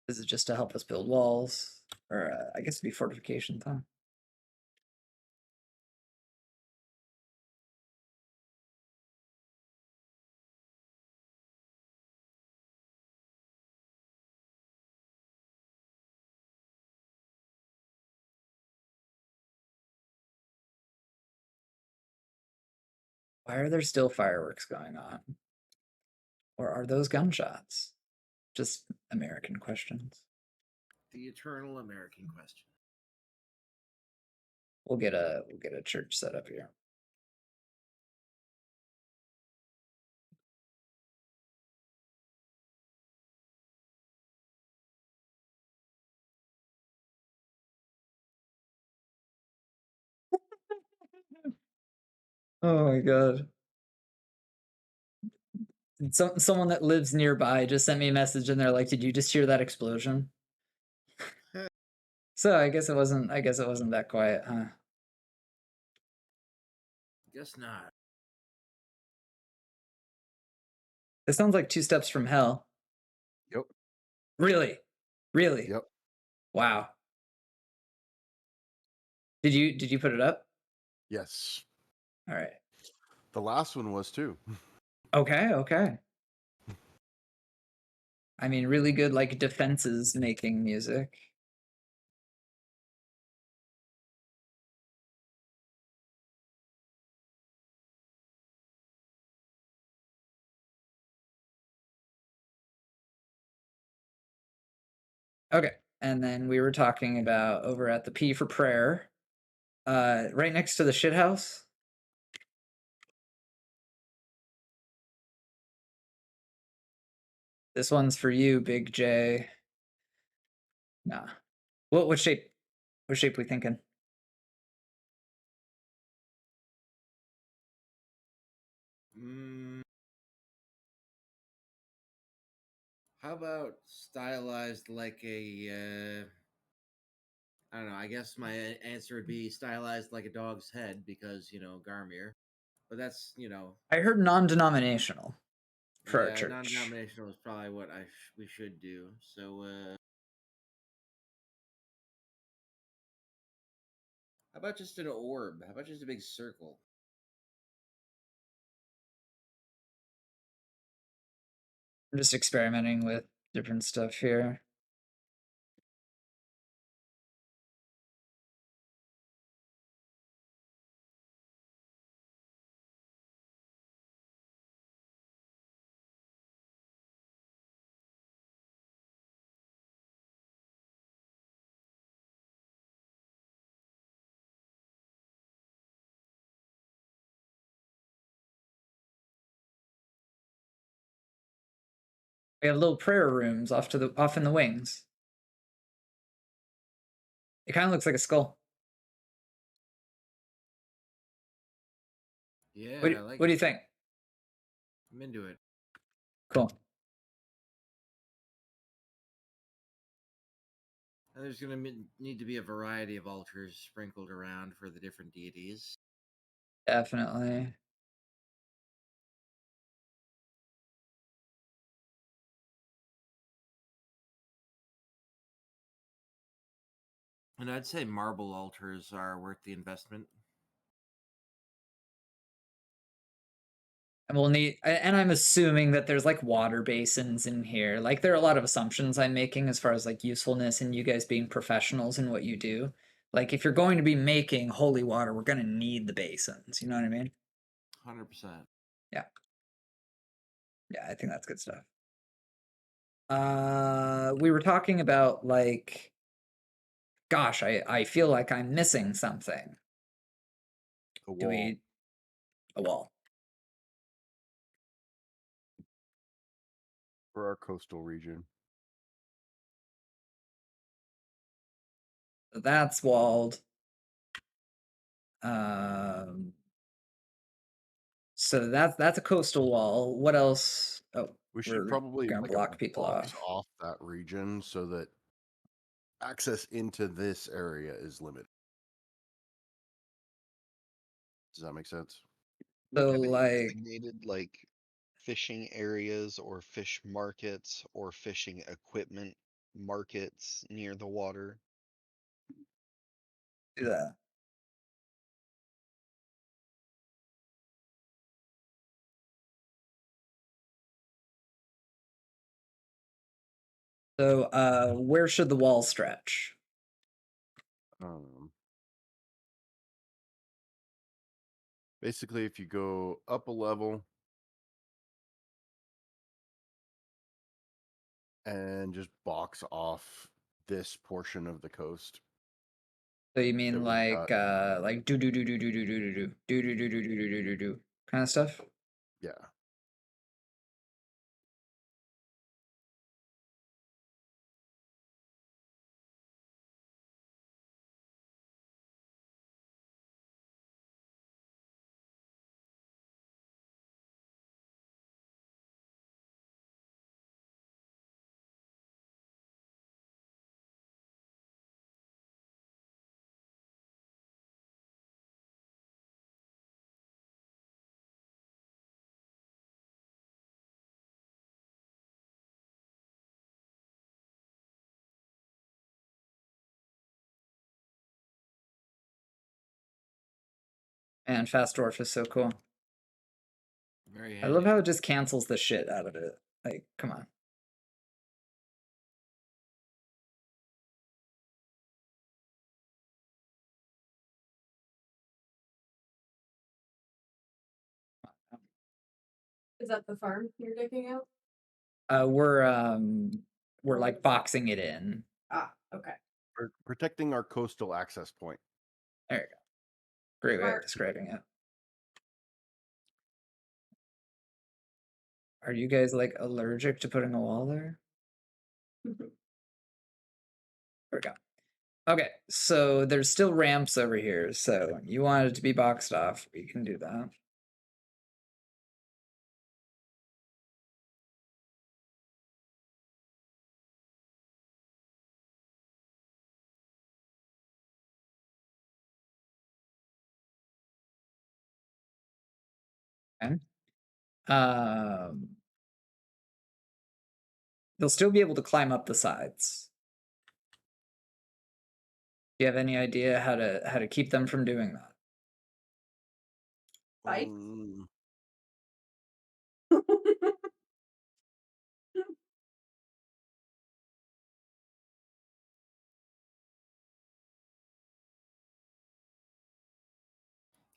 This is just to help us build walls. Or I guess it'd be fortifications, huh? Why are there still fireworks going on? Or are those gunshots? Just American questions. The eternal American question. We'll get a church set up here. Oh my god. Someone that lives nearby just sent me a message and they're like, "Did you just hear that explosion?" So I guess it wasn't that quiet, huh? Guess not. This sounds like Two Steps from Hell. Yep. Really? Really? Yep. Wow. Did you put it up? Yes. All right. The last one was too. Okay, okay. I mean, really good like defenses making music. Okay. And then we were talking about over at the P for prayer. Right next to the shit house. This one's for you, Big J. Nah. What shape? What shape we thinking? How about stylized like a? I don't know. I guess my answer would be stylized like a dog's head because Garmir. But that's I heard non-denominational for our yeah, church. non-denominational is probably what we should do. So how about just an orb? How about just a big circle? I'm just experimenting with different stuff here. We have little prayer rooms off in the wings. It kind of looks like a skull. Yeah, What, I like what do it. you think? I'm into it. Cool. And there's going to need to be a variety of altars sprinkled around for the different deities. Definitely. And I'd say marble altars are worth the investment. And we'll need, and I'm assuming that there's like water basins in here. Like there are a lot of assumptions I'm making as far as like usefulness and you guys being professionals in what you do. Like if you're going to be making holy water, we're going to need the basins. You know what I mean? 100%. Yeah. Yeah, I think that's good stuff. We were talking about like, gosh, I feel like I'm missing something. A wall. Do we a wall? For our coastal region. That's walled. So that's a coastal wall. What else? Oh, We should we're probably gonna like block people box off. off that region so that access into this area is limited. Does that make sense? Do we So have any like, designated like fishing areas or fish markets or fishing equipment markets near the water? do that. So where should the wall stretch? Basically, if you go up a level and just box off this portion of the coast. So you mean that we've got. like do do do do do do do do do do do do do do do do do kind of stuff? Yeah. And Fast Dwarf is so cool. Very I handy. love how it just cancels the shit out of it. Like, come on. Is that the farm you're digging out? We're like boxing it in. Ah, okay. We're protecting our coastal access point. There you go. Great way of Smart. describing it. Are you guys like allergic to putting a wall there? There we go. Okay, so there's still ramps over here. So you want it to be boxed off. We can do that. Okay. They'll still be able to climb up the sides. Do you have any idea how to keep them from doing that? Spikes?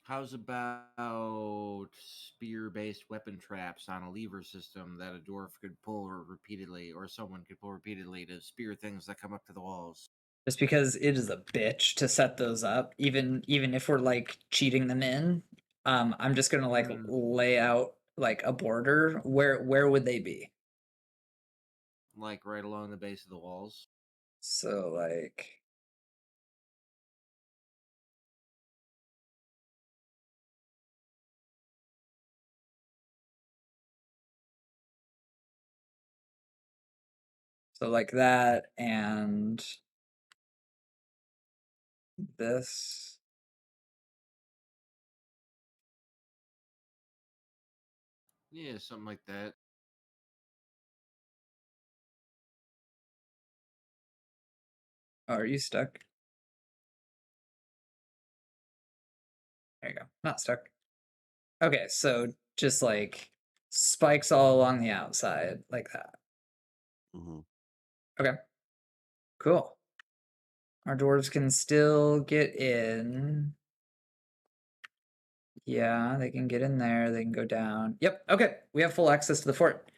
How's about spear-based weapon traps on a lever system that a dwarf could pull repeatedly, or someone could pull repeatedly to spear things that come up to the walls? Just because it is a bitch to set those up, even if we're like cheating them in. I'm just gonna like lay out like a border. Where would they be? Like right along the base of the walls. So like like that and this. Yeah, something like that. Oh, are you stuck? There you go. Not stuck. Okay, so just like spikes all along the outside like that. Mm-hmm. Okay. Cool. Our dwarves can still get in. Yeah, they can get in there. They can go down. Yep. Okay. We have full access to the fort.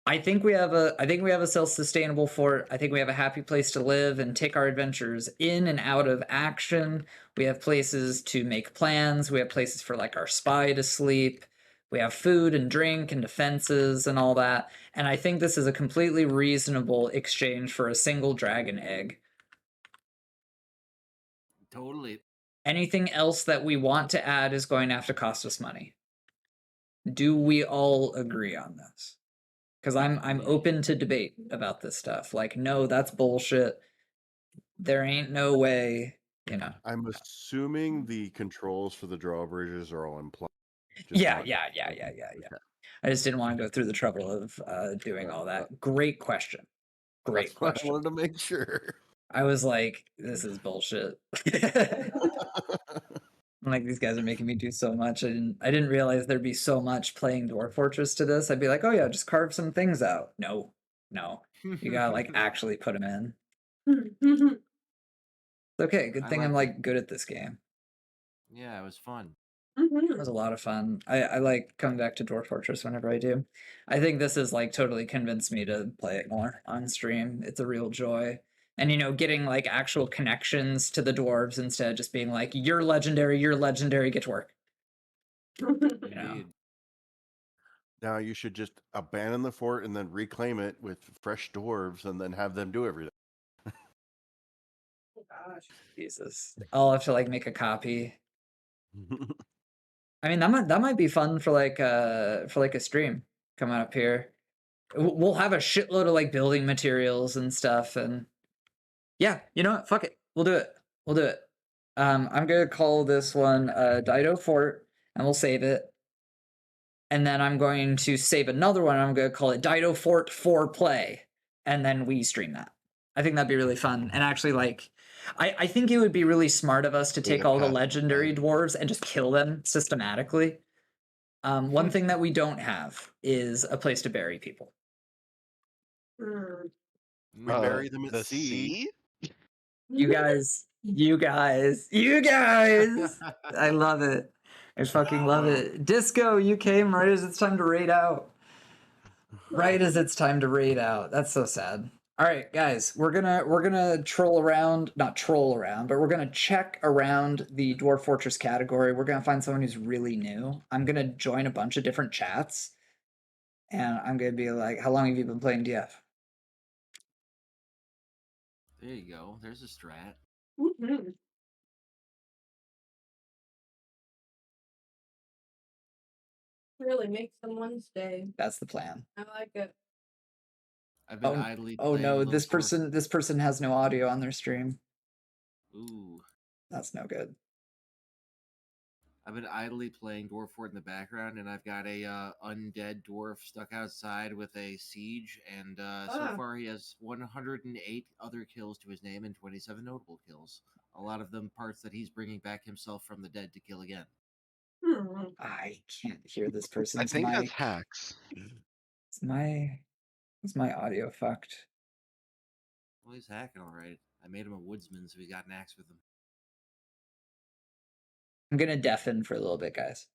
I think we have a self-sustainable fort. I think we have a happy place to live and take our adventures in and out of action. We have places to make plans. We have places for like our spy to sleep. We have food and drink and defenses and all that. And I think this is a completely reasonable exchange for a single dragon egg. Totally. Anything else that we want to add is going to have to cost us money. Do we all agree on this? Because I'm open to debate about this stuff. Like, no, that's bullshit. There ain't no way, you know. I'm assuming the controls for the drawbridges are all implied. Yeah. I just didn't want to go through the trouble of doing all that. Great question. Great question. I wanted to make sure. I was like, this is bullshit. I'm like, these guys are making me do so much. I didn't realize there'd be so much playing Dwarf Fortress to this. I'd be like, oh yeah, just carve some things out. No. You gotta like actually put them in. Okay, good thing I'm like good at this game. Yeah, it was fun. It was a lot of fun. I like coming back to Dwarf Fortress whenever I do. I think this has like totally convinced me to play it more on stream. It's a real joy. And you know, getting like actual connections to the dwarves instead of just being like, you're legendary, get to work. You know? Now you should just abandon the fort and then reclaim it with fresh dwarves and then have them do everything. Oh gosh. Jesus. I'll have to like make a copy. I mean, that might be fun for like a stream coming up here. We'll have a shitload of like building materials and stuff, and yeah, you know what? Fuck it. We'll do it. I'm gonna call this one Dido Fort, and we'll save it. And then I'm going to save another one. I'm gonna call it Dido Fort 4 Play, and then we stream that. I think that'd be really fun. And actually, like, I think it would be really smart of us to Way take to all the pass the legendary time. dwarves and just kill them systematically. One thing that we don't have is a place to bury people. Mm. We bury them at The sea. You guys, I love it. I fucking love it. Disco, you came right as it's time to raid out. Right as it's time to raid out. That's so sad. All right, guys, we're gonna troll around, not troll around, but we're gonna check around the Dwarf Fortress category. We're gonna find someone who's really new. I'm gonna join a bunch of different chats, and I'm gonna be like, "How long have you been playing DF?" There you go. There's a strat. Mhm. Really makes someone's day. That's the plan. I like it. I've been idly playing. Oh no, little this dwarf- person has no audio on their stream. Ooh. That's no good. I've been idly playing Dwarf Fort in the background, and I've got a undead dwarf stuck outside with a siege, and so far he has 108 other kills to his name and 27 notable kills. A lot of them parts that he's bringing back himself from the dead to kill again. I can't hear this I person's think that's mic. hacks. Is my audio fucked? Well, he's hacking all right. I made him a woodsman, so he got an axe with him. I'm gonna deafen for a little bit, guys.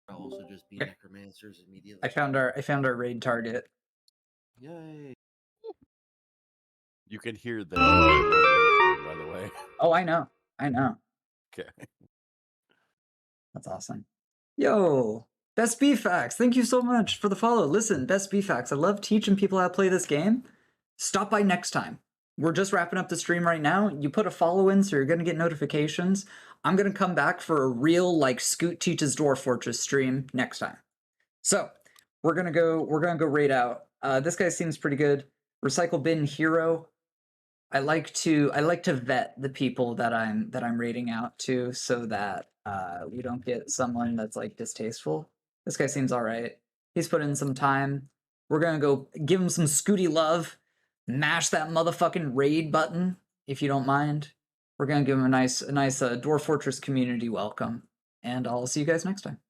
Also, just be Okay. necromancers immediately. I found our raid target. Yay! You can hear the noise, by the way. Oh, I know. Okay. That's awesome. Yo, Best BFAX, thank you so much for the follow. Listen, Best BFAX, I love teaching people how to play this game. Stop by next time. We're just wrapping up the stream right now. You put a follow in, so you're gonna get notifications. I'm gonna come back for a real like Scoot Teaches Dwarf Fortress stream next time. So we're gonna go raid out. This guy seems pretty good. Recycle Bin Hero. I like to vet the people that I'm raiding out to, so that we don't get someone that's like distasteful. This guy seems all right. He's put in some time. We're gonna go give him some Scooty love. Mash that motherfucking raid button if you don't mind. We're gonna give him a nice Dwarf Fortress community welcome, and I'll see you guys next time.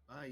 Bye.